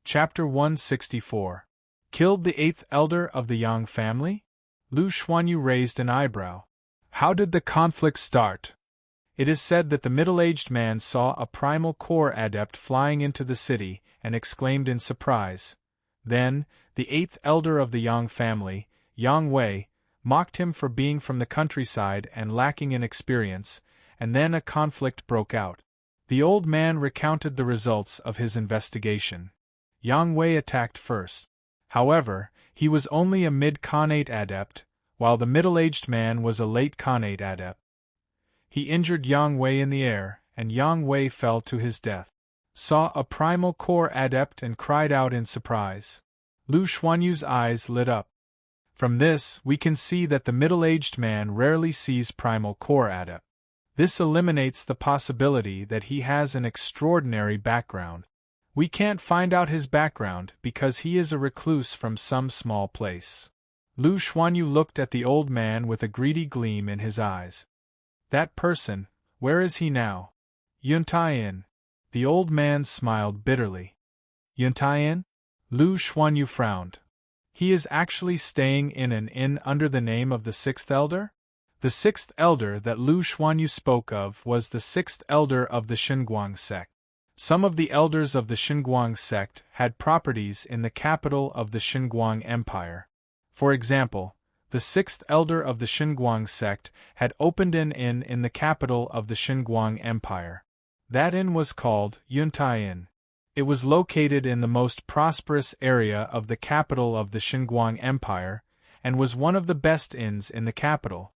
Chapter 164. Killed the eighth elder of the Yang family? Lu Xuanyu raised an eyebrow. How did the conflict start? It is said that the middle-aged man saw a primal core adept flying into the city and exclaimed in surprise. Then, the eighth elder of the Yang family, Yang Wei, mocked him for being from the countryside and lacking in experience, and then a conflict broke out. The old man recounted the results of his investigation. Yang Wei attacked first. However, he was only a mid-Khanate adept, while the middle-aged man was a late Khanate adept. He injured Yang Wei in the air, and Yang Wei fell to his death. Saw a primal core adept and cried out in surprise. Lu Xuanyu's eyes lit up. From this, we can see that the middle-aged man rarely sees primal core adept. This eliminates the possibility that he has an extraordinary background. We can't find out his background because he is a recluse from some small place. Lu Xuanyu looked at the old man with a greedy gleam in his eyes. That person, where is he now? Yuntai-in. The old man smiled bitterly. Yuntai-in? Lu Xuanyu frowned. He is actually staying in an inn under the name of the sixth elder? The sixth elder that Lu Xuanyu spoke of was the sixth elder of the Xinguang sect. Some of the elders of the Xinguang sect had properties in the capital of the Xinguang Empire. For example, the sixth elder of the Xinguang sect had opened an inn in the capital of the Xinguang Empire. That inn was called Yuntai Inn. It was located in the most prosperous area of the capital of the Xinguang Empire, and was one of the best inns in the capital.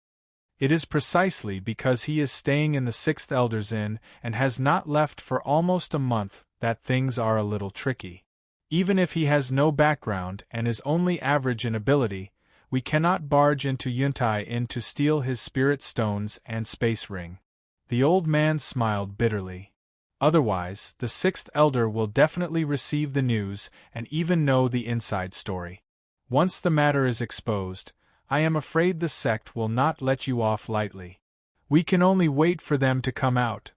It is precisely because he is staying in the sixth elder's inn and has not left for almost a month that things are a little tricky. Even if he has no background and is only average in ability, we cannot barge into Yuntai Inn to steal his spirit stones and space ring. The old man smiled bitterly. Otherwise, the sixth elder will definitely receive the news and even know the inside story. Once the matter is exposed, I am afraid the sect will not let you off lightly. We can only wait for them to come out.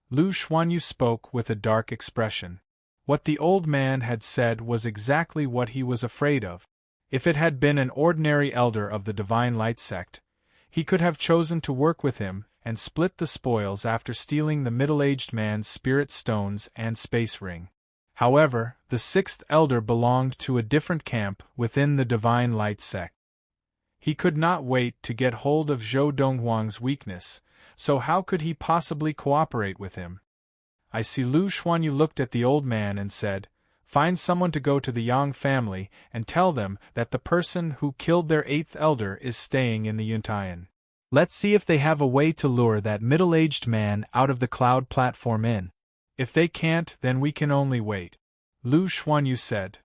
Lu Xuanyu spoke with a dark expression. What the old man had said was exactly what he was afraid of. If it had been an ordinary elder of the Divine Light sect, he could have chosen to work with him and split the spoils after stealing the middle-aged man's spirit stones and space ring. However, the sixth elder belonged to a different camp within the Divine Light sect. He could not wait to get hold of Zhou Donghuang's weakness, so how could he possibly cooperate with him? I see. Lu Xuanyu looked at the old man and said, "Find someone to go to the Yang family and tell them that the person who killed their eighth elder is staying in the Yuntai Inn. Let's see if they have a way to lure that middle-aged man out of the cloud platform inn. If they can't, then we can only wait." Lu Xuanyu said.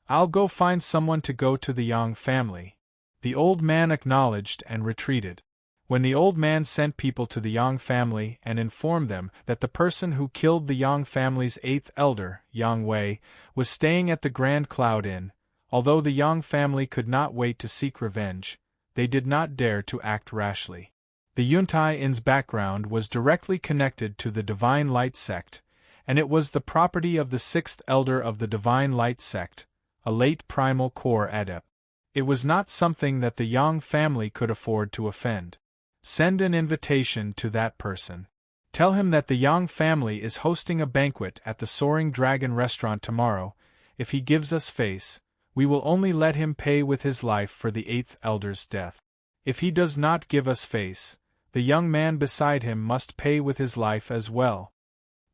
"I'll go find someone to go to the Yang family." The old man acknowledged and retreated. When the old man sent people to the Yang family and informed them that the person who killed the Yang family's eighth elder, Yang Wei, was staying at the Grand Cloud Inn, although the Yang family could not wait to seek revenge, they did not dare to act rashly. The Yuntai Inn's background was directly connected to the Divine Light sect, and it was the property of the sixth elder of the Divine Light sect, a late primal core adept. It was not something that the Yang family could afford to offend. Send an invitation to that person. Tell him that the Yang family is hosting a banquet at the Soaring Dragon restaurant tomorrow. If he gives us face, we will only let him pay with his life for the eighth elder's death. If he does not give us face, the young man beside him must pay with his life as well.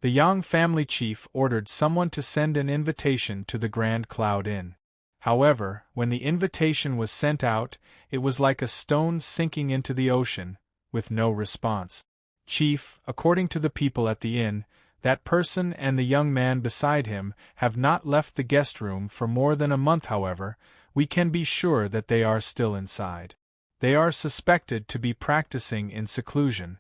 The Yang family chief ordered someone to send an invitation to the Grand Cloud Inn. However, when the invitation was sent out, it was like a stone sinking into the ocean, with no response. "Chief, according to the people at the inn, that person and the young man beside him have not left the guest room for more than a month. However, we can be sure that they are still inside. They are suspected to be practicing in seclusion."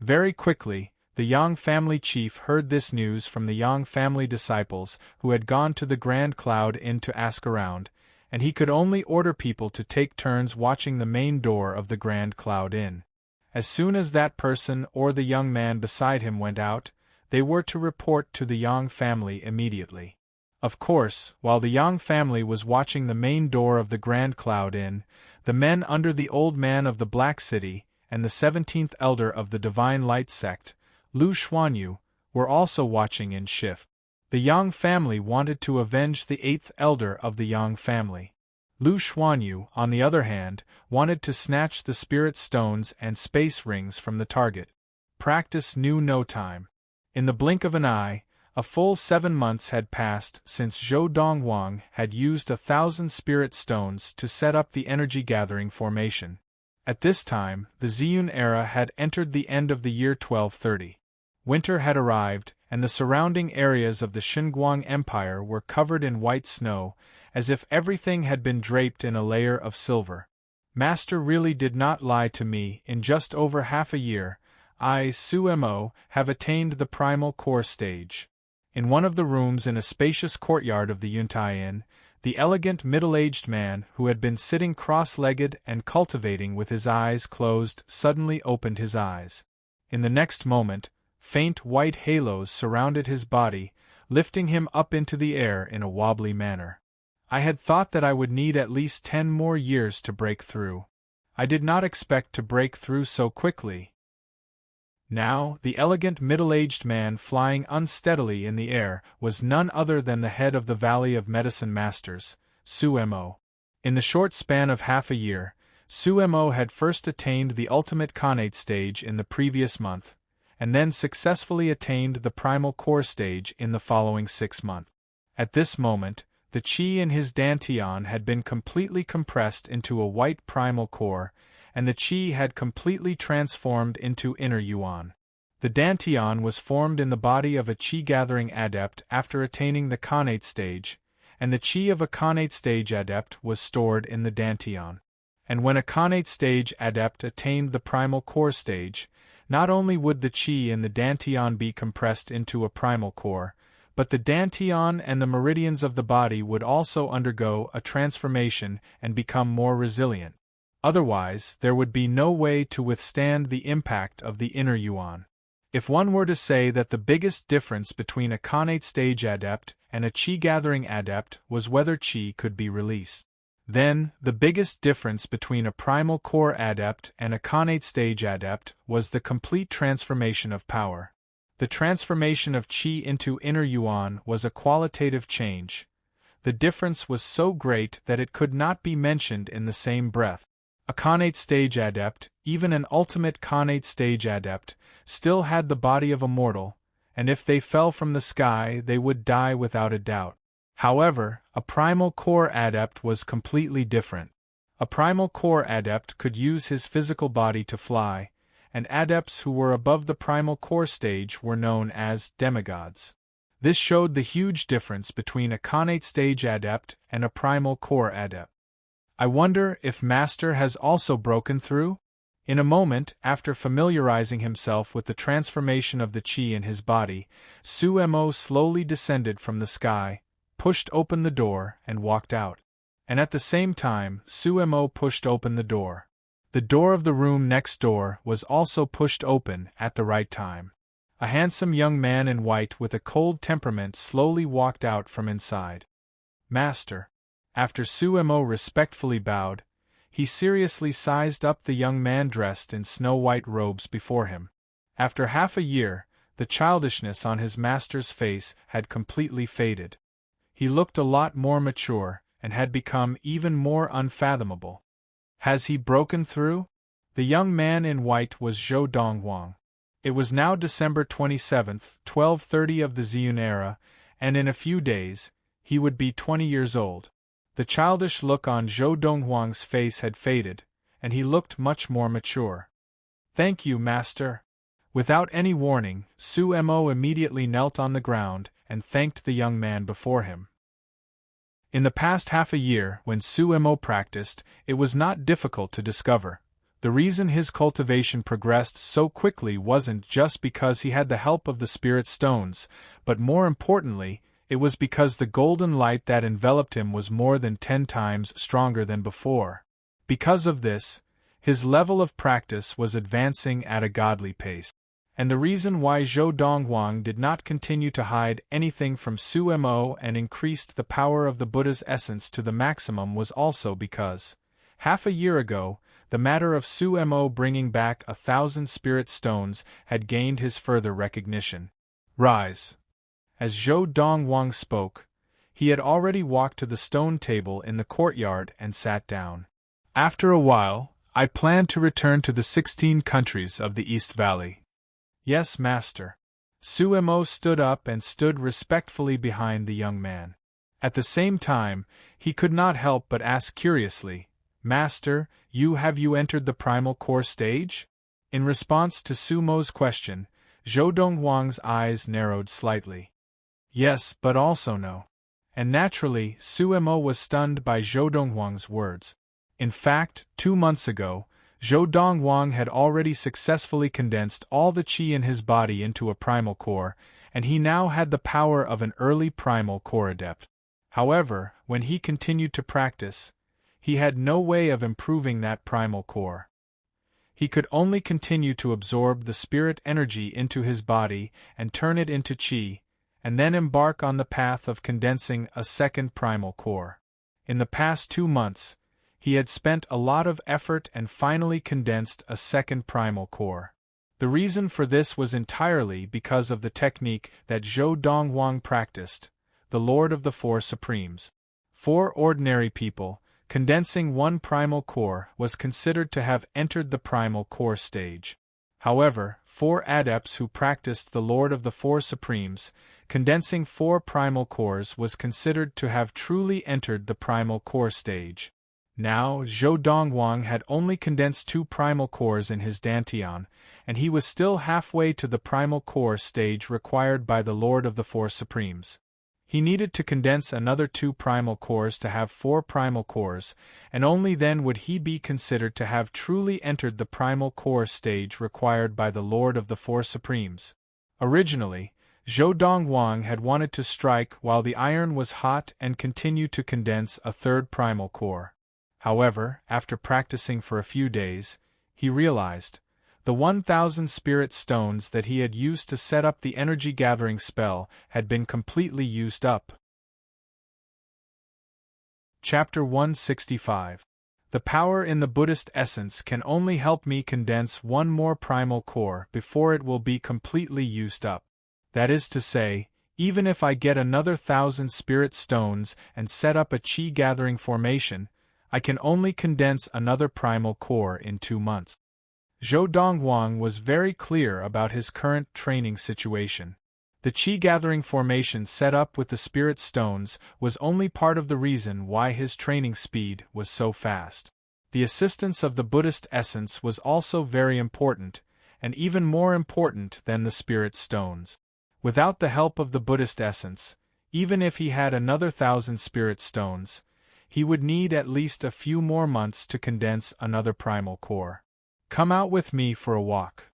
Very quickly, the Yang family chief heard this news from the Yang family disciples who had gone to the Grand Cloud Inn to ask around, and he could only order people to take turns watching the main door of the Grand Cloud Inn. As soon as that person or the young man beside him went out, they were to report to the Yang family immediately. Of course, while the Yang family was watching the main door of the Grand Cloud Inn, the men under the Old Man of the Black City and the 17th Elder of the Divine Light sect, Lu Xuanyu, were also watching in shift. The Yang family wanted to avenge the 8th Elder of the Yang family. Lu Xuanyu, on the other hand, wanted to snatch the spirit stones and space rings from the target. Practice knew no time. In the blink of an eye, a full 7 months had passed since Zhou Donghuang had used 1,000 spirit stones to set up the energy-gathering formation. At this time, the Ziyun era had entered the end of the year 1230. Winter had arrived, and the surrounding areas of the Xinguang Empire were covered in white snow, as if everything had been draped in a layer of silver. Master really did not lie to me. In just over half a year, I, Su Mo, have attained the primal core stage. In one of the rooms in a spacious courtyard of the Yuntai Inn, the elegant middle-aged man who had been sitting cross-legged and cultivating with his eyes closed suddenly opened his eyes. In the next moment, faint white halos surrounded his body, lifting him up into the air in a wobbly manner. I had thought that I would need at least 10 more years to break through. I did not expect to break through so quickly. Now, the elegant middle-aged man flying unsteadily in the air was none other than the head of the Valley of Medicine Masters, Su Mo. In the short span of half a year, Su Mo had first attained the ultimate Khanate stage in the previous month, and then successfully attained the primal core stage in the following 6 months. At this moment, the qi in his dantian had been completely compressed into a white primal core, and the qi had completely transformed into inner yuan. The dantian was formed in the body of a qi-gathering adept after attaining the Khanate stage, and the qi of a Khanate stage adept was stored in the dantian. And when a Khanate stage adept attained the primal core stage, not only would the qi in the dantian be compressed into a primal core, but the dantian and the meridians of the body would also undergo a transformation and become more resilient. Otherwise, there would be no way to withstand the impact of the inner yuan. If one were to say that the biggest difference between a Khanate stage adept and a qi-gathering adept was whether qi could be released, then the biggest difference between a primal core adept and a Khanate stage adept was the complete transformation of power. The transformation of qi into inner yuan was a qualitative change. The difference was so great that it could not be mentioned in the same breath. A Khanate stage adept, even an ultimate Khanate stage adept, still had the body of a mortal, and if they fell from the sky they would die without a doubt. However, a primal core adept was completely different. A primal core adept could use his physical body to fly, and adepts who were above the primal core stage were known as demigods. This showed the huge difference between a Khanate stage adept and a primal core adept. I wonder if Master has also broken through? In a moment, after familiarizing himself with the transformation of the qi in his body, Su Mo slowly descended from the sky, pushed open the door, and walked out. And at the same time, Su Mo pushed open the door. The door of the room next door was also pushed open at the right time. A handsome young man in white with a cold temperament slowly walked out from inside. Master. After Su Mo respectfully bowed, he seriously sized up the young man dressed in snow-white robes before him. After half a year, the childishness on his master's face had completely faded. He looked a lot more mature, and had become even more unfathomable. Has he broken through? The young man in white was Zhou Donghuang. It was now December 27th, 1230 of the Ziyun era, and in a few days, he would be 20 years old. The childish look on Zhou Donghuang's face had faded, and he looked much more mature. Thank you, Master. Without any warning, Su Mo immediately knelt on the ground and thanked the young man before him. In the past half a year, when Su Mo practiced, it was not difficult to discover. The reason his cultivation progressed so quickly wasn't just because he had the help of the spirit stones, but more importantly, it was because the golden light that enveloped him was more than 10 times stronger than before. Because of this, his level of practice was advancing at a godly pace. And the reason why Zhou Donghuang did not continue to hide anything from Sumo and increased the power of the Buddha's essence to the maximum was also because, half a year ago, the matter of Sumo bringing back 1,000 spirit stones had gained his further recognition. Rise. As Zhou Donghuang spoke, he had already walked to the stone table in the courtyard and sat down. After a while, I plan to return to the 16 countries of the East Valley. Yes, master. Sumo stood up and stood respectfully behind the young man. At the same time, he could not help but ask curiously, Master, have you entered the primal core stage? In response to Sumo's question, Zhou Donghuang's eyes narrowed slightly. Yes, but also no. And naturally, Sumo was stunned by Zhou Donghuang's words. In fact, 2 months ago, Zhou Donghuang had already successfully condensed all the qi in his body into a primal core, and he now had the power of an early primal core adept. However, when he continued to practice, he had no way of improving that primal core. He could only continue to absorb the spirit energy into his body and turn it into qi, and then embark on the path of condensing a second primal core. In the past 2 months, he had spent a lot of effort and finally condensed a second primal core. The reason for this was entirely because of the technique that Zhou Donghuang practiced, the Lord of the Four Supremes. For ordinary people, condensing one primal core was considered to have entered the primal core stage. However, for adepts who practiced the Lord of the Four Supremes, condensing 4 primal cores was considered to have truly entered the primal core stage. Now, Zhou Donghuang had only condensed 2 primal cores in his dantian, and he was still halfway to the primal core stage required by the Lord of the Four Supremes. He needed to condense another 2 primal cores to have 4 primal cores, and only then would he be considered to have truly entered the primal core stage required by the Lord of the Four Supremes. Originally, Zhou Donghuang had wanted to strike while the iron was hot and continue to condense a 3rd primal core. However, after practicing for a few days, he realized the 1,000 spirit stones that he had used to set up the energy-gathering spell had been completely used up. Chapter 165. The power in the Buddhist essence can only help me condense 1 more primal core before it will be completely used up. That is to say, even if I get another 1,000 spirit stones and set up a qi-gathering formation, I can only condense another primal core in 2 months. Zhou Donghuang was very clear about his current training situation. The qi-gathering formation set up with the spirit stones was only part of the reason why his training speed was so fast. The assistance of the Buddhist essence was also very important, and even more important than the spirit stones. Without the help of the Buddhist essence, even if he had another 1,000 spirit stones, he would need at least a few more months to condense another primal core. Come out with me for a walk.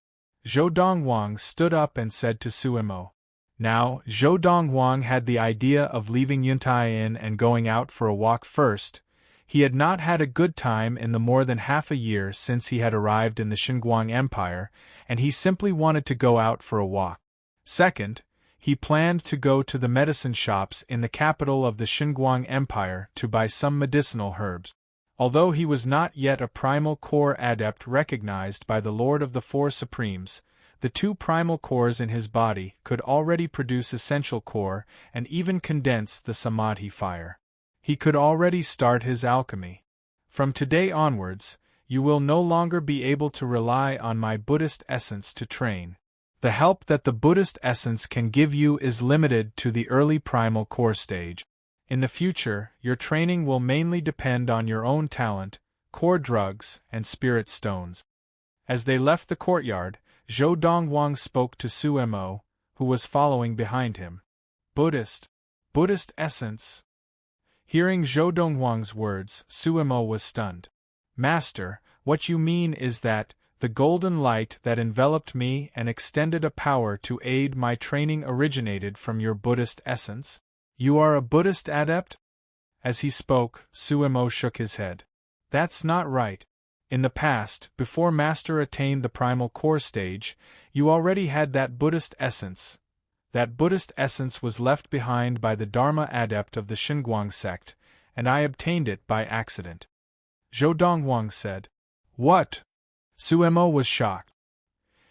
Zhou Donghuang stood up and said to Sumo. Now, Zhou Donghuang had the idea of leaving Yuntai Inn and going out for a walk first. He had not had a good time in the more than half a year since he had arrived in the Xinguang Empire, and he simply wanted to go out for a walk. Second, he planned to go to the medicine shops in the capital of the Xinguang Empire to buy some medicinal herbs. Although he was not yet a primal core adept recognized by the Lord of the Four Supremes, the 2 primal cores in his body could already produce essential core and even condense the samadhi fire. He could already start his alchemy. From today onwards, you will no longer be able to rely on my Buddhist essence to train. The help that the Buddhist essence can give you is limited to the early primal core stage. In the future, your training will mainly depend on your own talent, core drugs, and spirit stones. As they left the courtyard, Zhou Donghuang spoke to Sumo, who was following behind him. Buddhist essence. Hearing Zhou Donghuang's words, Sumo was stunned. Master, what you mean is that the golden light that enveloped me and extended a power to aid my training originated from your Buddhist essence? You are a Buddhist adept? As he spoke, Sumo shook his head. That's not right. In the past, before Master attained the primal core stage, you already had that Buddhist essence. That Buddhist essence was left behind by the Dharma adept of the Xinguang sect, and I obtained it by accident. Zhou Donghuang said. What? Suemo was shocked.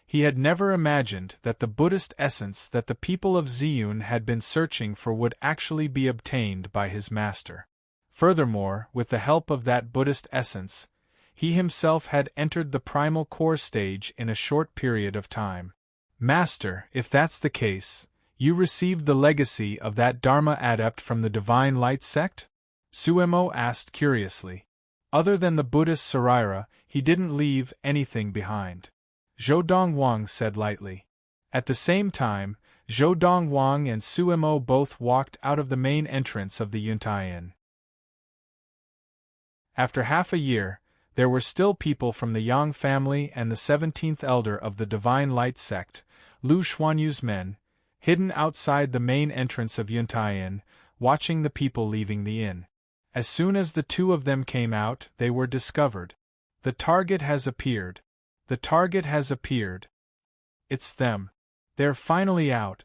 He had never imagined that the Buddhist essence that the people of Ziyun had been searching for would actually be obtained by his master. Furthermore, with the help of that Buddhist essence, he himself had entered the primal core stage in a short period of time. Master, if that's the case, you received the legacy of that Dharma adept from the Divine Light sect? Suemo asked curiously. Other than the Buddhist Saraira, he didn't leave anything behind. Zhou Donghuang said lightly. At the same time, Zhou Donghuang and Suemo both walked out of the main entrance of the Yuntai. After half a year, there were still people from the Yang family and the 17th elder of the Divine Light sect, Lu Xuanyu's men, hidden outside the main entrance of Yuntai, watching the people leaving the inn. As soon as the two of them came out, they were discovered. The target has appeared. The target has appeared. It's them. They're finally out.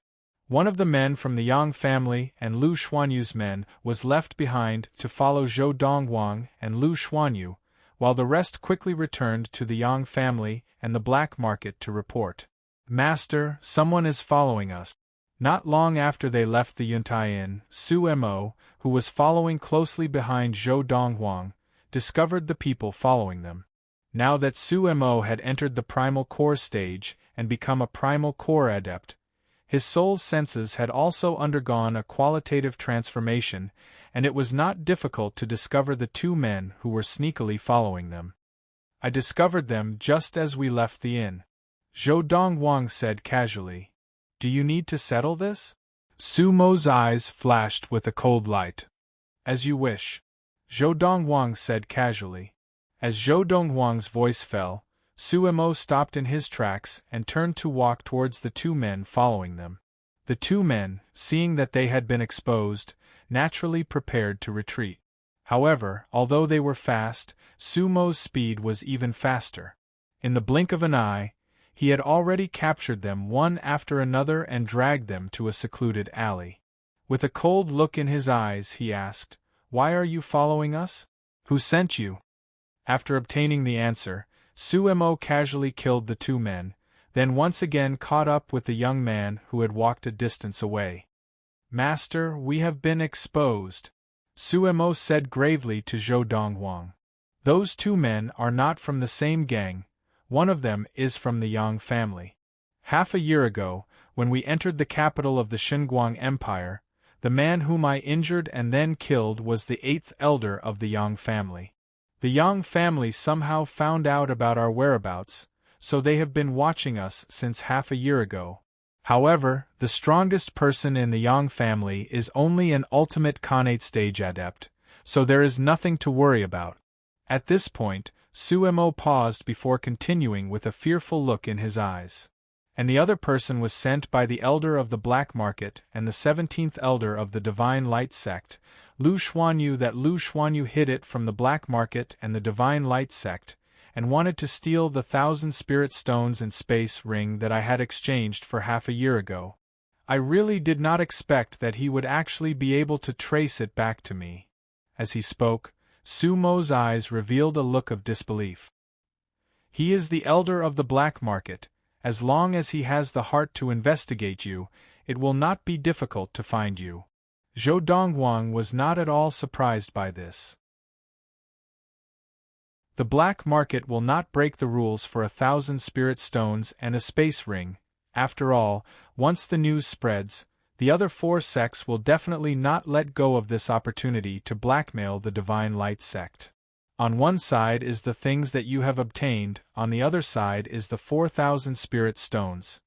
One of the men from the Yang family and Lu Xuanyu's men was left behind to follow Zhou Donghuang and Lu Xuanyu, while the rest quickly returned to the Yang family and the black market to report. Master, someone is following us. Not long after they left the Yuntai, Suemo, who was following closely behind Zhou Donghuang, discovered the people following them. Now that Suemo had entered the primal core stage and become a primal core adept, his soul's senses had also undergone a qualitative transformation, and it was not difficult to discover the two men who were sneakily following them. I discovered them just as we left the inn. Zhou Donghuang said casually. Do you need to settle this? Sumo's eyes flashed with a cold light. As you wish. Zhou Donghuang said casually. As Zhou Donghuang's voice fell, Suemo stopped in his tracks and turned to walk towards the two men following them. The two men, seeing that they had been exposed, naturally prepared to retreat. However, although they were fast, Sumo's speed was even faster. In the blink of an eye, he had already captured them one after another and dragged them to a secluded alley. With a cold look in his eyes, he asked, Why are you following us? Who sent you? After obtaining the answer, Suemo casually killed the two men, then once again caught up with the young man who had walked a distance away. Master, we have been exposed, Suemo said gravely to Zhou Donghuang. Those two men are not from the same gang, one of them is from the Yang family. Half a year ago, when we entered the capital of the Xinguang Empire, the man whom I injured and then killed was the 8th elder of the Yang family. The Yang family somehow found out about our whereabouts, so they have been watching us since half a year ago. However, the strongest person in the Yang family is only an ultimate Khanate stage adept, so there is nothing to worry about. At this point, Suemo paused before continuing with a fearful look in his eyes. And the other person was sent by the elder of the black market and the 17th elder of the Divine Light sect, Lu Xuanyu. That Lu Xuanyu hid it from the black market and the Divine Light sect, and wanted to steal the 1,000 spirit stones and space ring that I had exchanged for half a year ago. I really did not expect that he would actually be able to trace it back to me. As he spoke, Sumo's eyes revealed a look of disbelief. He is the elder of the black market. As long as he has the heart to investigate you, it will not be difficult to find you. Zhou Donghuang was not at all surprised by this. The black market will not break the rules for 1,000 spirit stones and a space ring. After all, once the news spreads, the other 4 sects will definitely not let go of this opportunity to blackmail the Divine Light sect. On one side is the things that you have obtained, on the other side is the 4,000 spirit stones.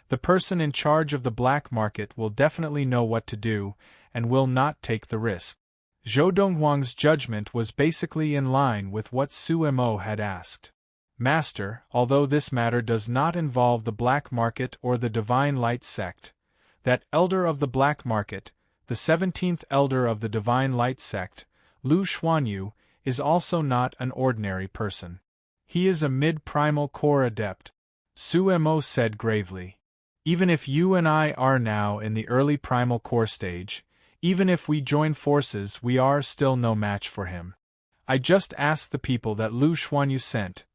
The person in charge of the black market will definitely know what to do, and will not take the risk. Zhou Donghuang's judgment was basically in line with what Suemo had asked. Master, although this matter does not involve the black market or the Divine Light sect, that elder of the black market, the 17th elder of the Divine Light sect, Lu Xuanyu, is also not an ordinary person. He is a mid-primal core adept, Su Mo said gravely. Even if you and I are now in the early primal core stage, even if we join forces, we are still no match for him. I just asked the people that Lu Xuanyu sent,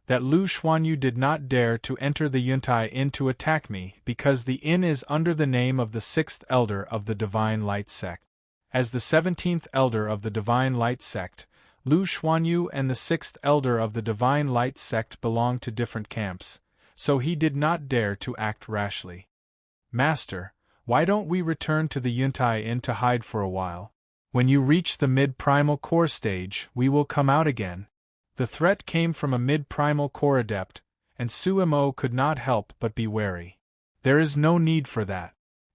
that Lu Xuanyu did not dare to enter the Yuntai Inn to attack me because the inn is under the name of the 6th Elder of the Divine Light Sect. As the 17th Elder of the Divine Light Sect, Lu Xuanyu and the 6th Elder of the Divine Light Sect belong to different camps, so he did not dare to act rashly. Master, why don't we return to the Yuntai Inn to hide for a while? When you reach the mid-primal core stage, we will come out again. The threat came from a mid-primal core adept, and Su Mo could not help but be wary. There is no need for that.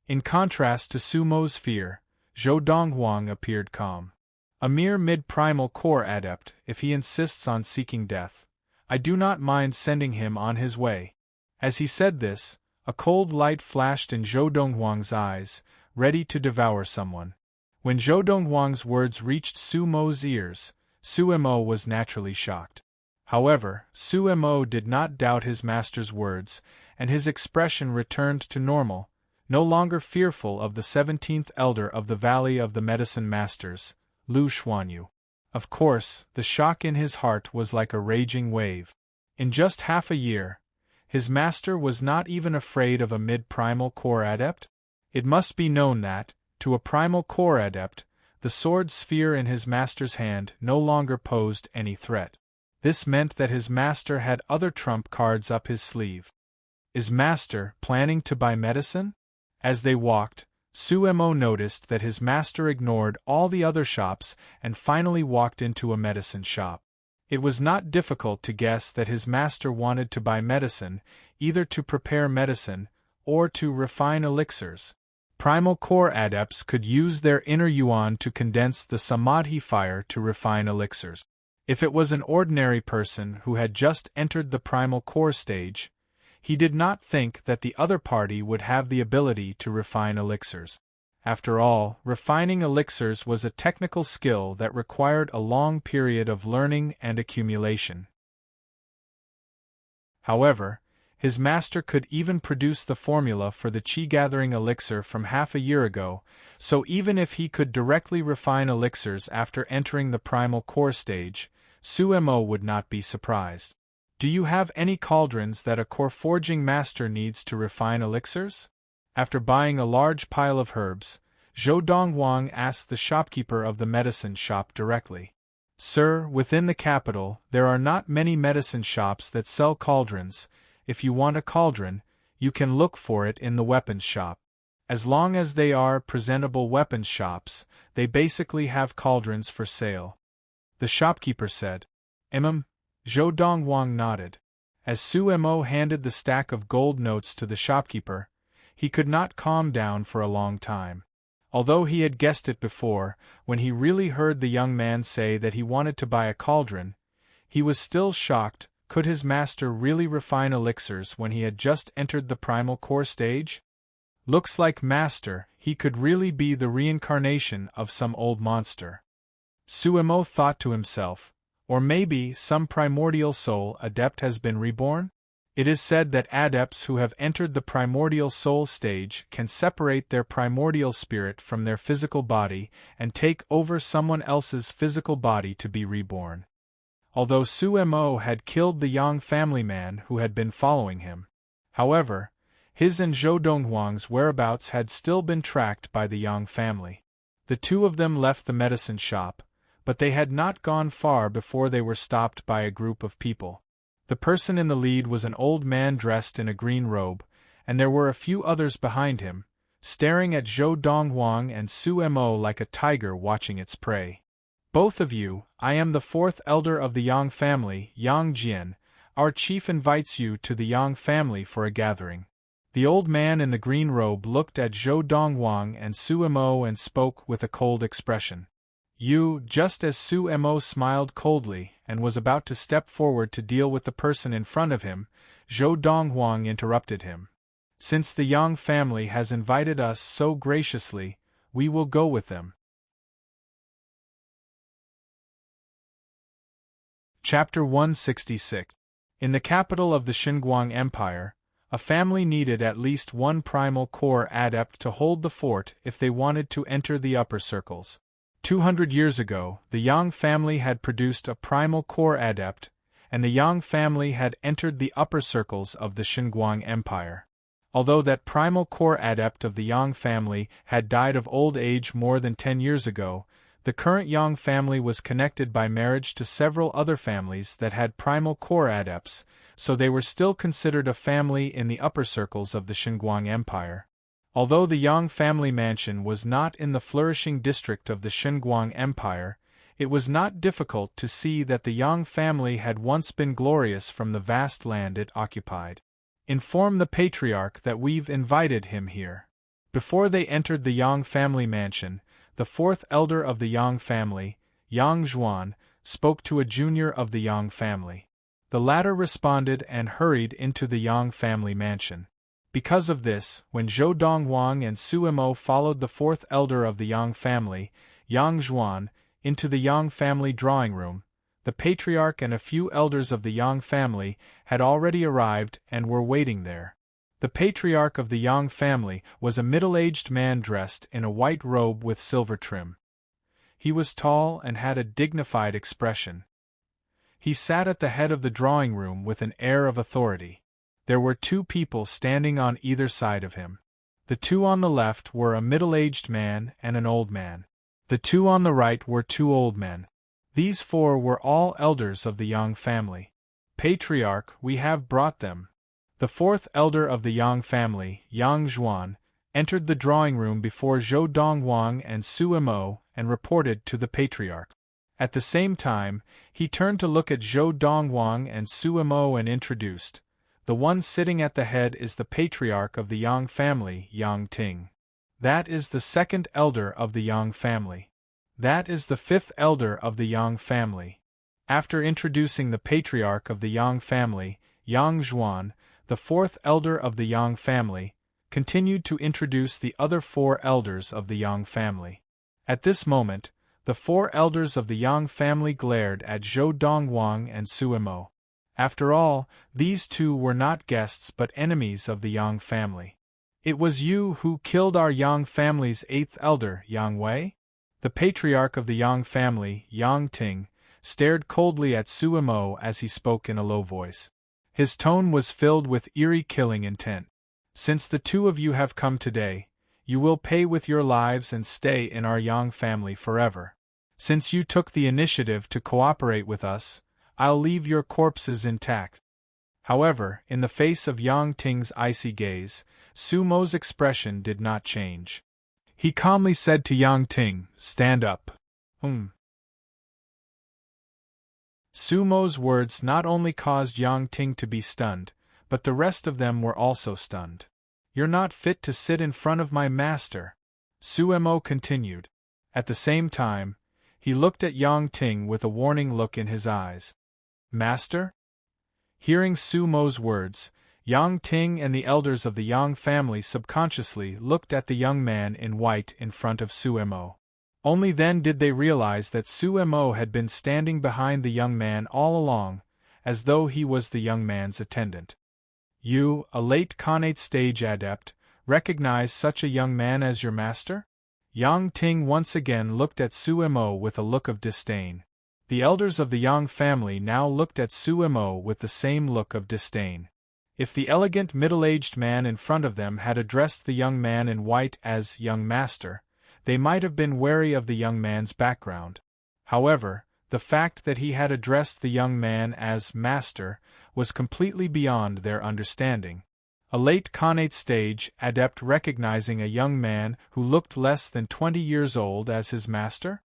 In contrast to Su Mo's fear, Zhou Donghuang appeared calm. A mere mid-primal core adept, if he insists on seeking death, I do not mind sending him on his way. As he said this, a cold light flashed in Zhou Donghuang's eyes, ready to devour someone. When Zhou Donghuang's words reached Su Mo's ears, Su Mo was naturally shocked. However, Su Mo did not doubt his master's words, and his expression returned to normal, no longer fearful of the 17th Elder of the Valley of the Medicine Masters, Lu Xuanyu. Of course, the shock in his heart was like a raging wave. In just half a year, his master was not even afraid of a mid-primal core adept? It must be known that, to a primal core adept, the sword sphere in his master's hand no longer posed any threat. This meant that his master had other trump cards up his sleeve. Is master planning to buy medicine? As they walked, Su Mo noticed that his master ignored all the other shops and finally walked into a medicine shop. It was not difficult to guess that his master wanted to buy medicine, either to prepare medicine or to refine elixirs. Primal core adepts could use their inner yuan to condense the samadhi fire to refine elixirs. If it was an ordinary person who had just entered the primal core stage, he did not think that the other party would have the ability to refine elixirs. After all, refining elixirs was a technical skill that required a long period of learning and accumulation. However, his master could even produce the formula for the chi-gathering elixir from half a year ago, so even if he could directly refine elixirs after entering the primal core stage, Su Mo would not be surprised. Do you have any cauldrons that a core forging master needs to refine elixirs? After buying a large pile of herbs, Zhou Donghuang asked the shopkeeper of the medicine shop directly. Sir, within the capital, there are not many medicine shops that sell cauldrons. If you want a cauldron, you can look for it in the weapons shop. As long as they are presentable weapons shops, they basically have cauldrons for sale. The shopkeeper said. Zhou Donghuang nodded. As Su Mo handed the stack of gold notes to the shopkeeper, he could not calm down for a long time. Although he had guessed it before, when he really heard the young man say that he wanted to buy a cauldron, he was still shocked. Could his master really refine elixirs when he had just entered the primal core stage? Looks like master, he could really be the reincarnation of some old monster. Su Mo thought to himself. Or maybe some primordial soul adept has been reborn? It is said that adepts who have entered the primordial soul stage can separate their primordial spirit from their physical body and take over someone else's physical body to be reborn. Although Su Mo had killed the Yang family man who had been following him, however, his and Zhou Donghuang's whereabouts had still been tracked by the Yang family. The two of them left the medicine shop, but they had not gone far before they were stopped by a group of people. The person in the lead was an old man dressed in a green robe, and there were a few others behind him, staring at Zhou Donghuang and Su Mo like a tiger watching its prey. Both of you, I am the 4th Elder of the Yang family, Yang Jian. Our chief invites you to the Yang family for a gathering. The old man in the green robe looked at Zhou Donghuang and Su Mo and spoke with a cold expression. You, just as Su Mo smiled coldly and was about to step forward to deal with the person in front of him, Zhou Donghuang interrupted him. Since the Yang family has invited us so graciously, we will go with them. Chapter 166. In the capital of the Xinguang Empire, a family needed at least one primal core adept to hold the fort if they wanted to enter the upper circles. 200 years ago, the Yang family had produced a primal core adept, and the Yang family had entered the upper circles of the Xinguang Empire. Although that primal core adept of the Yang family had died of old age more than 10 years ago, the current Yang family was connected by marriage to several other families that had primal core adepts, so they were still considered a family in the upper circles of the Xinguang Empire. Although the Yang family mansion was not in the flourishing district of the Xinguang Empire, it was not difficult to see that the Yang family had once been glorious from the vast land it occupied. Inform the patriarch that we've invited him here. Before they entered the Yang family mansion, the fourth elder of the Yang family, Yang Zhuan, spoke to a junior of the Yang family. The latter responded and hurried into the Yang family mansion. Because of this, when Zhou Dongwang and Su Mo followed the fourth elder of the Yang family, Yang Zhuan, into the Yang family drawing room, the patriarch and a few elders of the Yang family had already arrived and were waiting there. The patriarch of the Yang family was a middle-aged man dressed in a white robe with silver trim. He was tall and had a dignified expression. He sat at the head of the drawing room with an air of authority. There were two people standing on either side of him. The two on the left were a middle-aged man and an old man. The two on the right were two old men. These four were all elders of the Yang family. Patriarch, we have brought them. The fourth elder of the Yang family, Yang Zhuan, entered the drawing room before Zhou Dongwang and Su Mo and reported to the patriarch. At the same time, he turned to look at Zhou Dongwang and Su Mo and introduced, "The one sitting at the head is the patriarch of the Yang family, Yang Ting. That is the second elder of the Yang family. That is the fifth elder of the Yang family." After introducing the patriarch of the Yang family, Yang Zhuan, the fourth elder of the Yang family, continued to introduce the other four elders of the Yang family. At this moment, the four elders of the Yang family glared at Zhou Dongwang and Su Mo. After all, these two were not guests but enemies of the Yang family. "It was you who killed our Yang family's eighth elder, Yang Wei?" The patriarch of the Yang family, Yang Ting, stared coldly at Su Mo as he spoke in a low voice. His tone was filled with eerie killing intent. "Since the two of you have come today, you will pay with your lives and stay in our Yang family forever. Since you took the initiative to cooperate with us, I'll leave your corpses intact." However, in the face of Yang Ting's icy gaze, Su Mo's expression did not change. He calmly said to Yang Ting, "Stand up." Su Mo's words not only caused Yang Ting to be stunned, but the rest of them were also stunned. "You're not fit to sit in front of my master," Su Mo continued. At the same time, he looked at Yang Ting with a warning look in his eyes. "Master?" Hearing Su Mo's words, Yang Ting and the elders of the Yang family subconsciously looked at the young man in white in front of Su Mo. Only then did they realize that Su Mo had been standing behind the young man all along, as though he was the young man's attendant. "You, a late Khanate stage adept, recognize such a young man as your master?" Yang Ting once again looked at Su Mo with a look of disdain. The elders of the Yang family now looked at Su Mo with the same look of disdain. If the elegant middle-aged man in front of them had addressed the young man in white as young master, they might have been wary of the young man's background. However, the fact that he had addressed the young man as master was completely beyond their understanding. A late Khanate stage adept recognizing a young man who looked less than 20 years old as his master?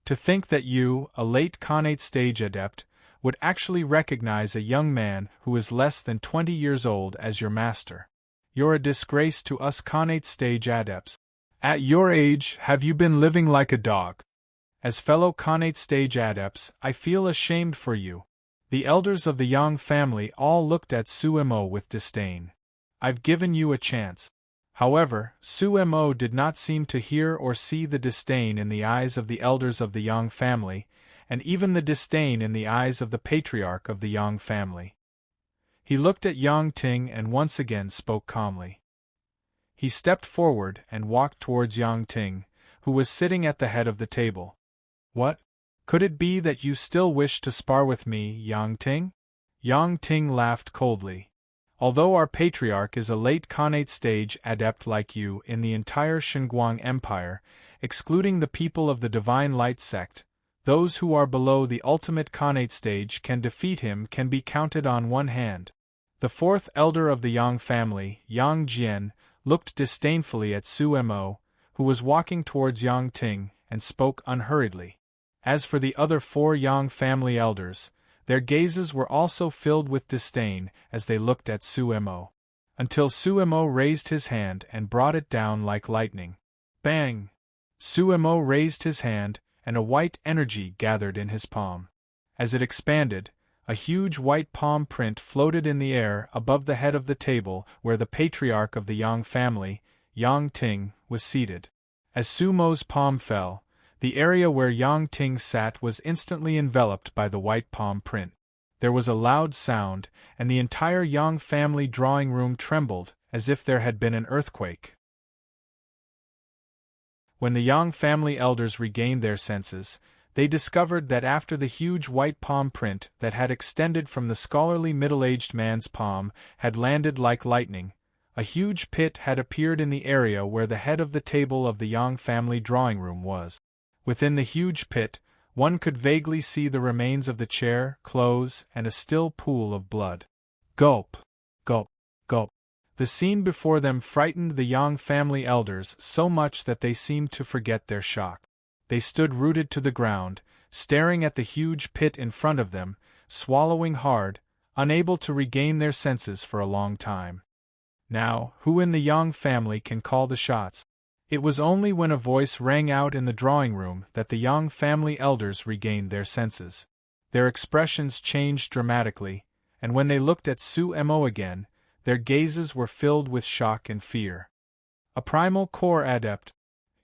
To think that you, a late Khanate stage adept, would actually recognize a young man who is less than 20 years old as your master. You're a disgrace to us Khanate stage adepts. At your age, have you been living like a dog? As fellow Khanate stage adepts, I feel ashamed for you. The elders of the Yang family all looked at Su Mo with disdain. I've given you a chance. However, Su Mo did not seem to hear or see the disdain in the eyes of the elders of the Yang family, and even the disdain in the eyes of the patriarch of the Yang family. He looked at Yang Ting and once again spoke calmly. He stepped forward and walked towards Yang Ting, who was sitting at the head of the table. What? Could it be that you still wish to spar with me, Yang Ting? Yang Ting laughed coldly. Although our patriarch is a late Khanate stage adept like you in the entire Xinguang Empire, excluding the people of the Divine Light sect, those who are below the ultimate Khanate stage can defeat him can be counted on one hand. The fourth elder of the Yang family, Yang Jian, looked disdainfully at Su Mo, who was walking towards Yang Ting, and spoke unhurriedly. As for the other four Yang family elders, their gazes were also filled with disdain as they looked at Su Mo. Until Su Mo raised his hand and brought it down like lightning. Bang! Su Mo raised his hand, and a white energy gathered in his palm. As it expanded, a huge white palm print floated in the air above the head of the table where the patriarch of the Yang family, Yang Ting, was seated. As Su Mo's palm fell, the area where Yang Ting sat was instantly enveloped by the white palm print. There was a loud sound, and the entire Yang family drawing room trembled, as if there had been an earthquake. When the Yang family elders regained their senses, they discovered that after the huge white palm print that had extended from the scholarly middle-aged man's palm had landed like lightning, a huge pit had appeared in the area where the head of the table of the Yang family drawing room was. Within the huge pit, one could vaguely see the remains of the chair, clothes, and a still pool of blood. Gulp! Gulp! Gulp! The scene before them frightened the Yang family elders so much that they seemed to forget their shock. They stood rooted to the ground, staring at the huge pit in front of them, swallowing hard, unable to regain their senses for a long time. Now, who in the Yang family can call the shots? It was only when a voice rang out in the drawing room that the Yang family elders regained their senses. Their expressions changed dramatically, and when they looked at Su Mo again, their gazes were filled with shock and fear. A primal core adept.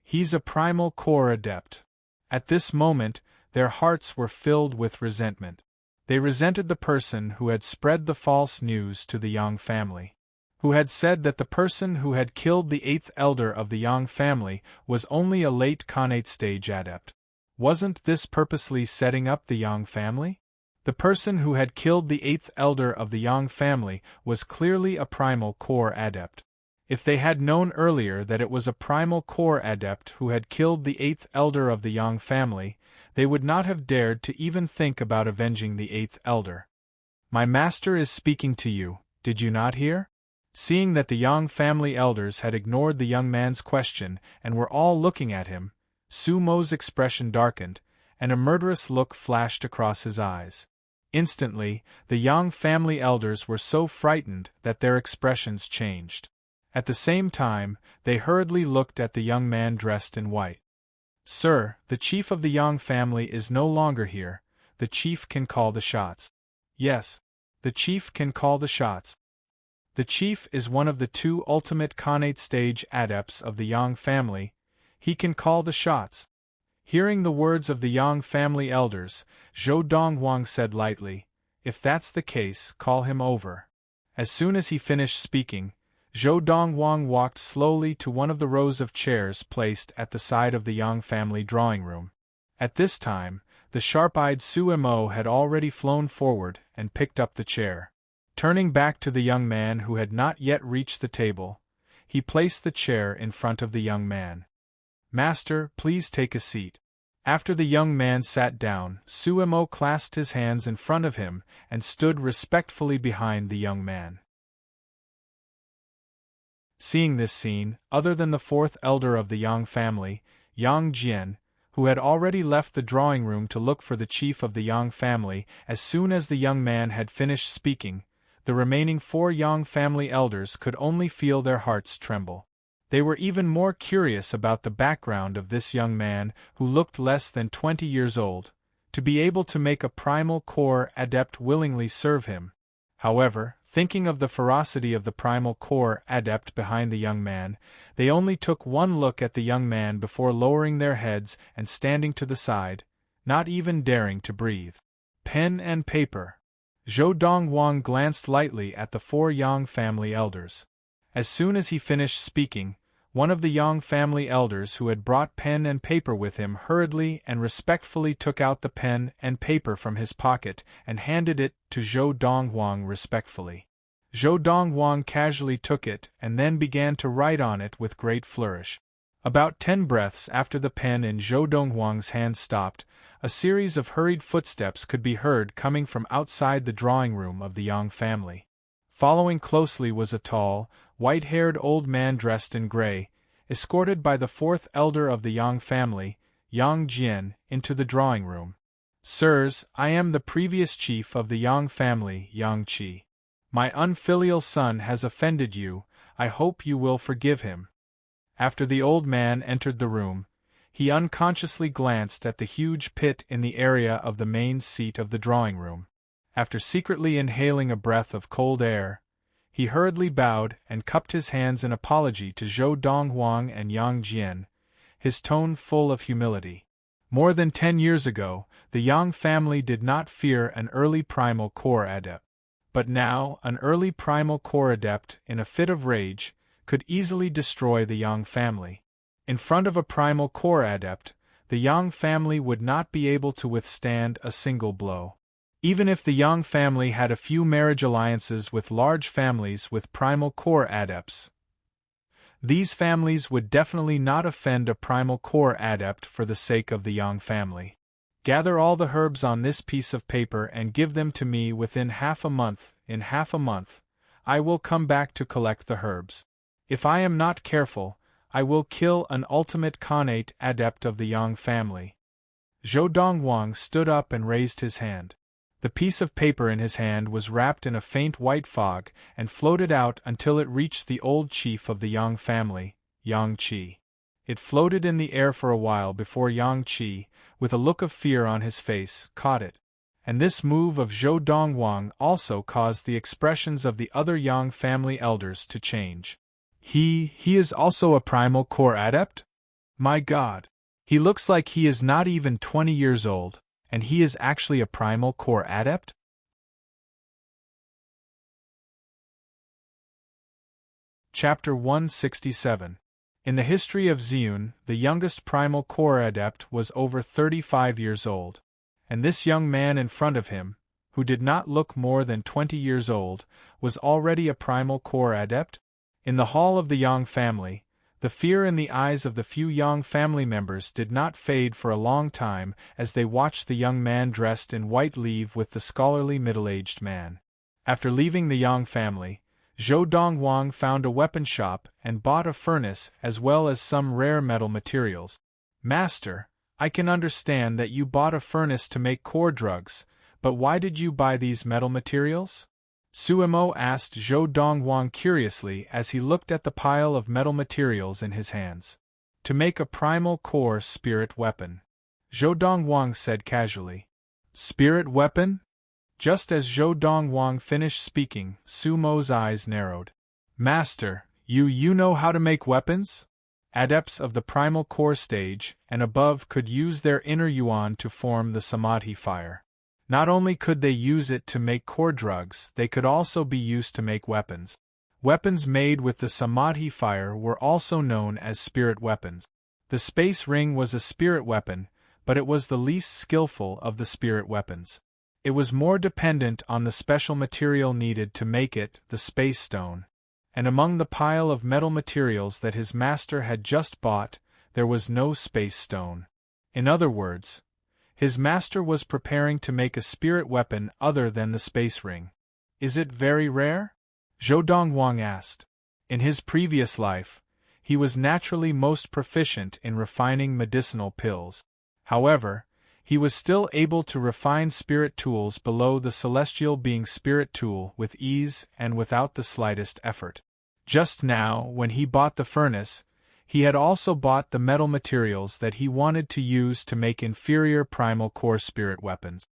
He's a primal core adept. At this moment, their hearts were filled with resentment. They resented the person who had spread the false news to the Yang family, who had said that the person who had killed the eighth elder of the Yang family was only a late Khanate stage adept. Wasn't this purposely setting up the Yang family? The person who had killed the eighth elder of the Yang family was clearly a primal core adept. If they had known earlier that it was a primal core adept who had killed the eighth elder of the Yang family, they would not have dared to even think about avenging the eighth elder. My master is speaking to you, did you not hear? Seeing that the Yang family elders had ignored the young man's question and were all looking at him, Su Mo's expression darkened, and a murderous look flashed across his eyes. Instantly, the Yang family elders were so frightened that their expressions changed. At the same time, they hurriedly looked at the young man dressed in white. Sir, the chief of the Yang family is no longer here. The chief can call the shots. Yes, the chief can call the shots. The chief is one of the two ultimate Khanate stage adepts of the Yang family. He can call the shots. Hearing the words of the Yang family elders, Zhou Donghuang said lightly, "If that's the case, call him over." As soon as he finished speaking, Zhou Donghuang walked slowly to one of the rows of chairs placed at the side of the Yang family drawing room. At this time, the sharp-eyed Su Mo had already flown forward and picked up the chair. Turning back to the young man who had not yet reached the table, he placed the chair in front of the young man. "Master, please take a seat." After the young man sat down, Su Mo clasped his hands in front of him and stood respectfully behind the young man. Seeing this scene, other than the fourth elder of the Yang family, Yang Jian, who had already left the drawing room to look for the chief of the Yang family as soon as the young man had finished speaking, the remaining four Yang family elders could only feel their hearts tremble. They were even more curious about the background of this young man who looked less than 20 years old. To be able to make a primal core adept willingly serve him. However, thinking of the ferocity of the primal core adept behind the young man, they only took one look at the young man before lowering their heads and standing to the side, not even daring to breathe. Pen and paper. Zhou Donghuang glanced lightly at the 4 Yang family elders. As soon as he finished speaking, one of the Yang family elders who had brought pen and paper with him hurriedly and respectfully took out the pen and paper from his pocket and handed it to Zhou Donghuang respectfully. Zhou Donghuang casually took it and then began to write on it with great flourish. About 10 breaths after the pen in Zhou Donghuang's hand stopped, a series of hurried footsteps could be heard coming from outside the drawing room of the Yang family. Following closely was a tall, white-haired old man dressed in gray, escorted by the 4th elder of the Yang family, Yang Jian, into the drawing room. "Sirs, I am the previous chief of the Yang family, Yang Qi. My unfilial son has offended you, I hope you will forgive him." After the old man entered the room, he unconsciously glanced at the huge pit in the area of the main seat of the drawing room. After secretly inhaling a breath of cold air, he hurriedly bowed and cupped his hands in apology to Zhou Donghuang and Yang Jian, his tone full of humility. More than 10 years ago, the Yang family did not fear an early primal core adept. But now, an early primal core adept, in a fit of rage, could easily destroy the Yang family. In front of a primal core adept, the Yang family would not be able to withstand a single blow. Even if the Yang family had a few marriage alliances with large families with primal core adepts, these families would definitely not offend a primal core adept for the sake of the Yang family. "Gather all the herbs on this piece of paper and give them to me within half a month. In half a month, I will come back to collect the herbs. If I am not careful, I will kill an ultimate Khanate adept of the Yang family." Zhou Donghuang stood up and raised his hand. The piece of paper in his hand was wrapped in a faint white fog and floated out until it reached the old chief of the Yang family, Yang Qi. It floated in the air for a while before Yang Qi, with a look of fear on his face, caught it. And this move of Zhou Donghuang also caused the expressions of the other Yang family elders to change. He is also a primal core adept? My God! He looks like he is not even 20 years old, and he is actually a primal core adept? Chapter 167. In the history of Ziyun, the youngest primal core adept was over 35 years old. And this young man in front of him, who did not look more than 20 years old, was already a primal core adept? In the hall of the Yang family, the fear in the eyes of the few Yang family members did not fade for a long time as they watched the young man dressed in white leave with the scholarly middle-aged man. After leaving the Yang family, Zhou Donghuang found a weapon shop and bought a furnace as well as some rare metal materials. "Master, I can understand that you bought a furnace to make core drugs, but why did you buy these metal materials?" Suemo asked Zhou Donghuang curiously as he looked at the pile of metal materials in his hands. "To make a primal core spirit weapon," Zhou Donghuang said casually. "Spirit weapon?" Just as Zhou Donghuang finished speaking, Sumo's eyes narrowed. "Master, you know how to make weapons?" Adepts of the primal core stage and above could use their inner yuan to form the samadhi fire. Not only could they use it to make core drugs, they could also be used to make weapons. Weapons made with the samadhi fire were also known as spirit weapons. The space ring was a spirit weapon, but it was the least skillful of the spirit weapons. It was more dependent on the special material needed to make it, the space stone. And among the pile of metal materials that his master had just bought, there was no space stone. In other words, his master was preparing to make a spirit weapon other than the space ring. "Is it very rare?" Zhou Donghuang asked. In his previous life, he was naturally most proficient in refining medicinal pills. However, he was still able to refine spirit tools below the celestial being spirit tool with ease and without the slightest effort. Just now, when he bought the furnace, he had also bought the metal materials that he wanted to use to make inferior primal core spirit weapons.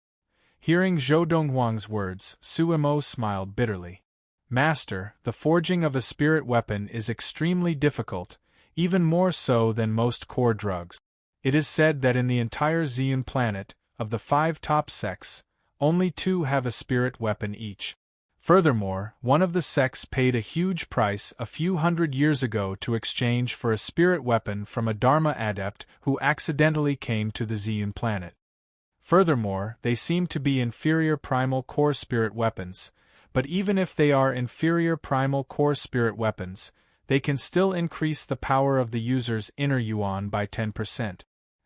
Hearing Zhou Donghuang's words, Suemo smiled bitterly. "Master, the forging of a spirit weapon is extremely difficult, even more so than most core drugs. It is said that in the entire Zeon planet, of the 5 top sects, only 2 have a spirit weapon each. Furthermore, one of the sects paid a huge price a few hundred years ago to exchange for a spirit weapon from a Dharma adept who accidentally came to the Zeon planet. Furthermore, they seem to be inferior primal core spirit weapons, but even if they are inferior primal core spirit weapons, they can still increase the power of the user's inner yuan by 10%.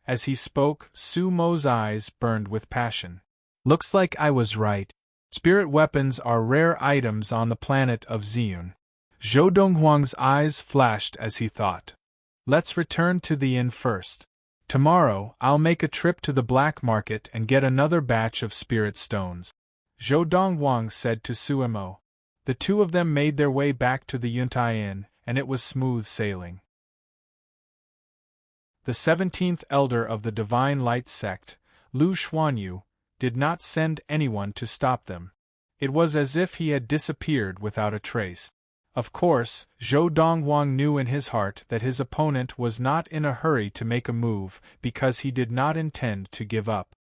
As he spoke, Su Mo's eyes burned with passion. Looks like I was right. Spirit weapons are rare items on the planet of Zeon. Zhou Donghuang's eyes flashed as he thought. Let's return to the inn first. Tomorrow, I'll make a trip to the black market and get another batch of spirit stones. Zhou Donghuang said to Suemo. The 2 of them made their way back to the Yuntai Inn, and it was smooth sailing. The 17th elder of the Divine Light sect, Lu Xuanyu, did not send anyone to stop them. It was as if he had disappeared without a trace. Of course, Zhou Donghuang knew in his heart that his opponent was not in a hurry to make a move because he did not intend to give up.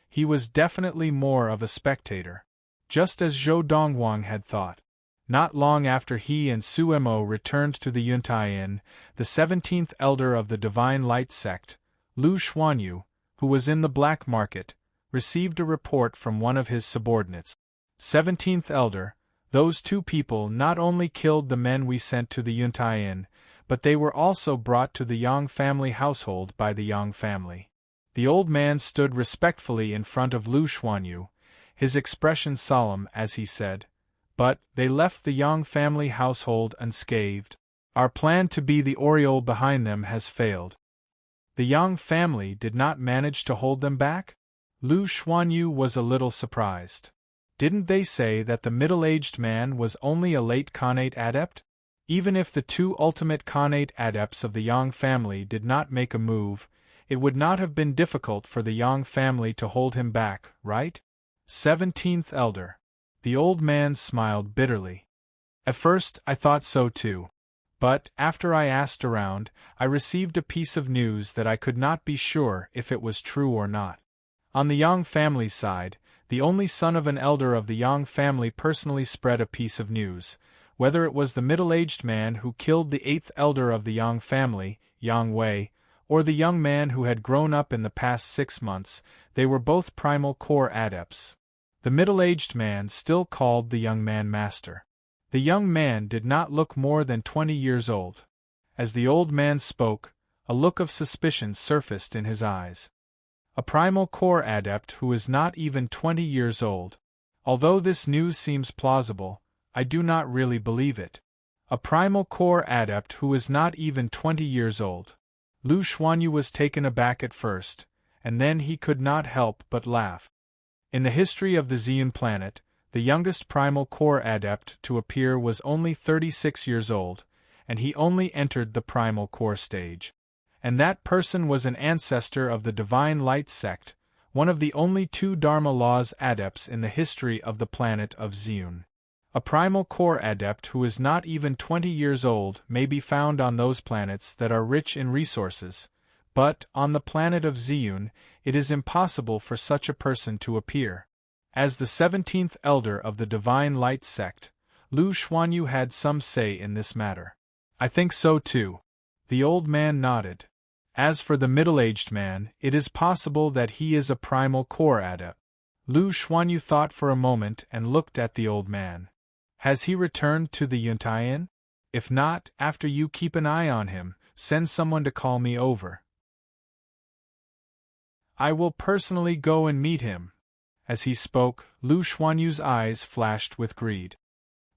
He was definitely more of a spectator. Just as Zhou Donghuang had thought. Not long after he and Suemo returned to the Yuntai Inn, the 17th elder of the Divine Light sect, Lu Xuanyu, who was in the black market, received a report from one of his subordinates. 17th elder, those 2 people not only killed the men we sent to the Yuntai Inn, but they were also brought to the Yang family household by the Yang family. The old man stood respectfully in front of Lu Xuanyu, his expression solemn as he said, "But they left the Yang family household unscathed. Our plan to be the aureole behind them has failed." The Yang family did not manage to hold them back? Lu Xuanyu was a little surprised. Didn't they say that the middle-aged man was only a late Khanate adept? Even if the 2 ultimate Khanate adepts of the Yang family did not make a move, it would not have been difficult for the Yang family to hold him back, right? 17th elder. The old man smiled bitterly. At first, I thought so too. But, after I asked around, I received a piece of news that I could not be sure if it was true or not. On the Yang family side, the only son of an elder of the Yang family personally spread a piece of news. Whether it was the middle-aged man who killed the 8th elder of the Yang family, Yang Wei, or the young man who had grown up in the past 6 months, they were both primal core adepts. The middle-aged man still called the young man master. The young man did not look more than 20 years old. As the old man spoke, a look of suspicion surfaced in his eyes. A primal core adept who is not even 20 years old. Although this news seems plausible, I do not really believe it. A primal core adept who is not even 20 years old. Lu Xuanyu was taken aback at first, and then he could not help but laugh. In the history of the Zeon planet, the youngest primal core adept to appear was only 36 years old, and he only entered the primal core stage. And that person was an ancestor of the Divine Light sect, one of the only 2 Dharma laws adepts in the history of the planet of Zeon. A primal core adept who is not even 20 years old may be found on those planets that are rich in resources, but, on the planet of Zeon, it is impossible for such a person to appear. As the 17th elder of the Divine Light sect, Lu Xuanyu had some say in this matter. I think so too. The old man nodded. As for the middle-aged man, it is possible that he is a primal core adept. Lu Xuanyu thought for a moment and looked at the old man. Has he returned to the Yuntai Inn? If not, after you keep an eye on him, send someone to call me over. I will personally go and meet him. As he spoke, Lu Xuanyu's eyes flashed with greed.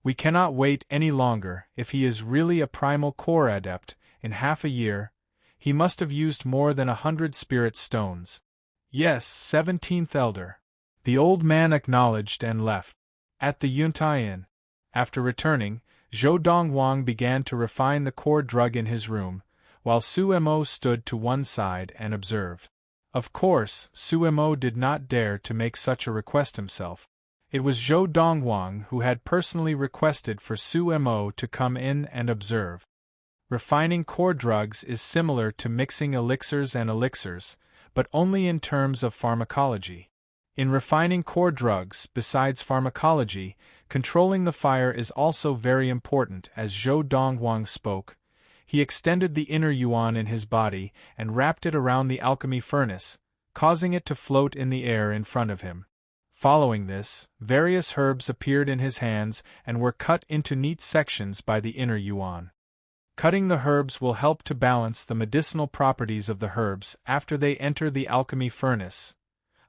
We cannot wait any longer. If he is really a primal core adept, in half a year, he must have used more than 100 spirit stones. Yes, 17th elder. The old man acknowledged and left. At the Yuntai Inn. After returning, Zhou Donghuang began to refine the core drug in his room, while Suemo stood to one side and observed. Of course, Suemo did not dare to make such a request himself. It was Zhou Donghuang who had personally requested for Suemo to come in and observe. Refining core drugs is similar to mixing elixirs and elixirs, but only in terms of pharmacology. In refining core drugs, besides pharmacology, controlling the fire is also very important. As Zhou Donghuang spoke, he extended the inner yuan in his body and wrapped it around the alchemy furnace, causing it to float in the air in front of him. Following this, various herbs appeared in his hands and were cut into neat sections by the inner yuan. Cutting the herbs will help to balance the medicinal properties of the herbs after they enter the alchemy furnace.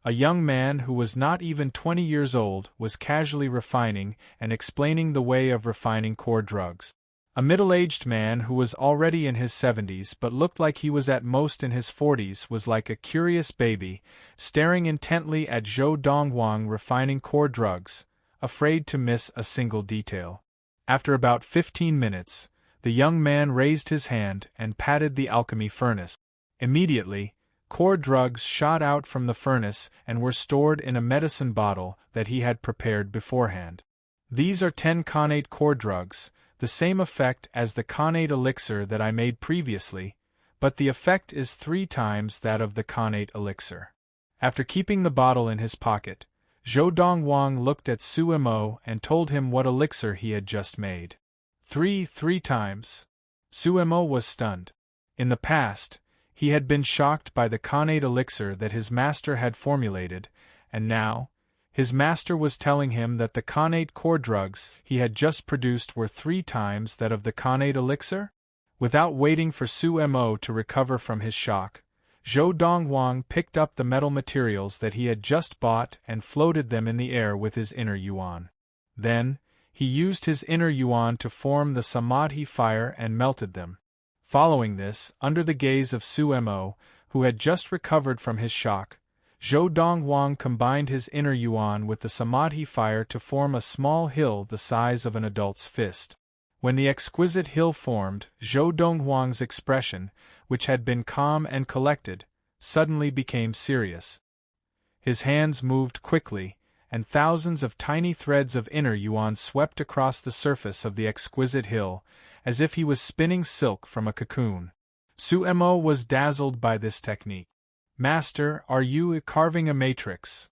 A young man who was not even 20 years old was casually refining and explaining the way of refining core drugs. A middle-aged man who was already in his 70s but looked like he was at most in his 40s was like a curious baby, staring intently at Zhou Donghuang refining core drugs, afraid to miss a single detail. After about 15 minutes, the young man raised his hand and patted the alchemy furnace. Immediately, core drugs shot out from the furnace and were stored in a medicine bottle that he had prepared beforehand. These are 10 connate core drugs, the same effect as the connate elixir that I made previously, but the effect is 3 times that of the connate elixir. After keeping the bottle in his pocket, Zhou Donghuang looked at Su Mo and told him what elixir he had just made. 3 times. Su Mo was stunned. In the past, he had been shocked by the connate elixir that his master had formulated, and now, his master was telling him that the connate core drugs he had just produced were 3 times that of the connate elixir? Without waiting for Su Mo to recover from his shock, Zhou Donghuang picked up the metal materials that he had just bought and floated them in the air with his inner yuan. Then, he used his inner yuan to form the samadhi fire and melted them. Following this, under the gaze of Su Mo, who had just recovered from his shock, Zhou Donghuang combined his inner yuan with the samadhi fire to form a small hill the size of an adult's fist. When the exquisite hill formed, Zhou Donghuang's expression, which had been calm and collected, suddenly became serious. His hands moved quickly, and thousands of tiny threads of inner yuan swept across the surface of the exquisite hill, as if he was spinning silk from a cocoon. Su Mo was dazzled by this technique. "Master, are you carving a matrix?"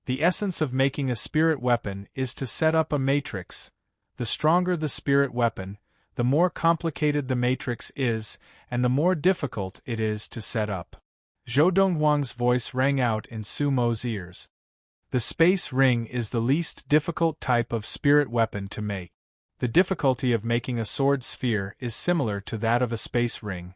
The essence of making a spirit weapon is to set up a matrix. The stronger the spirit weapon, the more complicated the matrix is, and the more difficult it is to set up. Zhou Donghuang's voice rang out in Su Mo's ears. The space ring is the least difficult type of spirit weapon to make. The difficulty of making a sword sphere is similar to that of a space ring,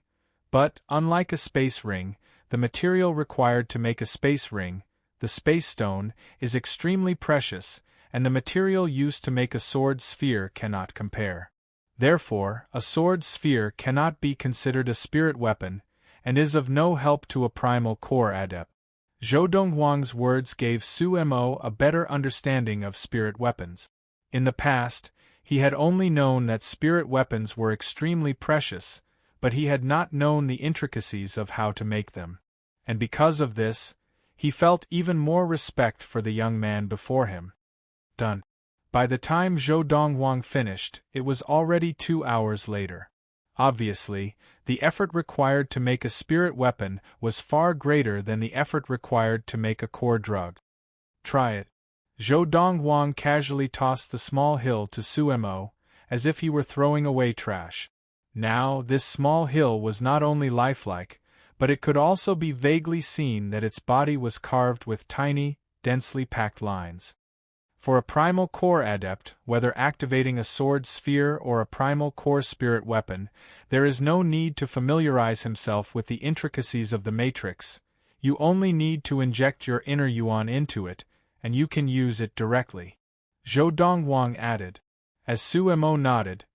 but, unlike a space ring, the material required to make a space ring, the space stone, is extremely precious, and the material used to make a sword sphere cannot compare. Therefore, a sword sphere cannot be considered a spirit weapon, and is of no help to a primal core adept. Zhou Donghuang's words gave Su Mo a better understanding of spirit weapons. In the past, he had only known that spirit weapons were extremely precious, but he had not known the intricacies of how to make them. And because of this, he felt even more respect for the young man before him. Done. By the time Zhou Donghuang finished, it was already 2 hours later. Obviously, the effort required to make a spirit weapon was far greater than the effort required to make a core drug. "Try it." Zhou Donghuang casually tossed the small hill to Su Mo, as if he were throwing away trash. Now, this small hill was not only lifelike, but it could also be vaguely seen that its body was carved with tiny, densely packed lines. For a primal core adept, whether activating a sword sphere or a primal core spirit weapon, there is no need to familiarize himself with the intricacies of the matrix. You only need to inject your inner yuan into it, and you can use it directly. Zhou Donghuang added. As Su Mo nodded,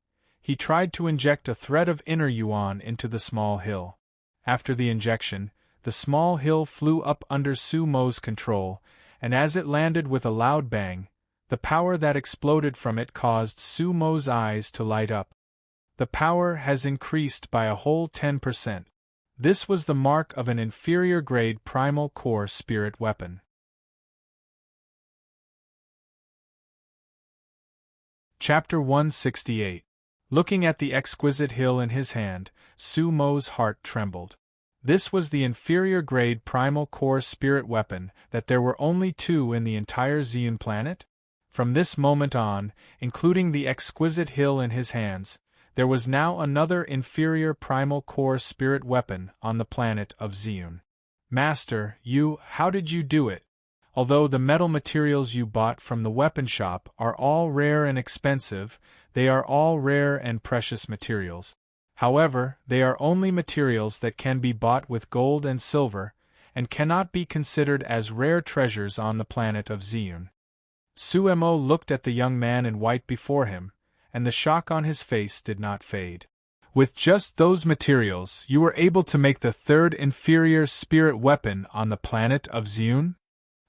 he tried to inject a thread of inner yuan into the small hill. After the injection, the small hill flew up under Su Mo's control, and as it landed with a loud bang, the power that exploded from it caused Su Mo's eyes to light up. The power has increased by a whole 10%. This was the mark of an inferior grade primal core spirit weapon. Chapter 168. Looking at the exquisite hill in his hand, Su Mo's heart trembled. This was the inferior grade primal core spirit weapon that there were only 2 in the entire Zeon planet? From this moment on, including the exquisite hill in his hands, there was now another inferior primal core spirit weapon on the planet of Zeon. Master, how did you do it? Although the metal materials you bought from the weapon shop are all rare and expensive, they are all rare and precious materials. However, they are only materials that can be bought with gold and silver, and cannot be considered as rare treasures on the planet of Zeon. Suemo looked at the young man in white before him, and the shock on his face did not fade. With just those materials, you were able to make the 3rd inferior spirit weapon on the planet of Zeon?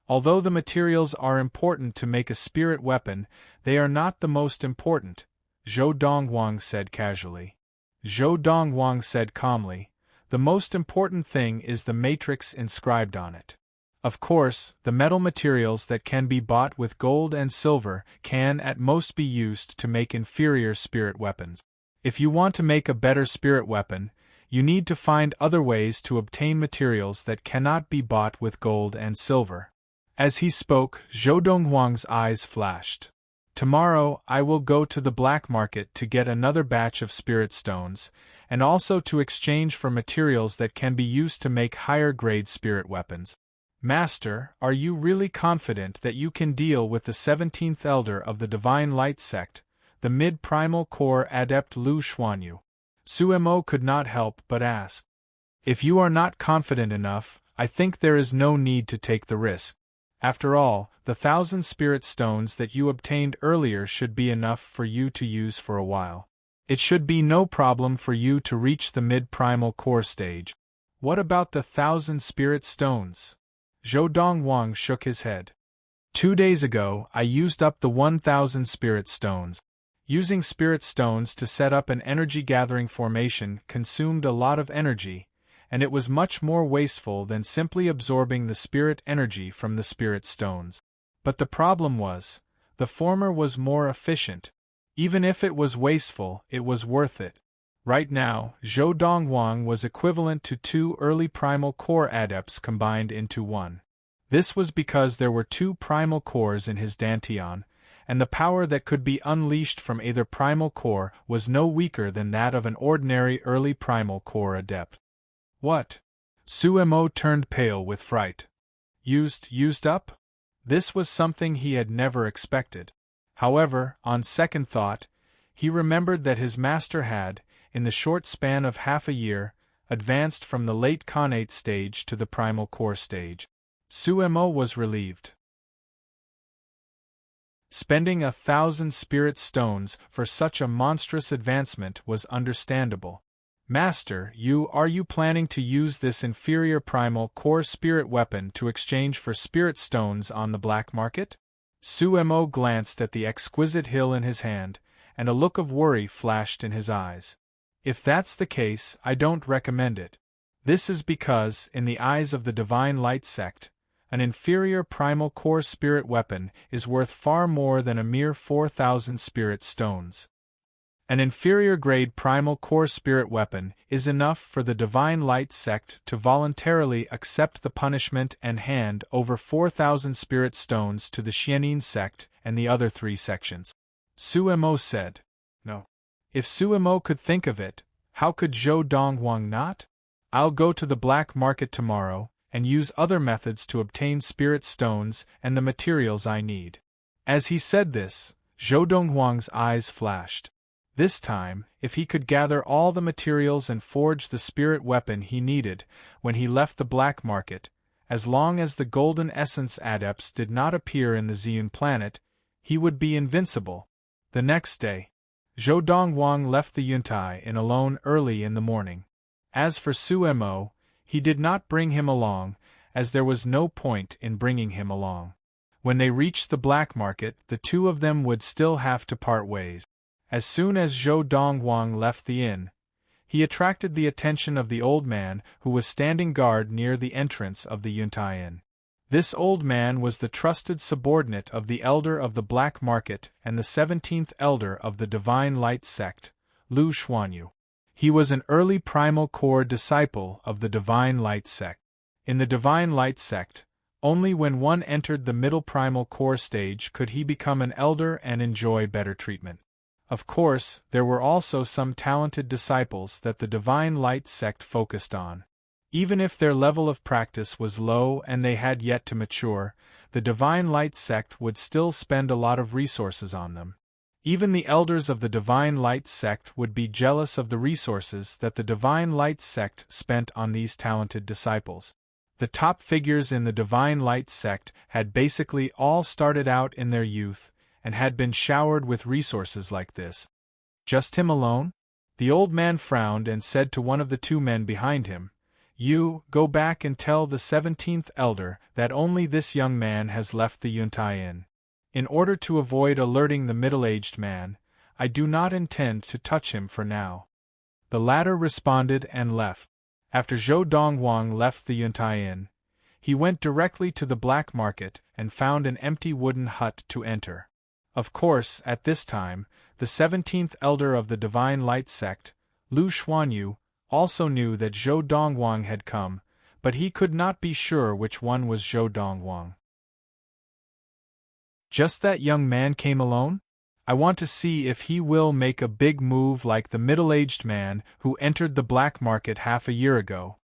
Although the materials are important to make a spirit weapon, they are not the most important, Zhou Donghuang said casually. Zhou Donghuang said calmly, the most important thing is the matrix inscribed on it. Of course, the metal materials that can be bought with gold and silver can at most be used to make inferior spirit weapons. If you want to make a better spirit weapon, you need to find other ways to obtain materials that cannot be bought with gold and silver. As he spoke, Zhou Donghuang's eyes flashed. Tomorrow I will go to the black market to get another batch of spirit stones, and also to exchange for materials that can be used to make higher-grade spirit weapons. Master, are you really confident that you can deal with the 17th Elder of the Divine Light Sect, the mid-primal core adept Lu Xuanyu? Suemo could not help but ask. If you are not confident enough, I think there is no need to take the risk. After all, the 1,000 spirit stones that you obtained earlier should be enough for you to use for a while. It should be no problem for you to reach the mid-primal core stage. What about the 1,000 spirit stones? Zhou Donghuang shook his head. 2 days ago, I used up the 1,000 spirit stones. Using spirit stones to set up an energy-gathering formation consumed a lot of energy, and it was much more wasteful than simply absorbing the spirit energy from the spirit stones. But the problem was, the former was more efficient. Even if it was wasteful, it was worth it. Right now, Zhou Donghuang was equivalent to 2 early primal core adepts combined into one. This was because there were 2 primal cores in his dantian, and the power that could be unleashed from either primal core was no weaker than that of an ordinary early primal core adept. What? Suemo turned pale with fright. Used up? This was something he had never expected. However, on second thought, he remembered that his master had, in the short span of half a year, advanced from the late Khanate stage to the primal core stage. Suemo was relieved. Spending 1,000 spirit stones for such a monstrous advancement was understandable. Master, are you planning to use this inferior primal core spirit weapon to exchange for spirit stones on the black market? Suemo glanced at the exquisite hill in his hand, and a look of worry flashed in his eyes. If that's the case, I don't recommend it. This is because, in the eyes of the Divine Light Sect, an inferior primal core spirit weapon is worth far more than a mere 4,000 spirit stones. An inferior-grade primal core spirit weapon is enough for the Divine Light Sect to voluntarily accept the punishment and hand over 4,000 spirit stones to the Xianin sect and the other 3 sections. Suemo said. No. If Suemo could think of it, how could Zhou Donghuang not? I'll go to the black market tomorrow, and use other methods to obtain spirit stones and the materials I need. As he said this, Zhou Donghuang's eyes flashed. This time, if he could gather all the materials and forge the spirit weapon he needed when he left the black market, as long as the golden essence adepts did not appear in the Zeon planet, he would be invincible. The next day, Zhou Donghuang left the Yuntai Inn alone early in the morning. As for Suemo, he did not bring him along, as there was no point in bringing him along. When they reached the black market, the 2 of them would still have to part ways. As soon as Zhou Donghuang left the inn, he attracted the attention of the old man who was standing guard near the entrance of the Yuntai Inn. This old man was the trusted subordinate of the Elder of the Black Market and the 17th Elder of the Divine Light Sect, Lu Xuanyu. He was an early primal core disciple of the Divine Light sect. In the Divine Light sect, only when one entered the middle primal core stage could he become an elder and enjoy better treatment. Of course, there were also some talented disciples that the Divine Light sect focused on. Even if their level of practice was low and they had yet to mature, the Divine Light sect would still spend a lot of resources on them. Even the elders of the Divine Light sect would be jealous of the resources that the Divine Light sect spent on these talented disciples. The top figures in the Divine Light sect had basically all started out in their youth and had been showered with resources like this. Just him alone? The old man frowned and said to one of the two men behind him, "You, go back and tell the 17th elder that only this young man has left the Yuntai Inn. In order to avoid alerting the middle-aged man, I do not intend to touch him for now." The latter responded and left. After Zhou Dongwang left the Yuntai Inn, he went directly to the black market and found an empty wooden hut to enter. Of course, at this time, the 17th elder of the Divine Light sect, Lu Xuanyu, also knew that Zhou Dongwang had come, but he could not be sure which one was Zhou Dongwang. "Just that young man came alone? I want to see if he will make a big move like the middle-aged man who entered the black market half a year ago."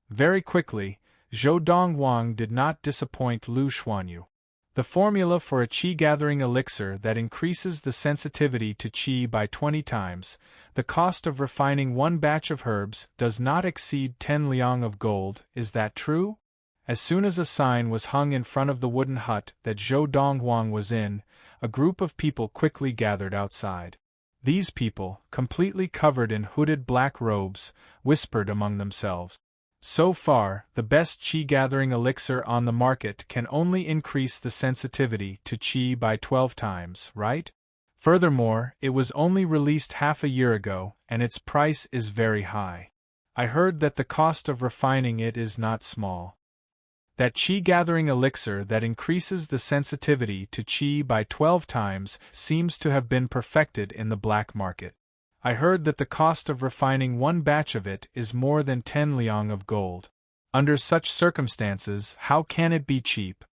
Very quickly, Zhou Dongwang did not disappoint Lu Xuanyu. The formula for a qi-gathering elixir that increases the sensitivity to qi by 20 times, the cost of refining one batch of herbs does not exceed 10 liang of gold. Is that true? As soon as a sign was hung in front of the wooden hut that Zhou Dongwang was in, a group of people quickly gathered outside. These people, completely covered in hooded black robes, whispered among themselves. So far, the best qi-gathering elixir on the market can only increase the sensitivity to qi by 12 times, right? Furthermore, it was only released half a year ago, and its price is very high. I heard that the cost of refining it is not small. That qi-gathering elixir that increases the sensitivity to qi by 12 times seems to have been perfected in the black market. I heard that the cost of refining one batch of it is more than 10 liang of gold. Under such circumstances, how can it be cheap?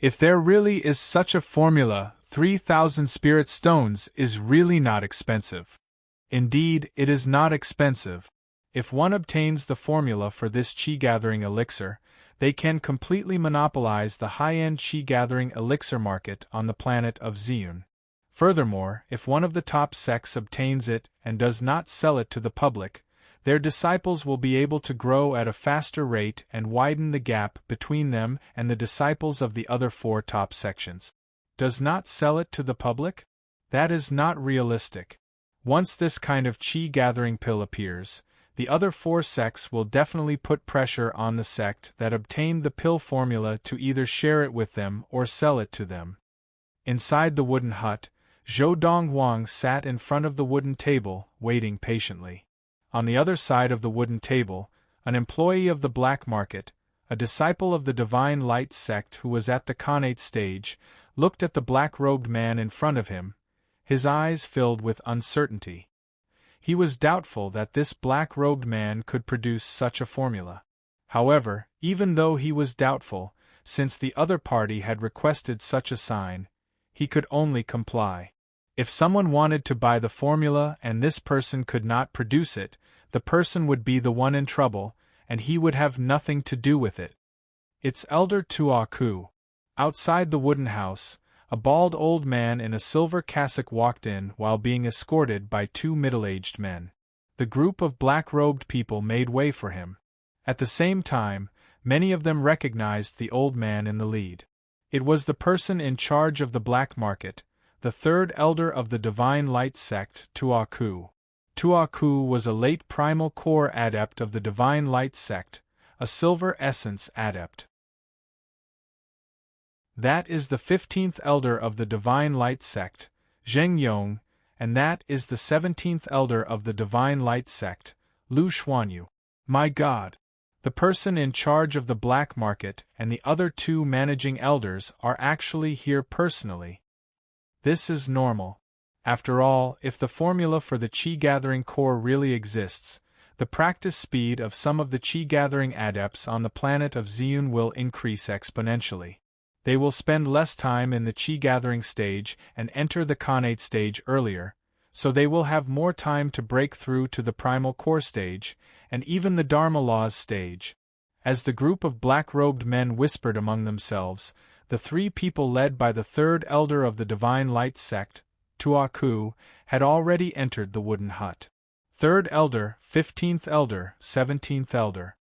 If there really is such a formula, 3,000 spirit stones is really not expensive. Indeed, it is not expensive. If one obtains the formula for this qi-gathering elixir, they can completely monopolize the high-end qi-gathering elixir market on the planet of Ziyun. Furthermore, if one of the top sects obtains it and does not sell it to the public, their disciples will be able to grow at a faster rate and widen the gap between them and the disciples of the other 4 top sections. Does not sell it to the public? That is not realistic. Once this kind of qi-gathering pill appears, the other 4 sects will definitely put pressure on the sect that obtained the pill formula to either share it with them or sell it to them. Inside the wooden hut, Zhou Dongwang sat in front of the wooden table, waiting patiently. On the other side of the wooden table, an employee of the black market, a disciple of the Divine Light sect who was at the Khanate stage, looked at the black-robed man in front of him, his eyes filled with uncertainty. He was doubtful that this black-robed man could produce such a formula. However, even though he was doubtful, since the other party had requested such a sign, he could only comply. If someone wanted to buy the formula and this person could not produce it, the person would be the one in trouble, and he would have nothing to do with it. It's Elder Tuaku. Outside the wooden house, a bald old man in a silver cassock walked in while being escorted by 2 middle-aged men. The group of black-robed people made way for him. At the same time, many of them recognized the old man in the lead. It was the person in charge of the black market, the 3rd elder of the Divine Light sect, Tuaku. Tuaku was a late primal core adept of the Divine Light sect, a silver essence adept. That is the 15th elder of the Divine Light sect, Zheng Yong, and that is the 17th elder of the Divine Light sect, Lu Xuanyu. My God! The person in charge of the black market and the other 2 managing elders are actually here personally. This is normal. After all, if the formula for the Qi-gathering core really exists, the practice speed of some of the Qi-gathering adepts on the planet of Ziyun will increase exponentially. They will spend less time in the Qi-gathering stage and enter the Khanate stage earlier, so they will have more time to break through to the primal core stage, and even the Dharma laws stage. As the group of black-robed men whispered among themselves, the three people led by the third elder of the Divine Light sect, Tuaku, had already entered the wooden hut. Third elder, 15th elder, 17th elder.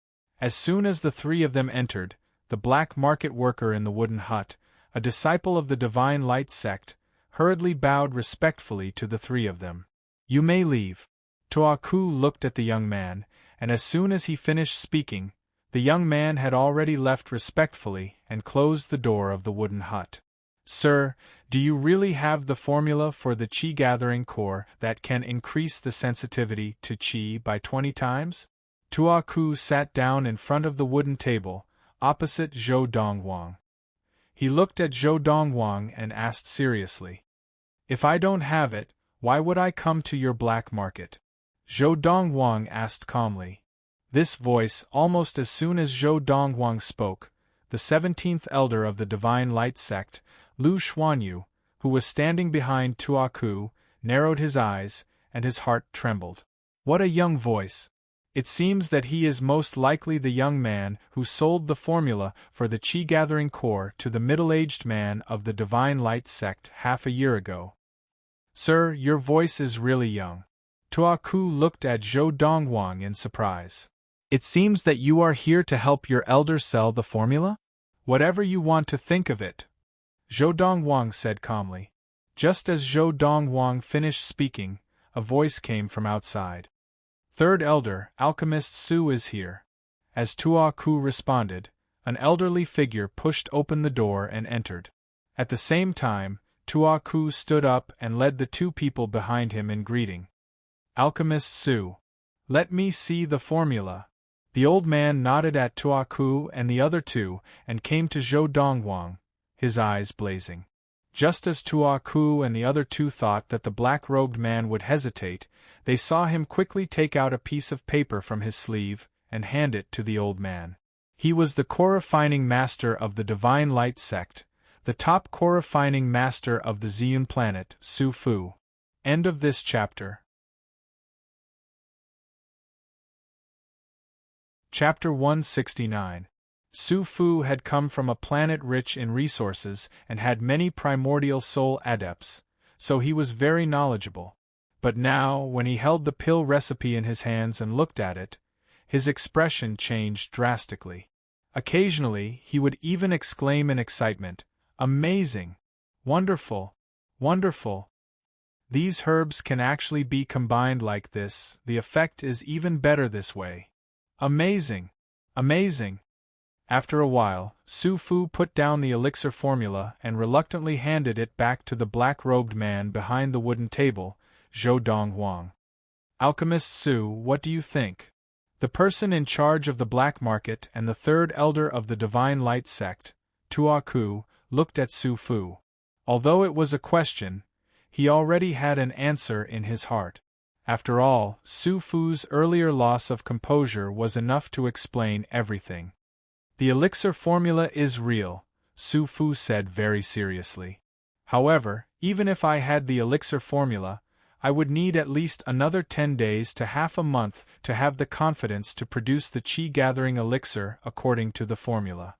As soon as the three of them entered, the black market worker in the wooden hut, a disciple of the Divine Light sect, hurriedly bowed respectfully to the three of them. "You may leave." Tuaku looked at the young man, and as soon as he finished speaking, the young man had already left respectfully and closed the door of the wooden hut. "Sir, do you really have the formula for the Qi-gathering core that can increase the sensitivity to Qi by 20 times? Tuaku sat down in front of the wooden table, opposite Zhou Dongwang. He looked at Zhou Dongwang and asked seriously, "If I don't have it, why would I come to your black market?" Zhou Dongwang asked calmly. This voice, almost as soon as Zhou Dongwang spoke, the 17th elder of the Divine Light sect, Lu Xuanyu, who was standing behind Tuaku, narrowed his eyes, and his heart trembled. What a young voice! It seems that he is most likely the young man who sold the formula for the Qi-gathering core to the middle-aged man of the Divine Light sect half a year ago. "Sir, your voice is really young." Tuaku looked at Zhou Dongwang in surprise. "It seems that you are here to help your elder sell the formula? Whatever you want to think of it," Zhou Dongwang said calmly. Just as Zhou Dongwang finished speaking, a voice came from outside. "Third elder, Alchemist Su is here." As Tuaku responded, an elderly figure pushed open the door and entered. At the same time, Tuaku stood up and led the two people behind him in greeting. "Alchemist Su, let me see the formula." The old man nodded at Tuaku and the other two and came to Zhou Dongwang, his eyes blazing. Just as Tuaku and the other two thought that the black-robed man would hesitate, they saw him quickly take out a piece of paper from his sleeve and hand it to the old man. He was the core-refining master of the Divine Light sect, the top core-refining master of the Ziyun planet, Su Fu. End of this chapter. Chapter 169. Su Fu had come from a planet rich in resources and had many primordial soul adepts, so he was very knowledgeable. But now, when he held the pill recipe in his hands and looked at it, his expression changed drastically. Occasionally, he would even exclaim in excitement, "Amazing! Wonderful! Wonderful! These herbs can actually be combined like this, the effect is even better this way. Amazing! Amazing!" After a while, Su Fu put down the elixir formula and reluctantly handed it back to the black-robed man behind the wooden table, Zhou Dongwang. "Alchemist Su, what do you think?" The person in charge of the black market and the third elder of the Divine Light sect, Tuaku, looked at Su Fu. Although it was a question, he already had an answer in his heart. After all, Su Fu's earlier loss of composure was enough to explain everything. "The elixir formula is real," Su Fu said very seriously. "However, even if I had the elixir formula, I would need at least another 10 days to half a month to have the confidence to produce the Qi-gathering elixir according to the formula."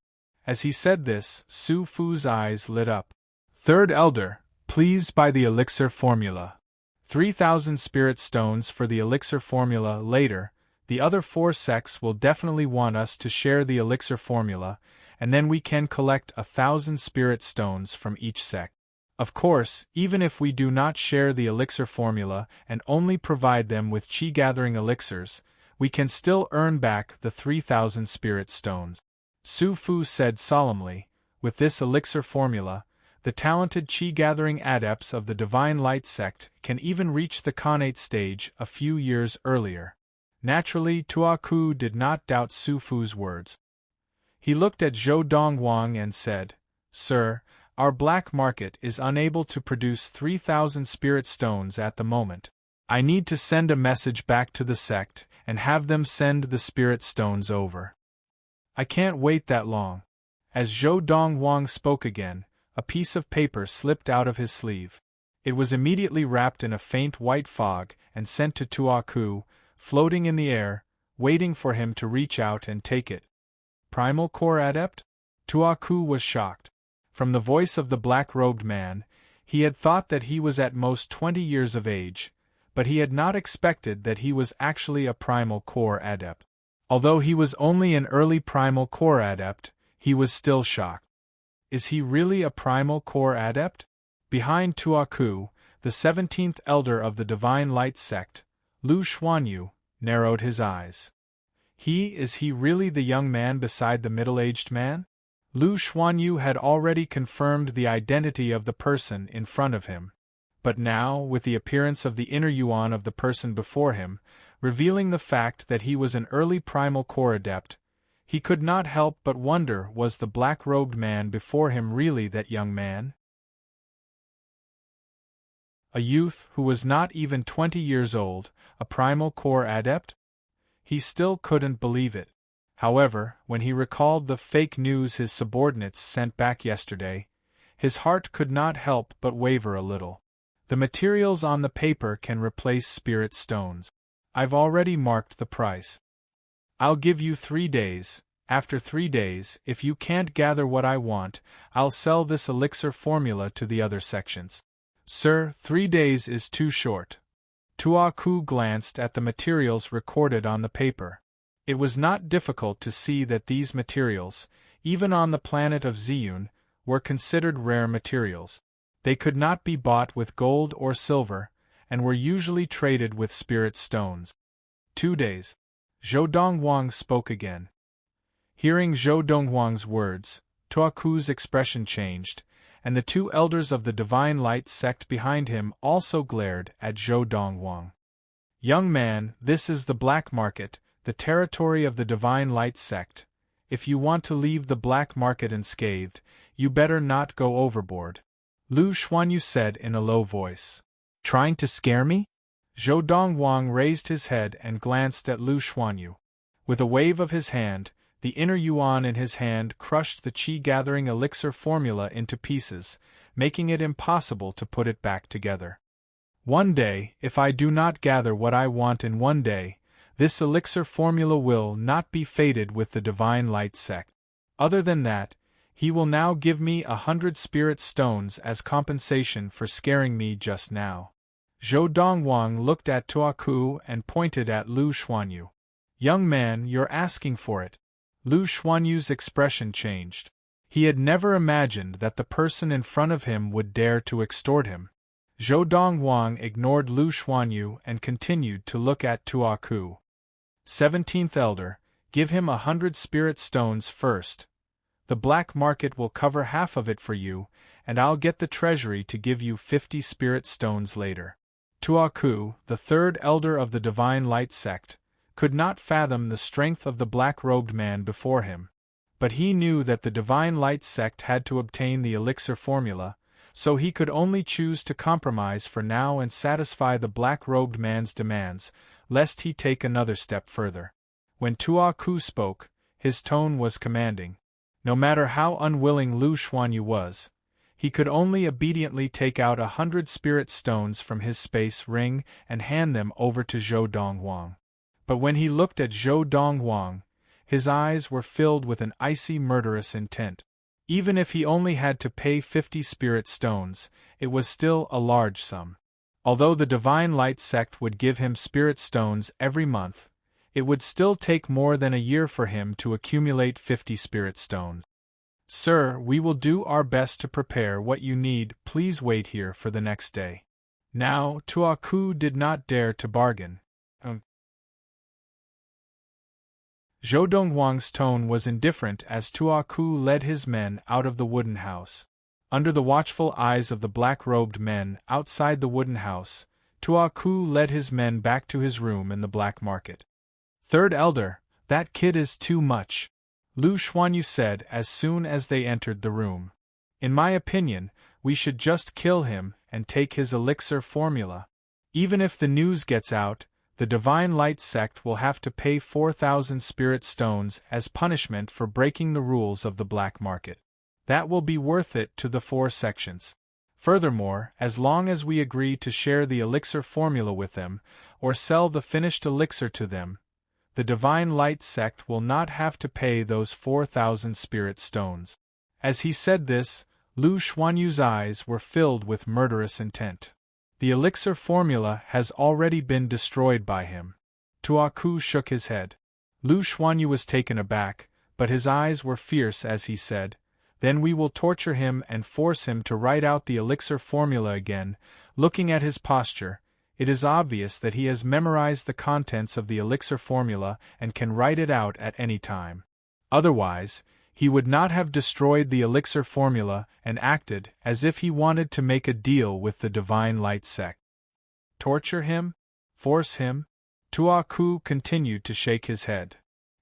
As he said this, Su Fu's eyes lit up. "Third elder, please buy the elixir formula. 3,000 spirit stones for the elixir formula later. The other 4 sects will definitely want us to share the elixir formula, and then we can collect 1,000 spirit stones from each sect. Of course, even if we do not share the elixir formula and only provide them with Qi-gathering elixirs, we can still earn back the 3,000 spirit stones." Su Fu said solemnly, "With this elixir formula, the talented Qi-gathering adepts of the Divine Light sect can even reach the Khanate stage a few years earlier." Naturally, Tuaku did not doubt Su Fu's words. He looked at Zhou Dongwang and said, "Sir, Our black market is unable to produce 3,000 spirit stones at the moment. I need to send a message back to the sect and have them send the spirit stones over. I can't wait that long. As Zhou Dongwang spoke again, a piece of paper slipped out of his sleeve. It was immediately wrapped in a faint white fog and sent to Tuaku, floating in the air, waiting for him to reach out and take it. Primal Core Adept? Tuaku was shocked. From the voice of the black-robed man, he had thought that he was at most 20 years of age, but he had not expected that he was actually a Primal Core Adept. Although he was only an early Primal Core Adept, he was still shocked. Is he really a Primal Core Adept? Behind Tuaku, the 17th elder of the Divine Light sect, Lu Xuanyu, narrowed his eyes. Is he really the young man beside the middle-aged man? Lu Xuanyu had already confirmed the identity of the person in front of him. But now, with the appearance of the inner yuan of the person before him, revealing the fact that he was an early Primal Core Adept, he could not help but wonder, was the black-robed man before him really that young man? A youth who was not even 20 years old, a Primal Core Adept? He still couldn't believe it. However, when he recalled the fake news his subordinates sent back yesterday, his heart could not help but waver a little. The materials on the paper can replace spirit stones. I've already marked the price. I'll give you 3 days. After 3 days, if you can't gather what I want, I'll sell this elixir formula to the other sections. Sir, 3 days is too short. Tuaku glanced at the materials recorded on the paper. It was not difficult to see that these materials, even on the planet of Ziyun, were considered rare materials. They could not be bought with gold or silver, and were usually traded with spirit stones. 2 days. Zhou Dongwang spoke again. Hearing Zhou Dongwang's words, Tuaku's expression changed, and the 2 elders of the Divine Light sect behind him also glared at Zhou Dongwang. Young man, this is the black market, the territory of the Divine Light sect. If you want to leave the black market unscathed, you better not go overboard. Lu Xuanyu said in a low voice. Trying to scare me? Zhou Dongwang raised his head and glanced at Lu Xuanyu. With a wave of his hand, the inner yuan in his hand crushed the qi-gathering elixir formula into pieces, making it impossible to put it back together. One day, if I do not gather what I want in 1 day, this elixir formula will not be fated with the Divine Light sect. Other than that, he will now give me 100 spirit stones as compensation for scaring me just now. Zhou Dongwang looked at Tuaku and pointed at Lu Xuanyu. Young man, you're asking for it. Lu Xuanyu's expression changed. He had never imagined that the person in front of him would dare to extort him. Zhou Dongwang ignored Lu Xuanyu and continued to look at Tuaku. 17th Elder, give him 100 spirit stones first. The black market will cover half of it for you, and I'll get the treasury to give you 50 spirit stones later. Tuaku, the 3rd elder of the Divine Light sect, could not fathom the strength of the black-robed man before him. But he knew that the Divine Light sect had to obtain the elixir formula, so he could only choose to compromise for now and satisfy the black-robed man's demands, lest he take another step further. When Tuaku spoke, his tone was commanding. No matter how unwilling Lu Xuanyu was, he could only obediently take out 100 spirit stones from his space ring and hand them over to Zhou Dongwang. But when he looked at Zhou Dongwang, his eyes were filled with an icy murderous intent. Even if he only had to pay 50 spirit stones, it was still a large sum. Although the Divine Light sect would give him spirit stones every month, it would still take more than a year for him to accumulate 50 spirit stones. Sir, we will do our best to prepare what you need. Please wait here for the next day. Now, Tuaku did not dare to bargain. Zhou Dongwang's tone was indifferent as Tuaku led his men out of the wooden house. Under the watchful eyes of the black-robed men outside the wooden house, Tuaku led his men back to his room in the black market. 3rd Elder, that kid is too much, Lu Xuanyu said as soon as they entered the room. In my opinion, we should just kill him and take his elixir formula. Even if the news gets out, the Divine Light sect will have to pay 4,000 spirit stones as punishment for breaking the rules of the black market. That will be worth it to the 4 sections. Furthermore, as long as we agree to share the elixir formula with them, or sell the finished elixir to them, the Divine Light sect will not have to pay those 4,000 spirit stones. As he said this, Lu Xuanyu's eyes were filled with murderous intent. The elixir formula has already been destroyed by him. Tuaku shook his head. Lu Xuanyu was taken aback, but his eyes were fierce as he said, "Then we will torture him and force him to write out the elixir formula again." Looking at his posture, it is obvious that he has memorized the contents of the elixir formula and can write it out at any time. Otherwise, he would not have destroyed the elixir formula and acted as if he wanted to make a deal with the Divine Light sect. Torture him? Force him? Tuaku continued to shake his head.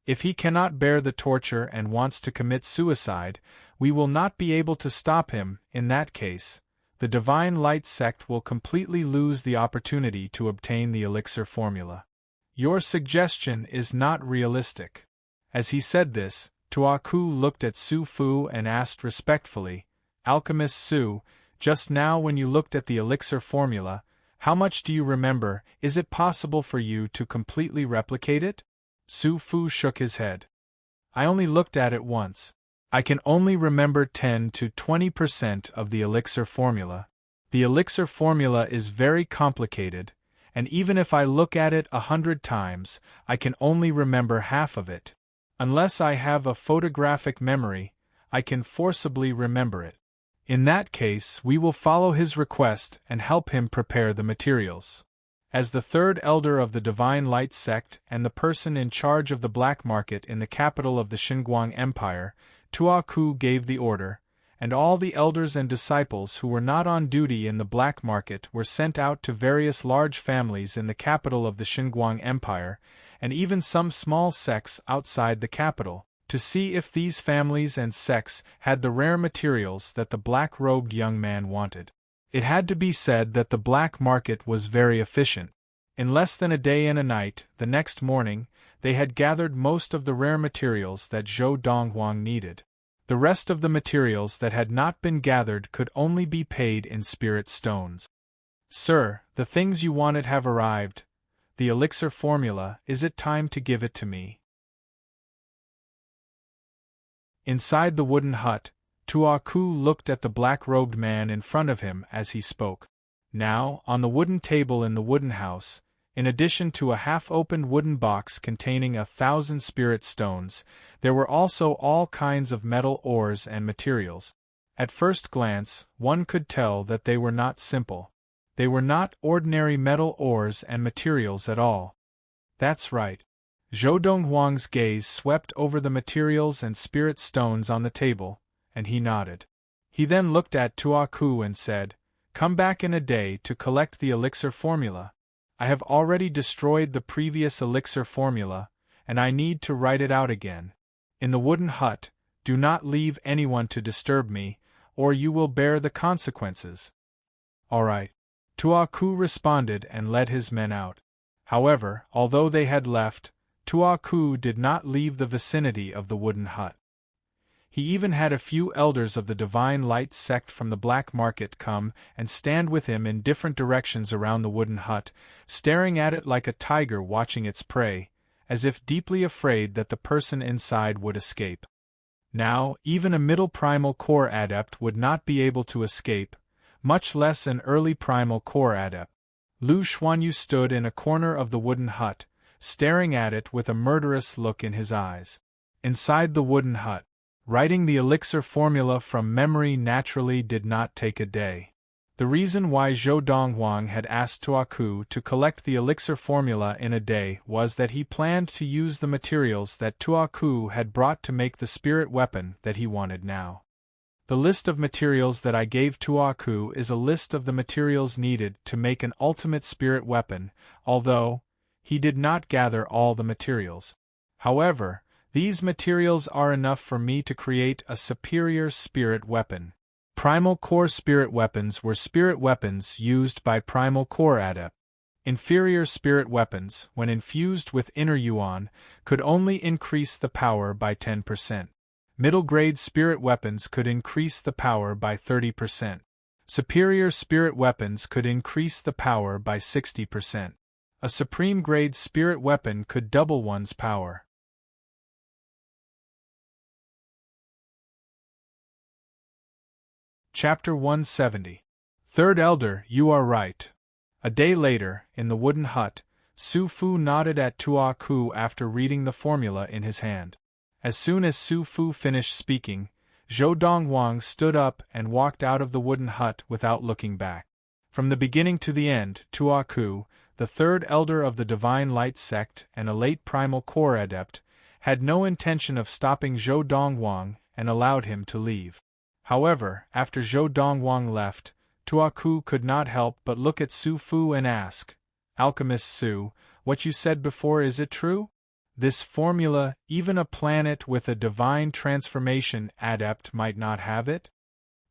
If he cannot bear the torture and wants to commit suicide, we will not be able to stop him. In that case, the Divine Light sect will completely lose the opportunity to obtain the elixir formula. Your suggestion is not realistic. As he said this, Tuaku looked at Su Fu and asked respectfully, "Alchemist Su, just now when you looked at the elixir formula, how much do you remember? Is it possible for you to completely replicate it?" Su Fu shook his head. "I only looked at it once. I can only remember 10 to 20% of the elixir formula. The elixir formula is very complicated, and even if I look at it 100 times, I can only remember half of it. Unless I have a photographic memory, I can forcibly remember it. In that case, we will follow his request and help him prepare the materials." As the third elder of the Divine Light sect and the person in charge of the black market in the capital of the Xinguang Empire, Tuaku gave the order, and all the elders and disciples who were not on duty in the black market were sent out to various large families in the capital of the Xinguang Empire, and even some small sects outside the capital, to see if these families and sects had the rare materials that the black-robed young man wanted. It had to be said that the black market was very efficient. In less than a day and a night, the next morning, they had gathered most of the rare materials that Zhou Donghuang needed. The rest of the materials that had not been gathered could only be paid in spirit stones. "Sir, the things you wanted have arrived. The elixir formula, is it time to give it to me?" Inside the wooden hut, Tuaku looked at the black-robed man in front of him as he spoke. Now, on the wooden table in the wooden house, in addition to a half-opened wooden box containing 1,000 spirit stones, there were also all kinds of metal ores and materials. At first glance, one could tell that they were not simple. They were not ordinary metal ores and materials at all. That's right. Zhou Donghuang's gaze swept over the materials and spirit stones on the table, and he nodded. He then looked at Tuaku and said, "Come back in a day to collect the elixir formula. I have already destroyed the previous elixir formula, and I need to write it out again. In the wooden hut, do not leave anyone to disturb me, or you will bear the consequences." "All right." Tuaku responded and led his men out. However, although they had left, Tuaku did not leave the vicinity of the wooden hut. He even had a few elders of the Divine Light sect from the black market come and stand with him in different directions around the wooden hut, staring at it like a tiger watching its prey, as if deeply afraid that the person inside would escape. Now, even a middle primal core adept would not be able to escape, much less an early primal core adept. Lu Xuanyu stood in a corner of the wooden hut, staring at it with a murderous look in his eyes. Inside the wooden hut, writing the elixir formula from memory naturally did not take a day. The reason why Zhou Donghuang had asked Tuaku to collect the elixir formula in a day was that he planned to use the materials that Tuaku had brought to make the spirit weapon that he wanted now. The list of materials that I gave Tuaku is a list of the materials needed to make an ultimate spirit weapon, although he did not gather all the materials. However, these materials are enough for me to create a superior spirit weapon. Primal Core spirit weapons were spirit weapons used by Primal Core adepts. Inferior spirit weapons, when infused with inner yuan, could only increase the power by 10%. Middle-grade spirit weapons could increase the power by 30%. Superior spirit weapons could increase the power by 60%. A supreme-grade spirit weapon could double one's power. Chapter 170. Third Elder, you are right. A day later, in the wooden hut, Su Fu nodded at Tua Ku after reading the formula in his hand. As soon as Su Fu finished speaking, Zhou Dongwang stood up and walked out of the wooden hut without looking back. From the beginning to the end, Tua Ku, the third elder of the Divine Light sect and a late Primal Core adept, had no intention of stopping Zhou Dongwang and allowed him to leave. However, after Zhou Dongwang left, Tua Ku could not help but look at Su Fu and ask, "Alchemist Su, what you said before, is it true? This formula, even a planet with a divine transformation adept might not have it?"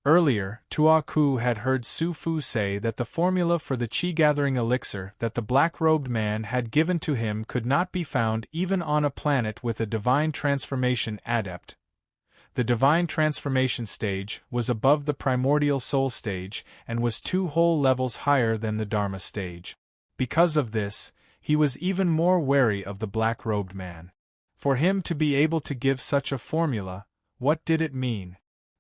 Earlier, Tua Ku had heard Su Fu say that the formula for the Qi-gathering elixir that the black-robed man had given to him could not be found even on a planet with a divine transformation adept. The divine transformation stage was above the primordial soul stage and was 2 whole levels higher than the Dharma stage. Because of this, he was even more wary of the black-robed man. For him to be able to give such a formula, what did it mean?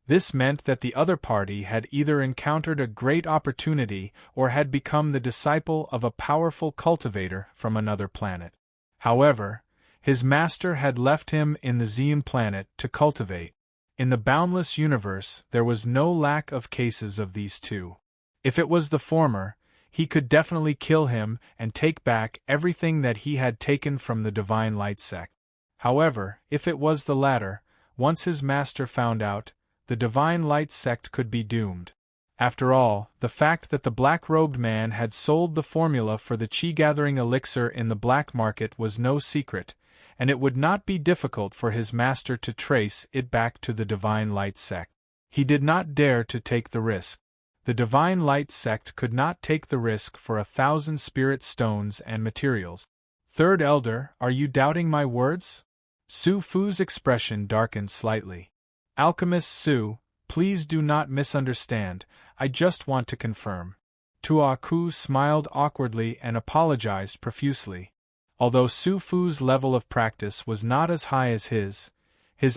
This meant that the other party had either encountered a great opportunity or had become the disciple of a powerful cultivator from another planet. However, his master had left him in the Xian planet to cultivate. In the boundless universe, there was no lack of cases of these two. If it was the former, he could definitely kill him and take back everything that he had taken from the Divine Light sect. However, if it was the latter, once his master found out, the Divine Light sect could be doomed. After all, the fact that the black-robed man had sold the formula for the Qi-gathering elixir in the black market was no secret, and it would not be difficult for his master to trace it back to the Divine Light sect. He did not dare to take the risk. The Divine Light sect could not take the risk for 1,000 spirit stones and materials. Third Elder, are you doubting my words? Su Fu's expression darkened slightly. Alchemist Su, please do not misunderstand, I just want to confirm. Tua Ku smiled awkwardly and apologized profusely. Although Su Fu's level of practice was not as high as his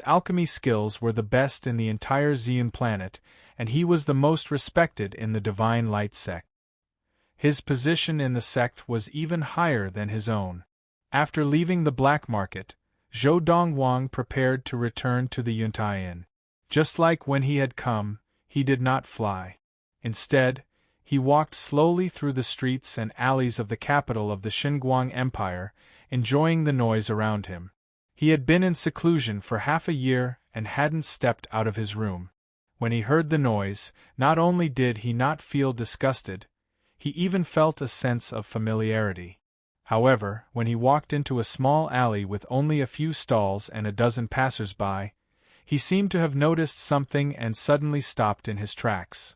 alchemy skills were the best in the entire Xian planet, and he was the most respected in the Divine Light sect. His position in the sect was even higher than his own. After leaving the black market, Zhou Dongwang prepared to return to the Yuntai Inn. Just like when he had come, he did not fly. Instead, he walked slowly through the streets and alleys of the capital of the Xinguang Empire, enjoying the noise around him. He had been in seclusion for half a year and hadn't stepped out of his room. When he heard the noise, not only did he not feel disgusted, he even felt a sense of familiarity. However, when he walked into a small alley with only a few stalls and a dozen passers-by, he seemed to have noticed something and suddenly stopped in his tracks.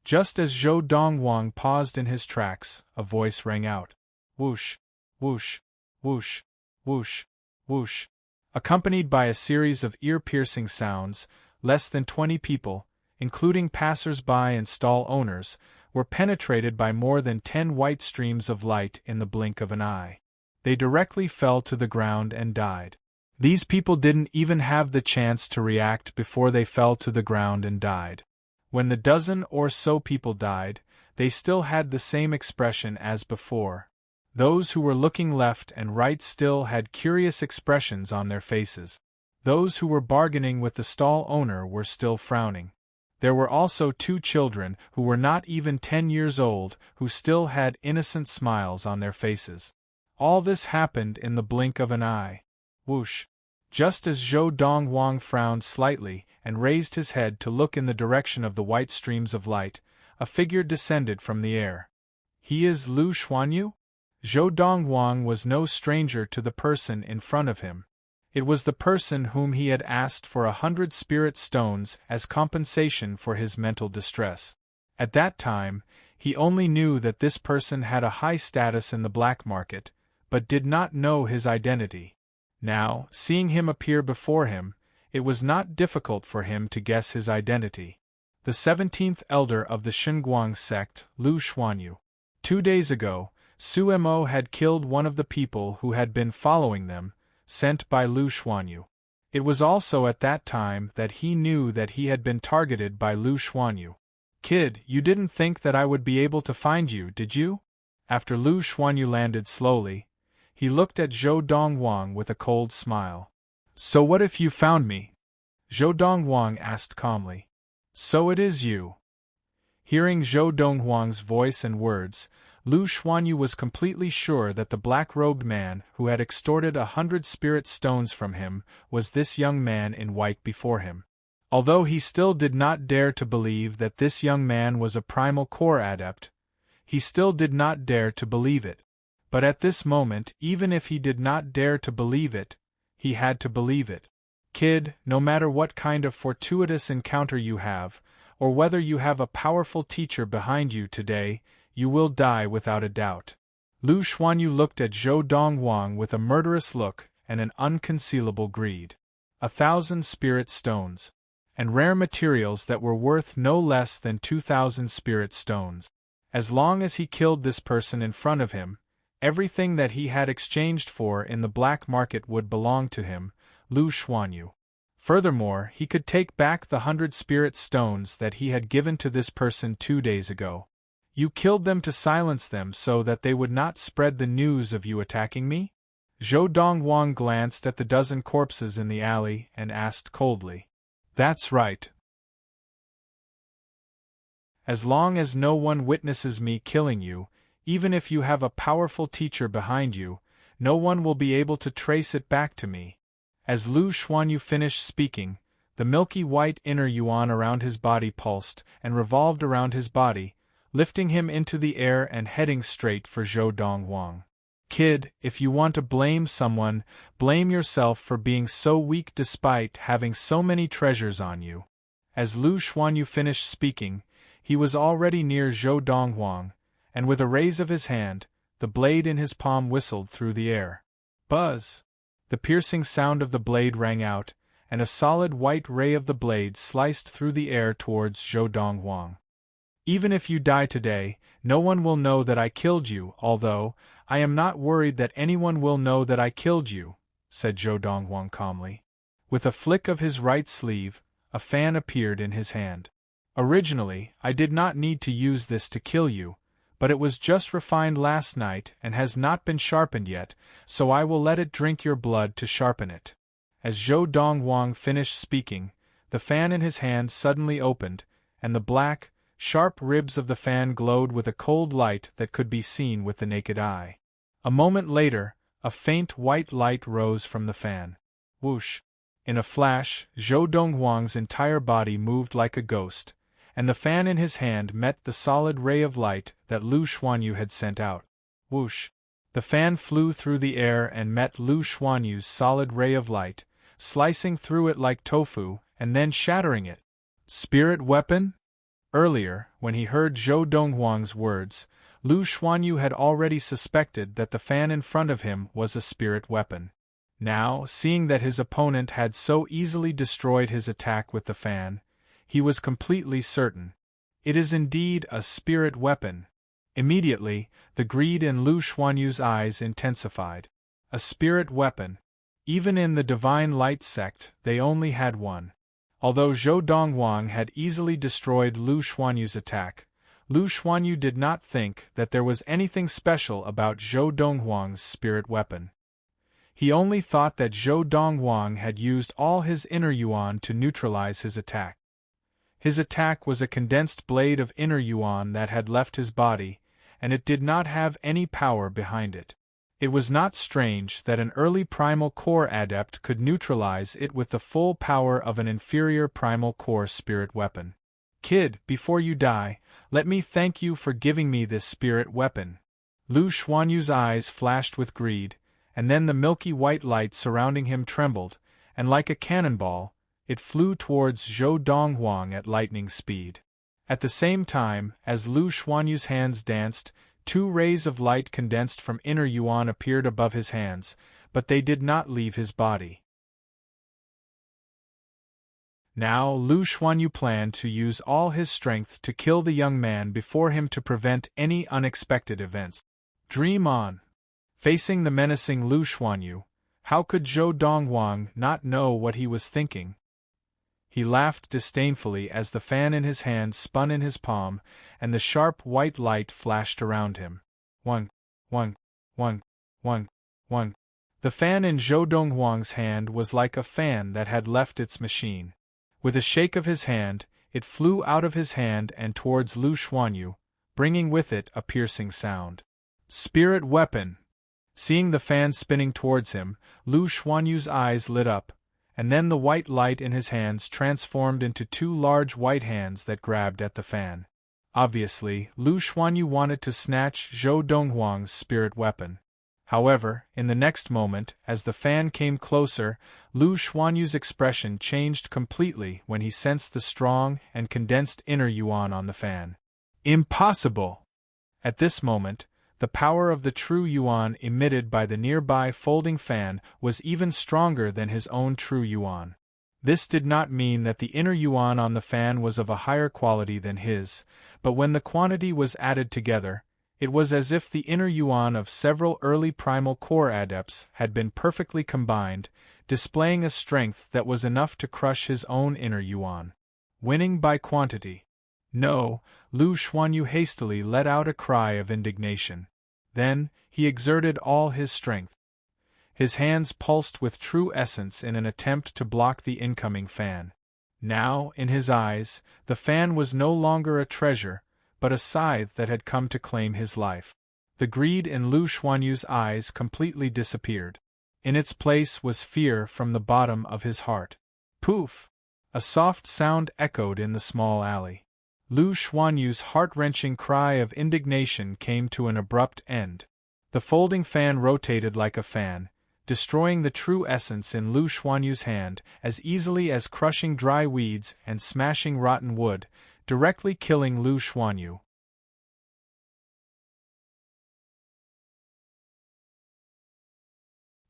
Just as Zhou Dongwang paused in his tracks, a voice rang out. Whoosh, whoosh, whoosh, whoosh, whoosh. Accompanied by a series of ear-piercing sounds, less than 20 people, including passers-by and stall owners, were penetrated by more than 10 white streams of light in the blink of an eye. They directly fell to the ground and died. These people didn't even have the chance to react before they fell to the ground and died. When the dozen or so people died, they still had the same expression as before. Those who were looking left and right still had curious expressions on their faces. Those who were bargaining with the stall owner were still frowning. There were also 2 children who were not even 10 years old who still had innocent smiles on their faces. All this happened in the blink of an eye. Whoosh! Just as Zhou Dongwang frowned slightly and raised his head to look in the direction of the white streams of light, a figure descended from the air. He is Lu Xuanyu? Zhou Dongwang was no stranger to the person in front of him. It was the person whom he had asked for 100 spirit stones as compensation for his mental distress. At that time, he only knew that this person had a high status in the black market, but did not know his identity. Now, seeing him appear before him, it was not difficult for him to guess his identity. The 17th elder of the Xinguang sect, Lu Xuanyu. 2 days ago, Su Mo had killed one of the people who had been following them, sent by Lu Xuanyu. It was also at that time that he knew that he had been targeted by Lu Xuanyu. "Kid, you didn't think that I would be able to find you, did you?" After Lu Xuanyu landed slowly, he looked at Zhou Dongwang with a cold smile. "So what if you found me?" Zhou Dongwang asked calmly. "So it is you." Hearing Zhou Dongwang's voice and words, Lu Xuanyu was completely sure that the black-robed man who had extorted 100 spirit stones from him was this young man in white before him. Although he still did not dare to believe that this young man was a primal core adept, he still did not dare to believe it. But at this moment, even if he did not dare to believe it, he had to believe it. "Kid, no matter what kind of fortuitous encounter you have, or whether you have a powerful teacher behind you today, you will die without a doubt." Lu Xuanyu looked at Zhou Dongwang with a murderous look and an unconcealable greed. 1,000 spirit stones. And rare materials that were worth no less than 2,000 spirit stones. As long as he killed this person in front of him, everything that he had exchanged for in the black market would belong to him, Lu Xuanyu. Furthermore, he could take back the 100 spirit stones that he had given to this person 2 days ago. "You killed them to silence them so that they would not spread the news of you attacking me?" Zhou Dongwang glanced at the dozen corpses in the alley and asked coldly. "That's right. As long as no one witnesses me killing you, even if you have a powerful teacher behind you, no one will be able to trace it back to me." As Lu Xuanyu finished speaking, the milky white inner yuan around his body pulsed and revolved around his body, lifting him into the air and heading straight for Zhou Dongwang. "Kid, if you want to blame someone, blame yourself for being so weak despite having so many treasures on you." As Lu Xuanyu finished speaking, he was already near Zhou Dongwang, and with a raise of his hand, the blade in his palm whistled through the air. Buzz! The piercing sound of the blade rang out, and a solid white ray of the blade sliced through the air towards Zhou Dongwang. "Even if you die today, no one will know that I killed you, although I am not worried that anyone will know that I killed you," said Zhou Dongwang calmly. With a flick of his right sleeve, a fan appeared in his hand. "Originally, I did not need to use this to kill you, but it was just refined last night and has not been sharpened yet, so I will let it drink your blood to sharpen it." As Zhou Dongwang finished speaking, the fan in his hand suddenly opened, and the black, sharp ribs of the fan glowed with a cold light that could be seen with the naked eye. A moment later, a faint white light rose from the fan. Whoosh! In a flash, Zhou Dongwang's entire body moved like a ghost, and the fan in his hand met the solid ray of light that Lu Xuanyu had sent out. Whoosh! The fan flew through the air and met Lu Xuanyu's solid ray of light, slicing through it like tofu and then shattering it. Spirit weapon? Earlier, when he heard Zhou Dongwang's words, Lu Xuanyu had already suspected that the fan in front of him was a spirit weapon. Now, seeing that his opponent had so easily destroyed his attack with the fan, he was completely certain. It is indeed a spirit weapon. Immediately, the greed in Lu Xuanyu's eyes intensified. A spirit weapon. Even in the Divine Light sect, they only had one. Although Zhou Dongwang had easily destroyed Lu Xuanyu's attack, Lu Xuanyu did not think that there was anything special about Zhou Dongwang's spirit weapon. He only thought that Zhou Dongwang had used all his inner yuan to neutralize his attack. His attack was a condensed blade of inner yuan that had left his body, and it did not have any power behind it. It was not strange that an early primal core adept could neutralize it with the full power of an inferior primal core spirit weapon. "Kid, before you die, let me thank you for giving me this spirit weapon." Lu Xuanyu's eyes flashed with greed, and then the milky white light surrounding him trembled, and like a cannonball, it flew towards Zhou Donghuang at lightning speed. At the same time, as Lu Xuanyu's hands danced, two rays of light condensed from inner yuan appeared above his hands, but they did not leave his body. Now Lu Xuanyu planned to use all his strength to kill the young man before him to prevent any unexpected events. Dream on! Facing the menacing Lu Xuanyu, how could Zhou Donghuang not know what he was thinking? He laughed disdainfully as the fan in his hand spun in his palm, and the sharp white light flashed around him. One, one, one, one, one. The fan in Zhou Donghuang's hand was like a fan that had left its machine. With a shake of his hand, it flew out of his hand and towards Lu Xuanyu, bringing with it a piercing sound. Spirit weapon! Seeing the fan spinning towards him, Lu Xuanyu's eyes lit up, and then the white light in his hands transformed into two large white hands that grabbed at the fan. Obviously, Lu Xuanyu wanted to snatch Zhou Donghuang's spirit weapon. However, in the next moment, as the fan came closer, Lu Xuanyu's expression changed completely when he sensed the strong and condensed inner yuan on the fan. Impossible! At this moment, the power of the true yuan emitted by the nearby folding fan was even stronger than his own true yuan. This did not mean that the inner yuan on the fan was of a higher quality than his, but when the quantity was added together, it was as if the inner yuan of several early primal core adepts had been perfectly combined, displaying a strength that was enough to crush his own inner yuan. Winning by quantity. No, Lu Xuanyu hastily let out a cry of indignation. Then, he exerted all his strength. His hands pulsed with true essence in an attempt to block the incoming fan. Now, in his eyes, the fan was no longer a treasure, but a scythe that had come to claim his life. The greed in Lu Xuanyu's eyes completely disappeared. In its place was fear from the bottom of his heart. Poof! A soft sound echoed in the small alley. Lu Xuanyu's heart-wrenching cry of indignation came to an abrupt end. The folding fan rotated like a fan, destroying the true essence in Lu Xuanyu's hand as easily as crushing dry weeds and smashing rotten wood, directly killing Lu Xuanyu.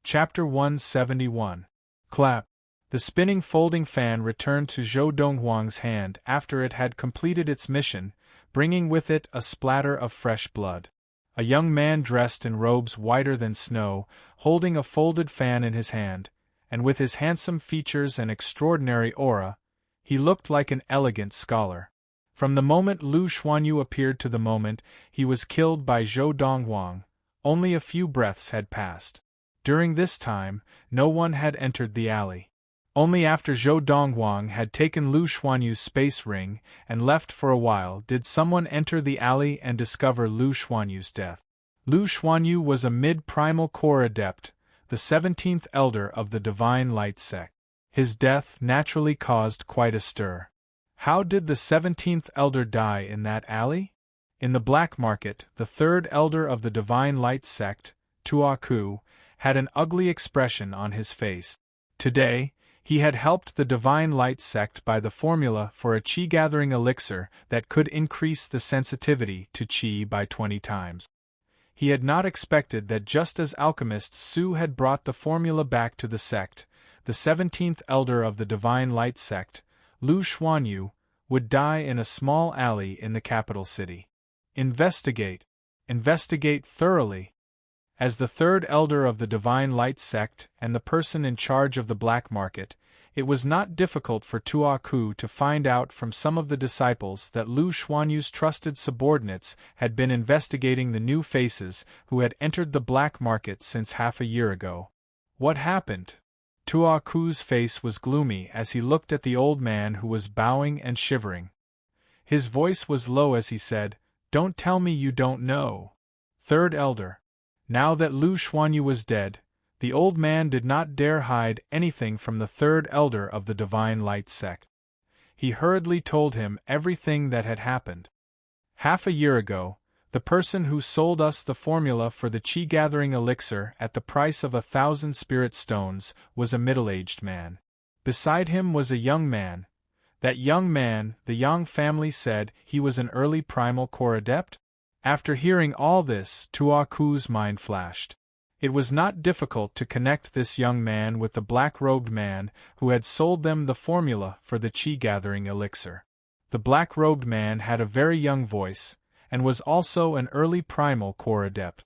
Chapter 171. Clap. The spinning folding fan returned to Zhou Donghuang's hand after it had completed its mission, bringing with it a splatter of fresh blood. A young man dressed in robes whiter than snow, holding a folded fan in his hand, and with his handsome features and extraordinary aura, he looked like an elegant scholar. From the moment Lu Xuanyu appeared to the moment he was killed by Zhou Donghuang, only a few breaths had passed. During this time, no one had entered the alley. Only after Zhou Donghuang had taken Lu Xuanyu's space ring and left for a while did someone enter the alley and discover Lu Xuanyu's death. Lu Xuanyu was a mid-primal core adept, the 17th elder of the Divine Light sect. His death naturally caused quite a stir. How did the 17th elder die in that alley? In the black market, the third elder of the Divine Light sect, Tuaku, had an ugly expression on his face. Today, he had helped the Divine Light sect by the formula for a qi-gathering elixir that could increase the sensitivity to qi by 20 times. He had not expected that just as alchemist Su had brought the formula back to the sect, the 17th elder of the Divine Light sect, Lu Xuanyu, would die in a small alley in the capital city. Investigate. Investigate thoroughly. As the third elder of the Divine Light sect and the person in charge of the black market, it was not difficult for Tuaku to find out from some of the disciples that Lu Xuanyu's trusted subordinates had been investigating the new faces who had entered the black market since half a year ago. What happened? Tuaku's face was gloomy as he looked at the old man who was bowing and shivering. His voice was low as he said, "Don't tell me you don't know." Third elder. Now that Lu Xuanyu was dead, the old man did not dare hide anything from the third elder of the Divine Light sect. He hurriedly told him everything that had happened. Half a year ago, The person who sold us the formula for the chi-gathering elixir at the price of 1,000 spirit stones was a middle-aged man. Beside him was a young man. That young man, the Yang family said, he was an early primal core adept? After hearing all this, Tuaku's mind flashed. It was not difficult to connect this young man with the black-robed man who had sold them the formula for the chi-gathering elixir. The black-robed man had a very young voice, and was also an early primal core adept.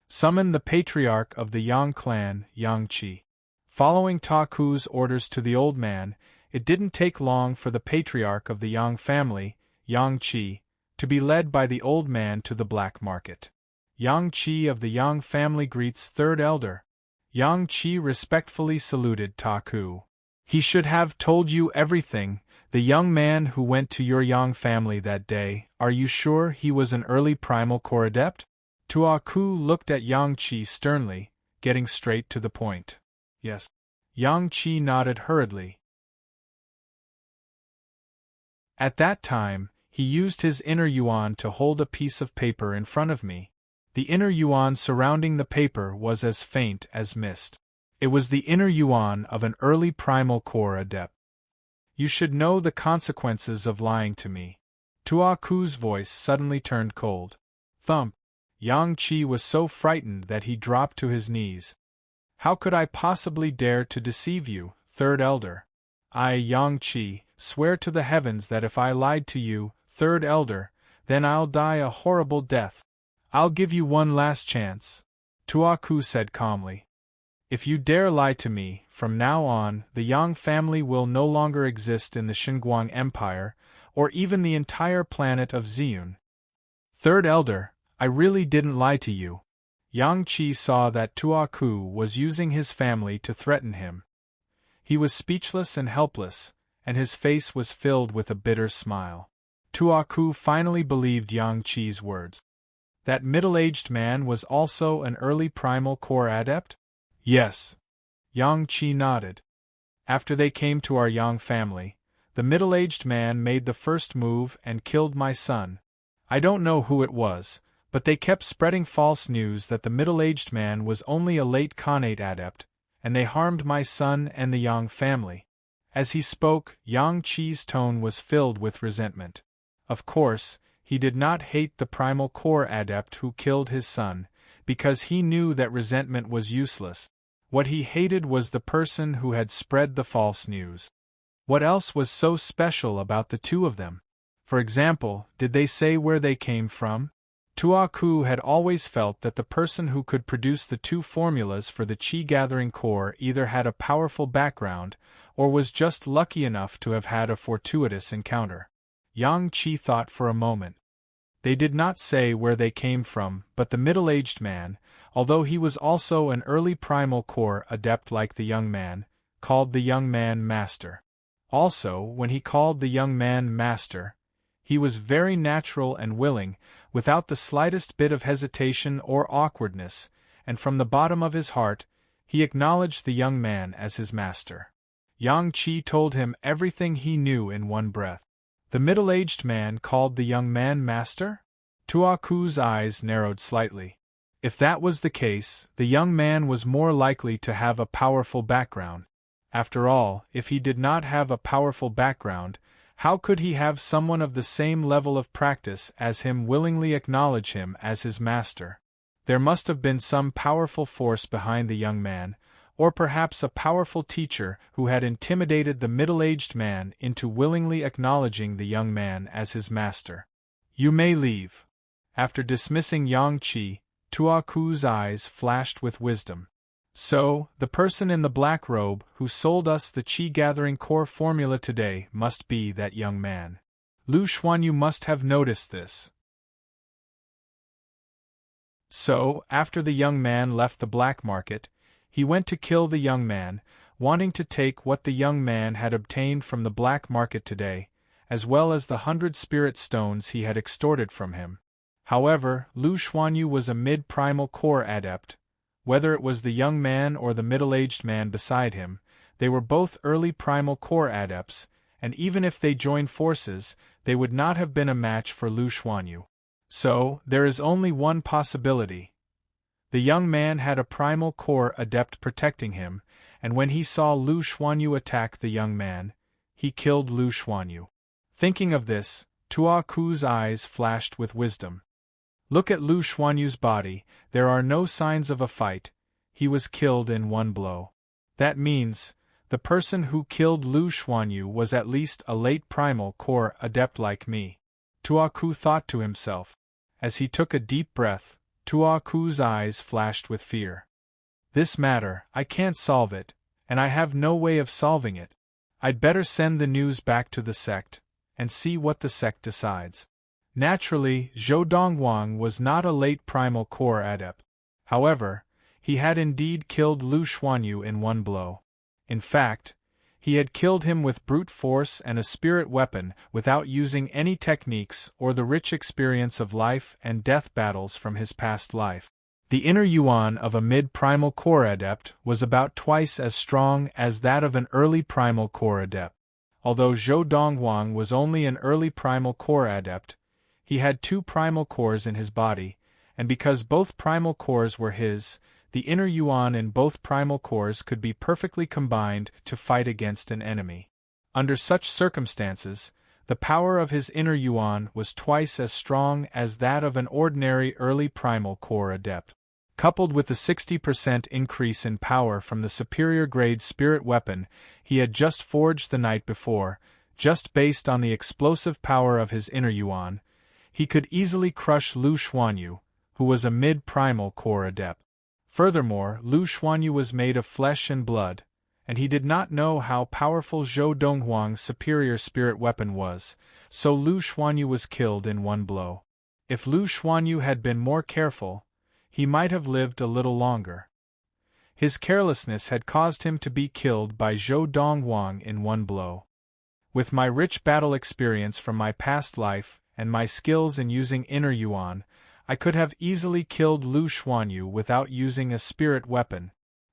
Summon the patriarch of the Yang clan, Yang Qi. Following Taku's orders to the old man, it didn't take long for the patriarch of the Yang family, Yang Qi, to be led by the old man to the black market. Yang Qi of the Yang family greets third elder. Yang Qi respectfully saluted Taku. He should have told you everything. The young man who went to your Yang family that day, are you sure he was an early primal core adept? Tuaku looked at Yang Qi sternly, getting straight to the point. Yes. Yang Qi nodded hurriedly. At that time, he used his inner yuan to hold a piece of paper in front of me. The inner yuan surrounding the paper was as faint as mist. It was the inner yuan of an early primal core adept. You should know the consequences of lying to me. Tuaku's voice suddenly turned cold. Thump! Yang Qi was so frightened that he dropped to his knees. How could I possibly dare to deceive you, third elder? I, Yang Qi, swear to the heavens that if I lied to you, third elder, then I'll die a horrible death. I'll give you one last chance, Tuaku said calmly. If you dare lie to me, from now on, the Yang family will no longer exist in the Xinguang Empire, or even the entire planet of Ziyun. Third elder, I really didn't lie to you. Yang Qi saw that Tuaku was using his family to threaten him. He was speechless and helpless, and his face was filled with a bitter smile. Tuaku finally believed Yang Qi's words. That middle-aged man was also an early primal core adept? Yes. Yang Qi nodded. After they came to our Yang family, the middle-aged man made the first move and killed my son. I don't know who it was, but they kept spreading false news that the middle-aged man was only a late Khanate adept, and they harmed my son and the Yang family. As he spoke, Yang Qi's tone was filled with resentment. Of course, he did not hate the primal core adept who killed his son, because he knew that resentment was useless. What he hated was the person who had spread the false news. What else was so special about the two of them? For example, did they say where they came from? Tuaku had always felt that the person who could produce the two formulas for the chi-gathering core either had a powerful background, or was just lucky enough to have had a fortuitous encounter. Yang Qi thought for a moment. They did not say where they came from, but the middle-aged man, although he was also an early primal core adept like the young man, called the young man master. Also, when he called the young man master, he was very natural and willing, without the slightest bit of hesitation or awkwardness, and from the bottom of his heart, he acknowledged the young man as his master. Yang Qi told him everything he knew in one breath. The middle-aged man called the young man master? Tuaku's eyes narrowed slightly. If that was the case, the young man was more likely to have a powerful background. After all, if he did not have a powerful background, how could he have someone of the same level of practice as him willingly acknowledge him as his master? There must have been some powerful force behind the young man, or perhaps a powerful teacher who had intimidated the middle-aged man into willingly acknowledging the young man as his master. You may leave. After dismissing Yang Qi, Tuaku's eyes flashed with wisdom. So, the person in the black robe who sold us the chi-gathering core formula today must be that young man. Lu Xuanyu must have noticed this. So, after the young man left the black market, he went to kill the young man, wanting to take what the young man had obtained from the black market today, as well as the 100 spirit stones he had extorted from him. However, Lu Xuanyu was a mid-primal core adept. Whether it was the young man or the middle-aged man beside him, they were both early primal core adepts, and even if they joined forces, they would not have been a match for Lu Xuanyu. So, there is only one possibility. The young man had a primal core adept protecting him, and when he saw Lu Xuanyu attack the young man, he killed Lu Xuanyu. Thinking of this, Tua Ku's eyes flashed with wisdom. Look at Lu Xuanyu's body, there are no signs of a fight, he was killed in one blow. That means, the person who killed Lu Xuanyu was at least a late primal core adept like me. Tua Ku thought to himself. As he took a deep breath, Tua Ku's eyes flashed with fear. This matter, I can't solve it, and I have no way of solving it. I'd better send the news back to the sect, and see what the sect decides. Naturally, Zhou Dongwang was not a late primal core adept. However, he had indeed killed Lu Xuanyu in one blow. In fact, he had killed him with brute force and a spirit weapon without using any techniques or the rich experience of life and death battles from his past life. The inner yuan of a mid-primal core adept was about twice as strong as that of an early primal core adept. Although Zhou Dongwang was only an early primal core adept, he had two primal cores in his body, and because both primal cores were his, the inner yuan in both primal cores could be perfectly combined to fight against an enemy. Under such circumstances, the power of his inner yuan was twice as strong as that of an ordinary early primal core adept. Coupled with the 60% increase in power from the superior grade spirit weapon he had just forged the night before, just based on the explosive power of his inner yuan, he could easily crush Lu Xuanyu, who was a mid-primal core adept. Furthermore, Lu Xuanyu was made of flesh and blood, and he did not know how powerful Zhou Donghuang's superior spirit weapon was, so Lu Xuanyu was killed in one blow. If Lu Xuanyu had been more careful, he might have lived a little longer. His carelessness had caused him to be killed by Zhou Donghuang in one blow. With my rich battle experience from my past life and my skills in using inner yuan, I could have easily killed Lu Xuanyu without using a spirit weapon.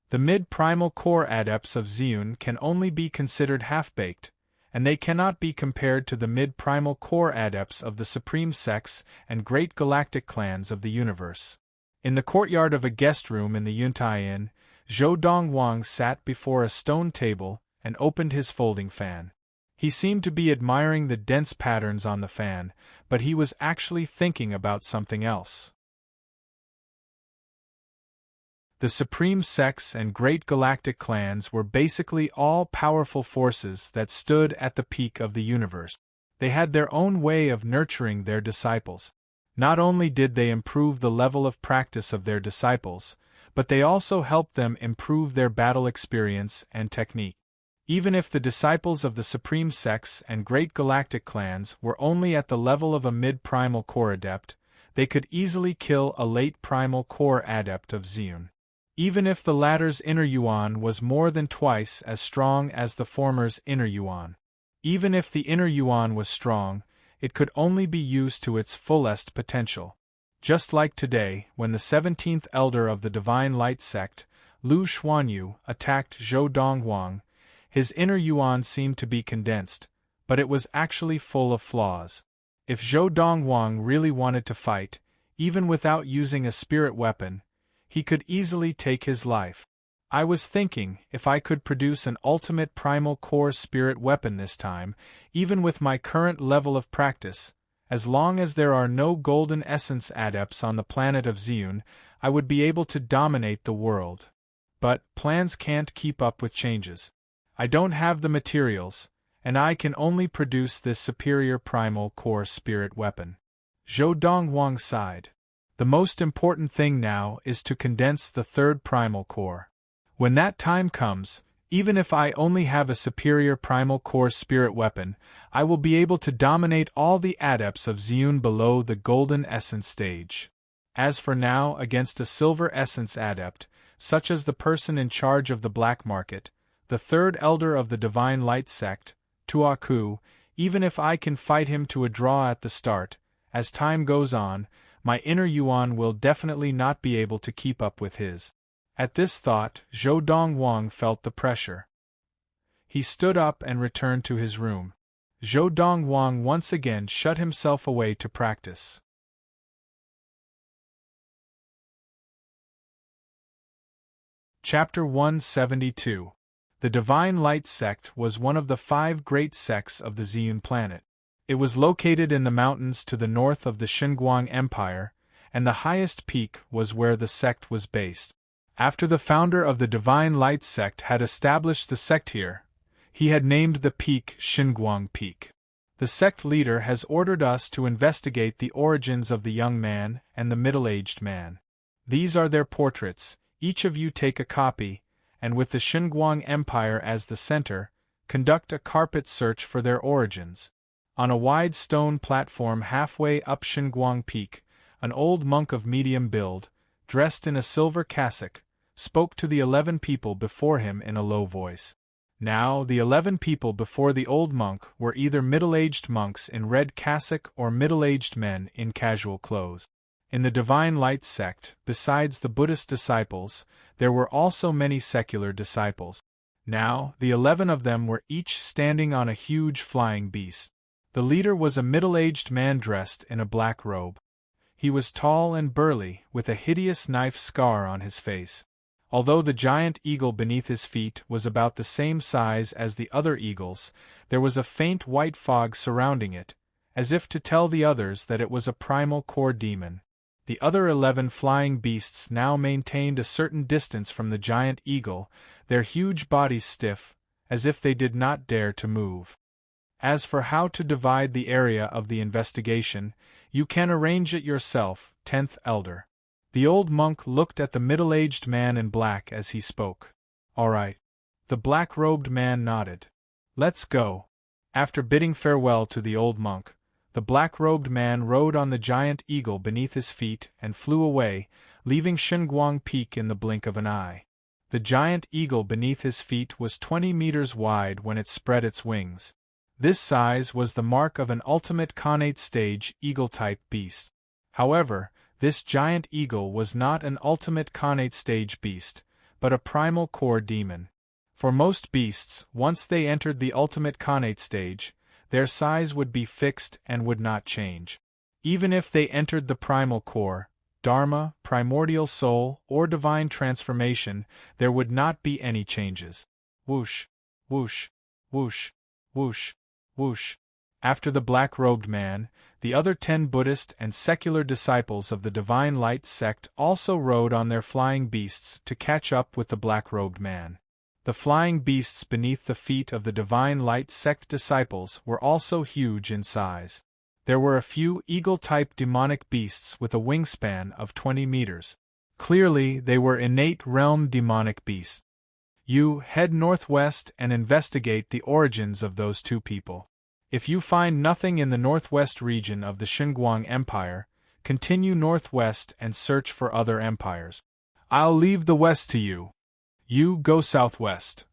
The mid-primal core adepts of Ziyun can only be considered half-baked, and they cannot be compared to the mid-primal core adepts of the supreme sects and great galactic clans of the universe. In the courtyard of a guest room in the Yuntai Inn, Zhou Donghuang sat before a stone table and opened his folding fan. He seemed to be admiring the dense patterns on the fan, but he was actually thinking about something else. The supreme sects and great galactic clans were basically all powerful forces that stood at the peak of the universe. They had their own way of nurturing their disciples. Not only did they improve the level of practice of their disciples, but they also helped them improve their battle experience and technique. Even if the disciples of the supreme sects and great galactic clans were only at the level of a mid-primal core adept, they could easily kill a late primal core adept of Ziyun. Even if the latter's inner yuan was more than twice as strong as the former's inner yuan. Even if the inner yuan was strong, it could only be used to its fullest potential. Just like today, when the 17th elder of the Divine Light sect, Lu Xuanyu, attacked Zhou Donghuang, his inner yuan seemed to be condensed, but it was actually full of flaws. If Zhou Donghuang really wanted to fight, even without using a spirit weapon, he could easily take his life. I was thinking, if I could produce an ultimate primal core spirit weapon this time, even with my current level of practice, as long as there are no golden essence adepts on the planet of Ziyun, I would be able to dominate the world. But plans can't keep up with changes. I don't have the materials, and I can only produce this superior primal core spirit weapon. Zhou Donghuang sighed. The most important thing now is to condense the third primal core. When that time comes, even if I only have a superior primal core spirit weapon, I will be able to dominate all the adepts of Ziyun below the golden essence stage. As for now, against a silver essence adept, such as the person in charge of the black market, the third elder of the Divine Light sect, Tua Ku, even if I can fight him to a draw at the start, as time goes on, my inner yuan will definitely not be able to keep up with his. At this thought, Zhou Donghuang felt the pressure. He stood up and returned to his room. Zhou Donghuang once again shut himself away to practice. Chapter 172. The Divine Light Sect was one of the 5 great sects of the Ziyun planet. It was located in the mountains to the north of the Xinguang Empire, and the highest peak was where the sect was based. After the founder of the Divine Light Sect had established the sect here, he had named the peak Xinguang Peak. The sect leader has ordered us to investigate the origins of the young man and the middle-aged man. These are their portraits. Each of you take a copy, and with the Xinguang Empire as the center, conduct a carpet search for their origins. On a wide stone platform halfway up Xinguang Peak, an old monk of medium build, dressed in a silver cassock, spoke to the 11 people before him in a low voice. Now, the 11 people before the old monk were either middle-aged monks in red cassock or middle-aged men in casual clothes. In the Divine Light Sect, besides the Buddhist disciples, there were also many secular disciples. Now, the 11 of them were each standing on a huge flying beast. The leader was a middle-aged man dressed in a black robe. He was tall and burly, with a hideous knife scar on his face. Although the giant eagle beneath his feet was about the same size as the other eagles, there was a faint white fog surrounding it, as if to tell the others that it was a primal core demon. The other 11 flying beasts now maintained a certain distance from the giant eagle, their huge bodies stiff, as if they did not dare to move. As for how to divide the area of the investigation, you can arrange it yourself, 10th Elder. The old monk looked at the middle-aged man in black as he spoke. All right. The black-robed man nodded. Let's go. After bidding farewell to the old monk, the black-robed man rode on the giant eagle beneath his feet and flew away, leaving Xinguang Peak in the blink of an eye. The giant eagle beneath his feet was 20 meters wide when it spread its wings. This size was the mark of an ultimate Khanate stage eagle-type beast. However, this giant eagle was not an ultimate Khanate stage beast, but a primal core demon. For most beasts, once they entered the ultimate Khanate stage, their size would be fixed and would not change. Even if they entered the primal core, Dharma, primordial soul, or divine transformation, there would not be any changes. Whoosh, whoosh, whoosh, whoosh, whoosh. After the black-robed man, the other 10 Buddhist and secular disciples of the Divine Light Sect also rode on their flying beasts to catch up with the black-robed man. The flying beasts beneath the feet of the Divine Light Sect disciples were also huge in size. There were a few eagle-type demonic beasts with a wingspan of 20 meters. Clearly, they were innate realm demonic beasts. You head northwest and investigate the origins of those 2 people. If you find nothing in the northwest region of the Xinguang Empire, continue northwest and search for other empires. I'll leave the west to you. You go southwest.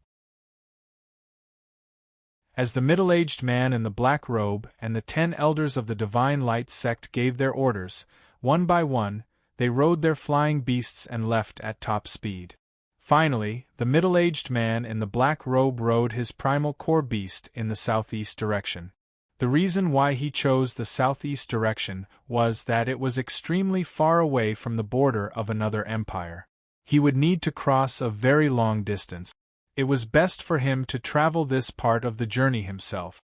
As the middle-aged man in the black robe and the 10 elders of the Divine Light Sect gave their orders, one by one, they rode their flying beasts and left at top speed. Finally, the middle-aged man in the black robe rode his primal core beast in the southeast direction. The reason why he chose the southeast direction was that it was extremely far away from the border of another empire. He would need to cross a very long distance. It was best for him to travel this part of the journey himself.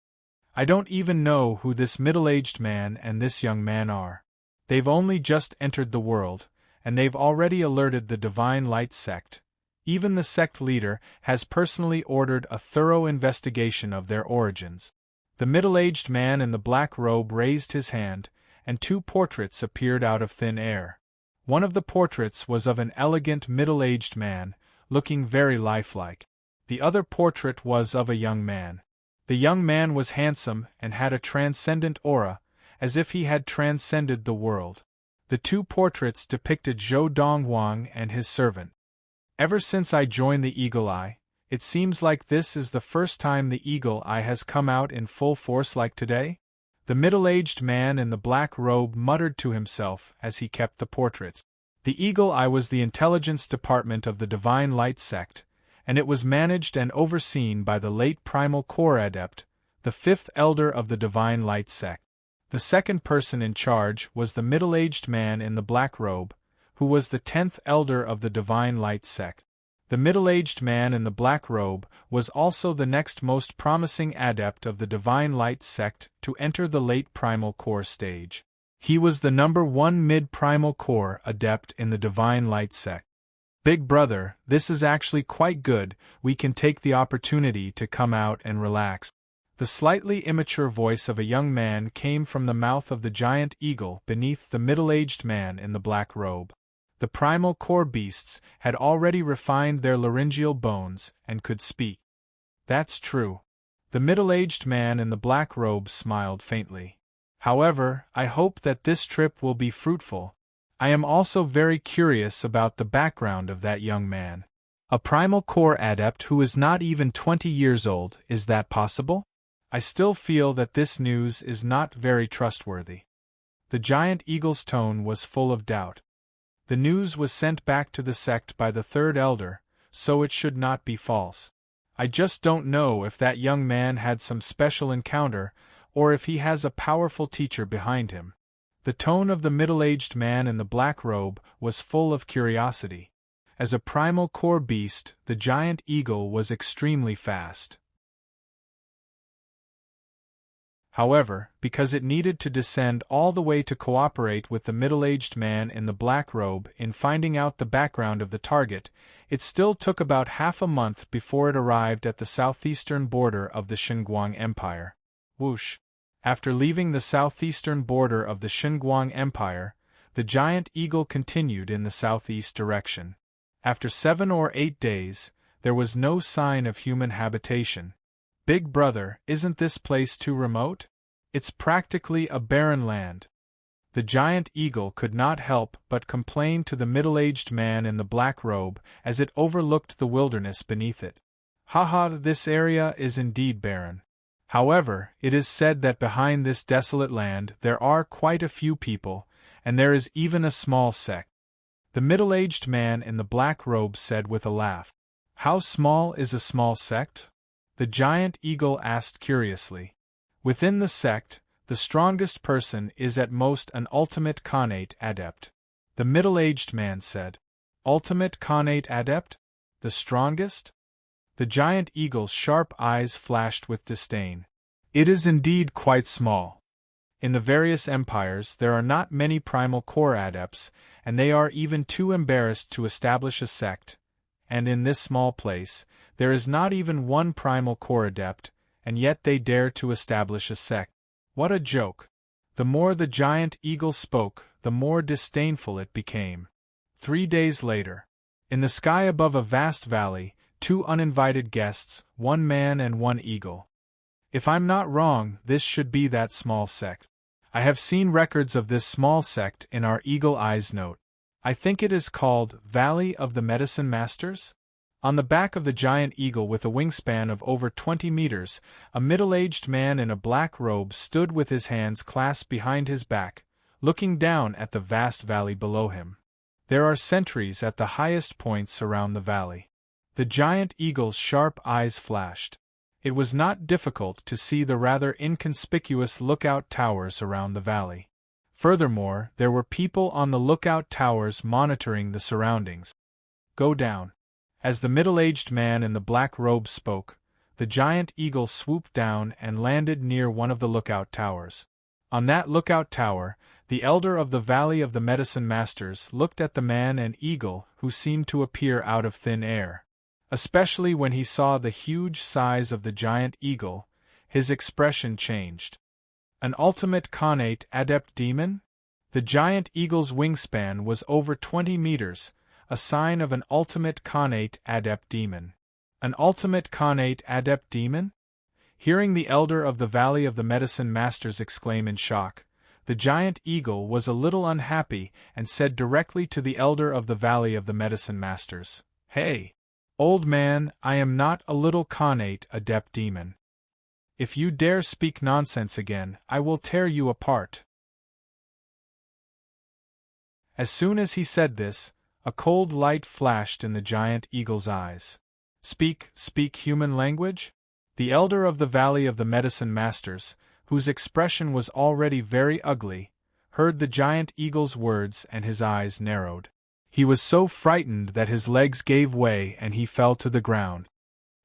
I don't even know who this middle-aged man and this young man are. They've only just entered the world, and they've already alerted the Divine Light Sect. Even the sect leader has personally ordered a thorough investigation of their origins. The middle-aged man in the black robe raised his hand, and 2 portraits appeared out of thin air. One of the portraits was of an elegant middle-aged man, looking very lifelike. The other portrait was of a young man. The young man was handsome and had a transcendent aura, as if he had transcended the world. The 2 portraits depicted Zhou Donghuang and his servant. Ever since I joined the Eagle Eye, it seems like this is the first time the Eagle Eye has come out in full force like today. The middle-aged man in the black robe muttered to himself as he kept the portrait. The Eagle Eye was the intelligence department of the Divine Light Sect, and it was managed and overseen by the late Primal Core Adept, the 5th Elder of the Divine Light Sect. The second person in charge was the middle-aged man in the black robe, who was the 10th Elder of the Divine Light Sect. The middle-aged man in the black robe was also the next most promising adept of the Divine Light sect to enter the late Primal Core stage. He was the number 1 mid-Primal Core adept in the Divine Light sect. Big brother, this is actually quite good, we can take the opportunity to come out and relax. The slightly immature voice of a young man came from the mouth of the giant eagle beneath the middle-aged man in the black robe. The primal core beasts had already refined their laryngeal bones and could speak. That's true. The middle-aged man in the black robe smiled faintly. However, I hope that this trip will be fruitful. I am also very curious about the background of that young man. A primal core adept who is not even 20 years old, is that possible? I still feel that this news is not very trustworthy. The giant eagle's tone was full of doubt. The news was sent back to the sect by the third elder, so it should not be false. I just don't know if that young man had some special encounter, or if he has a powerful teacher behind him. The tone of the middle-aged man in the black robe was full of curiosity. As a primal core beast, the giant eagle was extremely fast. However, because it needed to descend all the way to cooperate with the middle-aged man in the black robe in finding out the background of the target, it still took about half a month before it arrived at the southeastern border of the Xinguang Empire. Whoosh! After leaving the southeastern border of the Xinguang Empire, the giant eagle continued in the southeast direction. After 7 or 8 days, there was no sign of human habitation. Big brother, isn't this place too remote? It's practically a barren land. The giant eagle could not help but complain to the middle-aged man in the black robe as it overlooked the wilderness beneath it. Haha, this area is indeed barren. However, it is said that behind this desolate land there are quite a few people, and there is even a small sect. The middle-aged man in the black robe said with a laugh. How small is a small sect? The giant eagle asked curiously. Within the sect, the strongest person is at most an ultimate Khanate adept. The middle-aged man said. Ultimate Khanate adept? The strongest? The giant eagle's sharp eyes flashed with disdain. It is indeed quite small. In the various empires there are not many primal core adepts, and they are even too embarrassed to establish a sect. And in this small place, there is not even one primal core adept, and yet they dare to establish a sect. What a joke! The more the giant eagle spoke, the more disdainful it became. 3 days later, in the sky above a vast valley, 2 uninvited guests, 1 man and 1 eagle. If I'm not wrong, this should be that small sect. I have seen records of this small sect in our Eagle Eyes note. I think it is called Valley of the Medicine Masters? On the back of the giant eagle with a wingspan of over 20 meters, a middle-aged man in a black robe stood with his hands clasped behind his back, looking down at the vast valley below him. There are sentries at the highest points around the valley. The giant eagle's sharp eyes flashed. It was not difficult to see the rather inconspicuous lookout towers around the valley. Furthermore, there were people on the lookout towers monitoring the surroundings. Go down. As the middle-aged man in the black robe spoke, the giant eagle swooped down and landed near one of the lookout towers. On that lookout tower, the elder of the Valley of the Medicine Masters looked at the man and eagle who seemed to appear out of thin air. Especially when he saw the huge size of the giant eagle, his expression changed. An ultimate Khanate adept demon? The giant eagle's wingspan was over 20 meters, a sign of an ultimate Khanate adept demon. An ultimate Khanate adept demon? Hearing the elder of the Valley of the Medicine Masters exclaim in shock, the giant eagle was a little unhappy and said directly to the elder of the Valley of the Medicine Masters, Hey! Old man, I am not a little Khanate adept demon. If you dare speak nonsense again, I will tear you apart. As soon as he said this, a cold light flashed in the giant eagle's eyes. Speak human language? The elder of the Valley of the Medicine Masters, whose expression was already very ugly, heard the giant eagle's words and his eyes narrowed. He was so frightened that his legs gave way and he fell to the ground.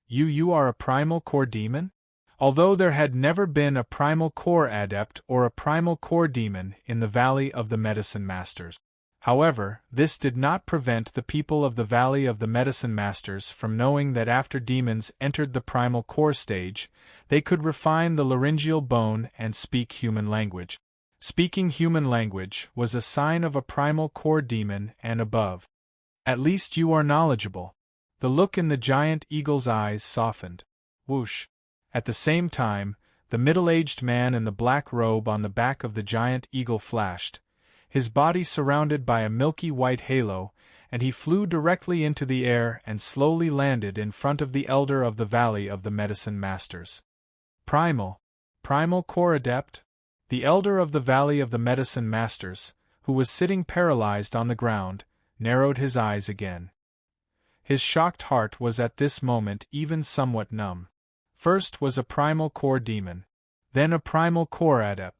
You are a primal core demon? Although there had never been a primal core adept or a primal core demon in the Valley of the Medicine Masters. However, this did not prevent the people of the Valley of the Medicine Masters from knowing that after demons entered the primal core stage, they could refine the laryngeal bone and speak human language. Speaking human language was a sign of a primal core demon and above. At least you are knowledgeable. The look in the giant eagle's eyes softened. Whoosh! At the same time, the middle-aged man in the black robe on the back of the giant eagle flashed, his body surrounded by a milky white halo, and he flew directly into the air and slowly landed in front of the elder of the Valley of the Medicine Masters. Primal core adept? The elder of the Valley of the Medicine Masters, who was sitting paralyzed on the ground, narrowed his eyes again. His shocked heart was at this moment even somewhat numb. First was a primal core demon, then a primal core adept.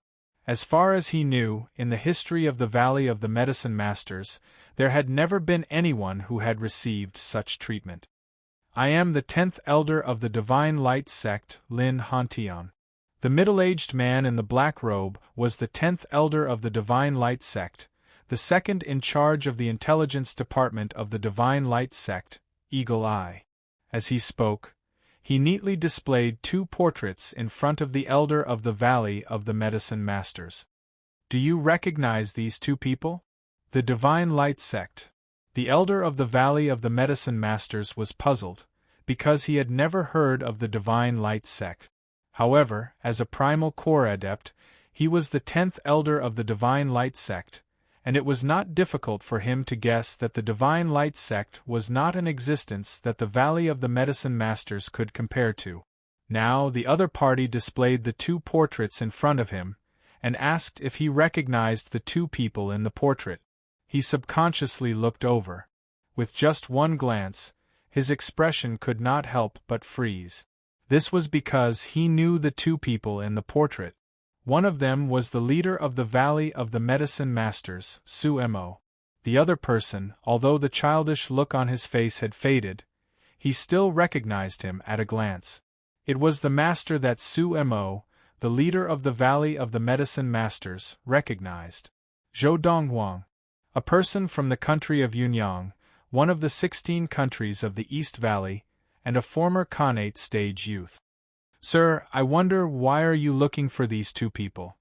As far as he knew, in the history of the Valley of the Medicine Masters, there had never been anyone who had received such treatment. I am the 10th Elder of the Divine Light Sect, Lin Hantion. The middle-aged man in the black robe was the 10th Elder of the Divine Light Sect, the second in charge of the Intelligence Department of the Divine Light Sect, Eagle Eye. As he spoke, he neatly displayed 2 portraits in front of the Elder of the Valley of the Medicine Masters. Do you recognize these 2 people? The Divine Light Sect. The Elder of the Valley of the Medicine Masters was puzzled, because he had never heard of the Divine Light Sect. However, as a primal core adept, he was the 10th Elder of the Divine Light Sect, and it was not difficult for him to guess that the Divine Light Sect was not an existence that the Valley of the Medicine Masters could compare to. Now the other party displayed the 2 portraits in front of him, and asked if he recognized the 2 people in the portrait. He subconsciously looked over. With just one glance, his expression could not help but freeze. This was because he knew the 2 people in the portrait. One of them was the leader of the Valley of the Medicine Masters, Su-Mo. The other person, although the childish look on his face had faded, he still recognized him at a glance. It was the master that Su-Mo, the leader of the Valley of the Medicine Masters, recognized. Zhou Donghuang, a person from the country of Yunyang, one of the 16 countries of the East Valley, and a former Khanate stage youth. Sir, I wonder why are you looking for these 2 people?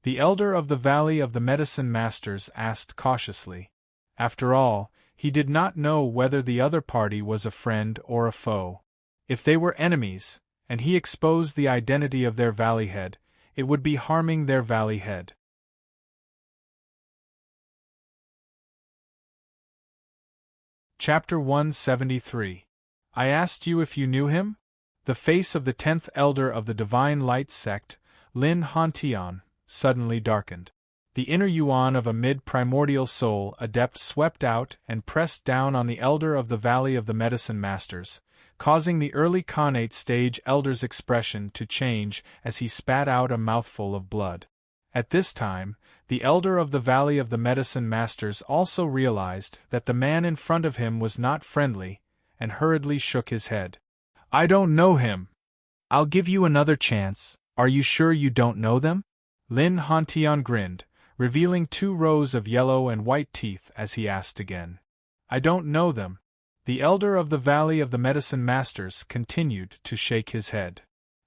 The Elder of the Valley of the Medicine Masters asked cautiously. After all, he did not know whether the other party was a friend or a foe. If they were enemies, and he exposed the identity of their valley head, it would be harming their valley head. Chapter 173. I asked you if you knew him? The face of the 10th Elder of the Divine Light Sect, Lin Hantion, suddenly darkened. The inner yuan of a mid-primordial soul adept swept out and pressed down on the Elder of the Valley of the Medicine Masters, causing the early Khanate stage Elder's expression to change as he spat out a mouthful of blood. At this time, the Elder of the Valley of the Medicine Masters also realized that the man in front of him was not friendly, and hurriedly shook his head. I don't know him. I'll give you another chance. Are you sure you don't know them? Lin Hantion grinned, revealing 2 rows of yellow and white teeth as he asked again. I don't know them. The Elder of the Valley of the Medicine Masters continued to shake his head.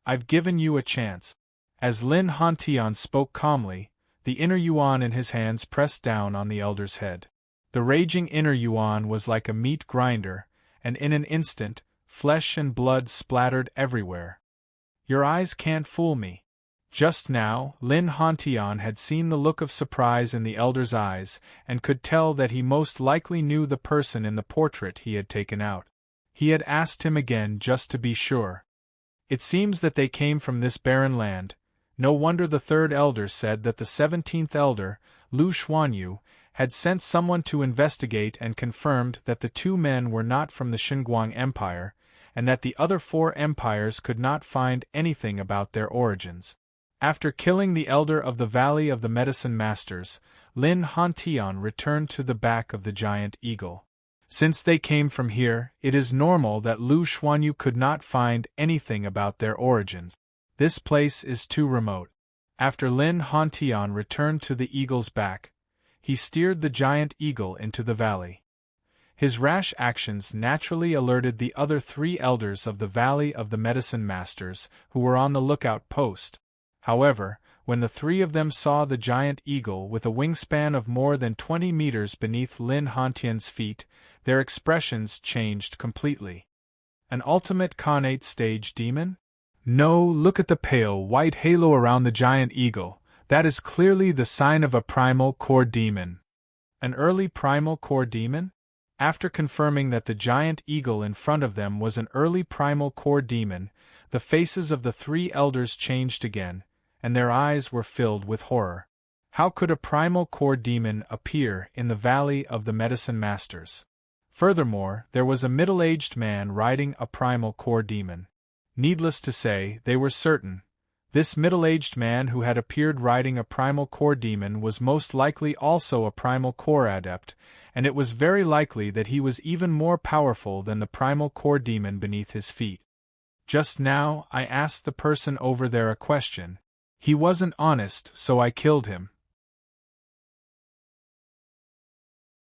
I've given you a chance. As Lin Hantion spoke calmly, the inner yuan in his hands pressed down on the Elder's head. The raging inner yuan was like a meat grinder, and in an instant, flesh and blood splattered everywhere. Your eyes can't fool me. Just now, Lin Hantion had seen the look of surprise in the Elder's eyes, and could tell that he most likely knew the person in the portrait he had taken out. He had asked him again just to be sure. It seems that they came from this barren land. No wonder the 3rd Elder said that the 17th Elder, Lu Xuanyu, had sent someone to investigate and confirmed that the 2 men were not from the Xinguang Empire, and that the other 4 empires could not find anything about their origins. After killing the elder of the Valley of the Medicine Masters, Lin Hantian returned to the back of the giant eagle. Since they came from here, it is normal that Lu Xuanyu could not find anything about their origins. This place is too remote. After Lin Hantian returned to the eagle's back, he steered the giant eagle into the valley. His rash actions naturally alerted the other 3 elders of the Valley of the Medicine Masters, who were on the lookout post. However, when the 3 of them saw the giant eagle with a wingspan of more than 20 meters beneath Lin Hantian's feet, their expressions changed completely. An ultimate Khanate stage demon? No, look at the pale white halo around the giant eagle. That is clearly the sign of a primal core demon. An early primal core demon? After confirming that the giant eagle in front of them was an early primal core demon, the faces of the 3 elders changed again, and their eyes were filled with horror. How could a primal core demon appear in the Valley of the Medicine Masters? Furthermore, there was a middle-aged man riding a primal core demon. Needless to say, they were certain. This middle-aged man who had appeared riding a primal core demon was most likely also a primal core adept, and it was very likely that he was even more powerful than the primal core demon beneath his feet. Just now, I asked the person over there a question. He wasn't honest, so I killed him.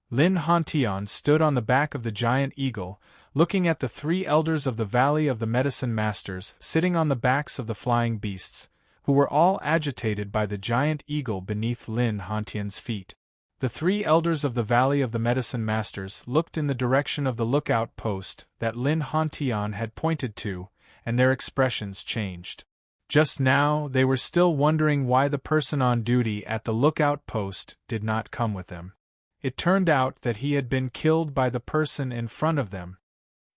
Lin Hantian stood on the back of the giant eagle, looking at the 3 elders of the Valley of the Medicine Masters sitting on the backs of the flying beasts, who were all agitated by the giant eagle beneath Lin Hantian's feet. The 3 elders of the Valley of the Medicine Masters looked in the direction of the lookout post that Lin Hantian had pointed to, and their expressions changed. Just now, they were still wondering why the person on duty at the lookout post did not come with them. It turned out that he had been killed by the person in front of them.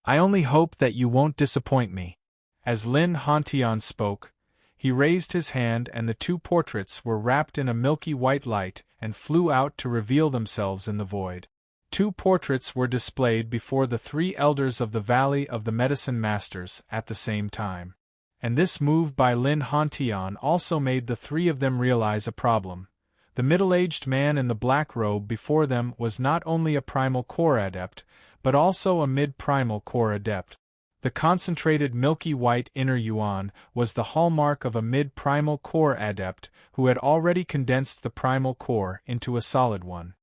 I only hope that you won't disappoint me. As Lin Hantian spoke, he raised his hand and the 2 portraits were wrapped in a milky white light and flew out to reveal themselves in the void. 2 portraits were displayed before the 3 elders of the Valley of the Medicine Masters at the same time. And this move by Lin Hantian also made the 3 of them realize a problem. The middle-aged man in the black robe before them was not only a primal core adept, but also a mid-primal core adept. The concentrated milky white inner yuan was the hallmark of a mid-primal core adept who had already condensed the primal core into a solid one.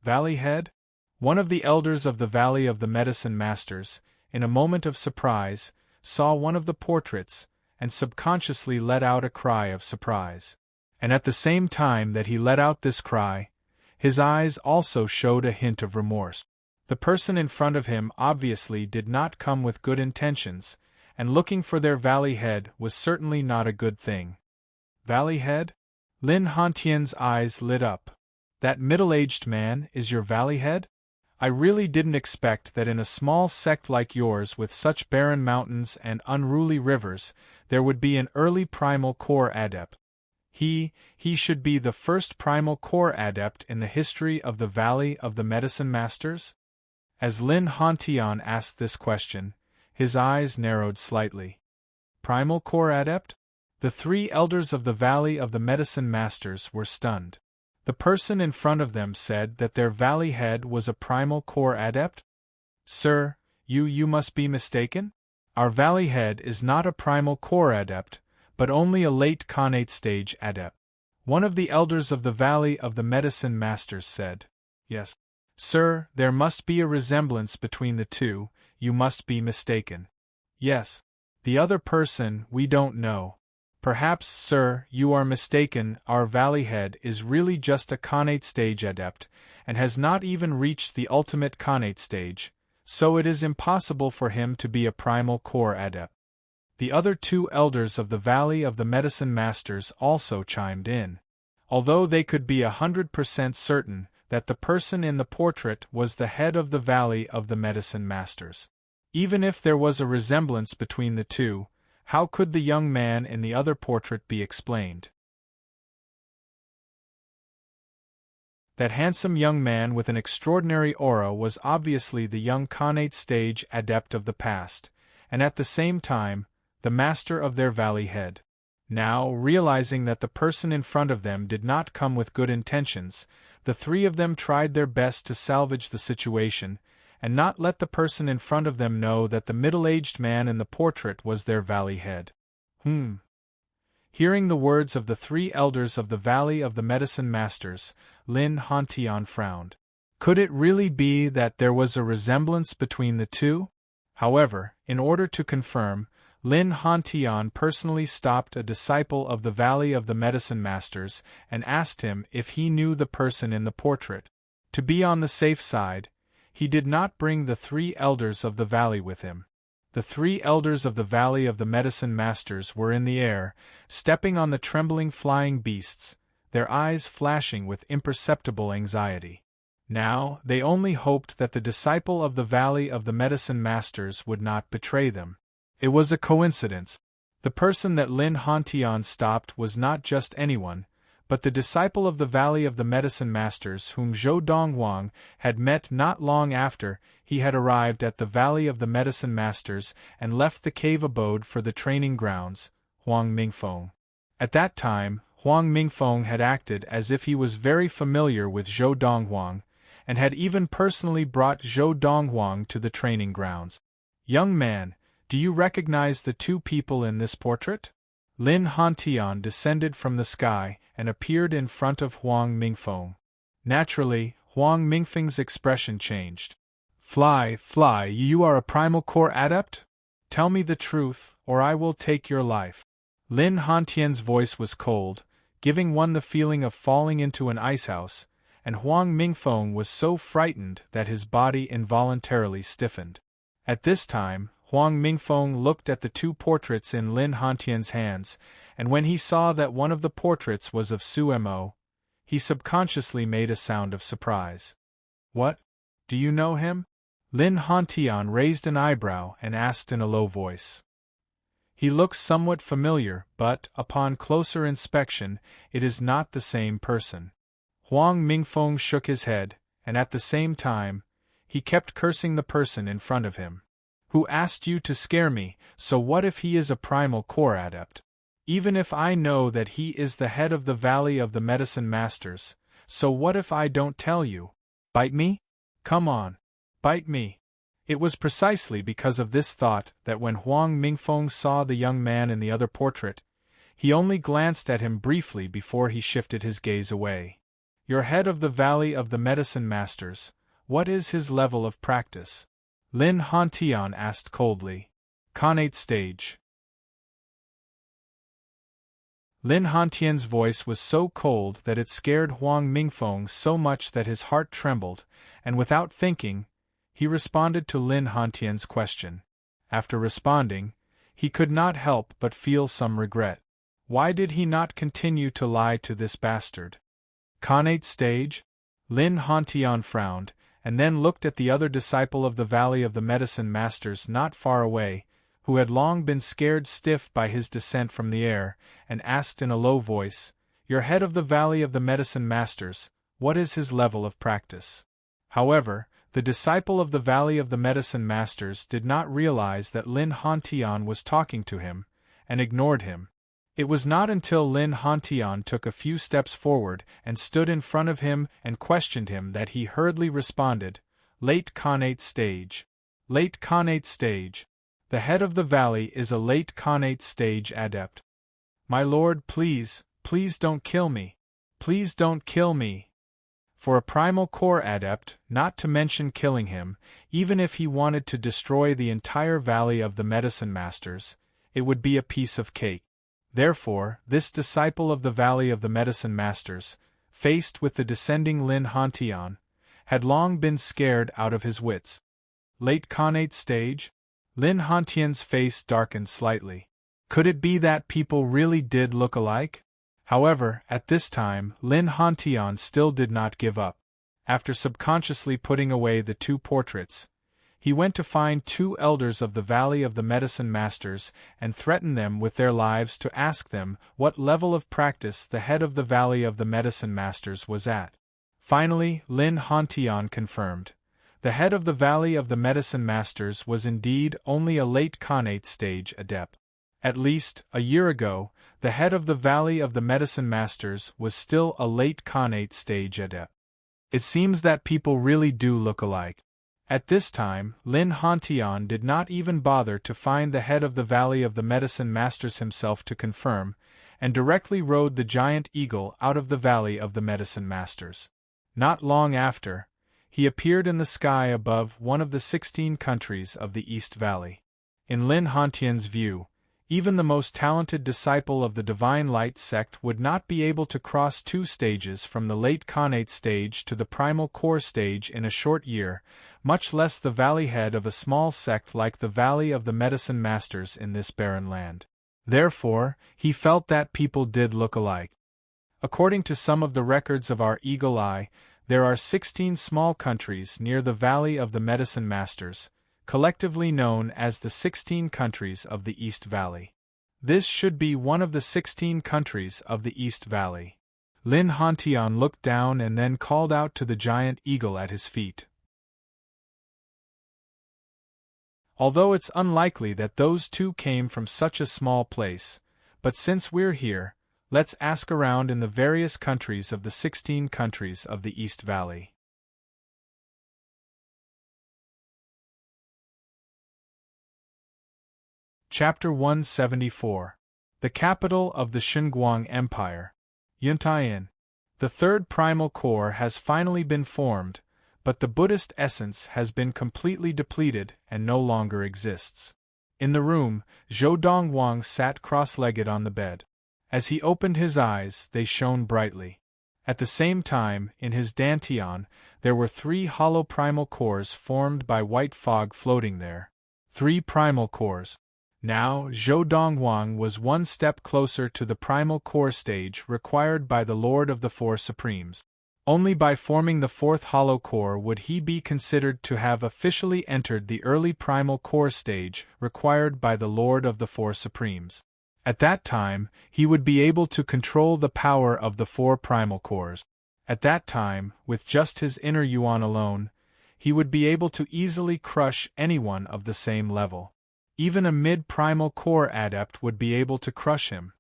Valley Head? One of the elders of the Valley of the Medicine Masters, in a moment of surprise, saw one of the portraits, and subconsciously let out a cry of surprise. And at the same time that he let out this cry, his eyes also showed a hint of remorse. The person in front of him obviously did not come with good intentions, and looking for their Valley Head was certainly not a good thing. Valley Head? Lin Hantian's eyes lit up. That middle-aged man is your Valley Head? I really didn't expect that in a small sect like yours with such barren mountains and unruly rivers, there would be an early primal core adept. He should be the first primal core adept in the history of the Valley of the Medicine Masters? As Lin Hantian asked this question, his eyes narrowed slightly. Primal core adept? The 3 elders of the Valley of the Medicine Masters were stunned. The person in front of them said that their Valley Head was a primal core adept? Sir, you must be mistaken? Our Valley Head is not a primal core adept, but only a late Khanate stage adept. One of the elders of the Valley of the Medicine Masters said. Yes. Sir, there must be a resemblance between the 2, you must be mistaken. Yes. The other person, we don't know. Perhaps, sir, you are mistaken, our Valley Head is really just a Khanate stage adept, and has not even reached the ultimate Khanate stage, so it is impossible for him to be a primal core adept. The other 2 elders of the Valley of the Medicine Masters also chimed in. Although they could be 100% certain that the person in the portrait was the head of the Valley of the Medicine Masters. Even if there was a resemblance between the 2, how could the young man in the other portrait be explained? That handsome young man with an extraordinary aura was obviously the young Khanate stage adept of the past, and at the same time, the master of their Valley Head. Now, realizing that the person in front of them did not come with good intentions, the three of them tried their best to salvage the situation, and not let the person in front of them know that the middle-aged man in the portrait was their valley head. Hearing the words of the three elders of the Valley of the Medicine Masters, Lin Hantian frowned. Could it really be that there was a resemblance between the two? However, in order to confirm, Lin Hantian personally stopped a disciple of the Valley of the Medicine Masters and asked him if he knew the person in the portrait. To be on the safe side, he did not bring the three elders of the valley with him. The three elders of the Valley of the Medicine Masters were in the air, stepping on the trembling flying beasts, their eyes flashing with imperceptible anxiety. Now, they only hoped that the disciple of the Valley of the Medicine Masters would not betray them. It was a coincidence. The person that Lin Hantian stopped was not just anyone, but the disciple of the Valley of the Medicine Masters whom Zhou Donghuang had met not long after he had arrived at the Valley of the Medicine Masters and left the cave abode for the training grounds, Huang Mingfeng. At that time, Huang Mingfeng had acted as if he was very familiar with Zhou Donghuang, and had even personally brought Zhou Donghuang to the training grounds. "Young man, do you recognize the two people in this portrait?" Lin Hantian descended from the sky and appeared in front of Huang Mingfeng. Naturally, Huang Mingfeng's expression changed. Fly, you are a primal core adept? Tell me the truth, or I will take your life." Lin Hantian's voice was cold, giving one the feeling of falling into an icehouse, and Huang Mingfeng was so frightened that his body involuntarily stiffened. At this time, Huang Mingfeng looked at the two portraits in Lin Hantian's hands, and when he saw that one of the portraits was of Su Mo, he subconsciously made a sound of surprise. "What? Do you know him?" Lin Hantian raised an eyebrow and asked in a low voice. "He looks somewhat familiar, but, upon closer inspection, it is not the same person." Huang Mingfeng shook his head, and at the same time, he kept cursing the person in front of him. "Who asked you to scare me? So what if he is a primal core adept? Even if I know that he is the head of the Valley of the Medicine Masters, so what if I don't tell you? Bite me? Come on, bite me." It was precisely because of this thought that when Huang Mingfeng saw the young man in the other portrait, he only glanced at him briefly before he shifted his gaze away. "Your head of the Valley of the Medicine Masters, what is his level of practice?" Lin Hantian asked coldly. "Khanate stage." Lin Hantian's voice was so cold that it scared Huang Mingfeng so much that his heart trembled, and without thinking, he responded to Lin Hantian's question. After responding, he could not help but feel some regret. Why did he not continue to lie to this bastard? "Khanate stage?" Lin Hantian frowned, and then looked at the other disciple of the Valley of the Medicine Masters not far away, who had long been scared stiff by his descent from the air, and asked in a low voice, "Your head of the Valley of the Medicine Masters, what is his level of practice?" However, the disciple of the Valley of the Medicine Masters did not realize that Lin Hantian was talking to him, and ignored him. It was not until Lin Hantian took a few steps forward and stood in front of him and questioned him that he hurriedly responded, "Late Khanate stage. Late Khanate stage. The head of the valley is a late Khanate stage adept. My lord, please don't kill me. Please don't kill me." For a primal core adept, not to mention killing him, even if he wanted to destroy the entire Valley of the Medicine Masters, it would be a piece of cake. Therefore, this disciple of the Valley of the Medicine Masters, faced with the descending Lin Hantian, had long been scared out of his wits. Late Khanate stage? Lin Hantian's face darkened slightly. Could it be that people really did look alike? However, at this time, Lin Hantian still did not give up. After subconsciously putting away the two portraits, he went to find two elders of the Valley of the Medicine Masters and threatened them with their lives to ask them what level of practice the head of the Valley of the Medicine Masters was at. Finally, Lin Hantian confirmed. The head of the Valley of the Medicine Masters was indeed only a late Khanate stage adept. At least, a year ago, the head of the Valley of the Medicine Masters was still a late Khanate stage adept. It seems that people really do look alike. At this time, Lin Hantian did not even bother to find the head of the Valley of the Medicine Masters himself to confirm, and directly rode the giant eagle out of the Valley of the Medicine Masters. Not long after, he appeared in the sky above one of the 16 countries of the East Valley. In Lin Hantian's view, even the most talented disciple of the Divine Light sect would not be able to cross 2 stages from the late Khanate stage to the Primal Core stage in a short year, much less the valley head of a small sect like the Valley of the Medicine Masters in this barren land. Therefore, he felt that people did look alike. According to some of the records of our eagle eye, there are 16 small countries near the Valley of the Medicine Masters, collectively known as the 16 countries of the East Valley. This should be one of the 16 countries of the East Valley. Lin Hantian looked down and then called out to the giant eagle at his feet. Although it's unlikely that those two came from such a small place, but since we're here, let's ask around in the various countries of the 16 countries of the East Valley. Chapter 174. The Capital of the Xinguang Empire. Yuntayan. The third primal core has finally been formed, but the Buddhist essence has been completely depleted and no longer exists. In the room, Zhou Dongwang sat cross-legged on the bed. As he opened his eyes, they shone brightly. At the same time, in his dantian, there were 3 hollow primal cores formed by white fog floating there. 3 primal cores. Now, Zhou Dongwang was one step closer to the primal core stage required by the Lord of the Four Supremes. Only by forming the 4th hollow core would he be considered to have officially entered the early primal core stage required by the Lord of the Four Supremes. At that time, he would be able to control the power of the 4 primal cores. At that time, with just his inner yuan alone, he would be able to easily crush anyone of the same level. Even a mid-primal core adept would be able to crush him.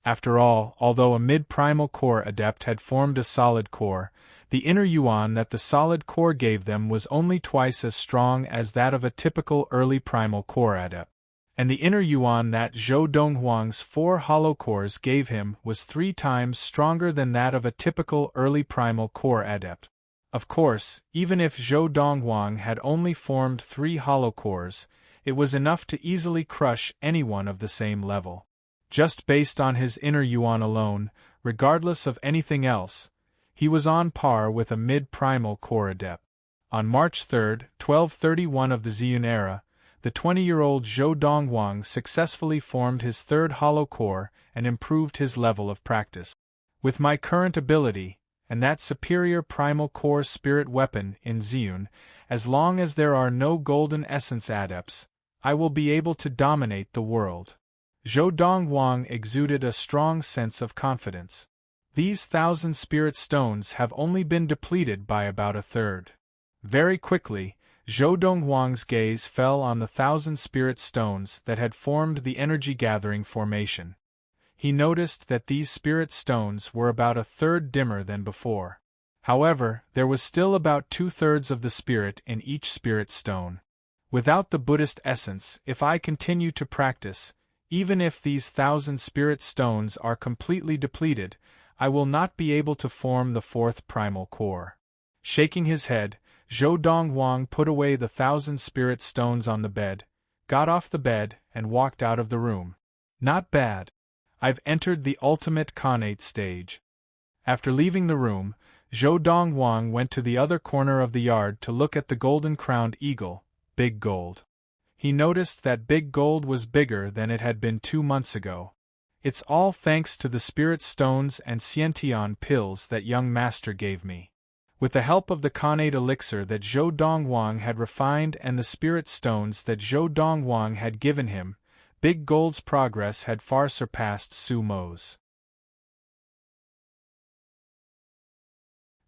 After all, although a mid-primal core adept had formed a solid core, the inner yuan that the solid core gave them was only twice as strong as that of a typical early primal core adept. And the inner yuan that Zhou Donghuang's 4 hollow cores gave him was 3 times stronger than that of a typical early primal core adept. Of course, even if Zhou Donghuang had only formed 3 hollow cores, it was enough to easily crush anyone of the same level. Just based on his inner yuan alone, regardless of anything else, he was on par with a mid-primal core adept. On March 3, 1231 of the Ziyun era, the 20-year-old Zhou Donghuang successfully formed his 3rd hollow core and improved his level of practice. With my current ability, and that superior primal core spirit weapon in Ziyun, as long as there are no golden essence adepts, I will be able to dominate the world. Zhou Donghuang exuded a strong sense of confidence. These 1,000 spirit stones have only been depleted by about a third. Very quickly, Zhou Donghuang's gaze fell on the 1,000 spirit stones that had formed the energy-gathering formation. He noticed that these spirit stones were about a third dimmer than before. However, there was still about 2/3 of the spirit in each spirit stone. Without the Buddhist essence, if I continue to practice, even if these 1,000 spirit stones are completely depleted, I will not be able to form the 4th primal core. Shaking his head, Zhou Donghuang put away the 1,000 spirit stones on the bed, got off the bed, and walked out of the room. Not bad. I've entered the ultimate Khanate stage. After leaving the room, Zhou Donghuang went to the other corner of the yard to look at the golden-crowned eagle, Big Gold. He noticed that Big Gold was bigger than it had been 2 months ago. It's all thanks to the spirit stones and Xiantian pills that young master gave me. With the help of the Khanate elixir that Zhou Donghuang had refined and the spirit stones that Zhou Donghuang had given him, Big Gold's progress had far surpassed Su Mo's.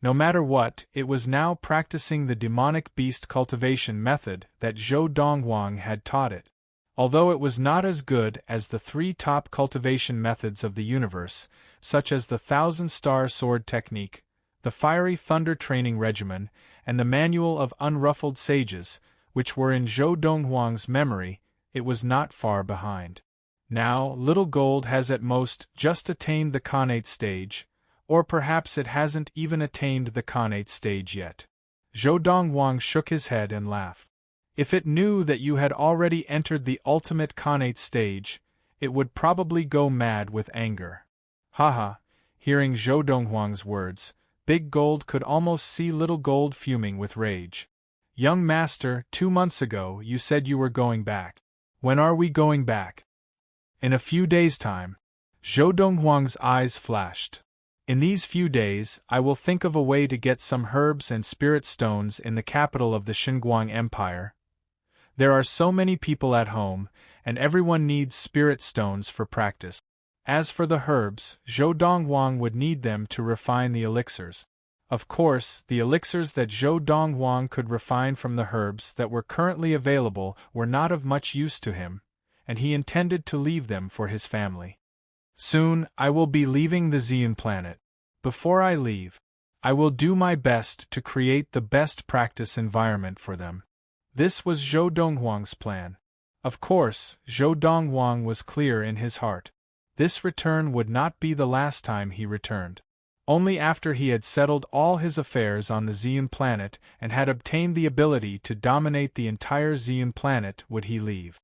No matter what, it was now practicing the demonic beast cultivation method that Zhou Donghuang had taught it. Although it was not as good as the 3 top cultivation methods of the universe, such as the Thousand-Star Sword Technique, the Fiery Thunder Training Regimen, and the Manual of Unruffled Sages, which were in Zhou Donghuang's memory, it was not far behind. Now, Little Gold has at most just attained the Khanate stage, or perhaps it hasn't even attained the Khanate stage yet. Zhou Donghuang shook his head and laughed. If it knew that you had already entered the ultimate Khanate stage, it would probably go mad with anger. Haha, hearing Zhou Donghuang's words, Big Gold could almost see Little Gold fuming with rage. Young master, 2 months ago you said you were going back. When are we going back? In a few days' time. Zhou Donghuang's eyes flashed. In these few days, I will think of a way to get some herbs and spirit stones in the capital of the Xinguang Empire. There are so many people at home, and everyone needs spirit stones for practice. As for the herbs, Zhou Donghuang would need them to refine the elixirs. Of course, the elixirs that Zhou Donghuang could refine from the herbs that were currently available were not of much use to him, and he intended to leave them for his family. Soon, I will be leaving the Xian planet. Before I leave, I will do my best to create the best practice environment for them. This was Zhou Donghuang's plan. Of course, Zhou Donghuang was clear in his heart. This return would not be the last time he returned. Only after he had settled all his affairs on the Xian planet and had obtained the ability to dominate the entire Xian planet would he leave.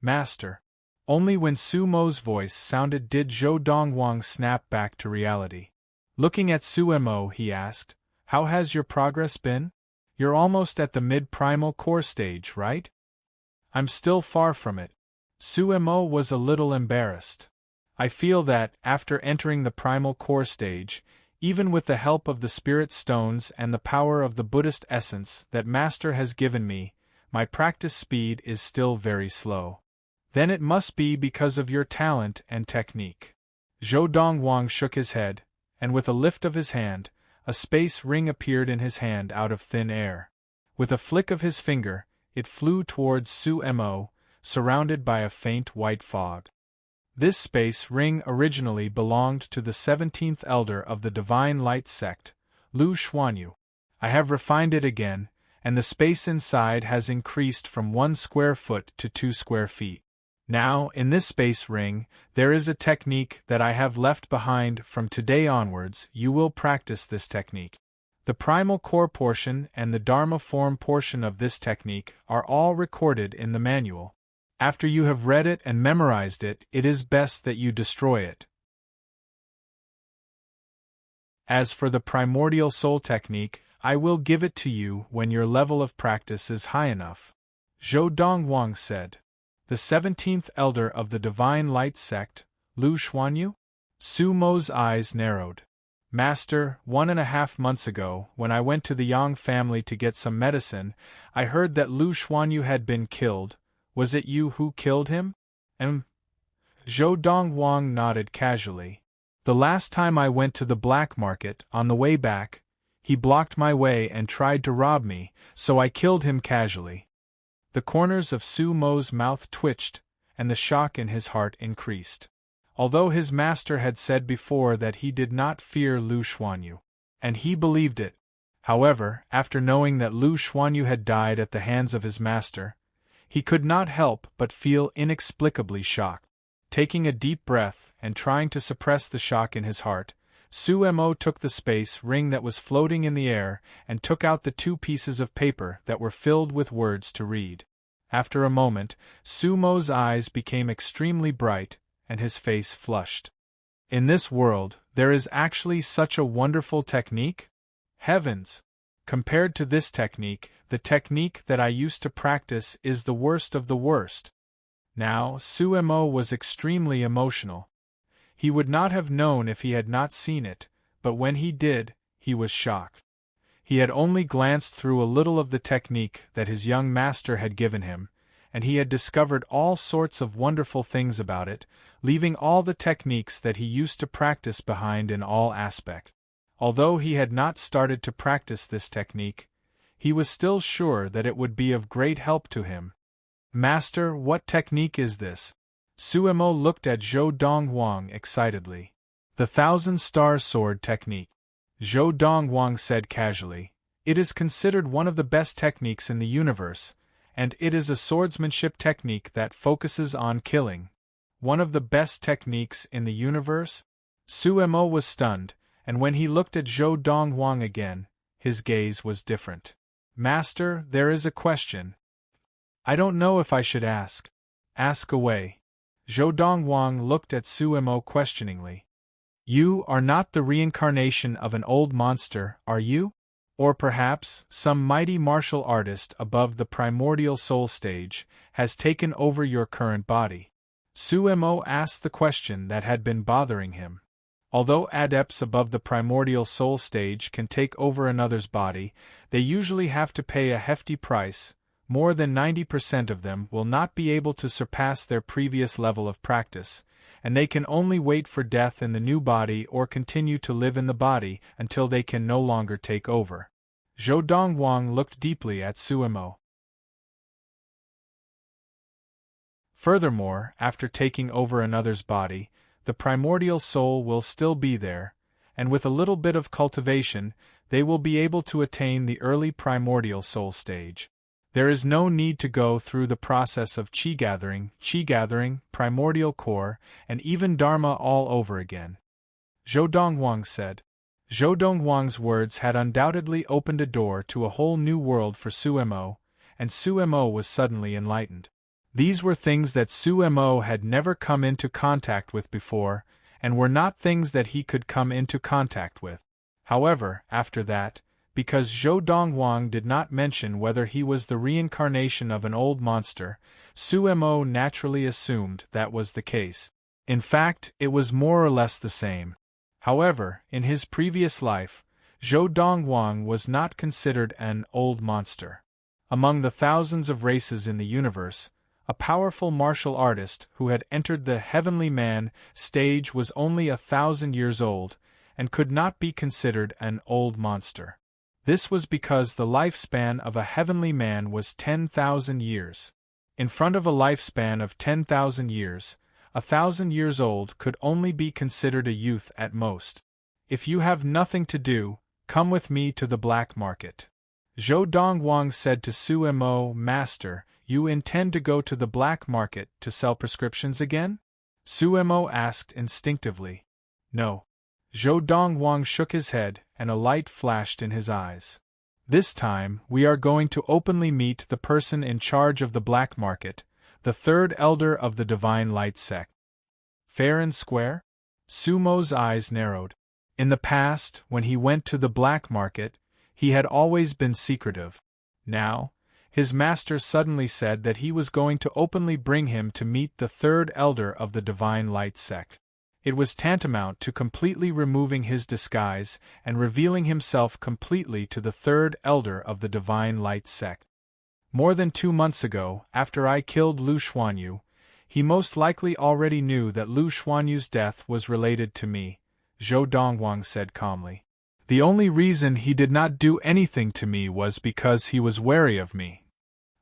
Master. Only when Su Mo's voice sounded did Zhou Donghuang snap back to reality. Looking at Su Mo, he asked, "How has your progress been? You're almost at the mid-primal core stage, right?" "I'm still far from it." Su Mo was a little embarrassed. "I feel that, after entering the primal core stage, even with the help of the spirit stones and the power of the Buddhist essence that Master has given me, my practice speed is still very slow." "Then it must be because of your talent and technique." Zhou Donghuang shook his head, and with a lift of his hand, a space ring appeared in his hand out of thin air. With a flick of his finger, it flew towards Su Mo, surrounded by a faint white fog. This space ring originally belonged to the 17th elder of the Divine Light sect, Lu Xuanyu. I have refined it again, and the space inside has increased from 1 square foot to 2 square feet. Now, in this space ring, there is a technique that I have left behind. From today onwards, you will practice this technique. The primal core portion and the Dharma form portion of this technique are all recorded in the manual. After you have read it and memorized it, it is best that you destroy it. As for the primordial soul technique, I will give it to you when your level of practice is high enough. Zhou Donghuang said. The 17th elder of the Divine Light sect, Lu Xuanyu? Su Mo's eyes narrowed. Master, 1.5 months ago, when I went to the Yang family to get some medicine, I heard that Lu Xuanyu had been killed. Was it you who killed him? Zhou Donghuang nodded casually. The last time I went to the black market, on the way back, he blocked my way and tried to rob me, so I killed him casually. The corners of Su Mo's mouth twitched, and the shock in his heart increased. Although his master had said before that he did not fear Lu Xuanyu, and he believed it. However, after knowing that Lu Xuanyu had died at the hands of his master, he could not help but feel inexplicably shocked. Taking a deep breath and trying to suppress the shock in his heart, Su Mo took the space ring that was floating in the air and took out the 2 pieces of paper that were filled with words to read. After a moment, Su Mo's eyes became extremely bright, and his face flushed. In this world, there is actually such a wonderful technique? Heavens! Compared to this technique, the technique that I used to practice is the worst of the worst. Now, Su Mo was extremely emotional. He would not have known if he had not seen it, but when he did, he was shocked. He had only glanced through a little of the technique that his young master had given him, and he had discovered all sorts of wonderful things about it, leaving all the techniques that he used to practice behind in all aspects. Although he had not started to practice this technique, he was still sure that it would be of great help to him. Master, what technique is this? Suemo looked at Zhou Donghuang excitedly. The Thousand Stars Sword technique. Zhou Donghuang said casually. It is considered one of the best techniques in the universe, and it is a swordsmanship technique that focuses on killing. One of the best techniques in the universe? Suemo was stunned, and when he looked at Zhou Donghuang again, his gaze was different. Master, there is a question. I don't know if I should ask. Ask away. Zhou Donghuang looked at Suemo questioningly. You are not the reincarnation of an old monster, are you? Or perhaps, some mighty martial artist above the primordial soul stage has taken over your current body? Suemo asked the question that had been bothering him. Although adepts above the primordial soul stage can take over another's body, they usually have to pay a hefty price. More than 90% of them will not be able to surpass their previous level of practice, and they can only wait for death in the new body or continue to live in the body until they can no longer take over. Zhou Donghuang looked deeply at Suemo. Furthermore, after taking over another's body, the primordial soul will still be there, and with a little bit of cultivation, they will be able to attain the early primordial soul stage. There is no need to go through the process of chi gathering, primordial core, and even dharma all over again. Zhou Donghuang said. Zhou Donghuang's words had undoubtedly opened a door to a whole new world for Suemo, and Suemo was suddenly enlightened. These were things that Suemo had never come into contact with before, and were not things that he could come into contact with. However, after that, because Zhou Donghuang did not mention whether he was the reincarnation of an old monster, Suemo naturally assumed that was the case. In fact, it was more or less the same. However, in his previous life, Zhou Donghuang was not considered an old monster. Among the thousands of races in the universe, a powerful martial artist who had entered the Heavenly Man stage was only 1,000 years old, and could not be considered an old monster. This was because the lifespan of a heavenly man was 10,000 years. In front of a lifespan of 10,000 years, 1,000 years old could only be considered a youth at most. If you have nothing to do, come with me to the black market. Zhou Donghuang said to Suemo, Master, you intend to go to the black market to sell prescriptions again? Suemo asked instinctively. No. Zhou Donghuang shook his head, and a light flashed in his eyes. This time, we are going to openly meet the person in charge of the black market, the third elder of the Divine Light sect. Fair and square? Sumo's eyes narrowed. In the past, when he went to the black market, he had always been secretive. Now, his master suddenly said that he was going to openly bring him to meet the third elder of the Divine Light sect. It was tantamount to completely removing his disguise and revealing himself completely to the third elder of the Divine Light sect. More than 2 months ago, after I killed Lu Xuanyu, he most likely already knew that Lu Xuanyu's death was related to me, Zhou Donghuang said calmly. The only reason he did not do anything to me was because he was wary of me.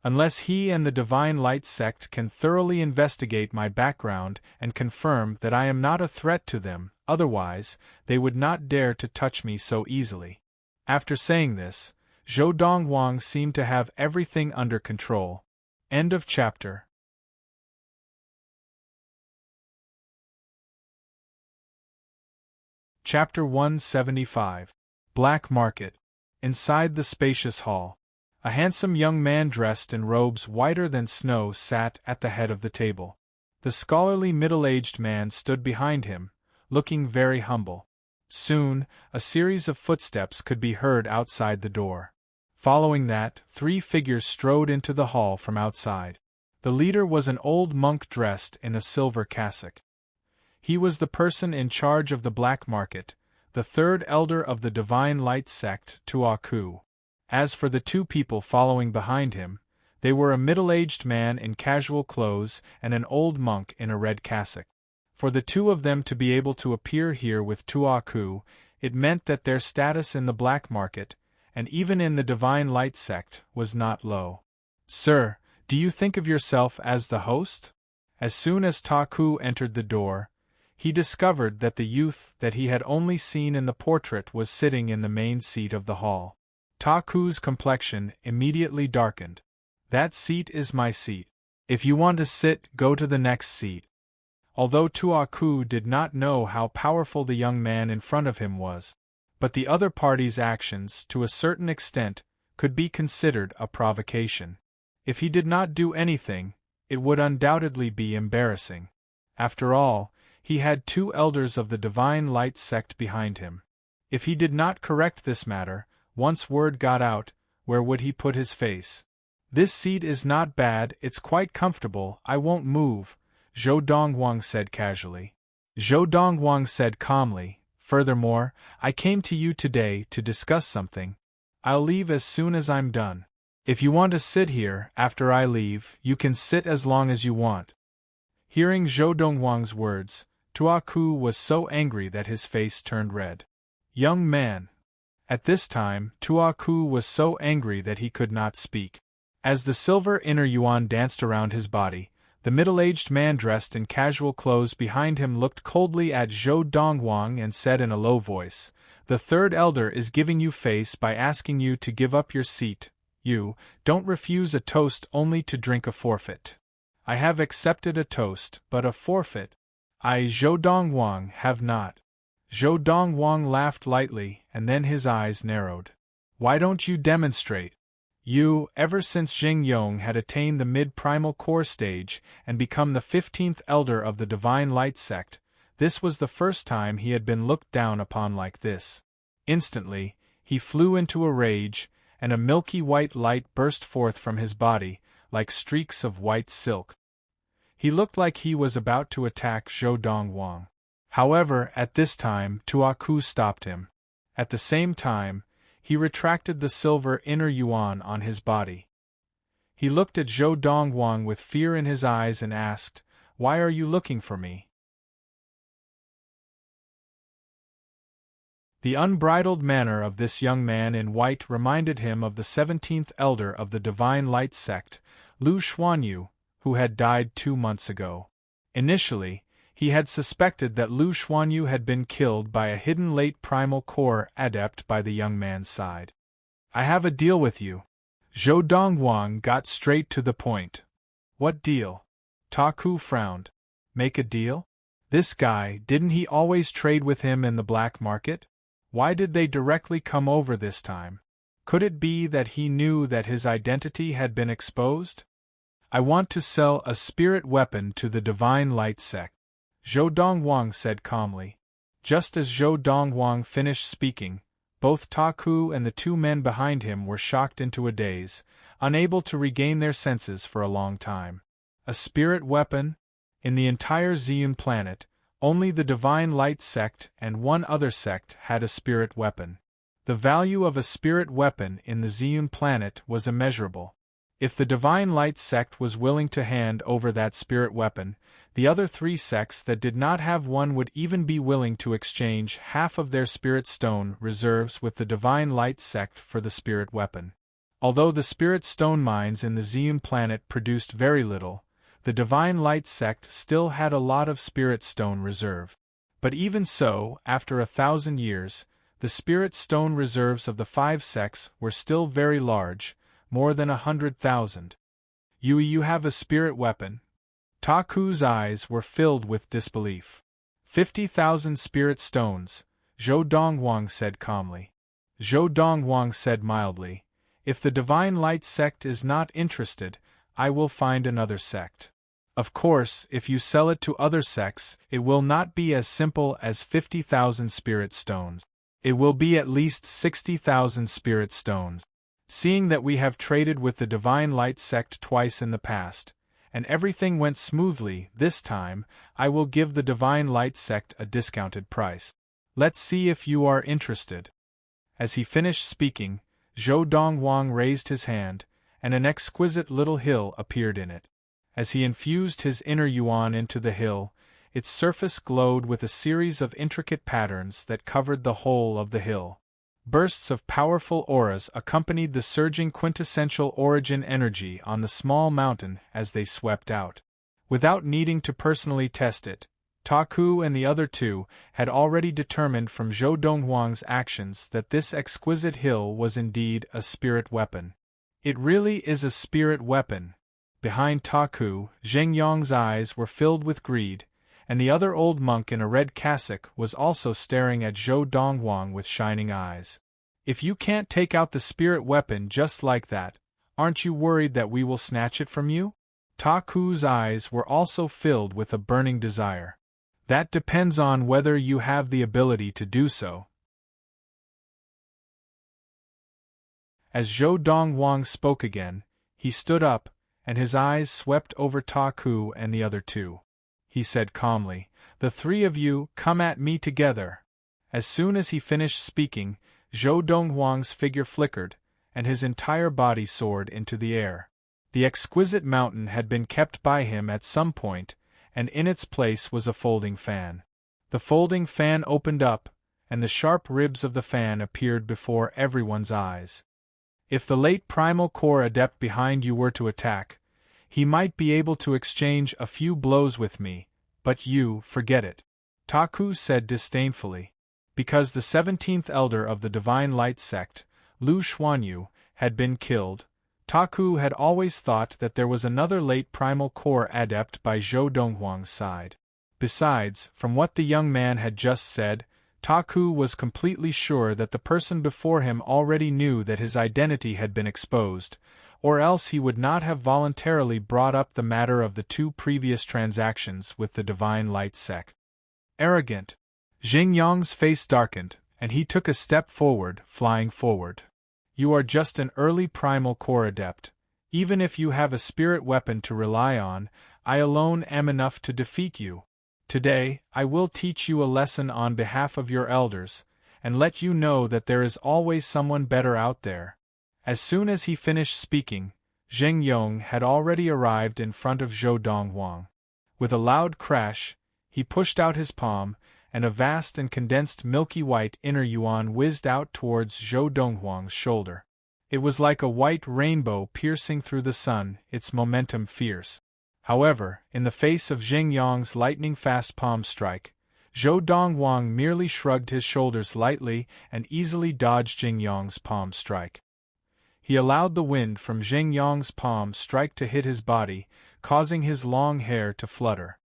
Unless he and the Divine Light sect can thoroughly investigate my background and confirm that I am not a threat to them, otherwise, they would not dare to touch me so easily. After saying this, Zhou Donghuang seemed to have everything under control. End of chapter. Chapter 175. Black Market. Inside the spacious hall, a handsome young man dressed in robes whiter than snow sat at the head of the table. The scholarly middle-aged man stood behind him, looking very humble. Soon, a series of footsteps could be heard outside the door. Following that, 3 figures strode into the hall from outside. The leader was an old monk dressed in a silver cassock. He was the person in charge of the black market, the third elder of the Divine Light sect, Tuaku. As for the 2 people following behind him, they were a middle-aged man in casual clothes and an old monk in a red cassock. For the 2 of them to be able to appear here with Tuaku, it meant that their status in the black market, and even in the Divine Light sect, was not low. Sir, Do you think of yourself as the host? As soon as Ta Ku entered the door, he discovered that the youth that he had only seen in the portrait was sitting in the main seat of the hall. Ta Ku's complexion immediately darkened. That seat is my seat. If you want to sit, go to the next seat. Although Ta Ku did not know how powerful the young man in front of him was, but the other party's actions, to a certain extent, could be considered a provocation. If he did not do anything, it would undoubtedly be embarrassing. After all, he had 2 elders of the Divine Light sect behind him. If he did not correct this matter, once word got out, where would he put his face? This seat is not bad, it's quite comfortable, I won't move, Zhou Dongwang said casually. Zhou Dongwang said calmly, furthermore, I came to you today to discuss something. I'll leave as soon as I'm done. If you want to sit here after I leave, you can sit as long as you want. Hearing Zhou Dongwang's words, Ta Ku was so angry that his face turned red. Young man. At this time, Ta Ku was so angry that he could not speak. As the silver inner yuan danced around his body, the middle-aged man dressed in casual clothes behind him looked coldly at Zhou Dongwang and said in a low voice, "The third elder is giving you face by asking you to give up your seat. You don't refuse a toast only to drink a forfeit. I have accepted a toast, but a forfeit. I, Zhou Dongwang, have not." Zhou Dongwang laughed lightly, and then his eyes narrowed. Why don't you demonstrate? You, ever since Jing Yong had attained the mid-primal core stage and become the 15th elder of the Divine Light sect, this was the first time he had been looked down upon like this. Instantly, he flew into a rage, and a milky white light burst forth from his body, like streaks of white silk. He looked like he was about to attack Zhou Dongwang. However, at this time, Ta Ku stopped him. At the same time, he retracted the silver inner yuan on his body. He looked at Zhou Dongwang with fear in his eyes and asked, "Why are you looking for me?" The unbridled manner of this young man in white reminded him of the 17th elder of the Divine Light sect, Lu Xuanyu, who had died 2 months ago. Initially, he had suspected that Lu Xuanyu had been killed by a hidden late primal core adept by the young man's side. "I have a deal with you." Zhou Dongwang got straight to the point. "What deal?" Ta Ku frowned. "Make a deal? This guy, didn't he always trade with him in the black market? Why did they directly come over this time? Could it be that he knew that his identity had been exposed? "I want to sell a spirit weapon to the Divine Light sect," Zhou Dongwang said calmly. Just as Zhou Dongwang finished speaking, both Ta Ku and the 2 men behind him were shocked into a daze, unable to regain their senses for a long time. A spirit weapon? In the entire Ziyun planet, only the Divine Light sect and one other sect had a spirit weapon. The value of a spirit weapon in the Ziyun planet was immeasurable. If the Divine Light sect was willing to hand over that spirit weapon, the other 3 sects that did not have one would even be willing to exchange half of their spirit stone reserves with the Divine Light sect for the spirit weapon. Although the spirit stone mines in the Ziyun planet produced very little, the Divine Light sect still had a lot of spirit stone reserve. But even so, after 1,000 years, the spirit stone reserves of the 5 sects were still very large, more than 100,000. You have a spirit weapon?" Ta Ku's eyes were filled with disbelief. 50,000 spirit stones, Zhou Dongwang said calmly. Zhou Dongwang said mildly, "If the Divine Light sect is not interested, I will find another sect. Of course, if you sell it to other sects, it will not be as simple as 50,000 spirit stones. It will be at least 60,000 spirit stones. Seeing that we have traded with the Divine Light sect twice in the past, and everything went smoothly this time, I will give the Divine Light sect a discounted price. Let's see if you are interested." As he finished speaking, Zhou Dongwang raised his hand, and an exquisite little hill appeared in it. As he infused his inner yuan into the hill, its surface glowed with a series of intricate patterns that covered the whole of the hill. Bursts of powerful auras accompanied the surging quintessential origin energy on the small mountain as they swept out. Without needing to personally test it, Taku and the other two had already determined from Zhou Donghuang's actions that this exquisite hill was indeed a spirit weapon. It really is a spirit weapon. Behind Taku, Zheng Yong's eyes were filled with greed, and the other old monk in a red cassock was also staring at Zhou Donghuang with shining eyes. If you can't take out the spirit weapon just like that, aren't you worried that we will snatch it from you? Taku's eyes were also filled with a burning desire. That depends on whether you have the ability to do so. As Zhou Donghuang spoke again, he stood up, and his eyes swept over Taku and the other two. He said calmly, "The three of you, come at me together." As soon as he finished speaking, Zhou Donghuang's figure flickered, and his entire body soared into the air. The exquisite mountain had been kept by him at some point, and in its place was a folding fan. The folding fan opened up, and the sharp ribs of the fan appeared before everyone's eyes. If the late primal core adept behind you were to attack, he might be able to exchange a few blows with me, but you, forget it. Taku said disdainfully. Because the 17th elder of the Divine Light sect, Lu Xuanyu, had been killed, Taku had always thought that there was another late primal core adept by Zhou Donghuang's side. Besides, from what the young man had just said, Taku was completely sure that the person before him already knew that his identity had been exposed, or else he would not have voluntarily brought up the matter of the two previous transactions with the Divine Light sect. Arrogant. Jing Yang's face darkened, and he took a step forward, flying forward. You are just an early primal core adept. Even if you have a spirit weapon to rely on, I alone am enough to defeat you. Today, I will teach you a lesson on behalf of your elders, and let you know that there is always someone better out there. As soon as he finished speaking, Zheng Yong had already arrived in front of Zhou Donghuang. With a loud crash, he pushed out his palm, and a vast and condensed milky white inner yuan whizzed out towards Zhou Donghuang's shoulder. It was like a white rainbow piercing through the sun, its momentum fierce. However, in the face of Zheng Yong's lightning-fast palm strike, Zhou Donghuang merely shrugged his shoulders lightly and easily dodged Zheng Yong's palm strike. He allowed the wind from Zheng Yong's palm strike to hit his body, causing his long hair to flutter.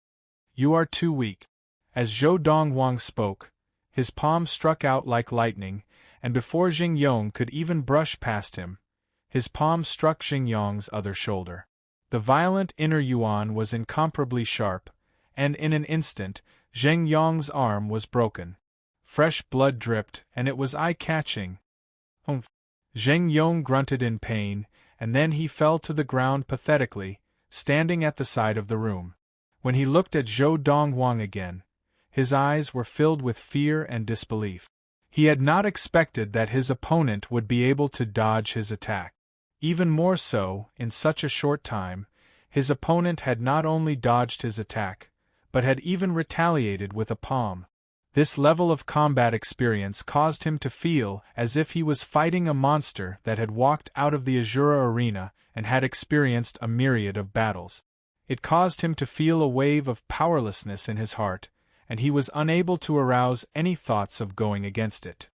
You are too weak. As Zhou Donghuang spoke, his palm struck out like lightning, and before Zheng Yong could even brush past him, his palm struck Zheng Yong's other shoulder. The violent inner yuan was incomparably sharp, and in an instant, Zheng Yong's arm was broken. Fresh blood dripped, and it was eye-catching. Humph! Zheng Yong grunted in pain, and then he fell to the ground pathetically, standing at the side of the room. When he looked at Zhou Donghuang again, his eyes were filled with fear and disbelief. He had not expected that his opponent would be able to dodge his attack. Even more so, in such a short time, his opponent had not only dodged his attack, but had even retaliated with a palm. This level of combat experience caused him to feel as if he was fighting a monster that had walked out of the Azura arena and had experienced a myriad of battles. It caused him to feel a wave of powerlessness in his heart, and he was unable to arouse any thoughts of going against it.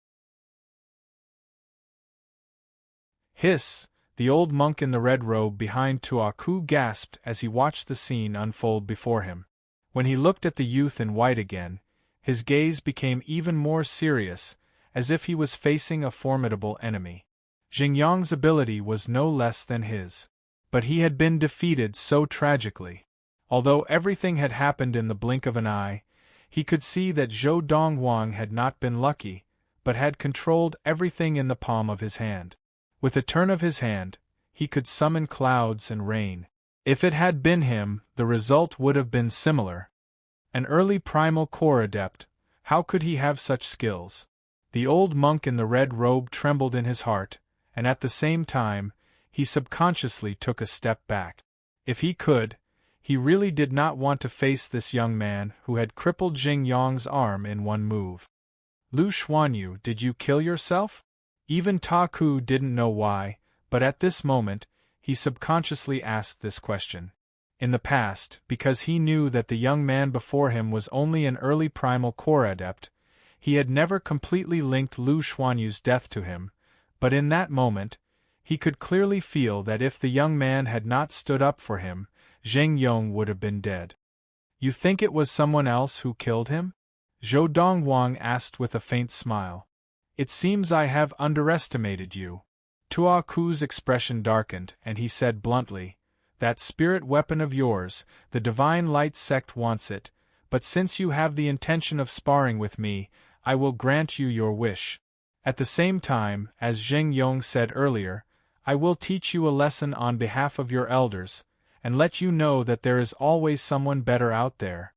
Hiss! The old monk in the red robe behind Tuaku gasped as he watched the scene unfold before him. When he looked at the youth in white again, his gaze became even more serious, as if he was facing a formidable enemy. Zheng Yong's ability was no less than his. But he had been defeated so tragically. Although everything had happened in the blink of an eye, he could see that Zhou Donghuang had not been lucky, but had controlled everything in the palm of his hand. With a turn of his hand, he could summon clouds and rain. If it had been him, the result would have been similar. An early primal core adept, how could he have such skills? The old monk in the red robe trembled in his heart, and at the same time, he subconsciously took a step back. If he could, he really did not want to face this young man who had crippled Zheng Yong's arm in one move. Lu Xuanyu, did you kill yourself? Even Ta Ku didn't know why, but at this moment, he subconsciously asked this question. In the past, because he knew that the young man before him was only an early primal core adept, he had never completely linked Lu Xuanyu's death to him, but in that moment, he could clearly feel that if the young man had not stood up for him, Zheng Yong would have been dead. You think it was someone else who killed him? Zhou Dongwang asked with a faint smile. It seems I have underestimated you. Tua Ku's expression darkened, and he said bluntly, that spirit weapon of yours, the Divine Light sect wants it, but since you have the intention of sparring with me, I will grant you your wish. At the same time, as Zheng Yong said earlier, I will teach you a lesson on behalf of your elders, and let you know that there is always someone better out there.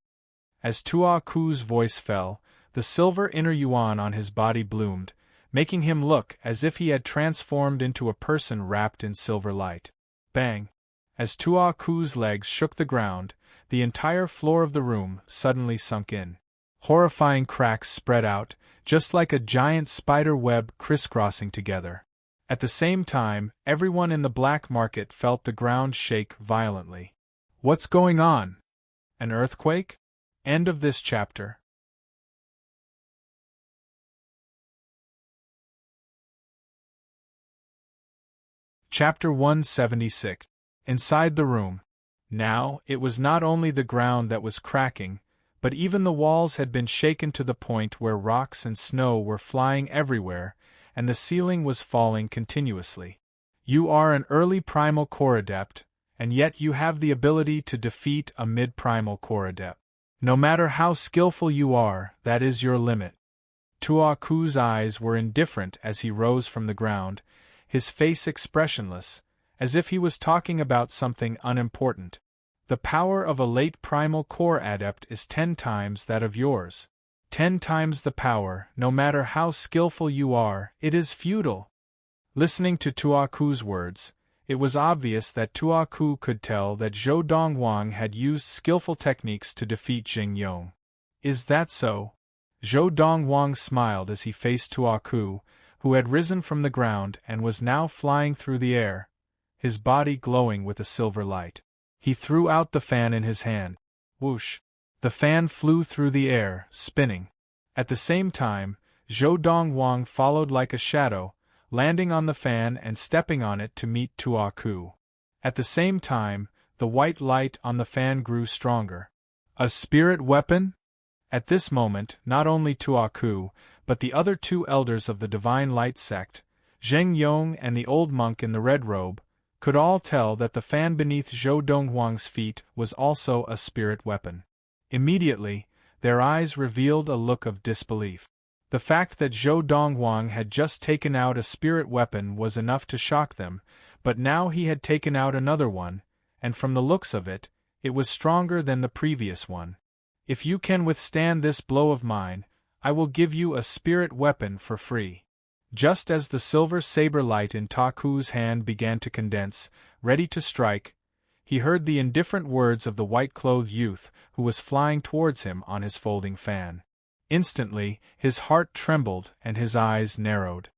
As Tua Ku's voice fell, the silver inner yuan on his body bloomed, making him look as if he had transformed into a person wrapped in silver light. Bang! As Tua Ku's legs shook the ground, the entire floor of the room suddenly sunk in. Horrifying cracks spread out, just like a giant spider web crisscrossing together. At the same time, everyone in the black market felt the ground shake violently. What's going on? An earthquake? End of this chapter. Chapter 176. Inside the room. Now, it was not only the ground that was cracking, but even the walls had been shaken to the point where rocks and snow were flying everywhere, and the ceiling was falling continuously. You are an early primal core adept, and yet you have the ability to defeat a mid-primal core adept. No matter how skillful you are, that is your limit. Tua Ku's eyes were indifferent as he rose from the ground, his face expressionless, as if he was talking about something unimportant. The power of a late primal core adept is 10 times that of yours. 10 times the power, no matter how skillful you are, it is futile. Listening to Tua Ku's words, it was obvious that Tua Ku could tell that Zhou Dongwang had used skillful techniques to defeat Zheng Yong. Is that so? Zhou Dongwang smiled as he faced Tua Ku, who had risen from the ground and was now flying through the air, his body glowing with a silver light. He threw out the fan in his hand. Whoosh! The fan flew through the air, spinning. At the same time, Zhou Dongwang followed like a shadow, landing on the fan and stepping on it to meet Tua Ku. At the same time, the white light on the fan grew stronger. A spirit weapon? At this moment, not only Tua Ku, but the other 2 elders of the Divine Light sect, Zheng Yong and the old monk in the red robe, could all tell that the fan beneath Zhou Dongwang's feet was also a spirit weapon. Immediately, their eyes revealed a look of disbelief. The fact that Zhou Dongwang had just taken out a spirit weapon was enough to shock them, but now he had taken out another one, and from the looks of it, it was stronger than the previous one. If you can withstand this blow of mine, I will give you a spirit weapon for free. Just as the silver saber light in Ta Ku's hand began to condense, ready to strike, he heard the indifferent words of the white-clothed youth who was flying towards him on his folding fan. Instantly, his heart trembled and his eyes narrowed.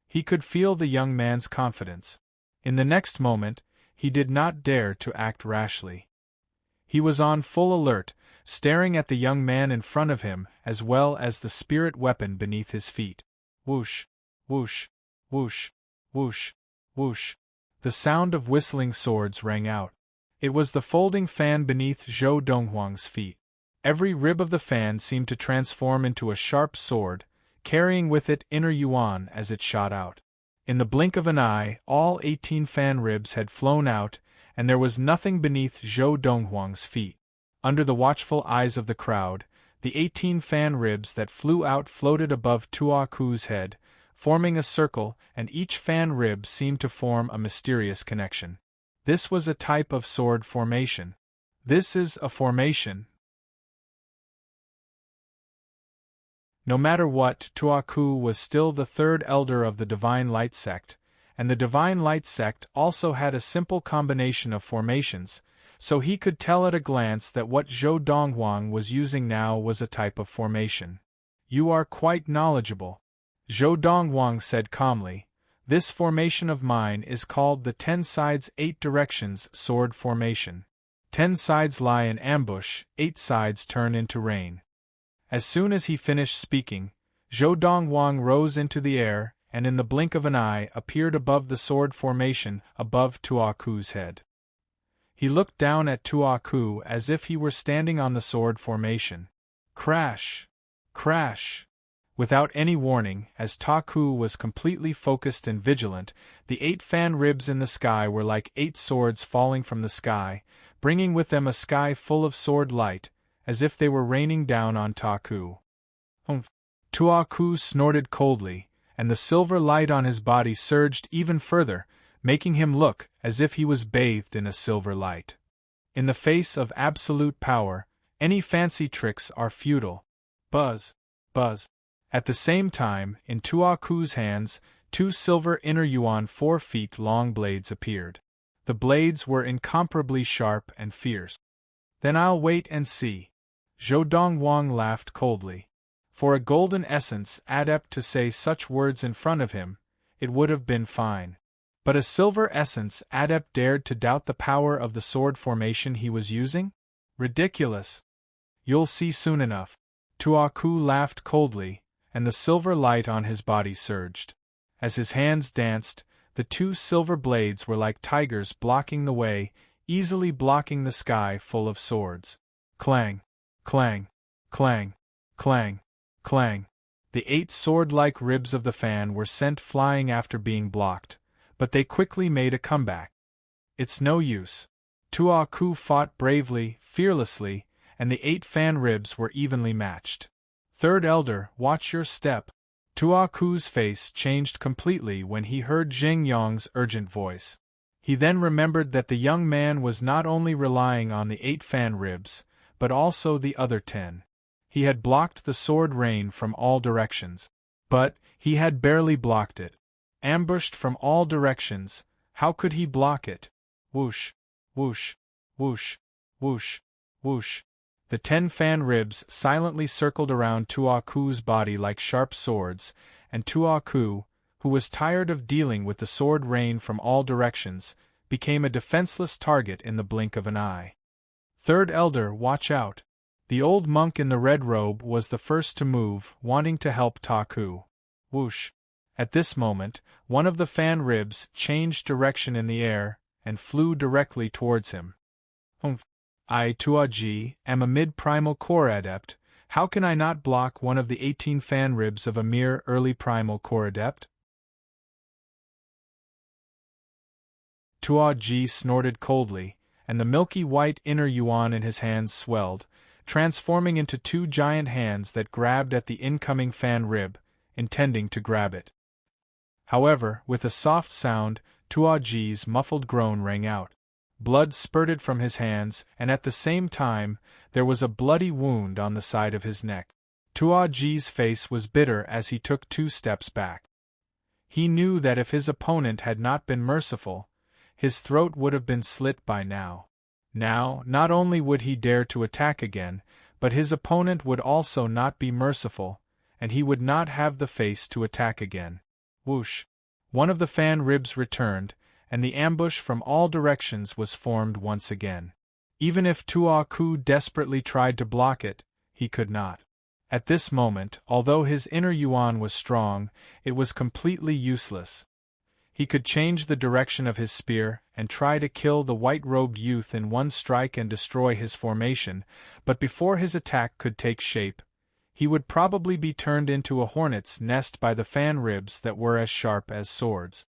He could feel the young man's confidence. In the next moment, he did not dare to act rashly. He was on full alert, staring at the young man in front of him as well as the spirit weapon beneath his feet. Whoosh! Whoosh! Whoosh! Whoosh! Whoosh! The sound of whistling swords rang out. It was the folding fan beneath Zhou Donghuang's feet. Every rib of the fan seemed to transform into a sharp sword, carrying with it inner yuan as it shot out. In the blink of an eye, all 18 fan ribs had flown out, and there was nothing beneath Zhou Donghuang's feet. Under the watchful eyes of the crowd, the 18 fan ribs that flew out floated above Tua Ku's head, forming a circle, and each fan rib seemed to form a mysterious connection. This was a type of sword formation. This is a formation. No matter what, Tua Ku was still the 3rd elder of the Divine Light sect, and the Divine Light sect also had a simple combination of formations, so he could tell at a glance that what Zhou Donghuang was using now was a type of formation. You are quite knowledgeable. Zhou Dongwang said calmly, "This formation of mine is called the 10 sides 8 directions sword formation. 10 sides lie in ambush, 8 sides turn into rain." As soon as he finished speaking, Zhou Dongwang rose into the air and in the blink of an eye appeared above the sword formation above Tuaku's head. He looked down at Tuaku as if he were standing on the sword formation. Crash! Crash! Without any warning, as Taku was completely focused and vigilant, the 8 fan ribs in the sky were like 8 swords falling from the sky, bringing with them a sky full of sword light, as if they were raining down on Taku. Humph! Tuaku snorted coldly, and the silver light on his body surged even further, making him look as if he was bathed in a silver light. In the face of absolute power, any fancy tricks are futile. Buzz! Buzz! At the same time, in Tuaku's hands, 2 silver inner yuan 4 feet long blades appeared. The blades were incomparably sharp and fierce. "Then I'll wait and see." Zhou Dongwang laughed coldly. For a golden essence adept to say such words in front of him, it would have been fine. But a silver essence adept dared to doubt the power of the sword formation he was using? Ridiculous! "You'll see soon enough." Tuaku laughed coldly, and the silver light on his body surged. As his hands danced, the 2 silver blades were like tigers blocking the way, easily blocking the sky full of swords. Clang! Clang! Clang! Clang! Clang! The 8 sword-like ribs of the fan were sent flying after being blocked, but they quickly made a comeback. "It's no use." Tuaku fought bravely, fearlessly, and the 8 fan ribs were evenly matched. "Third Elder, watch your step." Tuaku's face changed completely when he heard Jing Yong's urgent voice. He then remembered that the young man was not only relying on the 8 fan ribs, but also the other 10. He had blocked the sword rain from all directions. But he had barely blocked it. Ambushed from all directions, how could he block it? Whoosh! Whoosh! Whoosh! Whoosh! Whoosh! The 10 fan ribs silently circled around Tuaku's body like sharp swords, and Tuaku, who was tired of dealing with the sword rain from all directions, became a defenseless target in the blink of an eye. "Third Elder, watch out." The old monk in the red robe was the first to move, wanting to help Taku. Whoosh! At this moment, one of the fan ribs changed direction in the air, and flew directly towards him. "Humph! I, Tuaji, am a mid-primal core adept. How can I not block one of the 18 fan ribs of a mere early primal core adept?" Tuaji snorted coldly, and the milky white inner yuan in his hands swelled, transforming into 2 giant hands that grabbed at the incoming fan rib, intending to grab it. However, with a soft sound, Tuaji's muffled groan rang out. Blood spurted from his hands, and at the same time, there was a bloody wound on the side of his neck. Tuaji's face was bitter as he took 2 steps back. He knew that if his opponent had not been merciful, his throat would have been slit by now. Now, not only would he dare to attack again, but his opponent would also not be merciful, and he would not have the face to attack again. Whoosh! One of the fan ribs returned, and the ambush from all directions was formed once again. Even if Tuaku desperately tried to block it, he could not. At this moment, although his inner yuan was strong, it was completely useless. He could change the direction of his spear and try to kill the white-robed youth in one strike and destroy his formation, but before his attack could take shape, he would probably be turned into a hornet's nest by the fan ribs that were as sharp as swords.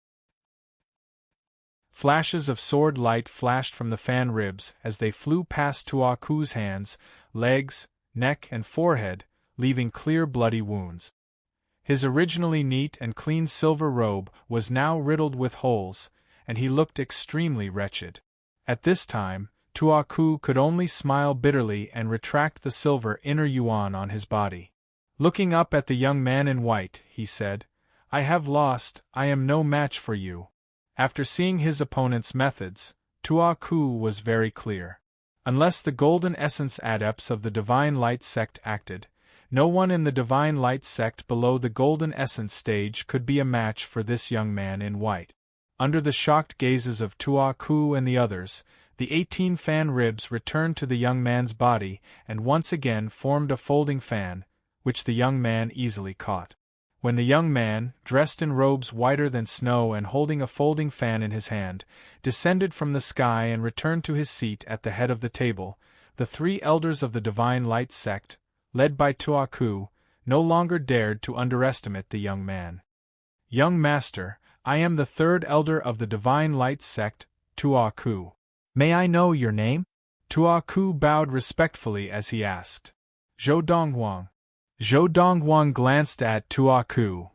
Flashes of sword light flashed from the fan ribs as they flew past Tuaku's hands, legs, neck and forehead, leaving clear bloody wounds. His originally neat and clean silver robe was now riddled with holes, and he looked extremely wretched. At this time, Tuaku could only smile bitterly and retract the silver inner yuan on his body. Looking up at the young man in white, he said, "I have lost, I am no match for you." After seeing his opponent's methods, Tuaku was very clear. Unless the golden essence adepts of the Divine Light sect acted, No one in the Divine Light sect below the Golden Essence stage could be a match for this young man in white. Under the shocked gazes of Tua Ku and the others, the 18 fan ribs returned to the young man's body and once again formed a folding fan, which the young man easily caught. When the young man, dressed in robes whiter than snow and holding a folding fan in his hand, descended from the sky and returned to his seat at the head of the table, the 3 elders of the Divine Light sect, led by Tua Ku, no longer dared to underestimate the young man. "Young master, I am the 3rd elder of the Divine Light sect, Tua Ku. May I know your name?" Tua Ku bowed respectfully as he asked. "Zhou Donghuang." Zhou Donghuang glanced at Tua Ku.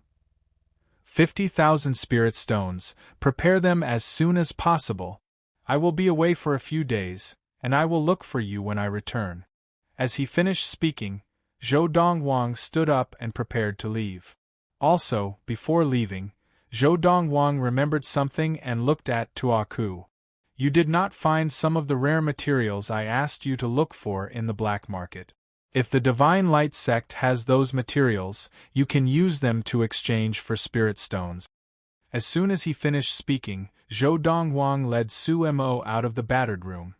50,000 spirit stones, prepare them as soon as possible. I will be away for a few days, and I will look for you when I return. As he finished speaking, Zhou Donghuang stood up and prepared to leave. Also, before leaving, Zhou Donghuang remembered something and looked at Tua Ku. "You did not find some of the rare materials I asked you to look for in the black market. If the Divine Light sect has those materials, you can use them to exchange for spirit stones." As soon as he finished speaking, Zhou Donghuang led Su Mo out of the battered room.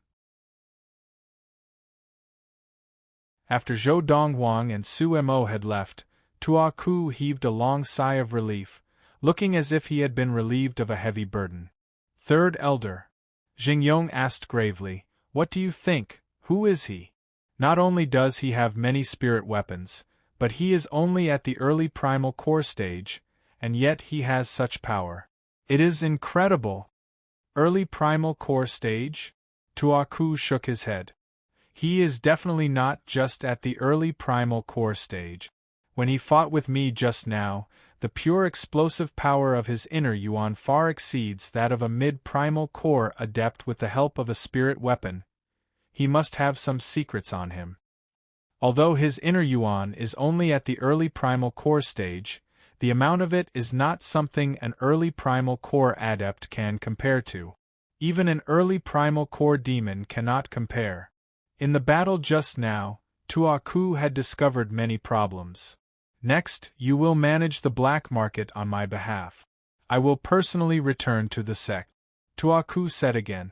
After Zhou Donghuang and Su Mo had left, Tua Ku heaved a long sigh of relief, looking as if he had been relieved of a heavy burden. "3rd Elder," Jingyong asked gravely, "what do you think? Who is he? Not only does he have many spirit weapons, but he is only at the early primal core stage, and yet he has such power. It is incredible." "Early primal core stage?" Tua Ku shook his head. "He is definitely not just at the early primal core stage. When he fought with me just now, the pure explosive power of his inner yuan far exceeds that of a mid-primal core adept with the help of a spirit weapon. He must have some secrets on him. Although his inner yuan is only at the early primal core stage, the amount of it is not something an early primal core adept can compare to. Even an early primal core demon cannot compare. In the battle just now, Tua Ku had discovered many problems. Next, you will manage the black market on my behalf. I will personally return to the sect," Tua Ku said again.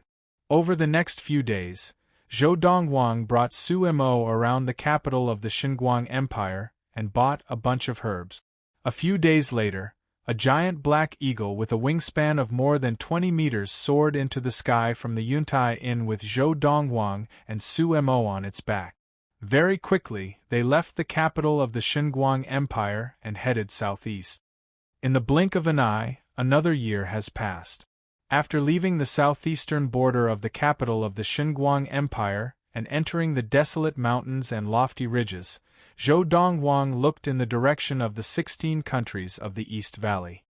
Over the next few days, Zhou Donghuang brought Su Mo around the capital of the Xinguang Empire and bought a bunch of herbs. A few days later, a giant black eagle with a wingspan of more than 20 meters soared into the sky from the Yuntai Inn with Zhou Donghuang and Su Mo on its back. Very quickly, they left the capital of the Xinguang Empire and headed southeast. In the blink of an eye, another year has passed. After leaving the southeastern border of the capital of the Xinguang Empire and entering the desolate mountains and lofty ridges, Zhou Donghuang looked in the direction of the 16 countries of the East Valley.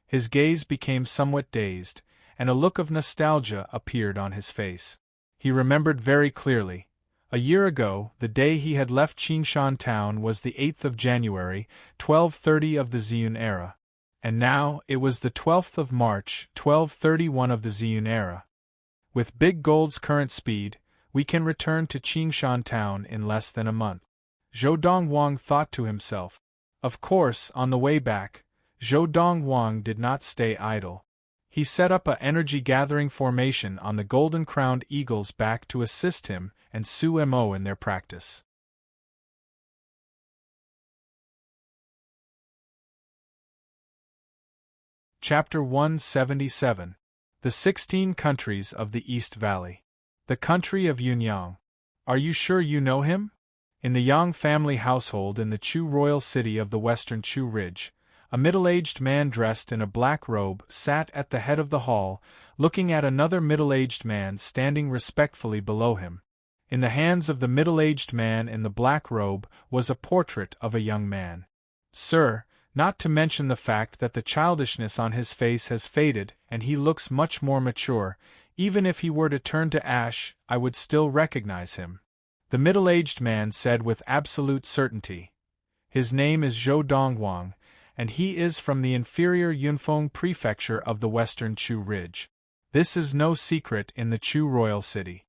His gaze became somewhat dazed, and a look of nostalgia appeared on his face. He remembered very clearly. A year ago, the day he had left Qingshan town was the 8th of January, 1230 of the Ziyun era. And now, it was the 12th of March, 1231 of the Ziyun era. With Big Gold's current speed, we can return to Qingshan town in less than a month. Zhou Donghuang thought to himself. Of course, on the way back, Zhou Donghuang did not stay idle. He set up a energy-gathering formation on the golden-crowned eagle's back to assist him and Su Mo in their practice. Chapter 177. The 16 Countries of the East Valley. The country of Yunyang. Are you sure you know him? In the Yang family household in the Chu royal city of the western Chu Ridge, a middle-aged man dressed in a black robe sat at the head of the hall, looking at another middle-aged man standing respectfully below him. In the hands of the middle-aged man in the black robe was a portrait of a young man. "Sir, not to mention the fact that the childishness on his face has faded and he looks much more mature, even if he were to turn to ash, I would still recognize him," the middle-aged man said with absolute certainty. "His name is Zhou Donghuang, and he is from the inferior Yunfeng prefecture of the western Chu Ridge. This is no secret in the Chu royal city.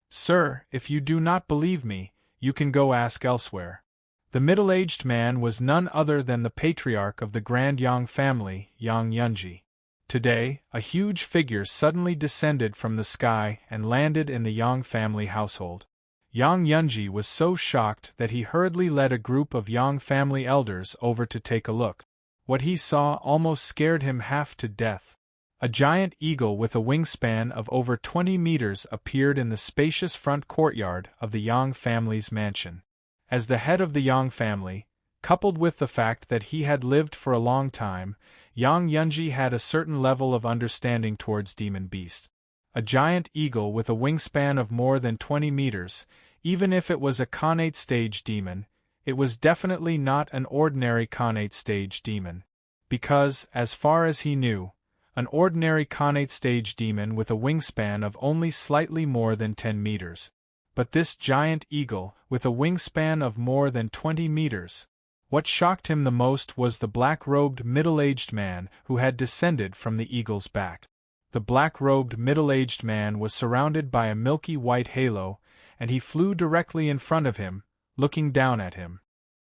Sir, if you do not believe me, you can go ask elsewhere." The middle-aged man was none other than the patriarch of the Grand Yang family, Yang Yunji. Today, a huge figure suddenly descended from the sky and landed in the Yang family household. Yang Yunji was so shocked that he hurriedly led a group of Yang family elders over to take a look. What he saw almost scared him half to death. A giant eagle with a wingspan of over 20 meters appeared in the spacious front courtyard of the Yang family's mansion. As the head of the Yang family, coupled with the fact that he had lived for a long time, Yang Yunji had a certain level of understanding towards demon beasts. A giant eagle with a wingspan of more than 20 meters, even if it was a Khanate stage demon, it was definitely not an ordinary Khanate stage demon. Because, as far as he knew, an ordinary Khanate stage demon with a wingspan of only slightly more than 10 meters. But this giant eagle, with a wingspan of more than 20 meters. What shocked him the most was the black-robed middle-aged man who had descended from the eagle's back. The black-robed middle-aged man was surrounded by a milky white halo, and he flew directly in front of him, looking down at him.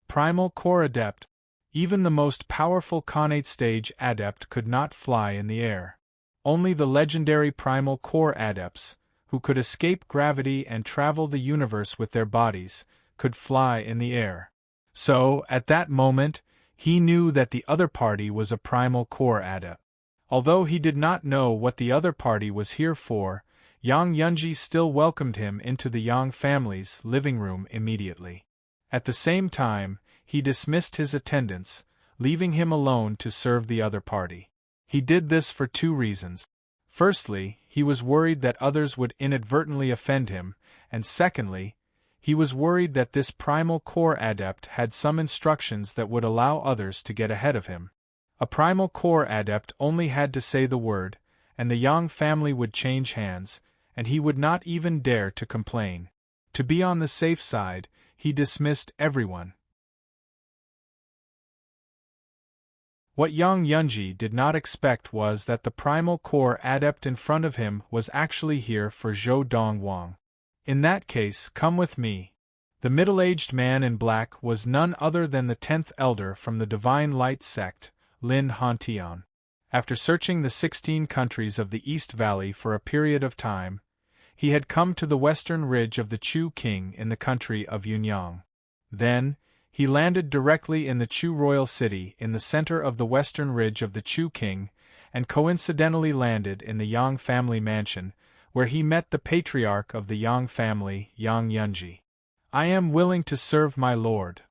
Primal Core Adept. Even the most powerful Khanate stage adept could not fly in the air. Only the legendary Primal Core Adepts, who could escape gravity and travel the universe with their bodies, could fly in the air. So, at that moment, he knew that the other party was a Primal Core Adept. Although he did not know what the other party was here for, Yang Yunji still welcomed him into the Yang family's living room immediately. At the same time, he dismissed his attendants, leaving him alone to serve the other party. He did this for two reasons. Firstly, he was worried that others would inadvertently offend him, and secondly, he was worried that this Primal Core Adept had some instructions that would allow others to get ahead of him. A Primal Core Adept only had to say the word, and the Yang family would change hands, and he would not even dare to complain. To be on the safe side, he dismissed everyone. What Yang Yunji did not expect was that the Primal Core Adept in front of him was actually here for Zhou Dongwang. In that case, come with me. The middle-aged man in black was none other than the 10th elder from the Divine Light sect, Lin Hantian. After searching the 16 countries of the East Valley for a period of time, he had come to the western ridge of the Chu King in the country of Yunyang. Then, he landed directly in the Chu royal city in the center of the western ridge of the Chu King, and coincidentally landed in the Yang family mansion, where he met the patriarch of the Yang family, Yang Yunji. "I am willing to serve my lord,"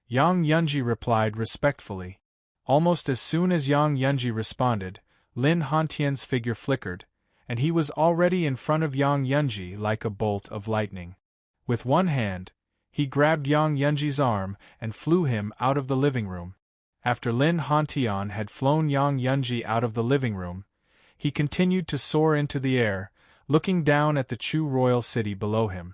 Yang Yunji replied respectfully. Almost as soon as Yang Yunji responded, Lin Hantian's figure flickered, and he was already in front of Yang Yunji like a bolt of lightning. With one hand, he grabbed Yang Yunji's arm and flew him out of the living room. After Lin Hantian had flown Yang Yunji out of the living room, he continued to soar into the air, looking down at the Chu royal city below him.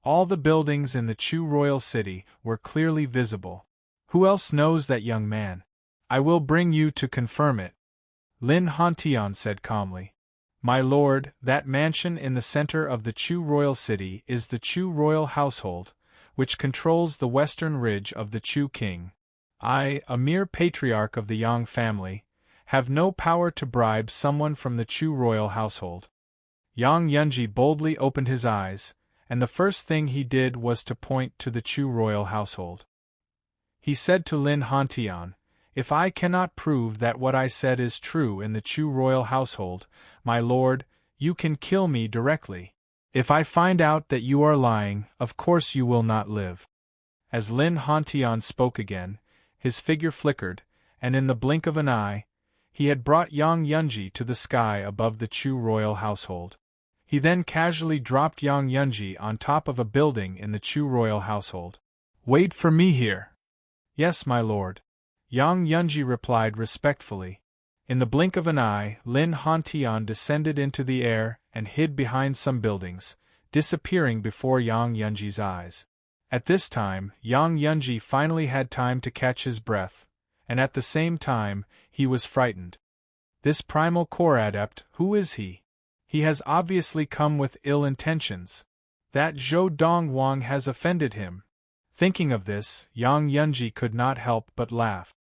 All the buildings in the Chu royal city were clearly visible. "Who else knows that young man? I will bring you to confirm it," Lin Hantian said calmly. "My lord, that mansion in the center of the Chu royal city is the Chu royal household, which controls the western ridge of the Chu King. I, a mere patriarch of the Yang family, have no power to bribe someone from the Chu royal household." Yang Yunji boldly opened his eyes, and the first thing he did was to point to the Chu royal household. He said to Lin Hantian, "If I cannot prove that what I said is true in the Chu royal household, my lord, you can kill me directly. If I find out that you are lying, of course you will not live." As Lin Hantian spoke again, his figure flickered, and in the blink of an eye, he had brought Yang Yunji to the sky above the Chu royal household. He then casually dropped Yang Yunji on top of a building in the Chu royal household. "Wait for me here." "Yes, my lord," Yang Yunji replied respectfully. In the blink of an eye, Lin Hantian descended into the air and hid behind some buildings, disappearing before Yang Yunji's eyes. At this time, Yang Yunji finally had time to catch his breath, and at the same time, he was frightened. This Primal Core Adept, who is he? He has obviously come with ill intentions. That Zhou Dongwang has offended him. Thinking of this, Yang Yunji could not help but laugh.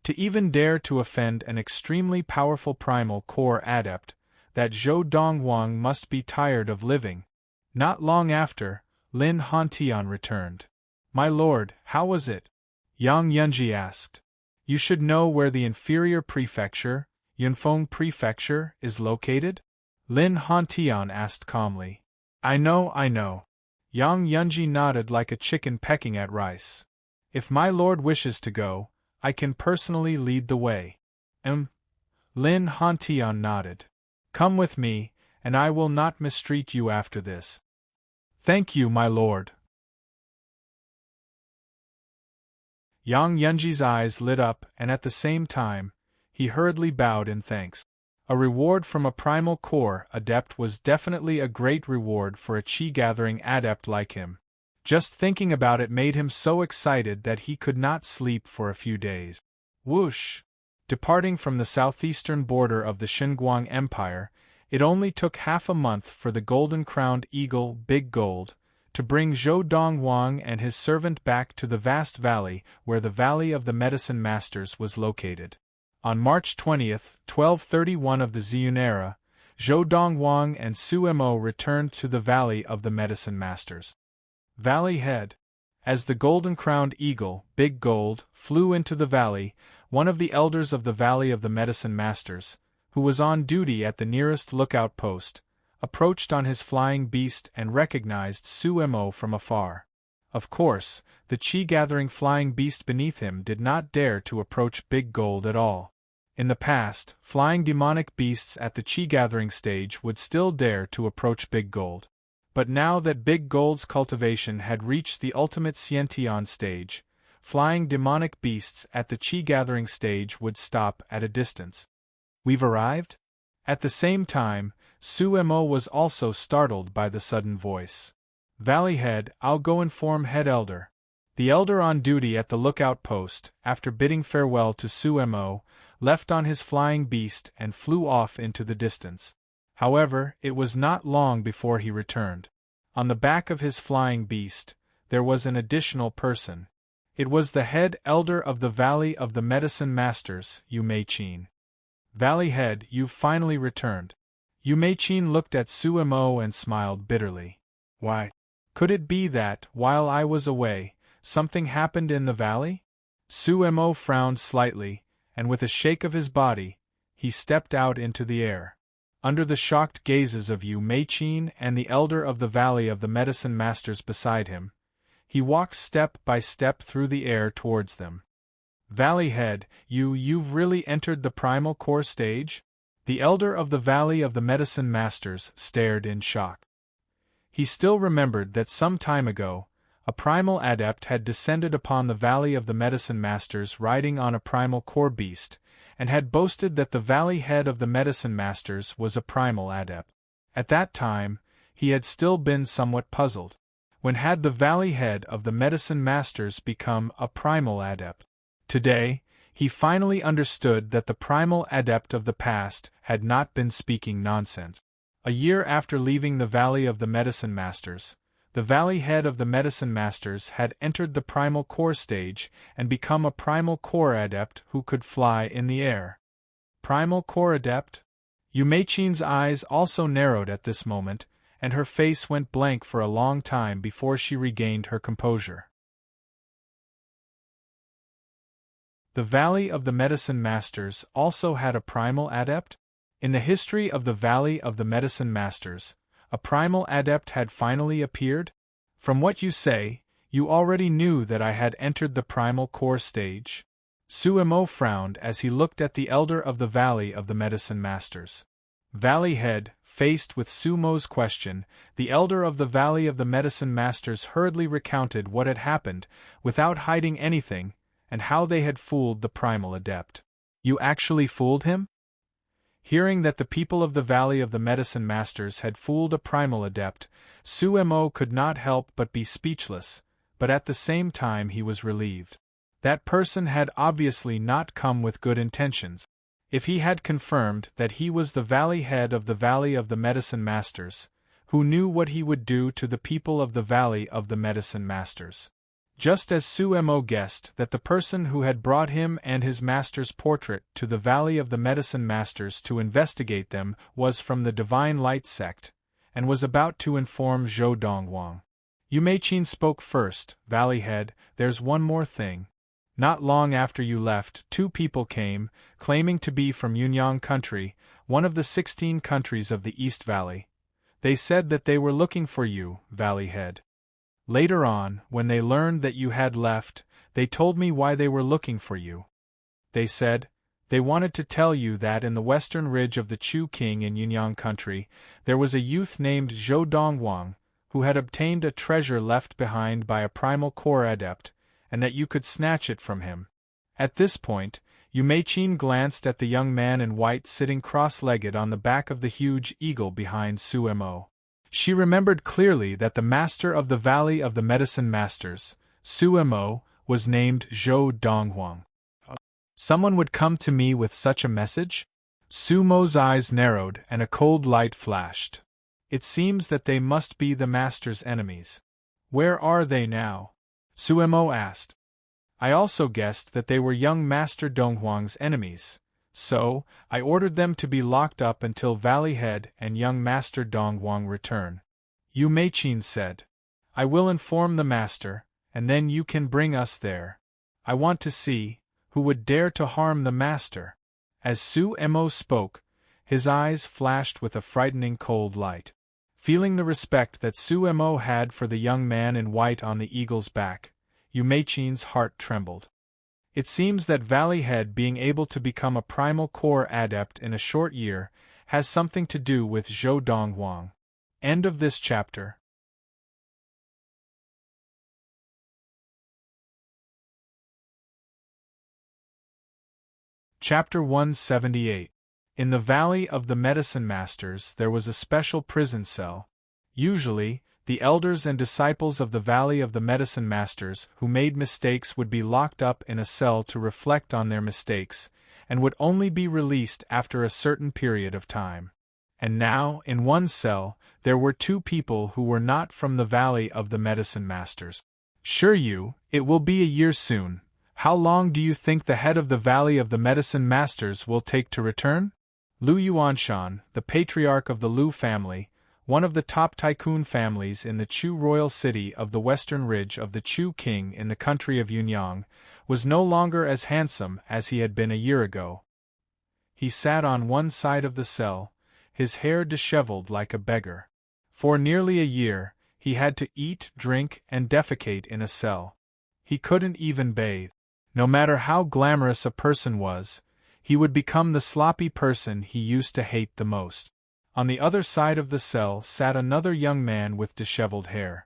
To even dare to offend an extremely powerful primal core adept, that Zhou Dongwang must be tired of living. Not long after, Lin Hantian returned. "My lord, how was it?" Yang Yunji asked. "You should know where the inferior prefecture, Yunfeng Prefecture, is located?" Lin Hantian asked calmly. I know. Yang Yunji nodded like a chicken pecking at rice. "If my lord wishes to go, I can personally lead the way." Lin Hantian nodded. "Come with me, and I will not mistreat you after this." "Thank you, my lord." Yang Yunji's eyes lit up, and at the same time, he hurriedly bowed in thanks. A reward from a primal core adept was definitely a great reward for a chi-gathering adept like him. Just thinking about it made him so excited that he could not sleep for a few days. Whoosh! Departing from the southeastern border of the Xinguang Empire, it only took half a month for the golden-crowned eagle, Big Gold, to bring Zhou Dongwang and his servant back to the vast valley where the Valley of the Medicine Masters was located. On March 20, 1231 of the Ziyun era, Zhou Dongwang and Su Mo returned to the Valley of the Medicine Masters. Valley Head. As the golden-crowned eagle, Big Gold, flew into the valley, one of the elders of the Valley of the Medicine Masters, who was on duty at the nearest lookout post, approached on his flying beast and recognized Su Mo from afar. Of course, the chi-gathering flying beast beneath him did not dare to approach Big Gold at all. In the past, flying demonic beasts at the chi-gathering stage would still dare to approach Big Gold. But now that Big Gold's cultivation had reached the ultimate Xiantian stage, flying demonic beasts at the chi-gathering stage would stop at a distance. "We've arrived?" At the same time, Su Mo was also startled by the sudden voice. "Valley Head, I'll go inform Head Elder." The elder on duty at the lookout post, after bidding farewell to Su Mo, left on his flying beast and flew off into the distance. However, it was not long before he returned. On the back of his flying beast, there was an additional person. It was the head elder of the Valley of the Medicine Masters, Yu Meiqin. "Valley Head, you've finally returned." Yu Meiqin looked at Su Mo and smiled bitterly. "Why? Could it be that, while I was away, something happened in the valley?" Su Mo frowned slightly, and with a shake of his body, he stepped out into the air. Under the shocked gazes of Yu Meiqin and the elder of the Valley of the Medicine Masters beside him, he walked step by step through the air towards them. "Valley Head, you've really entered the primal core stage?" The elder of the Valley of the Medicine Masters stared in shock. He still remembered that some time ago, a primal adept had descended upon the Valley of the Medicine Masters riding on a primal core beast, and had boasted that the Valley Head of the Medicine Masters was a primal adept. At that time, he had still been somewhat puzzled. When had the Valley Head of the Medicine Masters become a primal adept? Today, he finally understood that the primal adept of the past had not been speaking nonsense. A year after leaving the Valley of the Medicine Masters, the Valley Head of the Medicine Masters had entered the Primal Core stage and become a Primal Core Adept who could fly in the air. Primal Core Adept? Yu Meiqin's eyes also narrowed at this moment, and her face went blank for a long time before she regained her composure. The Valley of the Medicine Masters also had a Primal Adept? In the history of the Valley of the Medicine Masters, a primal adept had finally appeared? From what you say, you already knew that I had entered the primal core stage? Su Mo frowned as he looked at the elder of the Valley of the Medicine Masters. Valley Head, faced with Su Mo's question, the elder of the Valley of the Medicine Masters hurriedly recounted what had happened, without hiding anything, and how they had fooled the primal adept. "You actually fooled him?" Hearing that the people of the Valley of the Medicine Masters had fooled a primal adept, Su Mo could not help but be speechless, but at the same time he was relieved. That person had obviously not come with good intentions. If he had confirmed that he was the Valley Head of the Valley of the Medicine Masters, who knew what he would do to the people of the Valley of the Medicine Masters? Just as Su Mo guessed that the person who had brought him and his master's portrait to the Valley of the Medicine Masters to investigate them was from the Divine Light sect, and was about to inform Zhou Donghuang. Yu Meiqin spoke first. Valley Head, there's one more thing. Not long after you left, 2 people came, claiming to be from Yunyang country, one of the 16 countries of the East Valley. They said that they were looking for you, Valley Head. Later on, when they learned that you had left, they told me why they were looking for you. They said, they wanted to tell you that in the western ridge of the Chu King in Yunyang country, there was a youth named Zhou Donghuang, who had obtained a treasure left behind by a primal core adept, and that you could snatch it from him. At this point, Yu Meiqin glanced at the young man in white sitting cross-legged on the back of the huge eagle behind Su Mo. She remembered clearly that the master of the Valley of the Medicine Masters, Su Mo, was named Zhou Donghuang. Someone would come to me with such a message? Su Mo's eyes narrowed and a cold light flashed. It seems that they must be the master's enemies. Where are they now? Su Mo asked. I also guessed that they were young Master Donghuang's enemies, so I ordered them to be locked up until Valley Head and young Master Donghuang return. Yu Meiqin said. I will inform the master, and then you can bring us there. I want to see who would dare to harm the master. As Su Mo spoke, his eyes flashed with a frightening cold light. Feeling the respect that Su Mo had for the young man in white on the eagle's back, Yu Meiqin's heart trembled. It seems that Valley Head being able to become a primal core adept in a short year has something to do with Zhou Donghuang. End of this chapter. Chapter 178. In the Valley of the Medicine Masters there was a special prison cell. Usually, the elders and disciples of the Valley of the Medicine Masters who made mistakes would be locked up in a cell to reflect on their mistakes, and would only be released after a certain period of time. And now, in one cell, there were 2 people who were not from the Valley of the Medicine Masters. Sure you, it will be a year soon. How long do you think the head of the Valley of the Medicine Masters will take to return? Lu Yuanshan, the patriarch of the Lu family, one of the top tycoon families in the Chu royal city of the western ridge of the Chu King in the country of Yunyang, was no longer as handsome as he had been a year ago. He sat on one side of the cell, his hair disheveled like a beggar. For nearly a year, he had to eat, drink, and defecate in a cell. He couldn't even bathe. No matter how glamorous a person was, he would become the sloppy person he used to hate the most. On the other side of the cell sat another young man with disheveled hair.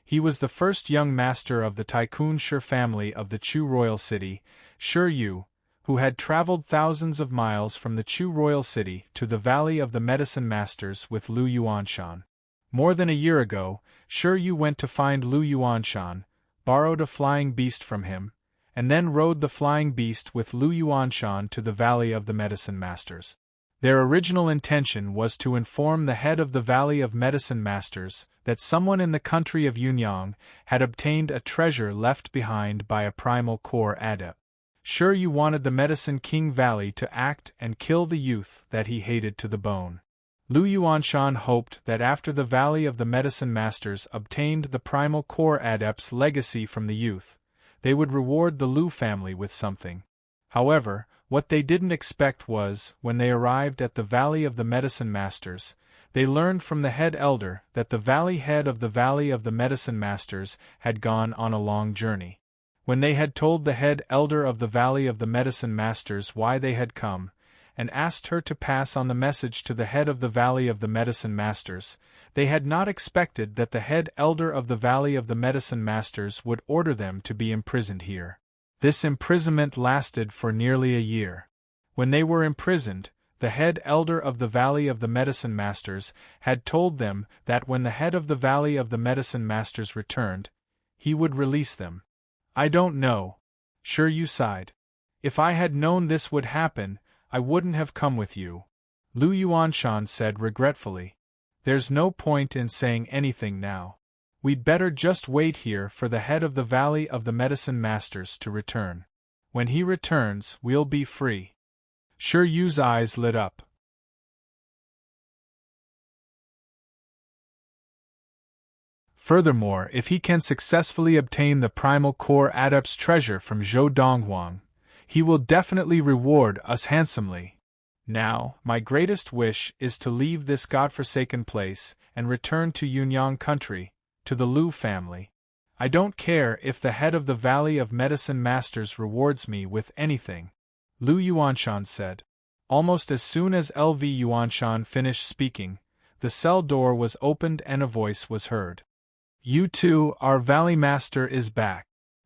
He was the first young master of the Tycoon Shi family of the Chu royal city, Shi Yu, who had traveled thousands of miles from the Chu royal city to the Valley of the Medicine Masters with Lu Yuanshan. More than a year ago, Shi Yu went to find Lu Yuanshan, borrowed a flying beast from him, and then rode the flying beast with Lu Yuanshan to the Valley of the Medicine Masters. Their original intention was to inform the head of the Valley of Medicine Masters that someone in the country of Yunyang had obtained a treasure left behind by a primal core adept. Sure, you wanted the Medicine King Valley to act and kill the youth that he hated to the bone. Lu Yuanshan hoped that after the Valley of the Medicine Masters obtained the primal core adept's legacy from the youth, they would reward the Lu family with something. However, what they didn't expect was, when they arrived at the Valley of the Medicine Masters, they learned from the head elder that the valley head of the Valley of the Medicine Masters had gone on a long journey. When they had told the head elder of the Valley of the Medicine Masters why they had come, and asked her to pass on the message to the head of the Valley of the Medicine Masters, they had not expected that the head elder of the Valley of the Medicine Masters would order them to be imprisoned here. This imprisonment lasted for nearly a year. When they were imprisoned, the head elder of the Valley of the Medicine Masters had told them that when the head of the Valley of the Medicine Masters returned, he would release them. I don't know. Sure, you sighed. If I had known this would happen, I wouldn't have come with you. Lu Yuanshan said regretfully. There's no point in saying anything now. We'd better just wait here for the head of the Valley of the Medicine Masters to return. When he returns, we'll be free. Shiryu's eyes lit up. Furthermore, if he can successfully obtain the Primal Core Adept's treasure from Zhou Donghuang, he will definitely reward us handsomely. Now, my greatest wish is to leave this godforsaken place and return to Yunyang country, to the Lu family. I don't care if the head of the Valley of Medicine Masters rewards me with anything, Lu Yuanshan said. Almost as soon as LV Yuanshan finished speaking, the cell door was opened and a voice was heard. You two, our Valley Master is back.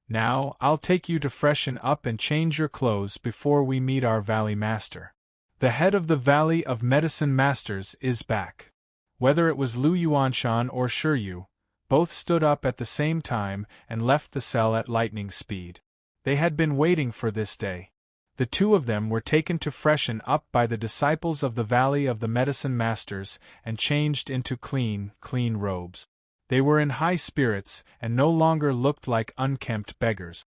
Now, I'll take you to freshen up and change your clothes before we meet our Valley Master. The head of the Valley of Medicine Masters is back. Whether it was Lu Yuanshan or Shiryu, both stood up at the same time and left the cell at lightning speed. They had been waiting for this day. The two of them were taken to freshen up by the disciples of the Valley of the Medicine Masters and changed into clean robes. They were in high spirits and no longer looked like unkempt beggars.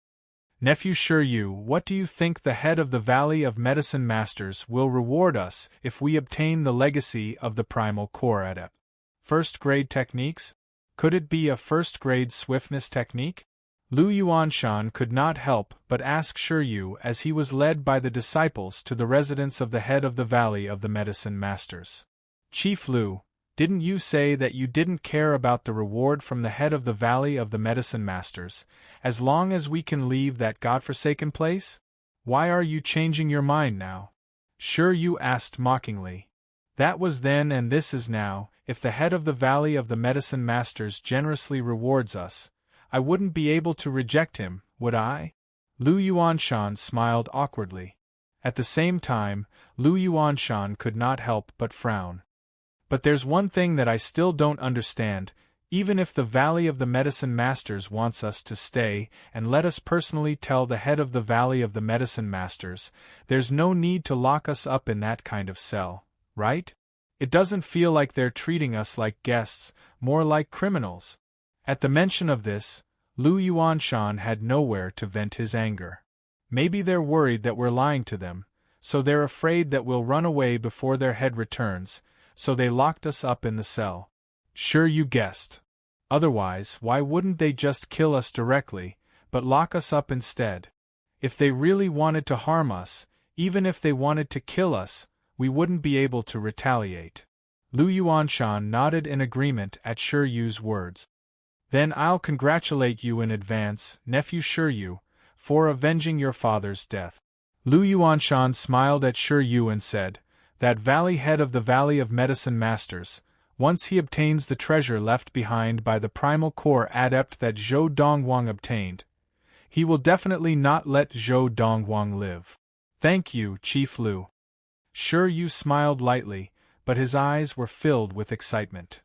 Nephew Shiryu, what do you think the head of the Valley of Medicine Masters will reward us if we obtain the legacy of the Primal Core Adept? First-grade techniques? Could it be a first-grade swiftness technique? Lu Yuanshan could not help but ask Shiryu as he was led by the disciples to the residence of the head of the Valley of the Medicine Masters. Chief Lu, didn't you say that you didn't care about the reward from the head of the Valley of the Medicine Masters, as long as we can leave that godforsaken place? Why are you changing your mind now? Shiryu asked mockingly. That was then and this is now. If the head of the Valley of the Medicine Masters generously rewards us, I wouldn't be able to reject him, would I? Lu Yuanshan smiled awkwardly. At the same time, Lu Yuanshan could not help but frown. But there's one thing that I still don't understand. Even if the Valley of the Medicine Masters wants us to stay and let us personally tell the head of the Valley of the Medicine Masters, there's no need to lock us up in that kind of cell, right? It doesn't feel like they're treating us like guests, more like criminals. At the mention of this, Lu Yuanshan had nowhere to vent his anger. Maybe they're worried that we're lying to them, so they're afraid that we'll run away before their head returns, so they locked us up in the cell. Sure, you guessed. Otherwise, why wouldn't they just kill us directly, but lock us up instead? If they really wanted to harm us, even if they wanted to kill us, we wouldn't be able to retaliate. Lu Yuanshan nodded in agreement at Shiryu's words. Then I'll congratulate you in advance, nephew Shiryu, for avenging your father's death. Lu Yuanshan smiled at Shiryu and said, that valley head of the Valley of Medicine Masters, once he obtains the treasure left behind by the Primal Core Adept that Zhou Donghuang obtained, he will definitely not let Zhou Donghuang live. Thank you, Chief Lu. Shiryu smiled lightly, but his eyes were filled with excitement.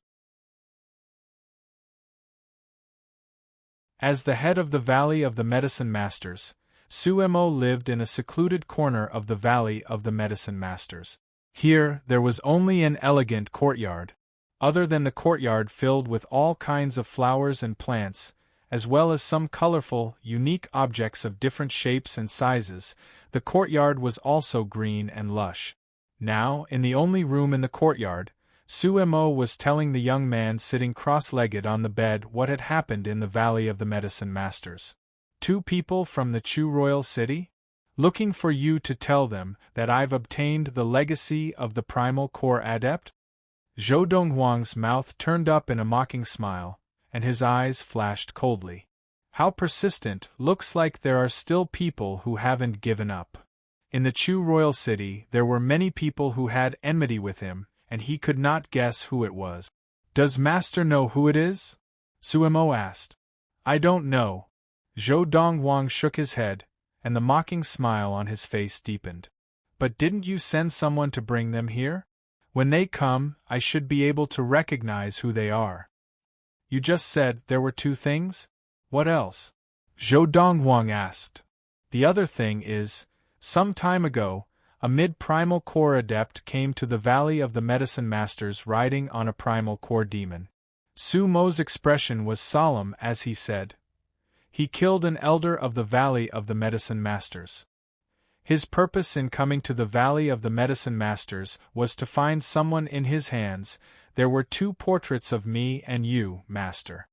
As the head of the Valley of the Medicine Masters, Suemo lived in a secluded corner of the Valley of the Medicine Masters. Here, there was only an elegant courtyard. Other than the courtyard filled with all kinds of flowers and plants, as well as some colorful, unique objects of different shapes and sizes, the courtyard was also green and lush. Now, in the only room in the courtyard, Suemo was telling the young man sitting cross-legged on the bed what had happened in the Valley of the Medicine Masters. 2 people from the Chu royal city? Looking for you to tell them that I've obtained the legacy of the Primal Core Adept? Zhou Donghuang's mouth turned up in a mocking smile, and his eyes flashed coldly. How persistent, looks like there are still people who haven't given up. In the Chu royal city there were many people who had enmity with him, and he could not guess who it was. Does Master know who it is? Suemo asked. I don't know. Zhou Donghuang shook his head, and the mocking smile on his face deepened. But didn't you send someone to bring them here? When they come, I should be able to recognize who they are. You just said there were 2 things? What else? Zhou Donghuang asked. The other thing is, some time ago, a mid-primal core adept came to the Valley of the Medicine Masters riding on a primal core demon. Su Mo's expression was solemn as he said, "He killed an elder of the Valley of the Medicine Masters." His purpose in coming to the Valley of the Medicine Masters was to find someone in his hands. There were 2 portraits of me and you, Master.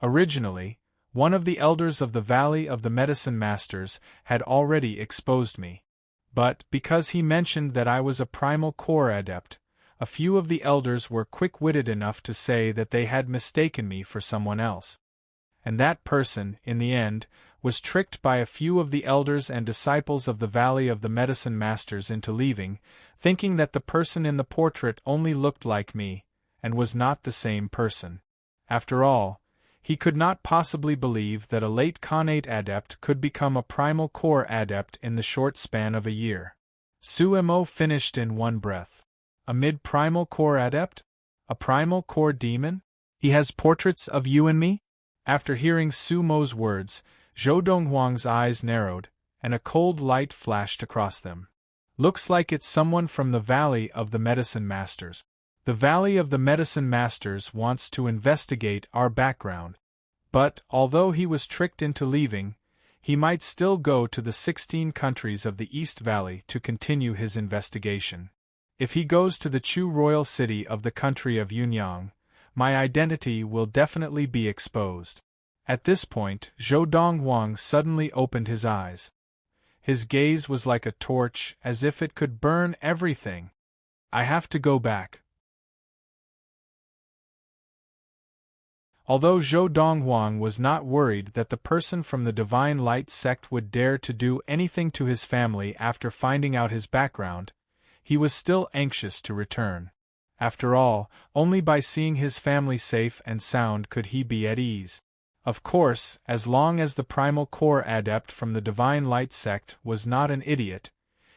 Originally, one of the elders of the Valley of the Medicine Masters had already exposed me. But, because he mentioned that I was a primal core adept, a few of the elders were quick-witted enough to say that they had mistaken me for someone else. And that person, in the end, was tricked by a few of the elders and disciples of the Valley of the Medicine Masters into leaving, thinking that the person in the portrait only looked like me, and was not the same person. After all, he could not possibly believe that a late Khanate adept could become a primal core adept in the short span of a year. Su Mo finished in one breath. A mid-primal core adept? A primal core demon? He has portraits of you and me? After hearing Su Mo's words, Zhou Donghuang's eyes narrowed, and a cold light flashed across them. Looks like it's someone from the Valley of the Medicine Masters. The Valley of the Medicine Masters wants to investigate our background. But, although he was tricked into leaving, he might still go to the 16 countries of the East Valley to continue his investigation. If he goes to the Chu royal city of the country of Yunyang, my identity will definitely be exposed. At this point, Zhou Donghuang suddenly opened his eyes. His gaze was like a torch, as if it could burn everything. I have to go back. Although Zhou Donghuang was not worried that the person from the Divine Light sect would dare to do anything to his family after finding out his background, he was still anxious to return. After all, only by seeing his family safe and sound could he be at ease. Of course, as long as the primal core adept from the Divine Light sect was not an idiot,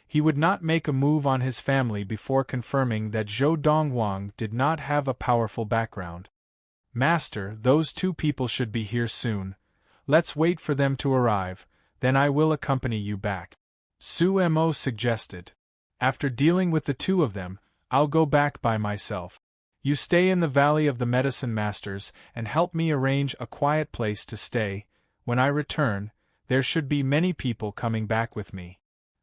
he would not make a move on his family before confirming that Zhou Donghuang did not have a powerful background. Master, those 2 people should be here soon. Let's wait for them to arrive, then I will accompany you back. Su Mo suggested. After dealing with the 2 of them, I'll go back by myself. You stay in the Valley of the Medicine Masters and help me arrange a quiet place to stay. When I return, there should be many people coming back with me.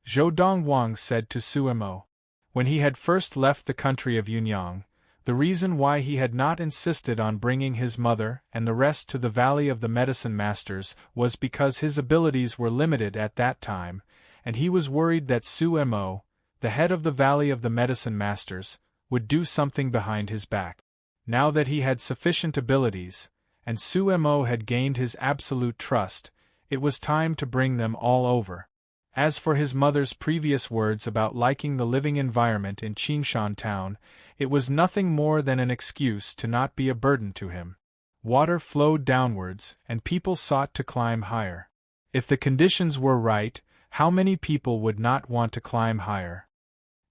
Zhou Donghuang said to Su Mo. When he had first left the country of Yunyang, the reason why he had not insisted on bringing his mother and the rest to the Valley of the Medicine Masters was because his abilities were limited at that time, and he was worried that Su Mo, the head of the Valley of the Medicine Masters, would do something behind his back. Now that he had sufficient abilities, and Su Mo had gained his absolute trust, it was time to bring them all over. As for his mother's previous words about liking the living environment in Qingshan town, it was nothing more than an excuse to not be a burden to him. Water flowed downwards, and people sought to climb higher. If the conditions were right, how many people would not want to climb higher?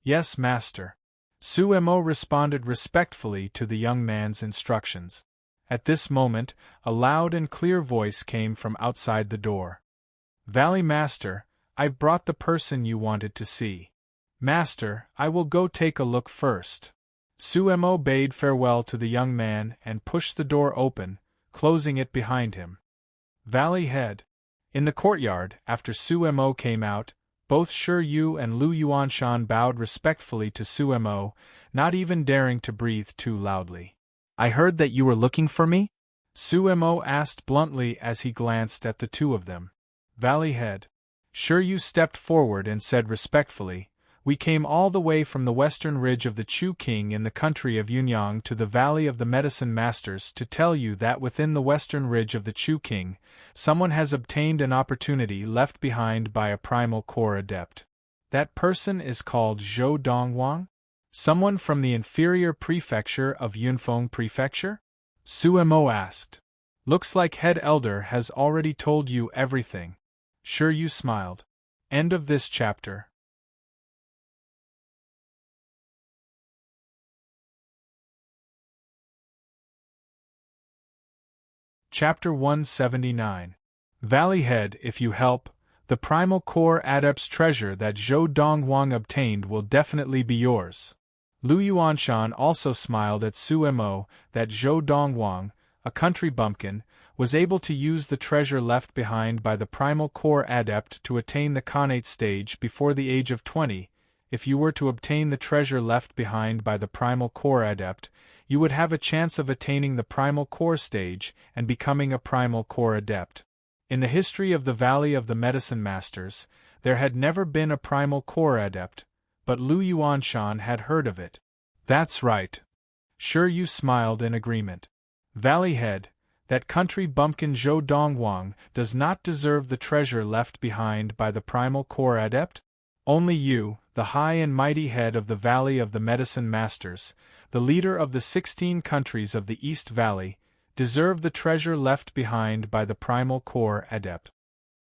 Yes, master. Su Mo responded respectfully to the young man's instructions. At this moment, a loud and clear voice came from outside the door. Valley Master, I've brought the person you wanted to see. Master, I will go take a look first. Su Mo bade farewell to the young man and pushed the door open, closing it behind him. Valley Head. In the courtyard, after Su Mo came out, both Shi Yu and Lu Yuanshan bowed respectfully to Su Mo, not even daring to breathe too loudly. I heard that you were looking for me? Su Mo asked bluntly as he glanced at the 2 of them. Valley Head. Shi Yu stepped forward and said respectfully, We came all the way from the western ridge of the Chu King in the country of Yunyang to the Valley of the Medicine Masters to tell you that within the western ridge of the Chu King, someone has obtained an opportunity left behind by a primal core adept. That person is called Zhou Donghuang? Someone from the inferior prefecture of Yunfeng Prefecture? Su Mo asked. Looks like Head Elder has already told you everything. Shi Yu smiled. End of this chapter. Chapter 179. Valley Head, if you help, the primal core adept's treasure that Zhou Donghuang obtained will definitely be yours. Lu Yuanshan also smiled at Su Mo that Zhou Dongwang, a country bumpkin, was able to use the treasure left behind by the primal core adept to attain the Khanate stage before the age of 20. If you were to obtain the treasure left behind by the primal core adept, you would have a chance of attaining the primal core stage and becoming a primal core adept. In the history of the Valley of the Medicine Masters, there had never been a primal core adept, but Lu Yuanshan had heard of it. That's right. Sure, you smiled in agreement. Valley Head, that country bumpkin Zhou Dongwang does not deserve the treasure left behind by the primal core adept? Only you, the high and mighty head of the Valley of the Medicine Masters, the leader of the 16 countries of the East Valley, deserve the treasure left behind by the primal core adept.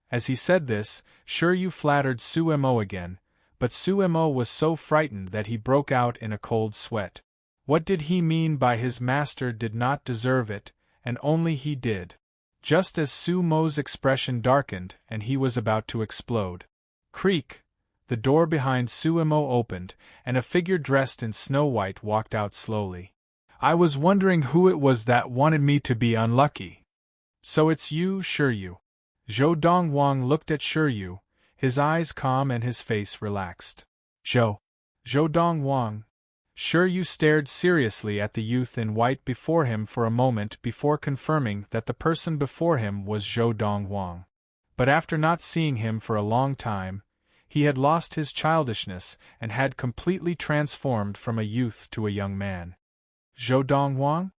As he said this, Sure you flattered Su Mo again, but Su Mo was so frightened that he broke out in a cold sweat. What did he mean by his master did not deserve it, and only he did? Just as Su Mo's expression darkened and he was about to explode. Creak! The door behind Su Mo opened, and a figure dressed in snow white walked out slowly. I was wondering who it was that wanted me to be unlucky. So it's you, Shiryu. Zhou Dongwang looked at Shiryu, his eyes calm and his face relaxed. Zhou Dongwang. Shiryu stared seriously at the youth in white before him for a moment before confirming that the person before him was Zhou Dongwang. But after not seeing him for a long time, he had lost his childishness and had completely transformed from a youth to a young man. Zhou Dongwang?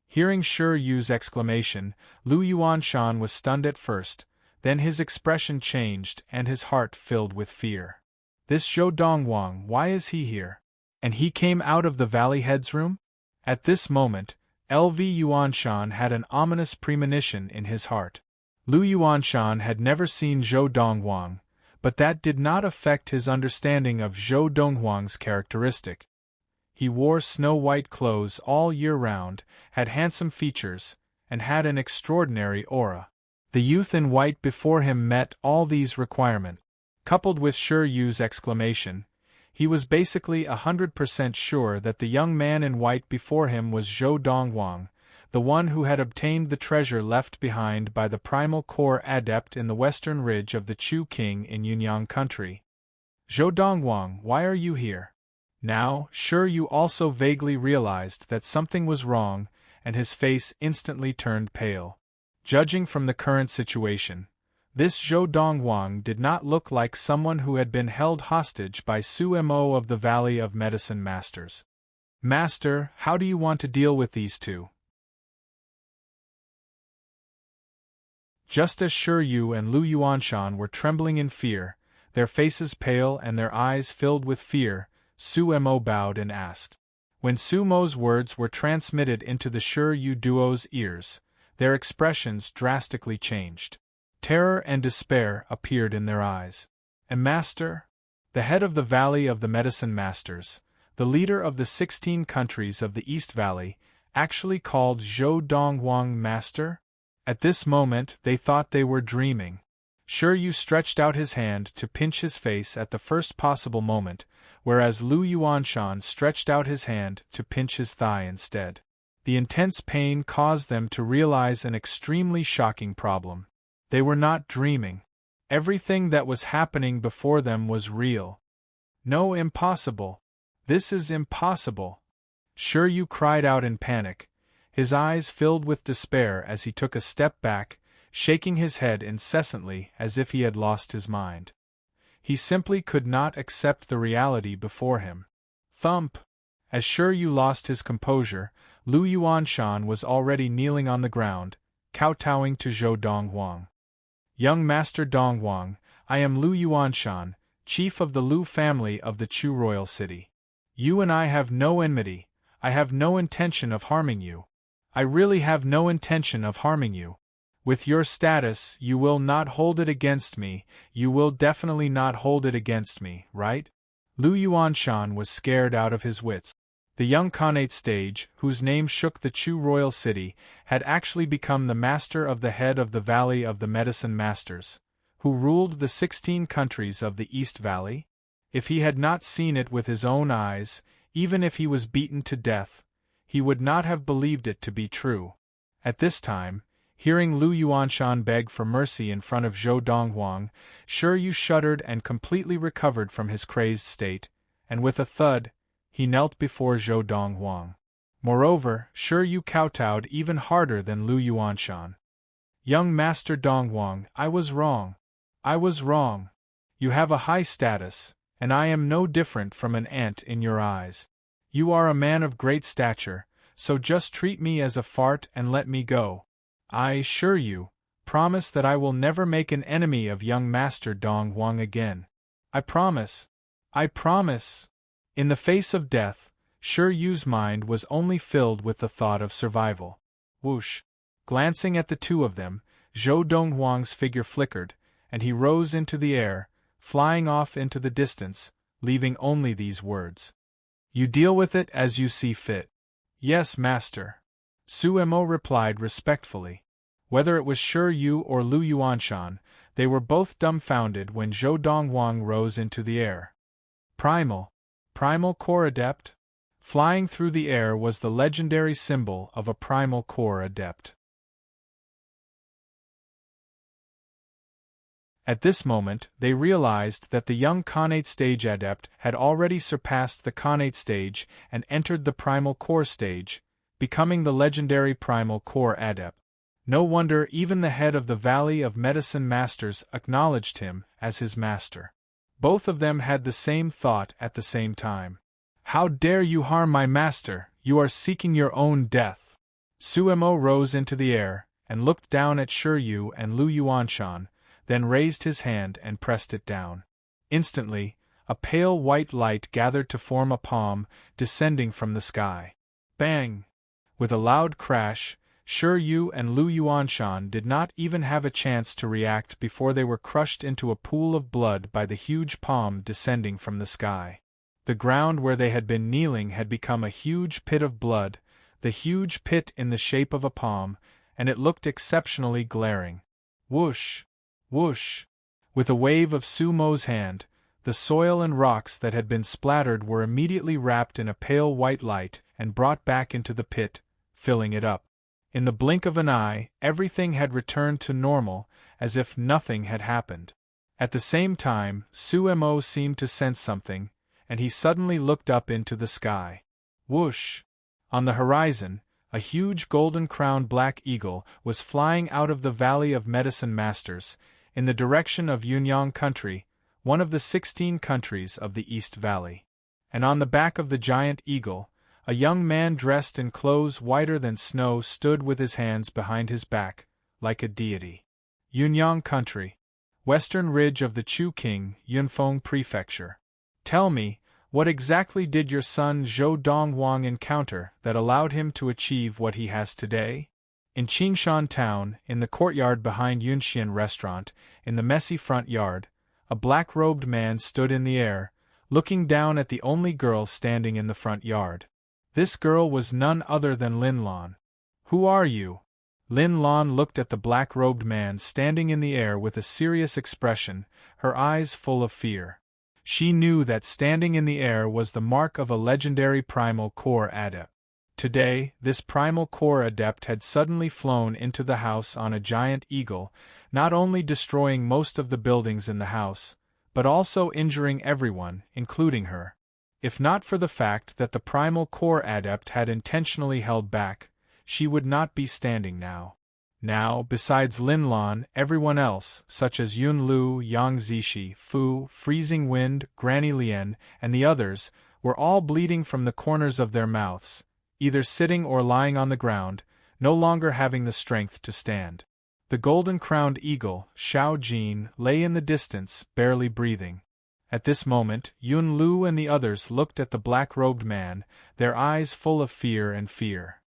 Hearing Shiryu's exclamation, Lu Yuanshan was stunned at first, then his expression changed and his heart filled with fear. This Zhou Dongwang, why is he here? And he came out of the Valley Head's room? At this moment, LV Yuanshan had an ominous premonition in his heart. Lu Yuanshan had never seen Zhou Dongwang, but that did not affect his understanding of Zhou Dongwang's characteristic. He wore snow-white clothes all year round, had handsome features, and had an extraordinary aura. The youth in white before him met all these requirements. Coupled with Shiryu's exclamation, he was basically 100% sure that the young man in white before him was Zhou Dongwang, the one who had obtained the treasure left behind by the primal core adept in the western ridge of the Chu King in Yunyang country. Zhou Dongwang, why are you here? Now, Shiryu also vaguely realized that something was wrong, and his face instantly turned pale. Judging from the current situation, this Zhou Dongwang did not look like someone who had been held hostage by Su Mo of the Valley of Medicine Masters. Master, how do you want to deal with these two? Just as Shiryu and Lu Yuanshan were trembling in fear, their faces pale and their eyes filled with fear, Su Mo bowed and asked. When Su Mo's words were transmitted into the Shiryu duo's ears, their expressions drastically changed. Terror and despair appeared in their eyes. And Master? The head of the Valley of the Medicine Masters, the leader of the 16 countries of the East Valley, actually called Zhou Dongwang Master? At this moment they thought they were dreaming. Shiryu stretched out his hand to pinch his face at the first possible moment, whereas Lu Yuanshan stretched out his hand to pinch his thigh instead. The intense pain caused them to realize an extremely shocking problem. They were not dreaming. Everything that was happening before them was real. No, impossible. This is impossible. Shiryu cried out in panic, his eyes filled with despair as he took a step back, shaking his head incessantly as if he had lost his mind. He simply could not accept the reality before him. Thump! As Shiryu lost his composure, Lu Yuanshan was already kneeling on the ground, kowtowing to Zhou Dongwang. Young Master Dongwang, I am Lu Yuanshan, chief of the Lu family of the Chu royal city. You and I have no enmity. I have no intention of harming you. I really have no intention of harming you. With your status, you will not hold it against me. You will definitely not hold it against me, right? Lu Yuanshan was scared out of his wits. The young Khanate sage, whose name shook the Chu royal city, had actually become the master of the head of the Valley of the Medicine Masters, who ruled the 16 countries of the East Valley. If he had not seen it with his own eyes, Even if he was beaten to death, he would not have believed it to be true. At this time, hearing Lu Yuanshan beg for mercy in front of Zhou Donghuang, Shi Yu shuddered and completely recovered from his crazed state, and with a thud, he knelt before Zhou Donghuang. Moreover, Shi Yu kowtowed even harder than Lu Yuanshan. Young Master Donghuang, I was wrong. I was wrong. You have a high status, and I am no different from an ant in your eyes. You are a man of great stature, so just treat me as a fart and let me go. I assure you, promise that I will never make an enemy of young Master Donghuang again. I promise. I promise. In the face of death, Shi Yu's mind was only filled with the thought of survival. Whoosh! Glancing at the two of them, Zhou Donghuang's figure flickered, and he rose into the air, flying off into the distance, leaving only these words. You deal with it as you see fit. Yes, master. Su Mo replied respectfully. Whether it was Shi Yu or Lu Yuanshan, they were both dumbfounded when Zhou Donghuang rose into the air. Primal core adept? Flying through the air was the legendary symbol of a primal core adept. At this moment, they realized that the young Khanate stage adept had already surpassed the Khanate stage and entered the primal core stage, becoming the legendary primal core adept. No wonder even the head of the Valley of Medicine Masters acknowledged him as his master. Both of them had the same thought at the same time. How dare you harm my master? You are seeking your own death. Su Mo rose into the air and looked down at Shi Yu and Lu Yuanshan, then raised his hand and pressed it down. Instantly, a pale white light gathered to form a palm, descending from the sky. Bang! With a loud crash, Shi Yu and Lu Yuanshan did not even have a chance to react before they were crushed into a pool of blood by the huge palm descending from the sky. The ground where they had been kneeling had become a huge pit of blood, the huge pit in the shape of a palm, and it looked exceptionally glaring. Whoosh! Whoosh! With a wave of Su Mo's hand, the soil and rocks that had been splattered were immediately wrapped in a pale white light and brought back into the pit, filling it up. In the blink of an eye, everything had returned to normal, as if nothing had happened. At the same time, Su Mo seemed to sense something, and he suddenly looked up into the sky. Whoosh! On the horizon, a huge golden-crowned black eagle was flying out of the Valley of Medicine Masters, in the direction of Yunyang Country, one of the 16 countries of the East Valley. And on the back of the giant eagle, a young man dressed in clothes whiter than snow stood with his hands behind his back, like a deity. Yunyang Country, western ridge of the Chu King, Yunfeng Prefecture. Tell me, what exactly did your son Zhou Donghuang encounter that allowed him to achieve what he has today? In Qingshan Town, in the courtyard behind Yunxian Restaurant, in the messy front yard, a black-robed man stood in the air, looking down at the only girl standing in the front yard. This girl was none other than Lin Lan. Who are you? Lin Lan looked at the black-robed man standing in the air with a serious expression, her eyes full of fear. She knew that standing in the air was the mark of a legendary primal core adept. Today, this primal core adept had suddenly flown into the house on a giant eagle, not only destroying most of the buildings in the house, but also injuring everyone, including her. If not for the fact that the primal core adept had intentionally held back, she would not be standing now. Now, besides Lin Lan, everyone else, such as Yun Lu, Yang Zishi, Fu, Freezing Wind, Granny Lian, and the others, were all bleeding from the corners of their mouths, either sitting or lying on the ground, no longer having the strength to stand. The golden-crowned eagle, Xiao Jin, lay in the distance, barely breathing. At this moment, Yun Lu and the others looked at the black-robed man, their eyes full of fear and fear.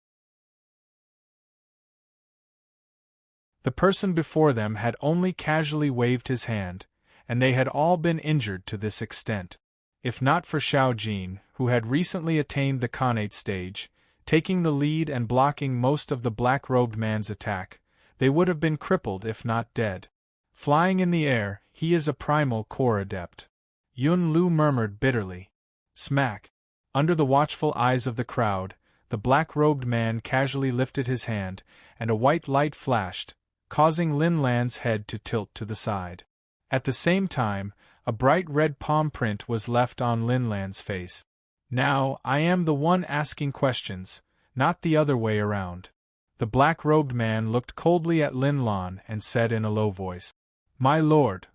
The person before them had only casually waved his hand, and they had all been injured to this extent. If not for Xiao Jin, who had recently attained the Khanate stage, taking the lead and blocking most of the black-robed man's attack, they would have been crippled if not dead. Flying in the air, he is a primal core adept. Yun Lu murmured bitterly. Smack! Under the watchful eyes of the crowd, the black-robed man casually lifted his hand, and a white light flashed, causing Lin Lan's head to tilt to the side. At the same time, a bright red palm print was left on Lin Lan's face. Now, I am the one asking questions, not the other way around. The black-robed man looked coldly at Lin Lan and said in a low voice, "My lord."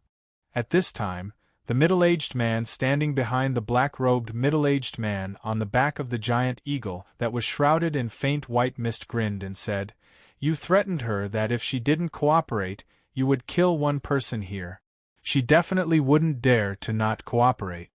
At this time, the middle-aged man standing behind the black-robed middle-aged man on the back of the giant eagle that was shrouded in faint white mist grinned and said, "You threatened her that if she didn't cooperate, you would kill one person here. She definitely wouldn't dare to not cooperate."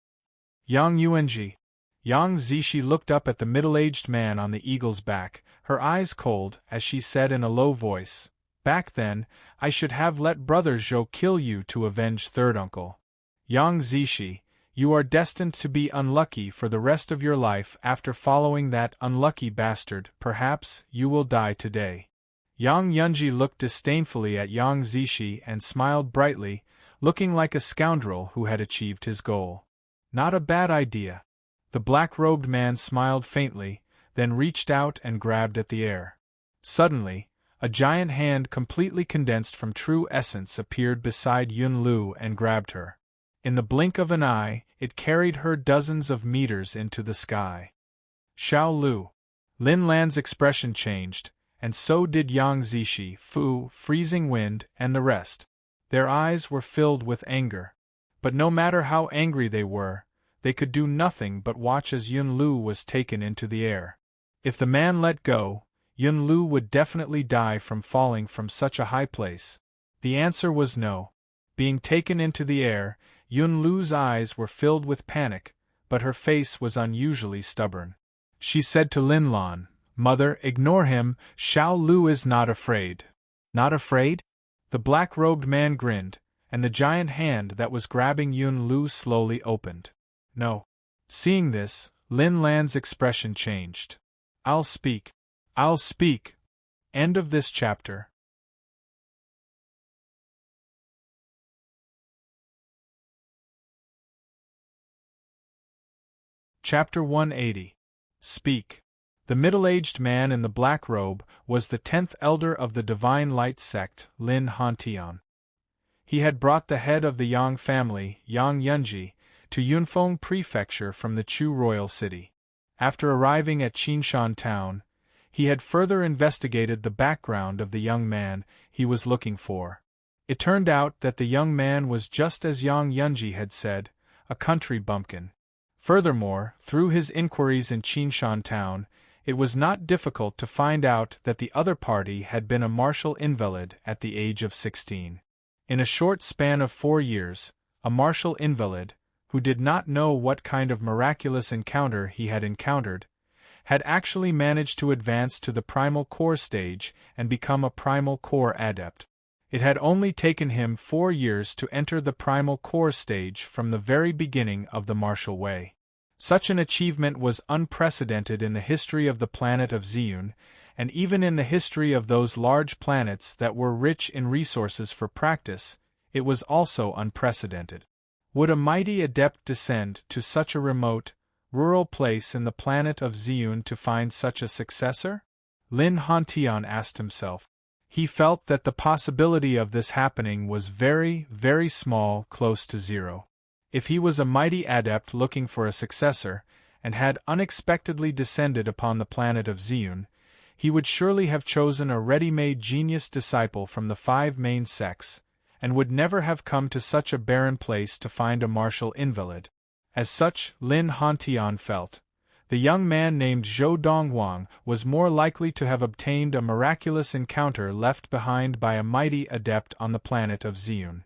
Yang Yuanji. Yang Zishi looked up at the middle-aged man on the eagle's back, her eyes cold, as she said in a low voice, "Back then, I should have let Brother Zhou kill you to avenge third uncle. Yang Zishi, you are destined to be unlucky for the rest of your life after following that unlucky bastard. Perhaps you will die today." Yang Yunji looked disdainfully at Yang Zishi and smiled brightly, looking like a scoundrel who had achieved his goal. "Not a bad idea." The black-robed man smiled faintly, then reached out and grabbed at the air. Suddenly, a giant hand completely condensed from true essence appeared beside Yun Lu and grabbed her. In the blink of an eye, it carried her dozens of meters into the sky. Xiao Lu. Lin Lan's expression changed, and so did Yang Zishi, Fu, Freezing Wind, and the rest. Their eyes were filled with anger. But no matter how angry they could do nothing but watch as Yun Lu was taken into the air. If the man let go, Yun Lu would definitely die from falling from such a high place. The answer was no. Being taken into the air, Yun Lu's eyes were filled with panic, but her face was unusually stubborn. She said to Lin Lan, "Mother, ignore him, Xiao Lu is not afraid." "Not afraid?" The black-robed man grinned, and the giant hand that was grabbing Yun Lu slowly opened. "No." Seeing this, Lin Lan's expression changed. "I'll speak. I'll speak." End of this chapter. Chapter 180. Speak. The middle-aged man in the black robe was the 10th elder of the Divine Light sect, Lin Hantian. He had brought the head of the Yang family, Yang Yunji, to Yunfeng Prefecture from the Chu royal city. After arriving at Qinshan town, he had further investigated the background of the young man he was looking for. It turned out that the young man was just as Yang Yunji had said, a country bumpkin. Furthermore, through his inquiries in Qinshan town, it was not difficult to find out that the other party had been a martial invalid at the age of 16. In a short span of 4 years, a martial invalid, who did not know what kind of miraculous encounter he had encountered, had actually managed to advance to the primal core stage and become a primal core adept. It had only taken him 4 years to enter the primal core stage from the very beginning of the martial way. Such an achievement was unprecedented in the history of the planet of Ziyun, and even in the history of those large planets that were rich in resources for practice, it was also unprecedented. Would a mighty adept descend to such a remote, rural place in the planet of Ziyun to find such a successor? Lin Hantian asked himself. He felt that the possibility of this happening was very, very small, close to zero. If he was a mighty adept looking for a successor, and had unexpectedly descended upon the planet of Ziyun, he would surely have chosen a ready-made genius disciple from the 5 main sects, and would never have come to such a barren place to find a martial invalid. As such, Lin Hantian felt. The young man named Zhou Donghuang was more likely to have obtained a miraculous encounter left behind by a mighty adept on the planet of Ziyun.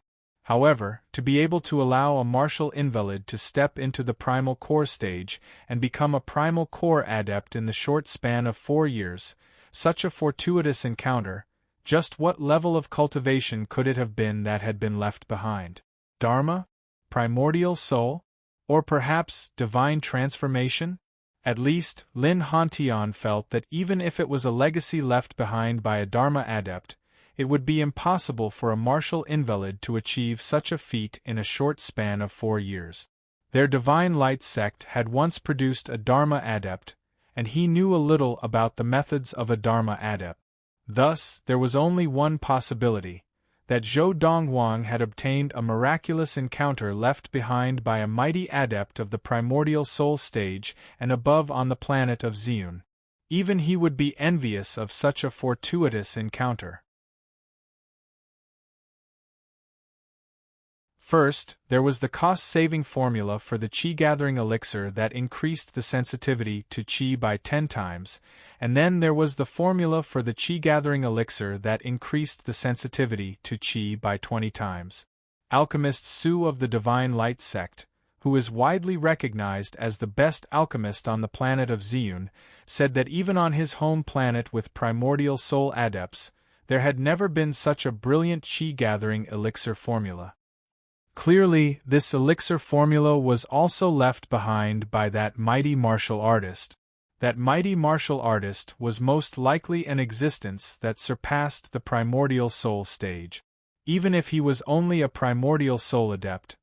However, to be able to allow a martial invalid to step into the primal core stage and become a primal core adept in the short span of 4 years, such a fortuitous encounter, just what level of cultivation could it have been that had been left behind? Dharma? Primordial soul? Or perhaps divine transformation? At least, Lin Hantian felt that even if it was a legacy left behind by a Dharma adept, it would be impossible for a martial invalid to achieve such a feat in a short span of 4 years. Their Divine Light sect had once produced a Dharma adept, and he knew a little about the methods of a Dharma adept. Thus, there was only one possibility, that Zhou Donghuang had obtained a miraculous encounter left behind by a mighty adept of the primordial soul stage and above on the planet of Xiun. Even he would be envious of such a fortuitous encounter. First, there was the cost-saving formula for the qi-gathering elixir that increased the sensitivity to qi by 10 times, and then there was the formula for the qi-gathering elixir that increased the sensitivity to qi by 20 times. Alchemist Su of the Divine Light sect, who is widely recognized as the best alchemist on the planet of Xiun, said that even on his home planet with primordial soul adepts, there had never been such a brilliant qi-gathering elixir formula. Clearly, this elixir formula was also left behind by that mighty martial artist. That mighty martial artist was most likely an existence that surpassed the primordial soul stage. Even if he was only a primordial soul adept,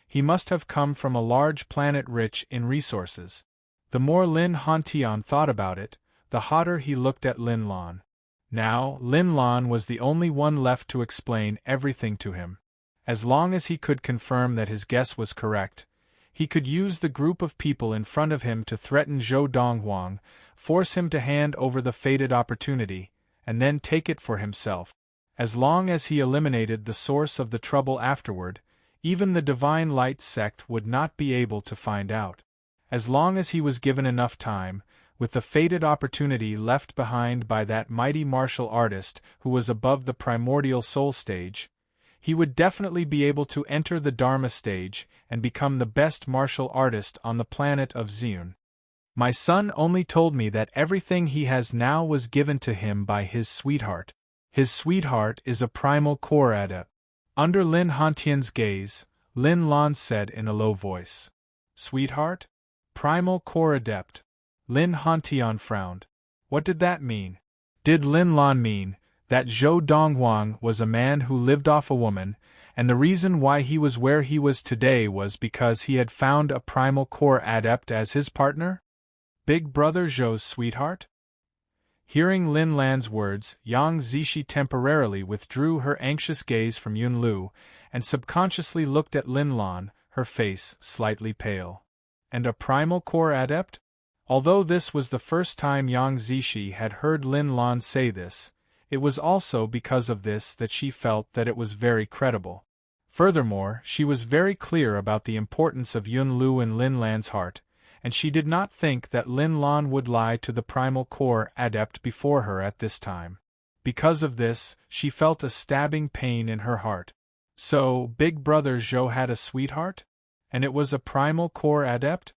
he must have come from a large planet rich in resources. The more Lin Hantian thought about it, the hotter he looked at Lin Lan. Now, Lin Lan was the only one left to explain everything to him. As long as he could confirm that his guess was correct, he could use the group of people in front of him to threaten Zhou Donghuang, force him to hand over the fated opportunity, and then take it for himself. As long as he eliminated the source of the trouble afterward, even the Divine Light sect would not be able to find out. As long as he was given enough time, with the fated opportunity left behind by that mighty martial artist who was above the primordial soul stage, he would definitely be able to enter the Dharma stage and become the best martial artist on the planet of Xiun. My son only told me that everything he has now was given to him by his sweetheart. His sweetheart is a primal core adept. Under Lin Hantian's gaze, Lin Lan said in a low voice. Sweetheart? Primal core adept. Lin Hantian frowned. What did that mean? Did Lin Lan mean that Zhou Donghuang was a man who lived off a woman, and the reason why he was where he was today was because he had found a primal core adept as his partner? Big brother Zhou's sweetheart? Hearing Lin Lan's words, Yang Zishi temporarily withdrew her anxious gaze from Yun Lu, and subconsciously looked at Lin Lan, her face slightly pale. And a primal core adept? Although this was the first time Yang Zishi had heard Lin Lan say this, it was also because of this that she felt that it was very credible. Furthermore, she was very clear about the importance of Yun Lu in Lin Lan's heart, and she did not think that Lin Lan would lie to the primal core adept before her at this time. Because of this, she felt a stabbing pain in her heart. So, Big Brother Zhou had a sweetheart? And it was a primal core adept?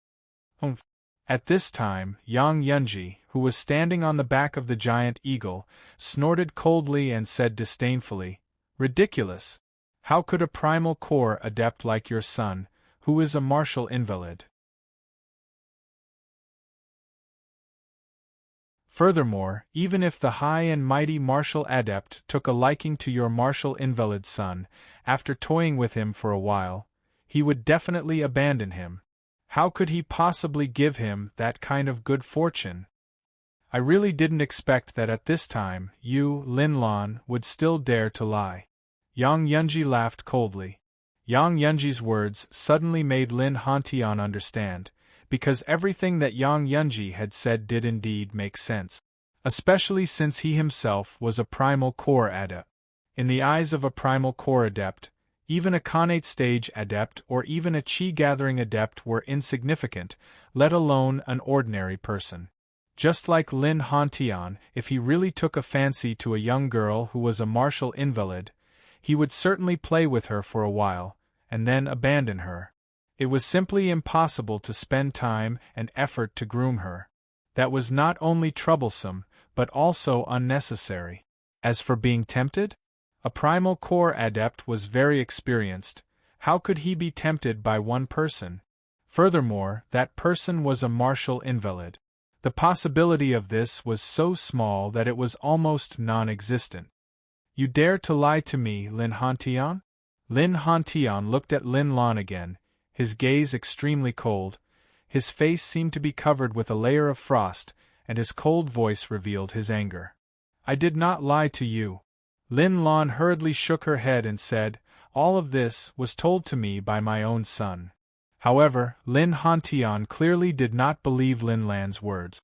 Humph. At this time, Yang Yunji, who was standing on the back of the giant eagle, snorted coldly and said disdainfully, Ridiculous! How could a primal core adept like your son, who is a martial invalid? Furthermore, even if the high and mighty martial adept took a liking to your martial invalid son, after toying with him for a while, he would definitely abandon him. How could he possibly give him that kind of good fortune? I really didn't expect that at this time, you, Lin Lan, would still dare to lie. Yang Yunji laughed coldly. Yang Yunji's words suddenly made Lin Hantian understand, because everything that Yang Yunji had said did indeed make sense. Especially since he himself was a primal core adept. In the eyes of a primal core adept, even a Khanate stage adept or even a Qi-gathering adept were insignificant, let alone an ordinary person. Just like Lin Hantian, if he really took a fancy to a young girl who was a martial invalid, he would certainly play with her for a while, and then abandon her. It was simply impossible to spend time and effort to groom her. That was not only troublesome, but also unnecessary. As for being tempted? A primal core adept was very experienced. How could he be tempted by one person? Furthermore, that person was a martial invalid. The possibility of this was so small that it was almost non-existent. You dare to lie to me, Lin Hantian? Lin Hantian looked at Lin Lan again, his gaze extremely cold, his face seemed to be covered with a layer of frost, and his cold voice revealed his anger. I did not lie to you. Lin Lan hurriedly shook her head and said, all of this was told to me by my own son. However, Lin Hantian clearly did not believe Lin Lan's words.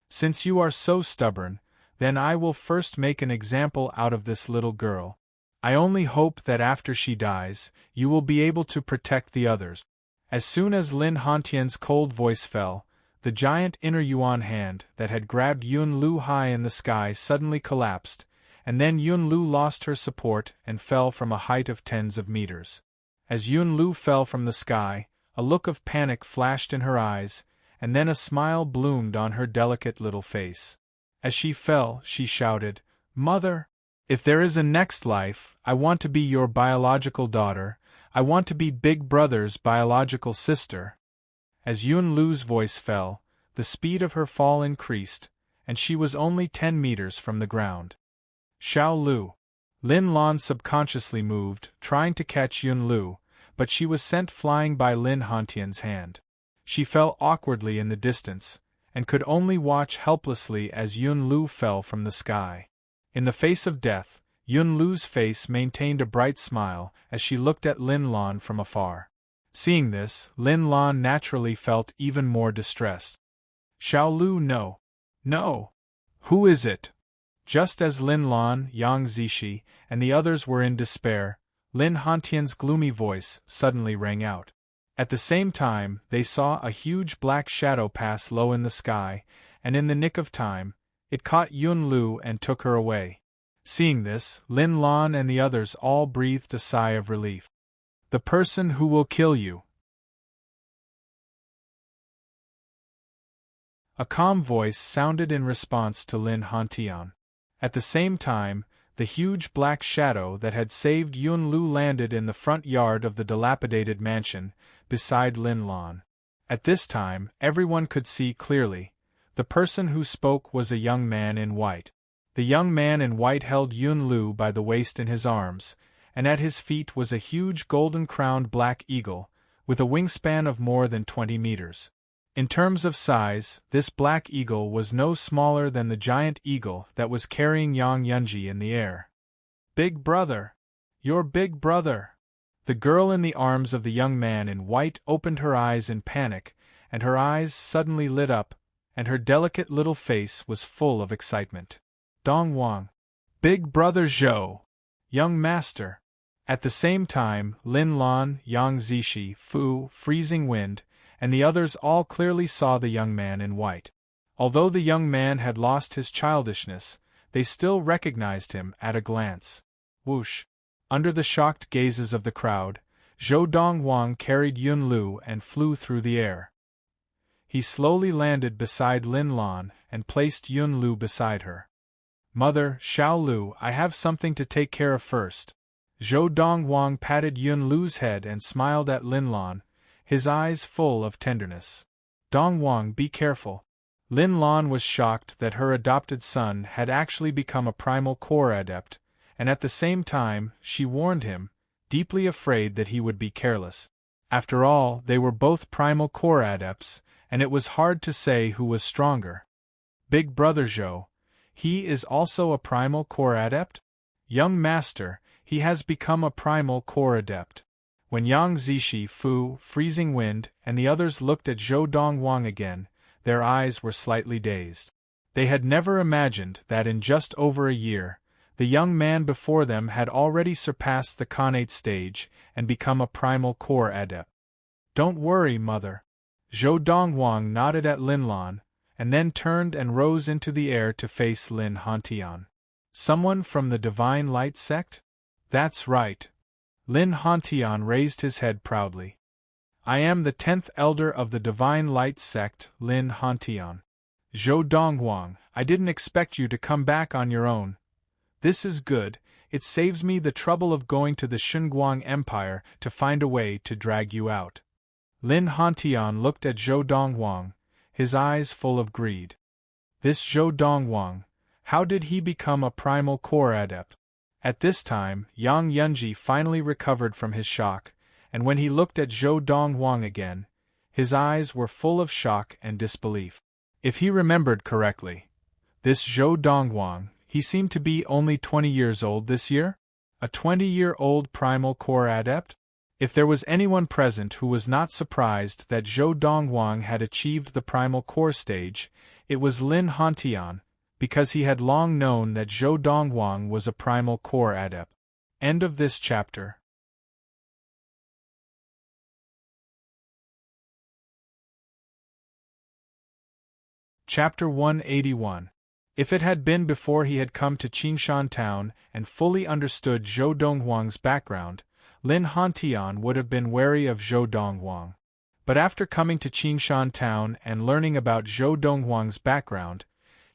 Since you are so stubborn, then I will first make an example out of this little girl. I only hope that after she dies, you will be able to protect the others. As soon as Lin Hantian's cold voice fell, the giant inner yuan hand that had grabbed Yun Lu high in the sky suddenly collapsed, and then Yun Lu lost her support and fell from a height of tens of meters. As Yun Lu fell from the sky, a look of panic flashed in her eyes, and then a smile bloomed on her delicate little face. As she fell, she shouted, Mother! If there is a next life, I want to be your biological daughter, I want to be Big Brother's biological sister. As Yun Lu's voice fell, the speed of her fall increased, and she was only 10 meters from the ground. Xiao Lu. Lin Lan subconsciously moved, trying to catch Yun Lu, but she was sent flying by Lin Hantian's hand. She fell awkwardly in the distance, and could only watch helplessly as Yun Lu fell from the sky. In the face of death, Yun Lu's face maintained a bright smile as she looked at Lin Lan from afar. Seeing this, Lin Lan naturally felt even more distressed. Xiao Lu, no. No! Who is it? Just as Lin Lan, Yang Zishi, and the others were in despair, Lin Hantian's gloomy voice suddenly rang out. At the same time, they saw a huge black shadow pass low in the sky, and in the nick of time, it caught Yun Lu and took her away. Seeing this, Lin Lan and the others all breathed a sigh of relief. The person who will kill you. A calm voice sounded in response to Lin Hantian. At the same time, the huge black shadow that had saved Yun Lu landed in the front yard of the dilapidated mansion, beside Lin Lan. At this time, everyone could see clearly. The person who spoke was a young man in white. The young man in white held Yun Lu by the waist in his arms, and at his feet was a huge golden-crowned black eagle, with a wingspan of more than 20 meters. In terms of size, this black eagle was no smaller than the giant eagle that was carrying Yang Yunji in the air. Big brother! Your big brother! The girl in the arms of the young man in white opened her eyes in panic, and her eyes suddenly lit up, and her delicate little face was full of excitement. Dong Wang! Big brother Zhou! Young master! At the same time, Lin Lan, Yang Zishi, Fu, Freezing Wind, and the others all clearly saw the young man in white. Although the young man had lost his childishness, they still recognized him at a glance. Whoosh! Under the shocked gazes of the crowd, Zhou Dongwang carried Yun Lu and flew through the air. He slowly landed beside Lin Lan and placed Yun Lu beside her. Mother, Xiao Lu, I have something to take care of first. Zhou Dongwang patted Yun Lu's head and smiled at Lin Lan, his eyes full of tenderness. Dongwang, be careful. Lin Lan was shocked that her adopted son had actually become a primal core adept, and at the same time, she warned him, deeply afraid that he would be careless. After all, they were both primal core adepts, and it was hard to say who was stronger. Big brother Zhou, he is also a primal core adept? Young master, he has become a primal core adept. When Yang Zishi, Fu, Freezing Wind, and the others looked at Zhou Dongwang again, their eyes were slightly dazed. They had never imagined that in just over a year, the young man before them had already surpassed the Khanate stage and become a primal core adept. Don't worry, mother. Zhou Dongwang nodded at Lin Lan, and then turned and rose into the air to face Lin Hantian. Someone from the Divine Light sect? That's right. Lin Hantian raised his head proudly. I am the 10th elder of the Divine Light sect, Lin Hantian. Zhou Dongwang, I didn't expect you to come back on your own. This is good, it saves me the trouble of going to the Xinguang Empire to find a way to drag you out. Lin Hantian looked at Zhou Dongwang, his eyes full of greed. This Zhou Dongwang, how did he become a primal core adept? At this time, Yang Yunji finally recovered from his shock, and when he looked at Zhou Donghuang again, his eyes were full of shock and disbelief. If he remembered correctly, this Zhou Donghuang, he seemed to be only 20 years old this year? A 20-year-old primal core adept? If there was anyone present who was not surprised that Zhou Donghuang had achieved the primal core stage, it was Lin Hantian, because he had long known that Zhou Donghuang was a primal core adept. End of this chapter. Chapter 181. If it had been before he had come to Qingshan town and fully understood Zhou Donghuang's background, Lin Hantian would have been wary of Zhou Donghuang. But after coming to Qingshan town and learning about Zhou Donghuang's background,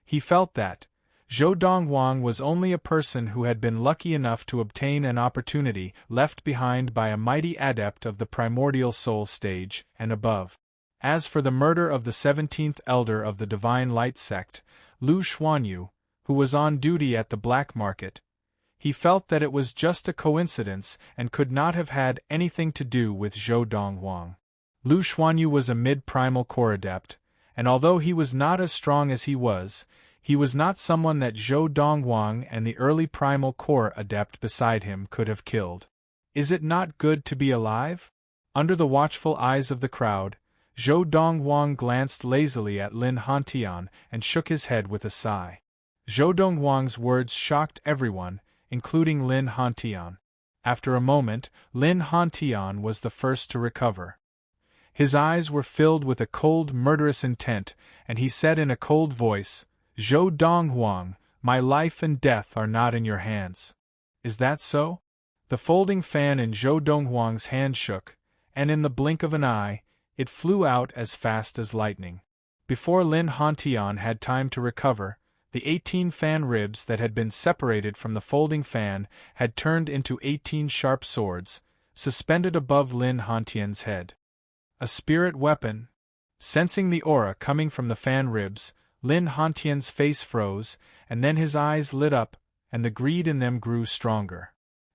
he felt that Zhou Donghuang was only a person who had been lucky enough to obtain an opportunity left behind by a mighty adept of the primordial soul stage and above. As for the murder of the 17th elder of the Divine Light sect, Lu Xuanyu, who was on duty at the black market, he felt that it was just a coincidence and could not have had anything to do with Zhou Donghuang. Lu Xuanyu was a mid-primal core adept, and although he was not as strong as he was not someone that Zhou Donghuang and the early primal core adept beside him could have killed. Is it not good to be alive? Under the watchful eyes of the crowd, Zhou Donghuang glanced lazily at Lin Hantian and shook his head with a sigh. Zhou Donghuang's words shocked everyone, including Lin Hantian. After a moment, Lin Hantian was the first to recover. His eyes were filled with a cold, murderous intent, and he said in a cold voice, "Zhou Donghuang, my life and death are not in your hands." Is that so? The folding fan in Zhou Donghuang's hand shook, and in the blink of an eye, it flew out as fast as lightning. Before Lin Hantian had time to recover, the 18 fan ribs that had been separated from the folding fan had turned into 18 sharp swords, suspended above Lin Hantian's head. A spirit weapon? Sensing the aura coming from the fan ribs, Lin Hantian's face froze, and then his eyes lit up, and the greed in them grew stronger.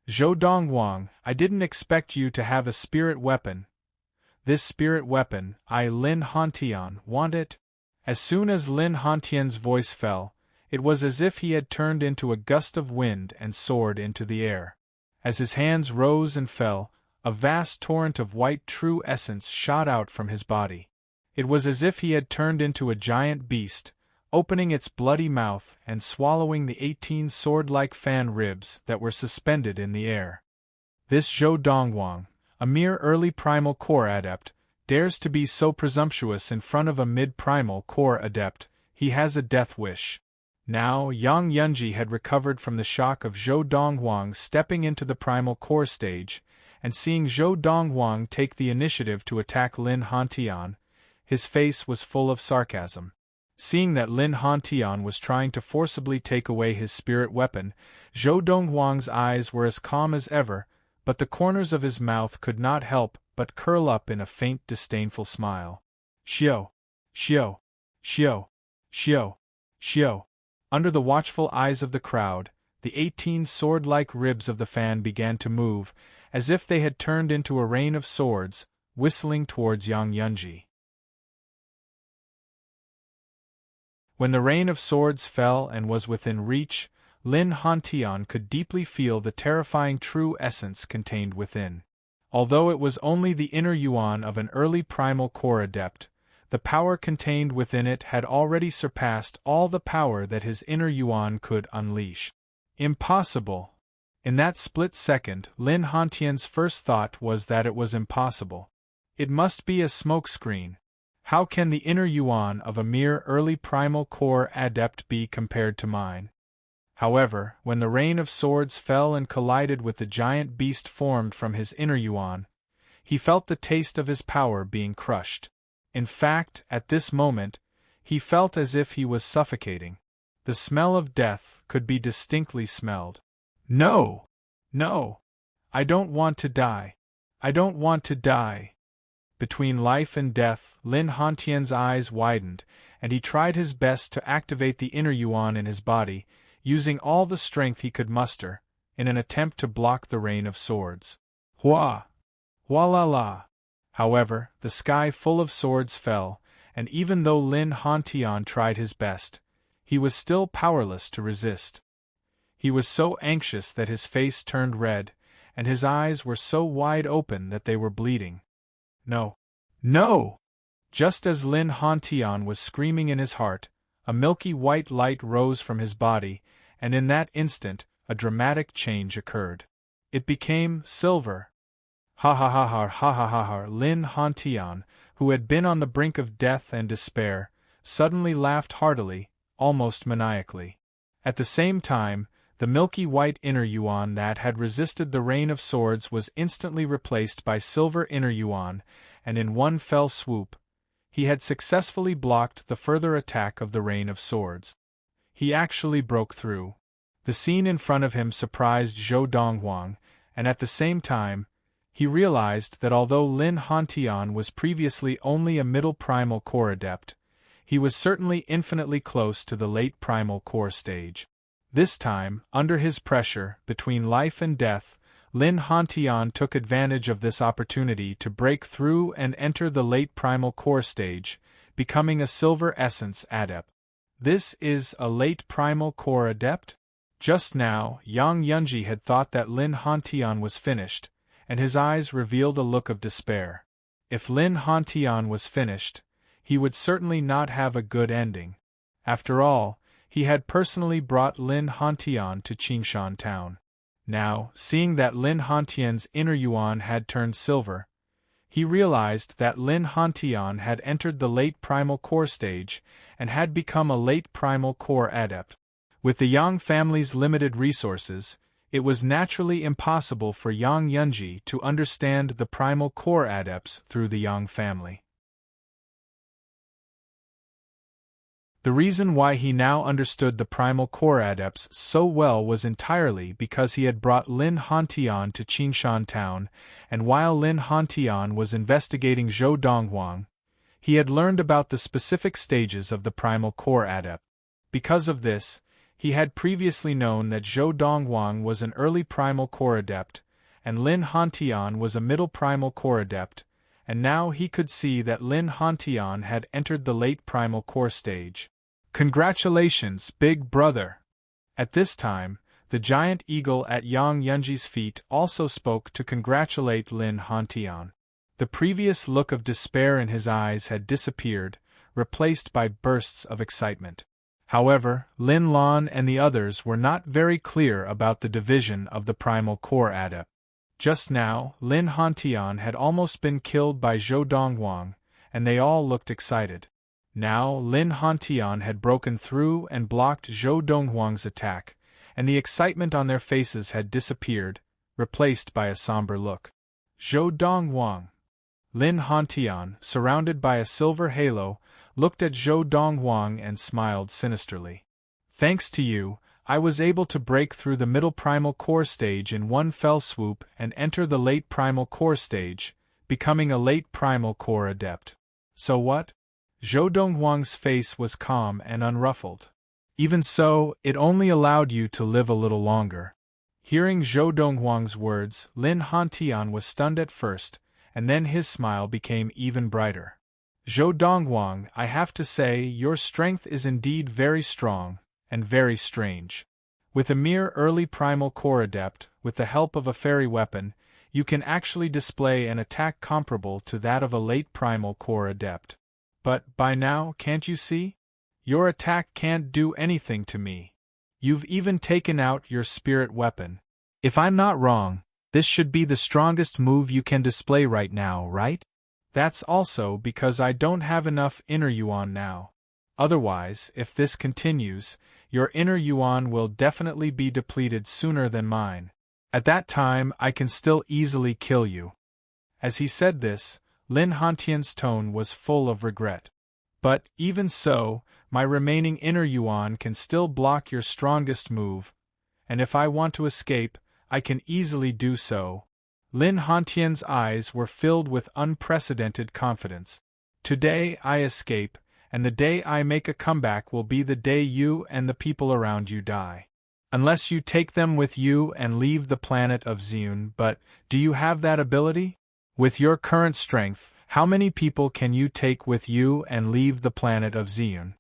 "Zhou Donghuang, I didn't expect you to have a spirit weapon. This spirit weapon, I, Lin Hantian, want it." As soon as Lin Hantian's voice fell, it was as if he had turned into a gust of wind and soared into the air. As his hands rose and fell, a vast torrent of white true essence shot out from his body. It was as if he had turned into a giant beast, opening its bloody mouth and swallowing the 18 sword-like fan ribs that were suspended in the air. This Zhou Donghuang, a mere early primal core adept, dares to be so presumptuous in front of a mid-primal core adept. He has a death wish. Now Yang Yunji had recovered from the shock of Zhou Donghuang stepping into the primal core stage, and seeing Zhou Donghuang take the initiative to attack Lin Hantian, his face was full of sarcasm. Seeing that Lin Hantian was trying to forcibly take away his spirit weapon, Zhou Donghuang's eyes were as calm as ever, but the corners of his mouth could not help but curl up in a faint disdainful smile. "Xiao! Xiao! Xiao! Xiao! Xiao!" Under the watchful eyes of the crowd, the 18 sword-like ribs of the fan began to move, as if they had turned into a rain of swords, whistling towards Yang Yunji. When the rain of swords fell and was within reach, Lin Hantian could deeply feel the terrifying true essence contained within. Although it was only the inner yuan of an early primal core adept, the power contained within it had already surpassed all the power that his inner yuan could unleash. Impossible! In that split second, Lin Hantian's first thought was that it was impossible. It must be a smokescreen. How can the inner yuan of a mere early primal core adept be compared to mine? However, when the rain of swords fell and collided with the giant beast formed from his inner yuan, he felt the taste of his power being crushed. In fact, at this moment, he felt as if he was suffocating. The smell of death could be distinctly smelled. "No! No! I don't want to die! I don't want to die!" Between life and death, Lin Hantian's eyes widened, and he tried his best to activate the inner yuan in his body, using all the strength he could muster, in an attempt to block the rain of swords. "Hua! Walla la! However, the sky full of swords fell, and even though Lin Hantian tried his best, he was still powerless to resist. He was so anxious that his face turned red, and his eyes were so wide open that they were bleeding. No! No! Just as Lin Hantian was screaming in his heart, a milky white light rose from his body, and in that instant, a dramatic change occurred. It became silver. Ha ha ha ha ha ha ha ha! Lin Hantian, who had been on the brink of death and despair, suddenly laughed heartily, almost maniacally. At the same time, the milky white inner yuan that had resisted the rain of swords was instantly replaced by silver inner yuan, and in one fell swoop, he had successfully blocked the further attack of the rain of swords. He actually broke through. The scene in front of him surprised Zhou Donghuang, and at the same time, he realized that although Lin Hantian was previously only a middle primal core adept, he was certainly infinitely close to the late primal core stage. This time, under his pressure, between life and death, Lin Hantian took advantage of this opportunity to break through and enter the late primal core stage, becoming a silver essence adept. This is a late primal core adept? Just now, Yang Yunji had thought that Lin Hantian was finished, and his eyes revealed a look of despair. If Lin Hantian was finished, he would certainly not have a good ending. After all, he had personally brought Lin Hantian to Qingshan town. Now, seeing that Lin Hantian's inner yuan had turned silver, he realized that Lin Hantian had entered the late primal core stage and had become a late primal core adept. With the Yang family's limited resources, it was naturally impossible for Yang Yunji to understand the primal core adepts through the Yang family. The reason why he now understood the primal core adepts so well was entirely because he had brought Lin Hantian to Qingshan town, and while Lin Hantian was investigating Zhou Donghuang, he had learned about the specific stages of the primal core adept. Because of this, he had previously known that Zhou Donghuang was an early primal core adept, and Lin Hantian was a middle primal core adept, and now he could see that Lin Hantian had entered the late primal core stage. Congratulations, big brother! At this time, the giant eagle at Yang Yunji's feet also spoke to congratulate Lin Hantian. The previous look of despair in his eyes had disappeared, replaced by bursts of excitement. However, Lin Lan and the others were not very clear about the division of the primal core adept. Just now, Lin Hantian had almost been killed by Zhou Donghuang, and they all looked excited. Now, Lin Hantian had broken through and blocked Zhou Donghuang's attack, and the excitement on their faces had disappeared, replaced by a somber look. Zhou Donghuang. Lin Hantian, surrounded by a silver halo, looked at Zhou Donghuang and smiled sinisterly. Thanks to you, I was able to break through the middle primal core stage in one fell swoop and enter the late primal core stage, becoming a late primal core adept. So what? Zhou Donghuang's face was calm and unruffled. Even so, it only allowed you to live a little longer. Hearing Zhou Donghuang's words, Lin Hantian was stunned at first, and then his smile became even brighter. Zhou Donghuang, I have to say, your strength is indeed very strong, and very strange. With a mere early primal core adept, with the help of a fairy weapon, you can actually display an attack comparable to that of a late primal core adept. But, by now, can't you see? Your attack can't do anything to me. You've even taken out your spirit weapon. If I'm not wrong, this should be the strongest move you can display right now, right? That's also because I don't have enough inner yuan now. Otherwise, if this continues, your inner yuan will definitely be depleted sooner than mine. At that time, I can still easily kill you. As he said this, Lin Hantian's tone was full of regret. But, even so, my remaining inner yuan can still block your strongest move, and if I want to escape, I can easily do so. Lin Hantian's eyes were filled with unprecedented confidence. Today I escape, and the day I make a comeback will be the day you and the people around you die. Unless you take them with you and leave the planet of Xiun, but, do you have that ability? With your current strength, how many people can you take with you and leave the planet of Zeon?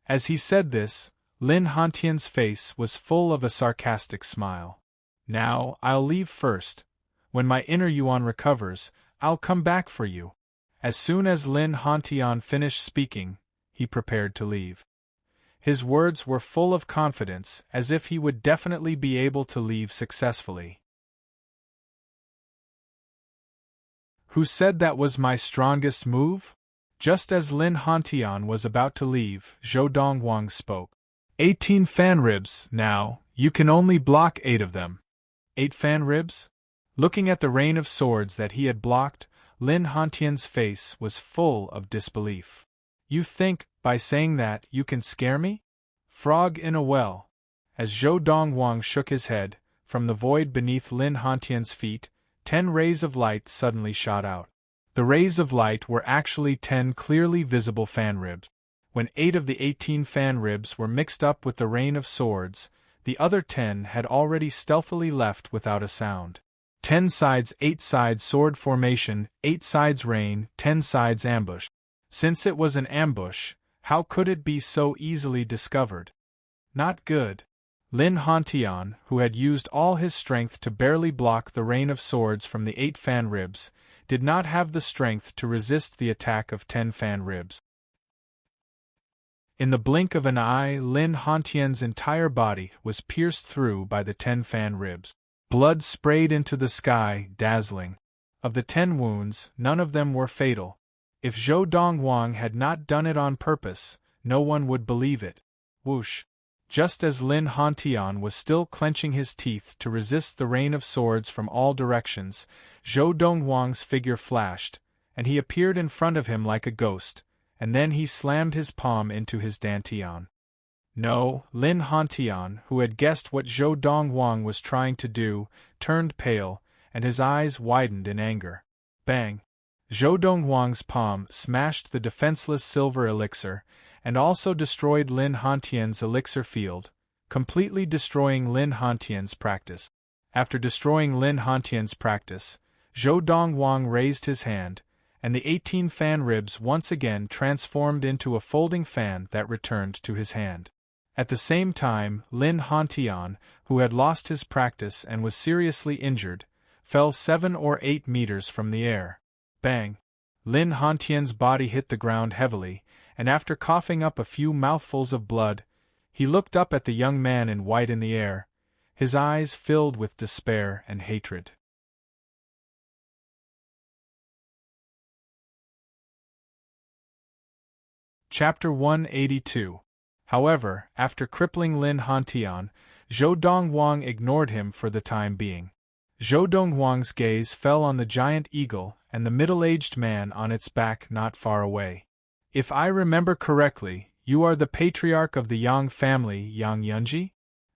As he said this, Lin Hantian's face was full of a sarcastic smile. Now, I'll leave first. When my inner Yuan recovers, I'll come back for you. As soon as Lin Hantian finished speaking, he prepared to leave. His words were full of confidence, as if he would definitely be able to leave successfully. Who said that was my strongest move? Just as Lin Hantian was about to leave, Zhou Dongwang spoke. 18 fan ribs, now, you can only block 8 of them. 8 fan ribs? Looking at the rain of swords that he had blocked, Lin Hantian's face was full of disbelief. You think, by saying that, you can scare me? Frog in a well. As Zhou Dongwang shook his head, from the void beneath Lin Hantian's feet, 10 rays of light suddenly shot out. The rays of light were actually 10 clearly visible fan ribs. When 8 of the 18 fan ribs were mixed up with the rain of swords, the other 10 had already stealthily left without a sound. 10 sides 8 sides sword formation, 8 sides rain, 10 sides ambush. Since it was an ambush, how could it be so easily discovered? Not good. Lin Hantian, who had used all his strength to barely block the rain of swords from the 8 fan ribs, did not have the strength to resist the attack of 10 fan ribs. In the blink of an eye, Lin Hantian's entire body was pierced through by the 10 fan ribs. Blood sprayed into the sky, dazzling. Of the 10 wounds, none of them were fatal. If Zhou Dongwang had not done it on purpose, no one would believe it. Whoosh! Just as Lin Hantian was still clenching his teeth to resist the rain of swords from all directions, Zhou Dongwang's figure flashed, and he appeared in front of him like a ghost, and then he slammed his palm into his dantian. No, Lin Hantian, who had guessed what Zhou Dongwang was trying to do, turned pale, and his eyes widened in anger. Bang! Zhou Dongwang's palm smashed the defenseless silver elixir, and also destroyed Lin Hantian's elixir field, completely destroying Lin Hantian's practice. After destroying Lin Hantian's practice, Zhou Dongwang raised his hand, and the 18 fan ribs once again transformed into a folding fan that returned to his hand. At the same time, Lin Hantian, who had lost his practice and was seriously injured, fell 7 or 8 meters from the air. Bang! Lin Hantian's body hit the ground heavily, and after coughing up a few mouthfuls of blood, he looked up at the young man in white in the air, his eyes filled with despair and hatred. Chapter 182. However, after crippling Lin Hantian, Zhou Dongwang ignored him for the time being. Zhou Dongwang's gaze fell on the giant eagle and the middle-aged man on its back not far away. If I remember correctly, you are the patriarch of the Yang family, Yang Yunji?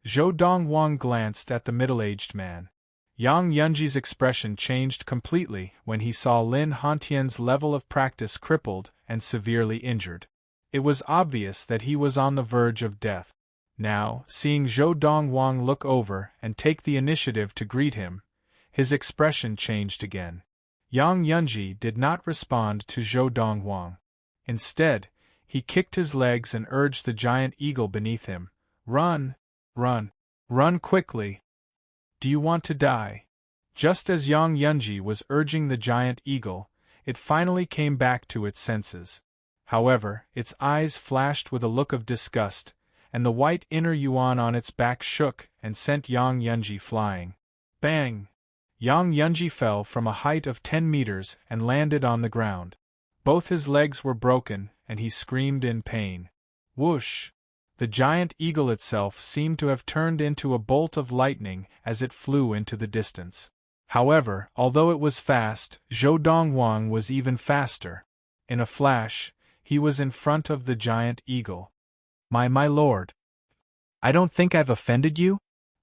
Zhou Dongwang glanced at the middle-aged man. Yang Yunji's expression changed completely when he saw Lin Hantian's level of practice crippled and severely injured. It was obvious that he was on the verge of death. Now, seeing Zhou Dongwang look over and take the initiative to greet him, his expression changed again. Yang Yunji did not respond to Zhou Dongwang. Instead, he kicked his legs and urged the giant eagle beneath him. Run! Run! Run quickly! Do you want to die? Just as Yang Yunji was urging the giant eagle, it finally came back to its senses. However, its eyes flashed with a look of disgust, and the white inner yuan on its back shook and sent Yang Yunji flying. Bang! Yang Yunji fell from a height of 10 meters and landed on the ground. Both his legs were broken, and he screamed in pain. Whoosh! The giant eagle itself seemed to have turned into a bolt of lightning as it flew into the distance. However, although it was fast, Zhou Dongwang was even faster. In a flash, he was in front of the giant eagle. My lord! I don't think I've offended you?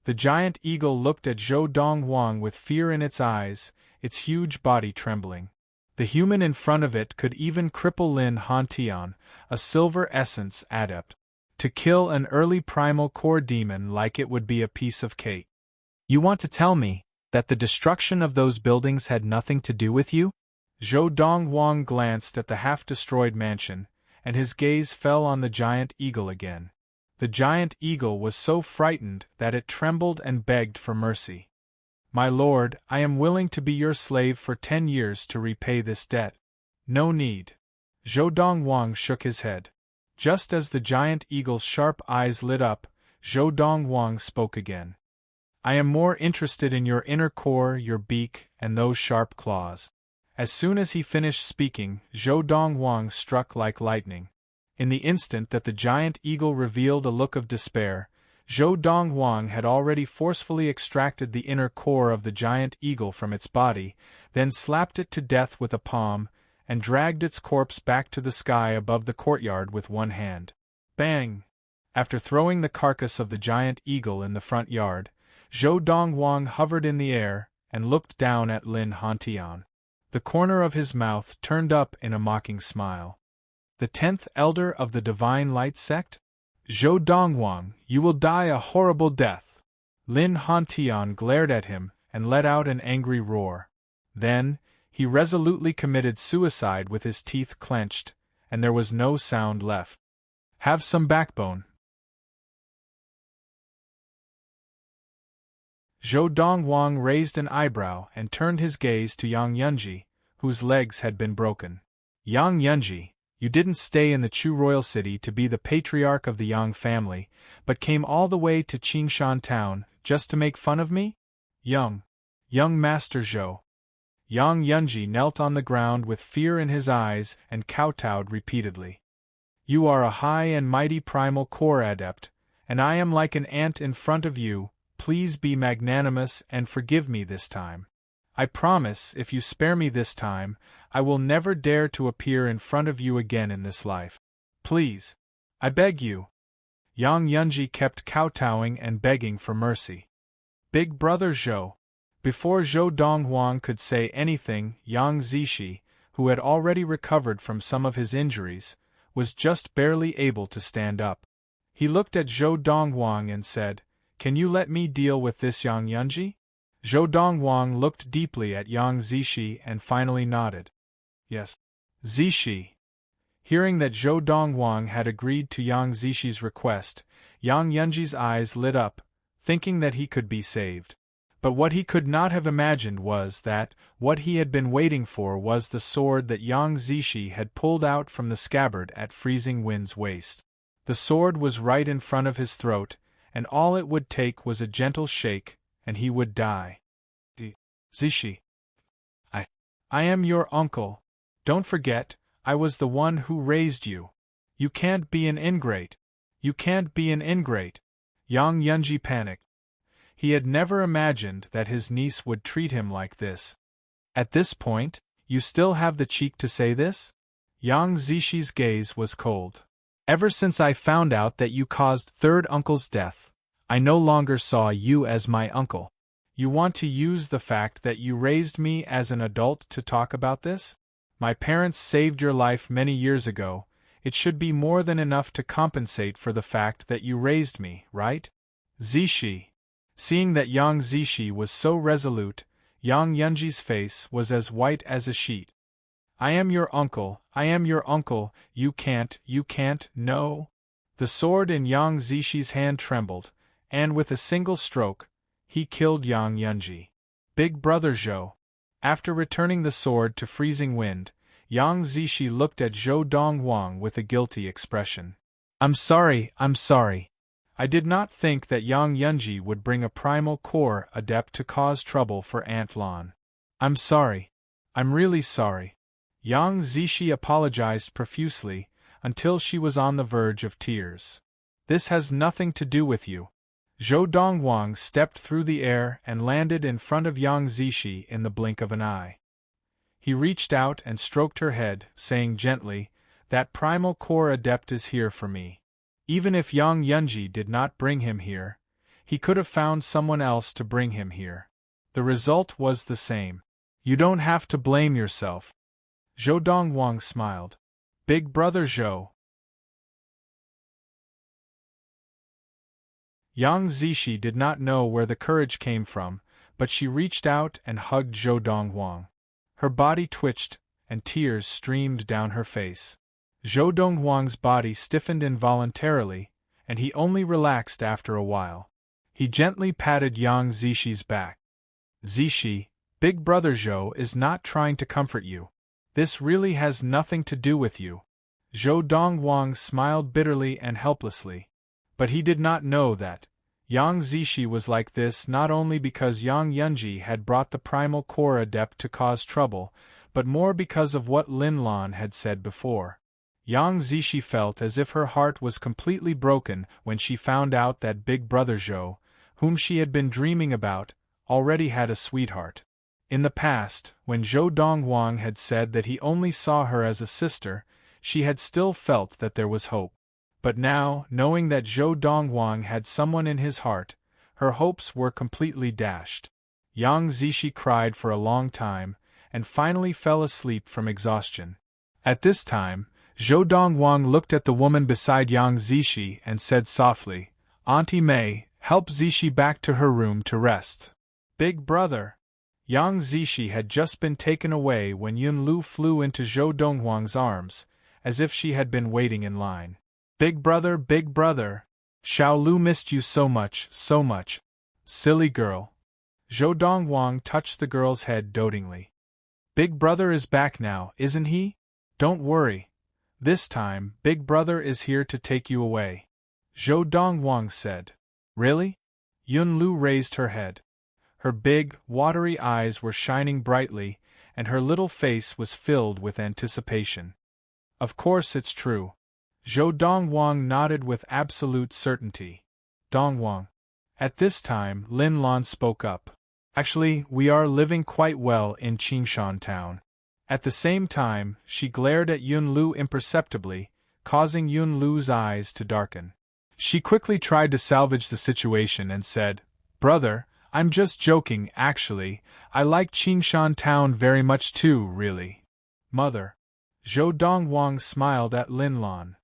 The giant eagle looked at Zhou Dongwang with fear in its eyes, its huge body trembling. The human in front of it could even cripple Lin Hantian, a silver essence adept. To kill an early primal core demon like it would be a piece of cake. You want to tell me that the destruction of those buildings had nothing to do with you? Zhou Dongwang glanced at the half-destroyed mansion, and his gaze fell on the giant eagle again. The giant eagle was so frightened that it trembled and begged for mercy. "My lord, I am willing to be your slave for 10 years to repay this debt." "No need." Zhou Dongwang shook his head. Just as the giant eagle's sharp eyes lit up, Zhou Dongwang spoke again. "I am more interested in your inner core, your beak, and those sharp claws." As soon as he finished speaking, Zhou Dongwang struck like lightning. In the instant that the giant eagle revealed a look of despair, Zhou Dongwang had already forcefully extracted the inner core of the giant eagle from its body, then slapped it to death with a palm, and dragged its corpse back to the sky above the courtyard with one hand. Bang! After throwing the carcass of the giant eagle in the front yard, Zhou Dongwang hovered in the air and looked down at Lin Hantian. The corner of his mouth turned up in a mocking smile. "The 10th elder of the Divine Light sect? Zhou Dongwang, you will die a horrible death." Lin Hantian glared at him and let out an angry roar. Then, he resolutely committed suicide with his teeth clenched, and there was no sound left. "Have some backbone." Zhou Dongwang raised an eyebrow and turned his gaze to Yang Yunji, whose legs had been broken. "Yang Yunji, you didn't stay in the Chu royal city to be the patriarch of the Yang family, but came all the way to Qingshan town just to make fun of me?" Young Master Zhou." Yang Yunji knelt on the ground with fear in his eyes and kowtowed repeatedly. "You are a high and mighty primal core adept, and I am like an ant in front of you. Please be magnanimous and forgive me this time. I promise, if you spare me this time, I will never dare to appear in front of you again in this life. Please. I beg you." Yang Yunji kept kowtowing and begging for mercy. "Big brother Zhou." Before Zhou Dongwang could say anything, Yang Zishi, who had already recovered from some of his injuries, was just barely able to stand up. He looked at Zhou Dongwang and said, "Can you let me deal with this, Yang Yunji?" Zhou Dongwang looked deeply at Yang Zishi and finally nodded. "Yes." Zishi. Hearing that Zhou Dongwang had agreed to Yang Zishi's request, Yang Yunji's eyes lit up, thinking that he could be saved. But what he could not have imagined was that what he had been waiting for was the sword that Yang Zishi had pulled out from the scabbard at Freezing Wind's waist. The sword was right in front of his throat, and all it would take was a gentle shake, and he would die. "Zishi. I am your uncle. Don't forget, I was the one who raised you. You can't be an ingrate. You can't be an ingrate." Yang Yunji panicked. He had never imagined that his niece would treat him like this. "At this point, you still have the cheek to say this?" Yang Zishi's gaze was cold. "Ever since I found out that you caused third uncle's death, I no longer saw you as my uncle. You want to use the fact that you raised me as an adult to talk about this? My parents saved your life many years ago. It should be more than enough to compensate for the fact that you raised me, right?" Zishi. Seeing that Yang Zishi was so resolute, Yang Yunji's face was as white as a sheet. "I am your uncle, I am your uncle, you can't, no." The sword in Yang Zishi's hand trembled, and with a single stroke, he killed Yang Yunji. "Big brother Zhou." After returning the sword to Freezing Wind, Yang Zishi looked at Zhou Dongwang with a guilty expression. I'm sorry. I did not think that Yang Yunji would bring a primal core adept to cause trouble for Aunt Lan. I'm sorry. I'm really sorry." Yang Zishi apologized profusely, until she was on the verge of tears. "This has nothing to do with you." Zhou Dongwang stepped through the air and landed in front of Yang Zishi in the blink of an eye. He reached out and stroked her head, saying gently, "That primal core adept is here for me. Even if Yang Yunji did not bring him here, he could have found someone else to bring him here. The result was the same. You don't have to blame yourself." Zhou Dongwang smiled. "Big brother Zhou." Yang Zishi did not know where the courage came from, but she reached out and hugged Zhou Dongwang. Her body twitched, and tears streamed down her face. Zhou Donghuang's body stiffened involuntarily, and he only relaxed after a while. He gently patted Yang Zishi's back. Zishi, Big Brother Zhou is not trying to comfort you. This really has nothing to do with you. Zhou Donghuang smiled bitterly and helplessly. But he did not know that Yang Zishi was like this not only because Yang Yunji had brought the primal core adept to cause trouble, but more because of what Lin Lan had said before. Yang Zishi felt as if her heart was completely broken when she found out that Big Brother Zhou, whom she had been dreaming about, already had a sweetheart. In the past, when Zhou Donghuang had said that he only saw her as a sister, she had still felt that there was hope. But now, knowing that Zhou Donghuang had someone in his heart, her hopes were completely dashed. Yang Zishi cried for a long time, and finally fell asleep from exhaustion. At this time, Zhou Donghuang looked at the woman beside Yang Zishi and said softly, "Auntie Mei, help Zishi back to her room to rest." "Big brother." Yang Zishi had just been taken away when Yun Lu flew into Zhou Donghuang's arms, as if she had been waiting in line. Big brother, Xiao Lu missed you so much, so much." "Silly girl." Zhou Donghuang touched the girl's head dotingly. "Big brother is back now, isn't he? Don't worry. This time, Big brother is here to take you away," Zhou Donghuang said. "Really?" Yun Lu raised her head. Her big, watery eyes were shining brightly, and her little face was filled with anticipation. "Of course it's true." Zhou Donghuang nodded with absolute certainty. "Donghuang." At this time, Lin Lan spoke up. "Actually, we are living quite well in Qingshan town." At the same time, she glared at Yun Lu imperceptibly, causing Yun Lu's eyes to darken. She quickly tried to salvage the situation and said, "Brother, I'm just joking, actually. I like Qingshan town very much too, really." "Mother." Zhou Donghuang smiled at Lin Lan.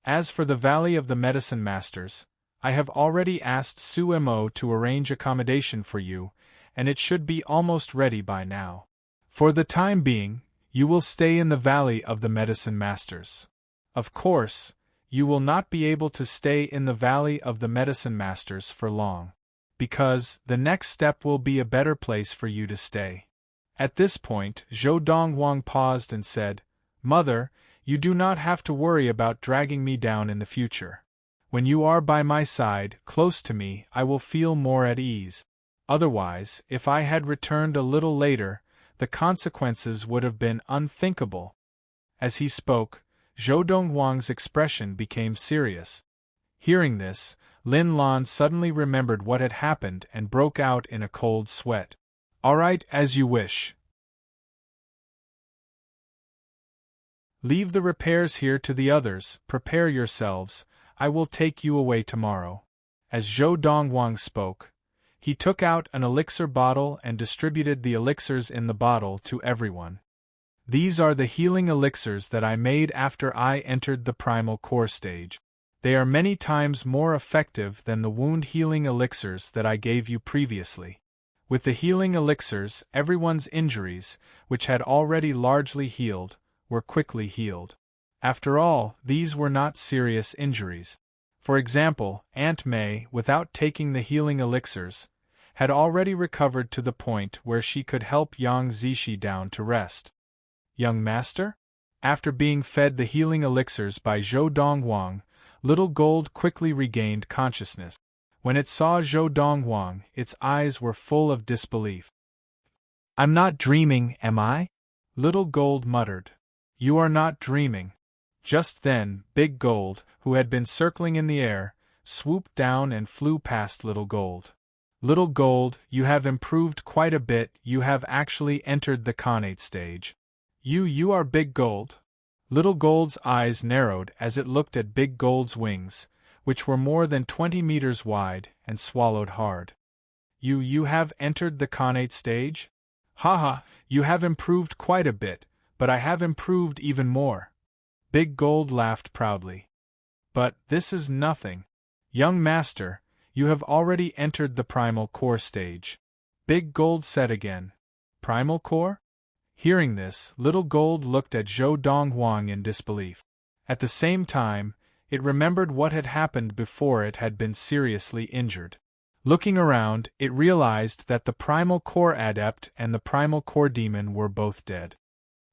"As for the Valley of the Medicine Masters, I have already asked Su Mo to arrange accommodation for you, and it should be almost ready by now. For the time being, you will stay in the Valley of the Medicine Masters. Of course, you will not be able to stay in the Valley of the Medicine Masters for long, because the next step will be a better place for you to stay." At this point, Zhou Donghuang paused and said, "Mother, you do not have to worry about dragging me down in the future. When you are by my side, close to me, I will feel more at ease. Otherwise, if I had returned a little later, the consequences would have been unthinkable." As he spoke, Zhou Donghuang's expression became serious. Hearing this, Lin Lan suddenly remembered what had happened and broke out in a cold sweat. "All right, as you wish. Leave the repairs here to the others, prepare yourselves, I will take you away tomorrow." As Zhou Donghuang spoke, he took out an elixir bottle and distributed the elixirs in the bottle to everyone. "These are the healing elixirs that I made after I entered the primal core stage. They are many times more effective than the wound healing elixirs that I gave you previously. With the healing elixirs, everyone's injuries, which had already largely healed, were quickly healed. After all, these were not serious injuries. For example, Aunt May, without taking the healing elixirs, had already recovered to the point where she could help Yang Zishi down to rest." "Young master?" After being fed the healing elixirs by Zhou Donghuang, Little Gold quickly regained consciousness. When it saw Zhou Donghuang, its eyes were full of disbelief. "I'm not dreaming, am I?" Little Gold muttered. "You are not dreaming." Just then, Big Gold, who had been circling in the air, swooped down and flew past Little Gold. "Little Gold, you have improved quite a bit, you have actually entered the Khanate stage. You are Big Gold?" Little Gold's eyes narrowed as it looked at Big Gold's wings, which were more than 20 meters wide, and swallowed hard. You have entered the Khanate stage? Haha, you have improved quite a bit, but I have improved even more." Big Gold laughed proudly. "But this is nothing. Young master, you have already entered the primal core stage." Big Gold said again. "Primal core?" Hearing this, Little Gold looked at Zhou Donghuang in disbelief. At the same time, it remembered what had happened before it had been seriously injured. Looking around, it realized that the Primal Core Adept and the Primal Core Demon were both dead.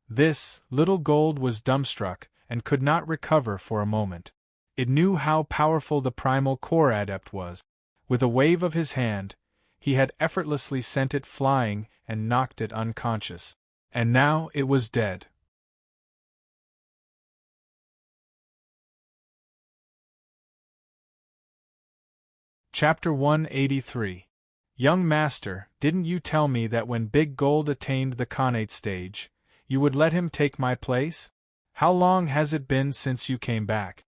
This, Little Gold was dumbstruck, and could not recover for a moment. It knew how powerful the Primal Core Adept was. With a wave of his hand, he had effortlessly sent it flying and knocked it unconscious. And now it was dead. Chapter 183. Young Master, didn't you tell me that when Big Gold attained the Khanate stage, you would let him take my place? How long has it been since you came back?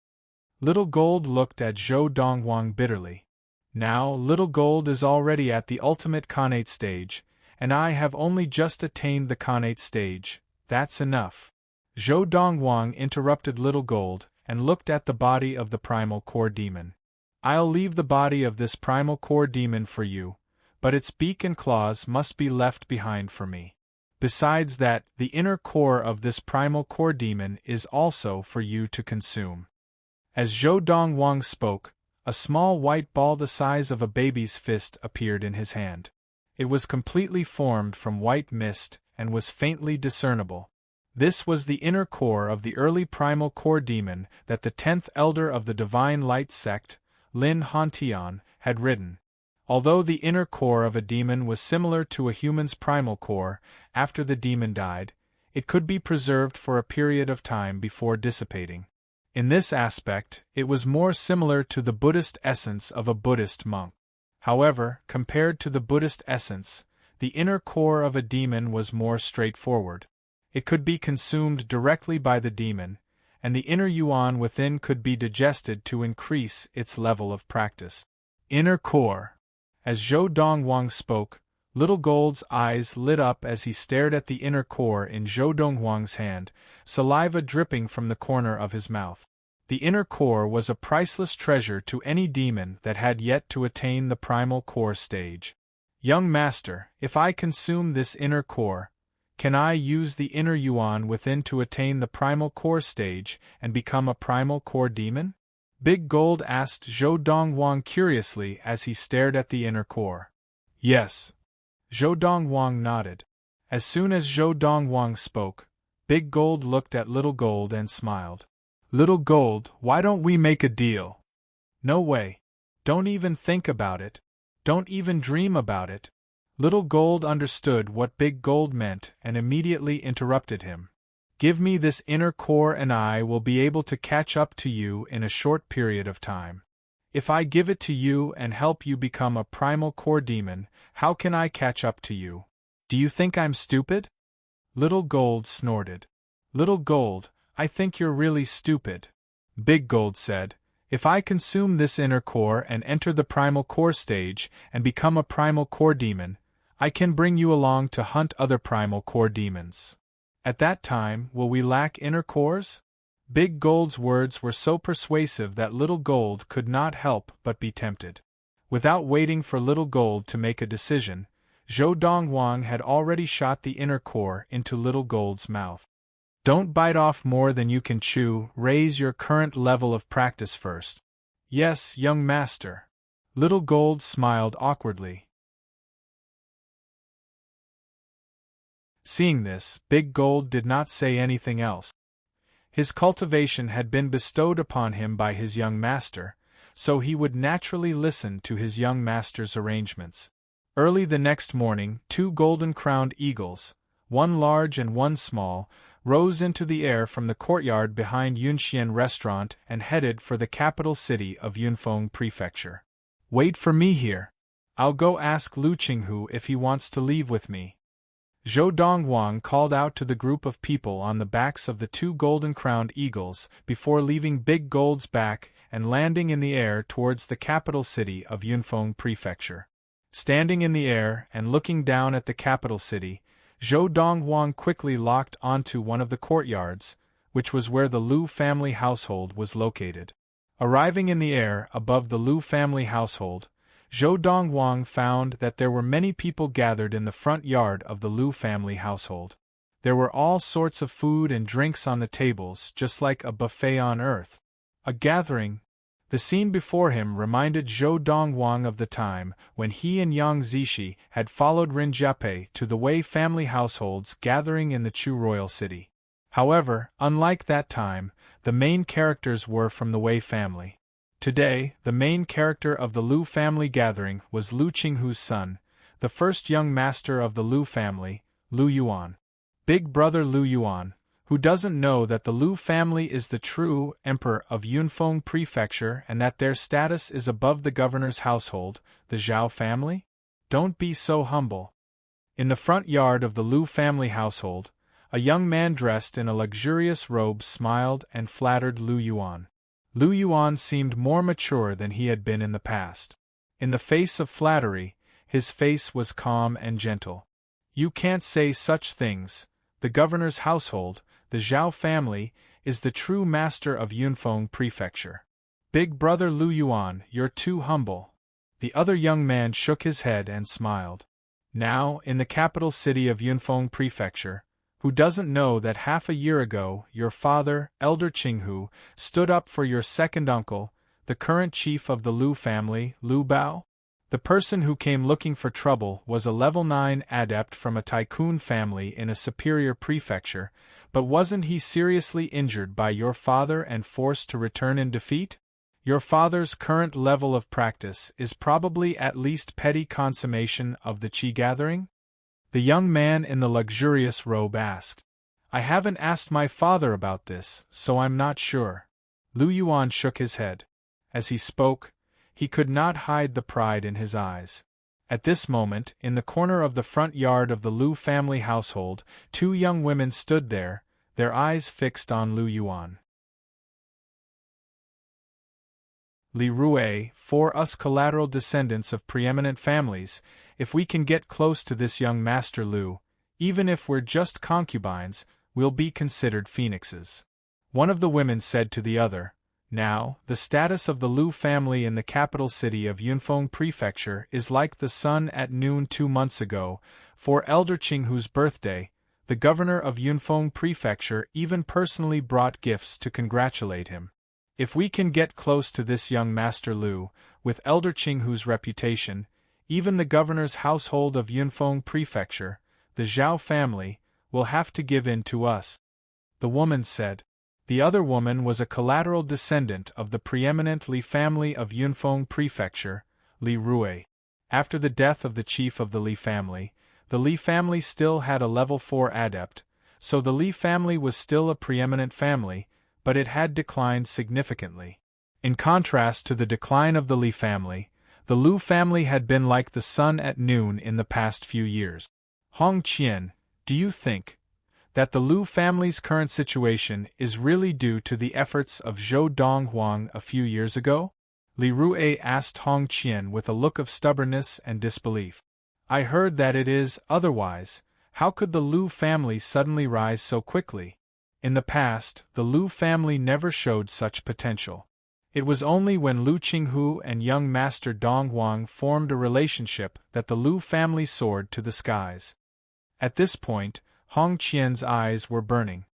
Little Gold looked at Zhou Donghuang bitterly. Now, Little Gold is already at the ultimate Khanate stage, and I have only just attained the Khanate stage. That's enough. Zhou Donghuang interrupted Little Gold and looked at the body of the Primal Core Demon. I'll leave the body of this Primal Core Demon for you, but its beak and claws must be left behind for me. Besides that, the inner core of this Primal Core Demon is also for you to consume. As Zhou Donghuang spoke, a small white ball the size of a baby's fist appeared in his hand. It was completely formed from white mist and was faintly discernible. This was the inner core of the early Primal Core Demon that the 10th Elder of the Divine Light Sect, Lin Hantian, had written. Although the inner core of a demon was similar to a human's primal core, after the demon died, it could be preserved for a period of time before dissipating. In this aspect, it was more similar to the Buddhist essence of a Buddhist monk. However, compared to the Buddhist essence, the inner core of a demon was more straightforward. It could be consumed directly by the demon, and the inner yuan within could be digested to increase its level of practice. Inner core. As Zhou Donghuang spoke, Little Gold's eyes lit up as he stared at the inner core in Zhou Donghuang's hand, saliva dripping from the corner of his mouth. The inner core was a priceless treasure to any demon that had yet to attain the Primal Core stage. Young Master, if I consume this inner core, can I use the inner yuan within to attain the Primal Core stage and become a Primal Core Demon? Big Gold asked Zhou Donghuang curiously as he stared at the inner core. Yes. Zhou Donghuang nodded. As soon as Zhou Donghuang spoke, Big Gold looked at Little Gold and smiled. Little Gold, why don't we make a deal? No way. Don't even think about it. Don't even dream about it. Little Gold understood what Big Gold meant and immediately interrupted him. Give me this inner core and I will be able to catch up to you in a short period of time. If I give it to you and help you become a Primal Core Demon, how can I catch up to you? Do you think I'm stupid? Little Gold snorted. Little Gold, I think you're really stupid. Big Gold said, if I consume this inner core and enter the Primal Core stage and become a Primal Core Demon, I can bring you along to hunt other Primal Core Demons. At that time, will we lack inner cores? Big Gold's words were so persuasive that Little Gold could not help but be tempted. Without waiting for Little Gold to make a decision, Zhou Donghuang had already shot the inner core into Little Gold's mouth. Don't bite off more than you can chew, raise your current level of practice first. Yes, young master. Little Gold smiled awkwardly. Seeing this, Big Gold did not say anything else. His cultivation had been bestowed upon him by his young master, so he would naturally listen to his young master's arrangements. Early the next morning, 2 golden-crowned eagles, one large and one small, rose into the air from the courtyard behind Yunxian Restaurant and headed for the capital city of Yunfeng Prefecture. Wait for me here. I'll go ask Lu Qinghu if he wants to leave with me. Zhou Donghuang called out to the group of people on the backs of the 2 golden-crowned eagles before leaving Big Gold's back and landing in the air towards the capital city of Yunfeng Prefecture. Standing in the air and looking down at the capital city, Zhou Donghuang quickly locked onto one of the courtyards, which was where the Lu family household was located. Arriving in the air above the Lu family household, Zhou Donghuang found that there were many people gathered in the front yard of the Lu family household. There were all sorts of food and drinks on the tables, just like a buffet on earth. A gathering. The scene before him reminded Zhou Dongwang of the time when he and Yang Zishi had followed Rin Jiape to the Wei family household's gathering in the Chu royal city. However, unlike that time, the main characters were from the Wei family. Today, the main character of the Lu family gathering was Lu Qinghu's son, the first young master of the Lu family, Lu Yuan. Big brother Lu Yuan, who doesn't know that the Lu family is the true emperor of Yunfeng Prefecture and that their status is above the governor's household, the Zhao family? Don't be so humble. In the front yard of the Lu family household, a young man dressed in a luxurious robe smiled and flattered Lu Yuan. Lu Yuan seemed more mature than he had been in the past. In the face of flattery, his face was calm and gentle. You can't say such things. The governor's household, the Zhao family, is the true master of Yunfeng Prefecture. Big brother Lu Yuan, you're too humble. The other young man shook his head and smiled. Now, in the capital city of Yunfeng Prefecture, who doesn't know that half a year ago your father, Elder Qinghu, stood up for your second uncle, the current chief of the Lu family, Lu Bao? The person who came looking for trouble was a level 9 adept from a tycoon family in a superior prefecture, but wasn't he seriously injured by your father and forced to return in defeat? Your father's current level of practice is probably at least petty consummation of the Qi gathering? The young man in the luxurious robe asked. I haven't asked my father about this, so I'm not sure. Lu Yuan shook his head. As he spoke, he could not hide the pride in his eyes. At this moment, in the corner of the front yard of the Lu family household, two young women stood there, their eyes fixed on Lu Yuan. Li Rue, for us collateral descendants of preeminent families, if we can get close to this young Master Lu, even if we're just concubines, we'll be considered phoenixes. One of the women said to the other, Now, the status of the Lu family in the capital city of Yunfeng Prefecture is like the sun at noon 2 months ago. For Elder Qinghu's birthday, the governor of Yunfeng Prefecture even personally brought gifts to congratulate him. If we can get close to this young Master Lu, with Elder Qinghu's reputation, even the governor's household of Yunfeng Prefecture, the Zhao family, will have to give in to us. The woman said. The other woman was a collateral descendant of the preeminent Li family of Yunfeng Prefecture, Li Rue. After the death of the chief of the Li family still had a level 4 adept, so the Li family was still a preeminent family, but it had declined significantly. In contrast to the decline of the Li family, the Lu family had been like the sun at noon in the past few years. Hong Qian, do you think that the Lu family's current situation is really due to the efforts of Zhou Donghuang a few years ago? Li Rue asked Hong Qian with a look of stubbornness and disbelief. I heard that it is, otherwise, how could the Lu family suddenly rise so quickly? In the past, the Lu family never showed such potential. It was only when Lu Qinghu and young Master Donghuang formed a relationship that the Lu family soared to the skies. At this point, Hong Qian's eyes were burning.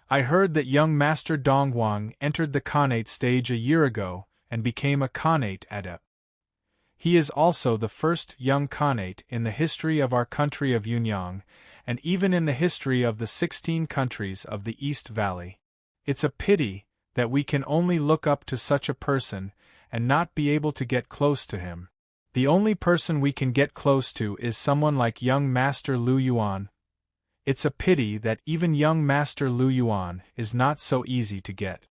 I heard that young Master Donghuang entered the Khanate stage a year ago and became a Khanate adept. He is also the first young Khanate in the history of our country of Yunyang, and even in the history of the 16 countries of the East Valley. It's a pity that we can only look up to such a person and not be able to get close to him. The only person we can get close to is someone like young Master Lu Yuan. It's a pity that even young Master Lu Yuan is not so easy to get.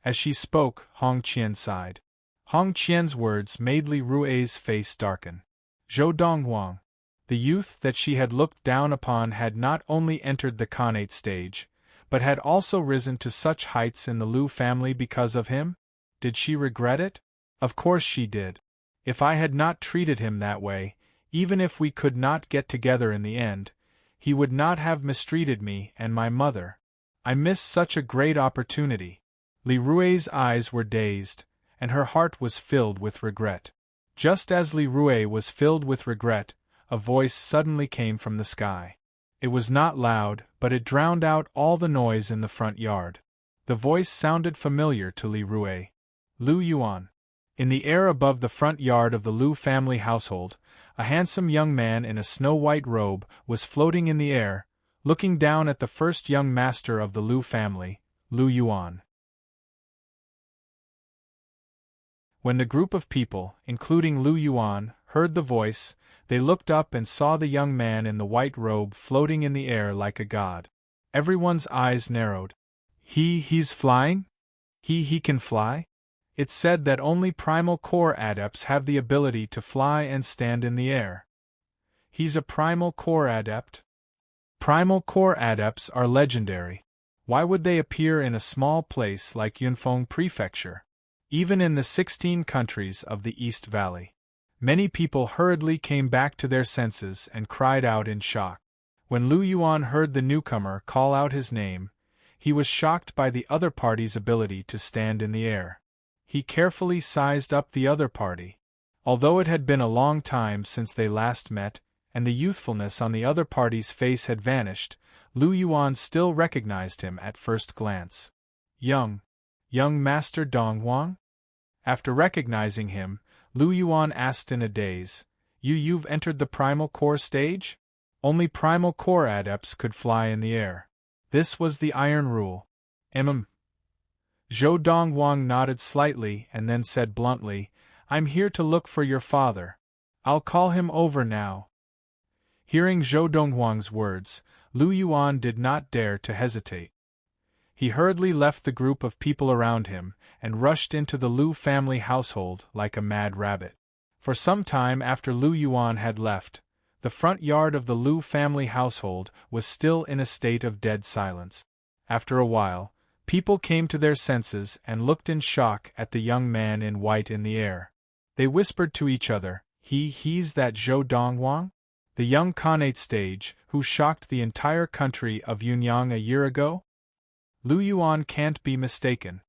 As she spoke, Hong Qian sighed. Hong Qian's words made Li Rue's face darken. Zhou Donghuang, the youth that she had looked down upon, had not only entered the Khanate stage, but had also risen to such heights in the Lu family because of him? Did she regret it? Of course she did. If I had not treated him that way, even if we could not get together in the end, he would not have mistreated me and my mother. I missed such a great opportunity. Li Rue's eyes were dazed, and her heart was filled with regret. Just as Li Rue was filled with regret, a voice suddenly came from the sky. It was not loud, but it drowned out all the noise in the front yard. The voice sounded familiar to Li Rue. Lu Yuan. In the air above the front yard of the Lu family household, a handsome young man in a snow-white robe was floating in the air, looking down at the first young master of the Lu family, Lu Yuan. When the group of people, including Lu Yuan, heard the voice, they looked up and saw the young man in the white robe floating in the air like a god. Everyone's eyes narrowed. He's flying? He can fly? It's said that only primal core adepts have the ability to fly and stand in the air. He's a primal core adept? Primal core adepts are legendary. Why would they appear in a small place like Yunfeng Prefecture? Even in the 16 countries of the East Valley. Many people hurriedly came back to their senses and cried out in shock. When Lu Yuan heard the newcomer call out his name, he was shocked by the other party's ability to stand in the air. He carefully sized up the other party. Although it had been a long time since they last met, and the youthfulness on the other party's face had vanished, Lu Yuan still recognized him at first glance. Young Master Donghuang? After recognizing him, Lu Yuan asked in a daze, You've entered the primal core stage? Only primal core adepts could fly in the air. This was the iron rule. Zhou Donghuang nodded slightly and then said bluntly, I'm here to look for your father. I'll call him over now. Hearing Zhou Donghuang's words, Lu Yuan did not dare to hesitate. He hurriedly left the group of people around him and rushed into the Lu family household like a mad rabbit. For some time after Lu Yuan had left, the front yard of the Lu family household was still in a state of dead silence. After a while, people came to their senses and looked in shock at the young man in white in the air. They whispered to each other, He's that Zhou Donghuang? The young Khanate sage who shocked the entire country of Yunyang a year ago? Lu Yuan can't be mistaken.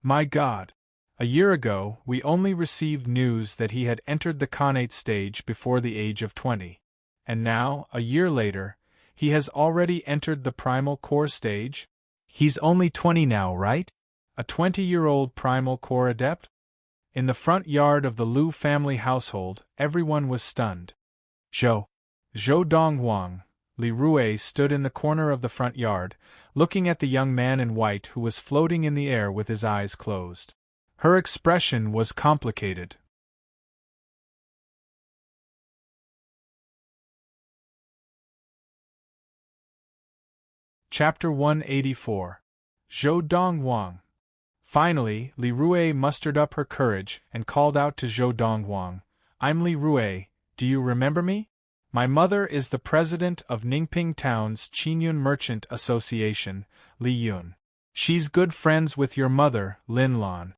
My God! A year ago, we only received news that he had entered the Khanate stage before the age of 20. And now, a year later, he has already entered the primal core stage? He's only 20 now, right? A 20-year-old primal core adept? In the front yard of the Lu family household, everyone was stunned. Zhou Donghuang, Li Rue stood in the corner of the front yard, looking at the young man in white who was floating in the air with his eyes closed. Her expression was complicated. Chapter 184. Zhou Donghuang. Finally, Li Rue mustered up her courage and called out to Zhou Donghuang, I'm Li Rue, do you remember me? My mother is the president of Ningping Town's Qinyun Merchant Association, Li Yun. She's good friends with your mother, Lin Lan.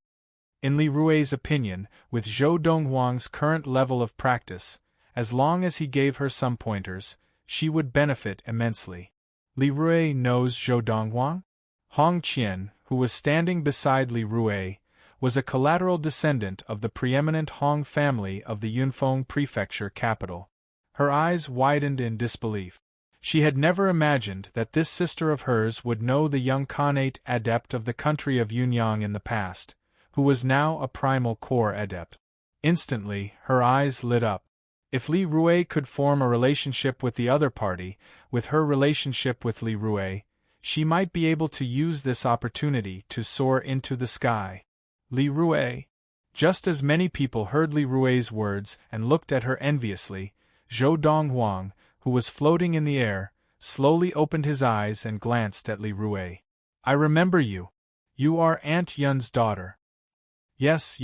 In Li Rue's opinion, with Zhou Donghuang's current level of practice, as long as he gave her some pointers, she would benefit immensely. Li Rue knows Zhou Donghuang? Hong Qian, who was standing beside Li Rue, was a collateral descendant of the preeminent Hong family of the Yunfeng Prefecture capital. Her eyes widened in disbelief. She had never imagined that this sister of hers would know the young Khanate adept of the country of Yunyang in the past, who was now a primal core adept. Instantly, her eyes lit up. If Li Rue could form a relationship with the other party, with her relationship with Li Rue, she might be able to use this opportunity to soar into the sky. Li Rue. Just as many people heard Li Rue's words and looked at her enviously, Zhou Donghuang, who was floating in the air, slowly opened his eyes and glanced at Li Rue. I remember you. You are Aunt Yun's daughter. Yes.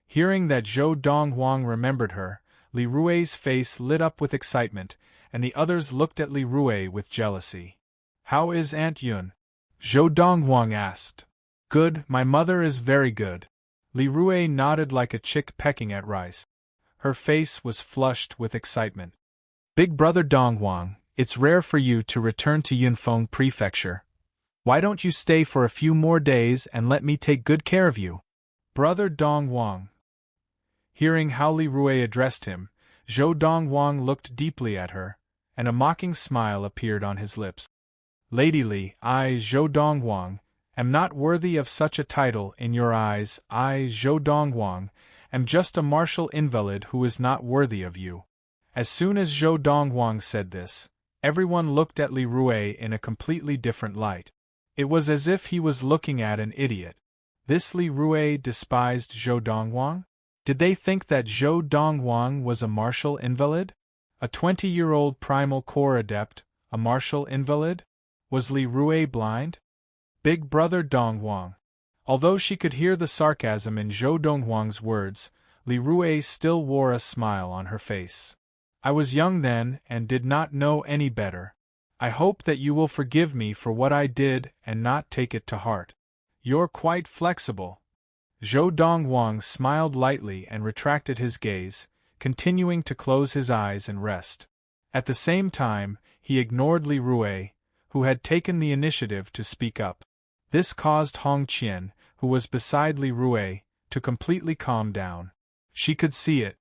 Hearing that Zhou Donghuang remembered her, Li Rue's face lit up with excitement, and the others looked at Li Rue with jealousy. How is Aunt Yun? Zhou Donghuang asked. Good, my mother is very good. Li Rue nodded like a chick pecking at rice. Her face was flushed with excitement. Big brother Donghuang, it's rare for you to return to Yunfeng Prefecture. Why don't you stay for a few more days and let me take good care of you? Brother Donghuang. Hearing how Li Rue addressed him, Zhou Donghuang looked deeply at her, and a mocking smile appeared on his lips. Lady Li, I, Zhou Donghuang, am not worthy of such a title in your eyes. I, Zhou Donghuang, am just a martial invalid who is not worthy of you. As soon as Zhou Donghuang said this, everyone looked at Li Rui in a completely different light. It was as if he was looking at an idiot. This Li Rui despised Zhou Donghuang? Did they think that Zhou Donghuang was a martial invalid? A 20-year-old primal core adept, a martial invalid? Was Li Rui blind? Big brother Donghuang. Although she could hear the sarcasm in Zhou Donghuang's words, Li Rui still wore a smile on her face. I was young then and did not know any better. I hope that you will forgive me for what I did and not take it to heart. You're quite flexible. Zhou Donghuang smiled lightly and retracted his gaze, continuing to close his eyes and rest. At the same time, he ignored Li Rui, who had taken the initiative to speak up. This caused Hong Qian, who was beside Li Rui, to completely calm down. She could see it.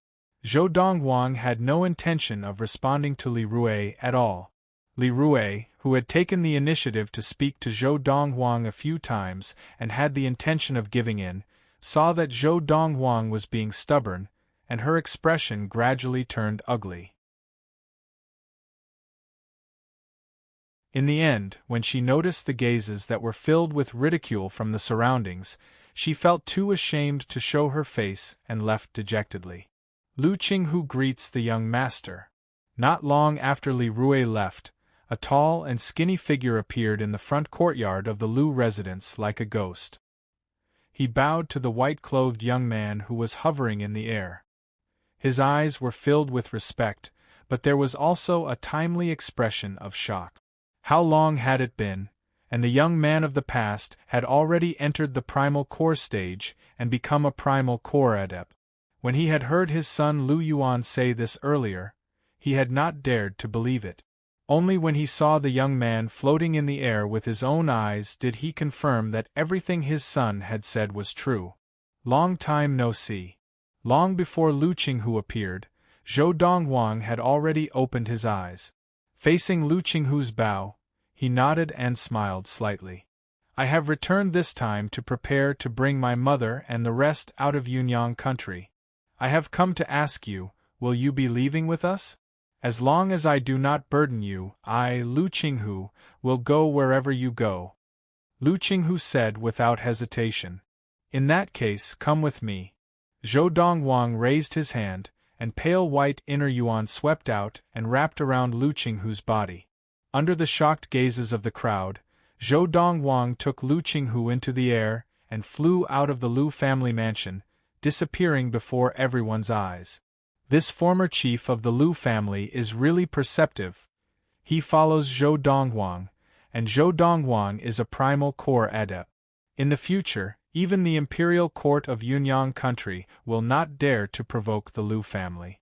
Zhou Donghuang had no intention of responding to Li Rui at all. Li Rui, who had taken the initiative to speak to Zhou Donghuang a few times and had the intention of giving in, saw that Zhou Donghuang was being stubborn, and her expression gradually turned ugly. In the end, when she noticed the gazes that were filled with ridicule from the surroundings, she felt too ashamed to show her face and left dejectedly. Lu Qinghu greets the young master. Not long after Li Rui left, a tall and skinny figure appeared in the front courtyard of the Lu residence like a ghost. He bowed to the white-clothed young man who was hovering in the air. His eyes were filled with respect, but there was also a timely expression of shock. How long had it been, and the young man of the past had already entered the primal core stage and become a primal core adept. When he had heard his son Lu Yuan say this earlier, he had not dared to believe it. Only when he saw the young man floating in the air with his own eyes did he confirm that everything his son had said was true. Long time no see. Long before Lu Qinghu appeared, Zhou Donghuang had already opened his eyes. Facing Lu Qinghu's bow, he nodded and smiled slightly. I have returned this time to prepare to bring my mother and the rest out of Yunyang country. I have come to ask you, will you be leaving with us? As long as I do not burden you, I, Lu Qinghu, will go wherever you go. Lu Qinghu said without hesitation. In that case, come with me. Zhou Donghuang raised his hand, and pale white inner yuan swept out and wrapped around Lu Qinghu's body. Under the shocked gazes of the crowd, Zhou Donghuang took Lu Qinghu into the air and flew out of the Lu family mansion, disappearing before everyone's eyes. This former chief of the Lu family is really perceptive. He follows Zhou Donghuang, and Zhou Donghuang is a primal core adept. In the future, even the imperial court of Yunyang country will not dare to provoke the Lu family.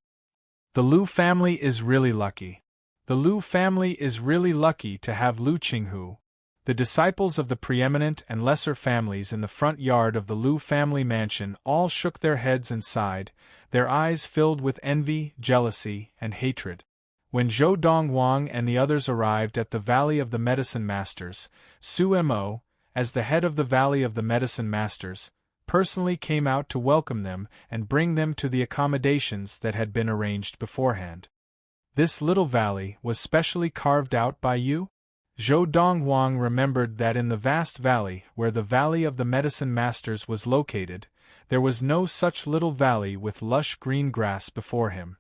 The Lu family is really lucky. The Lu family is really lucky to have Lu Qinghu. The disciples of the preeminent and lesser families in the front yard of the Lu family mansion all shook their heads and sighed, their eyes filled with envy, jealousy, and hatred. When Zhou Donghuang and the others arrived at the Valley of the Medicine Masters, Su Mo, as the head of the Valley of the Medicine Masters, personally came out to welcome them and bring them to the accommodations that had been arranged beforehand. This little valley was specially carved out by you? Zhou Donghuang remembered that in the vast valley where the Valley of the Medicine Masters was located, there was no such little valley with lush green grass before him.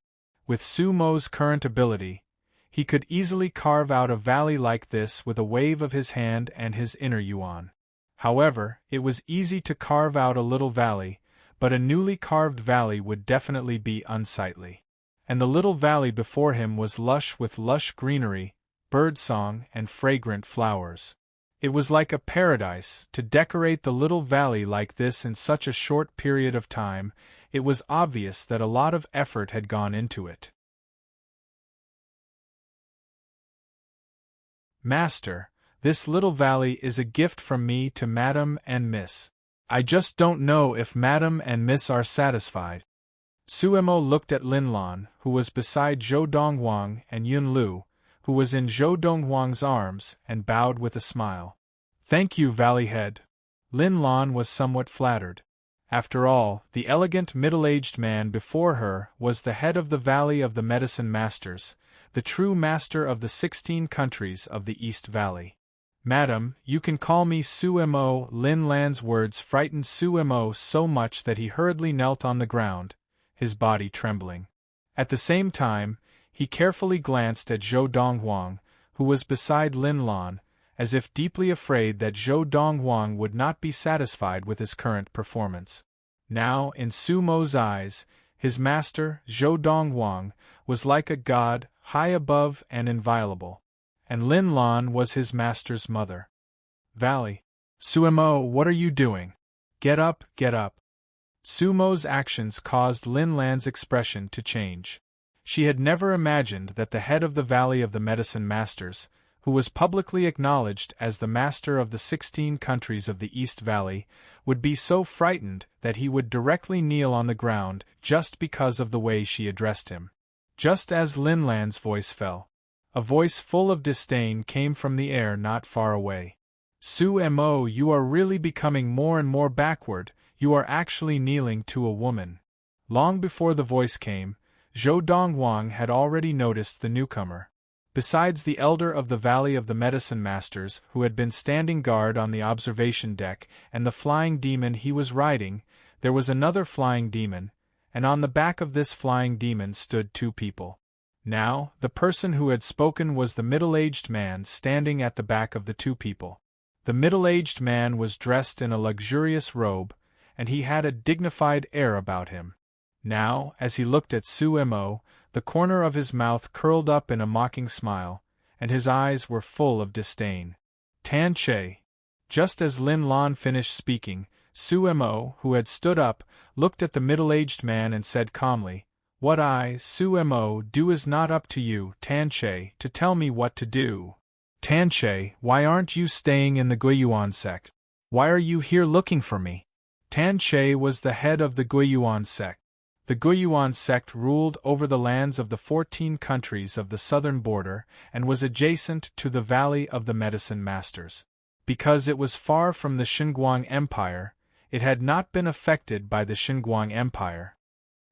With Su Mo's current ability, he could easily carve out a valley like this with a wave of his hand and his inner yuan. However, it was easy to carve out a little valley, but a newly carved valley would definitely be unsightly. And the little valley before him was lush with lush greenery, birdsong, and fragrant flowers. It was like a paradise to decorate the little valley like this in such a short period of time. It was obvious that a lot of effort had gone into it. Master, this little valley is a gift from me to Madam and Miss. I just don't know if Madam and Miss are satisfied. Suemo looked at Lin Lan, who was beside Zhou Donghuang and Yun Lu, who was in Zhou Donghuang's arms, and bowed with a smile. "Thank you, Valley Head." Lin Lan was somewhat flattered. After all, the elegant middle-aged man before her was the head of the Valley of the Medicine Masters, the true master of the 16 countries of the East Valley. "Madam, you can call me Su Mo." Lin Lan's words frightened Su Mo so much that he hurriedly knelt on the ground, his body trembling. At the same time, he carefully glanced at Zhou Donghuang, who was beside Lin Lan, as if deeply afraid that Zhou Donghuang would not be satisfied with his current performance. Now, in Su Mo's eyes, his master, Zhou Donghuang, was like a god, high above and inviolable. And Lin Lan was his master's mother. "Valley. Su Mo, what are you doing? Get up, get up." Su Mo's actions caused Lin Lan's expression to change. She had never imagined that the head of the Valley of the Medicine Masters, who was publicly acknowledged as the master of the 16 countries of the East Valley, would be so frightened that he would directly kneel on the ground just because of the way she addressed him. Just as Lin Lan's voice fell, a voice full of disdain came from the air not far away. "Su Mo, you are really becoming more and more backward, you are actually kneeling to a woman." Long before the voice came, Zhou Donghuang had already noticed the newcomer. Besides the elder of the Valley of the Medicine Masters, who had been standing guard on the observation deck, and the flying demon he was riding, there was another flying demon, and on the back of this flying demon stood 2 people. Now, the person who had spoken was the middle-aged man standing at the back of the 2 people. The middle-aged man was dressed in a luxurious robe, and he had a dignified air about him. Now, as he looked at Su Mo, the corner of his mouth curled up in a mocking smile, and his eyes were full of disdain. "Tan Che." Just as Lin Lan finished speaking, Su Mo, who had stood up, looked at the middle-aged man and said calmly, "What I, Su Mo, do is not up to you, Tan Che, to tell me what to do. Tan Che, why aren't you staying in the Guiyuan sect? Why are you here looking for me?" Tan Che was the head of the Guiyuan sect. The Guiyuan sect ruled over the lands of the 14 countries of the southern border and was adjacent to the Valley of the Medicine Masters. Because it was far from the Xinguang Empire, it had not been affected by the Xinguang Empire.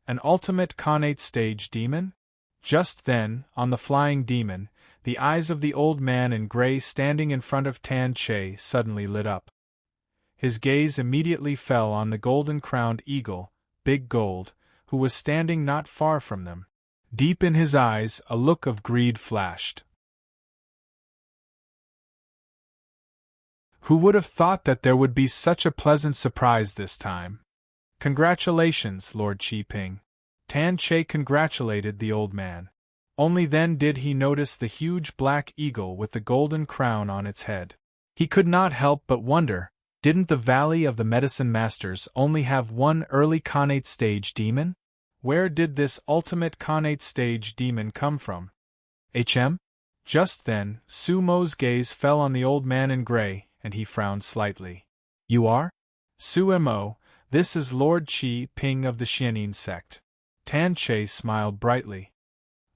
An ultimate Khanate stage demon? Just then, on the flying demon, the eyes of the old man in gray standing in front of Tan Che suddenly lit up. His gaze immediately fell on the golden-crowned eagle, Big Gold, who was standing not far from them. Deep in his eyes a look of greed flashed. Who would have thought that there would be such a pleasant surprise this time? "Congratulations, Lord Qi Ping." Tan Che congratulated the old man. Only then did he notice the huge black eagle with the golden crown on its head. He could not help but wonder, didn't the Valley of the Medicine Masters only have one early Khanate stage demon? Where did this ultimate Khanate stage demon come from? Just then, Su Mo's gaze fell on the old man in gray, and he frowned slightly. "You are? Su Mo, this is Lord Qi Ping of the Xianin sect." Tan Che smiled brightly.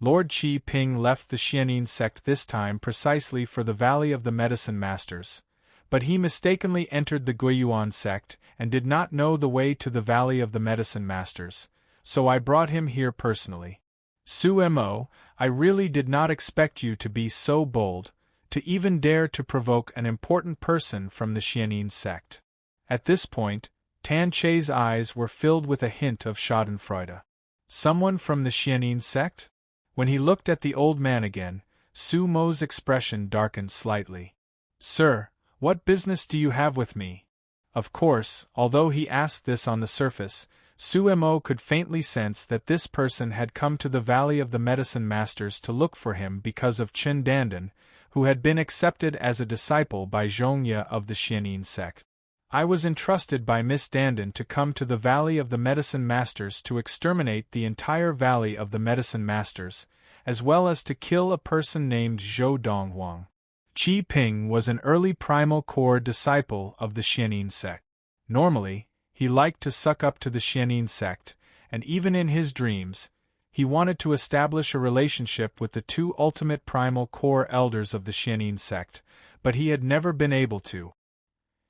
Lord Qi Ping left the Xianin sect this time precisely for the Valley of the Medicine Masters, but he mistakenly entered the Guiyuan sect and did not know the way to the Valley of the Medicine Masters, so I brought him here personally. Su Mo, I really did not expect you to be so bold, to even dare to provoke an important person from the Xianin sect. At this point, Tan Che's eyes were filled with a hint of schadenfreude. Someone from the Xianin sect? When he looked at the old man again, Su Mo's expression darkened slightly. "Sir, what business do you have with me?" Of course, although he asked this on the surface, Su Mo could faintly sense that this person had come to the Valley of the Medicine Masters to look for him because of Qin Dandan, who had been accepted as a disciple by Zhongye of the Xianin sect. "I was entrusted by Miss Dandan to come to the Valley of the Medicine Masters to exterminate the entire Valley of the Medicine Masters, as well as to kill a person named Zhou Donghuang." Qi Ping was an early primal core disciple of the Xianin sect. Normally, he liked to suck up to the Xianin sect, and even in his dreams, He wanted to establish a relationship with the two ultimate primal core elders of the Xianin sect, but he had never been able to.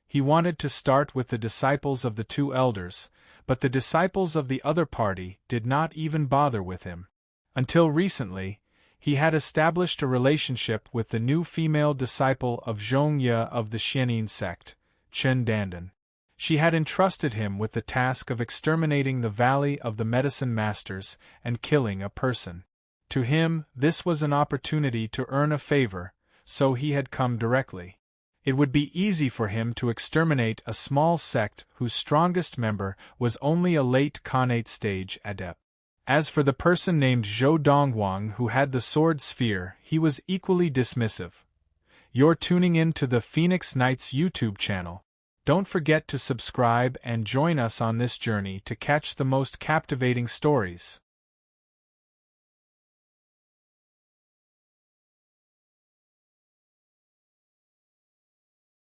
He wanted to start with the disciples of the two elders, but the disciples of the other party did not even bother with him. Until recently, he had established a relationship with the new female disciple of Zhongye of the Xianin sect, Chen Dandan. She had entrusted him with the task of exterminating the Valley of the Medicine Masters and killing a person. To him, this was an opportunity to earn a favor, so he had come directly. It would be easy for him to exterminate a small sect whose strongest member was only a late Khanate stage adept. As for the person named Zhou Donghuang who had the sword sphere, he was equally dismissive. You're tuning in to the Phoenix Knights YouTube channel. Don't forget to subscribe and join us on this journey to catch the most captivating stories.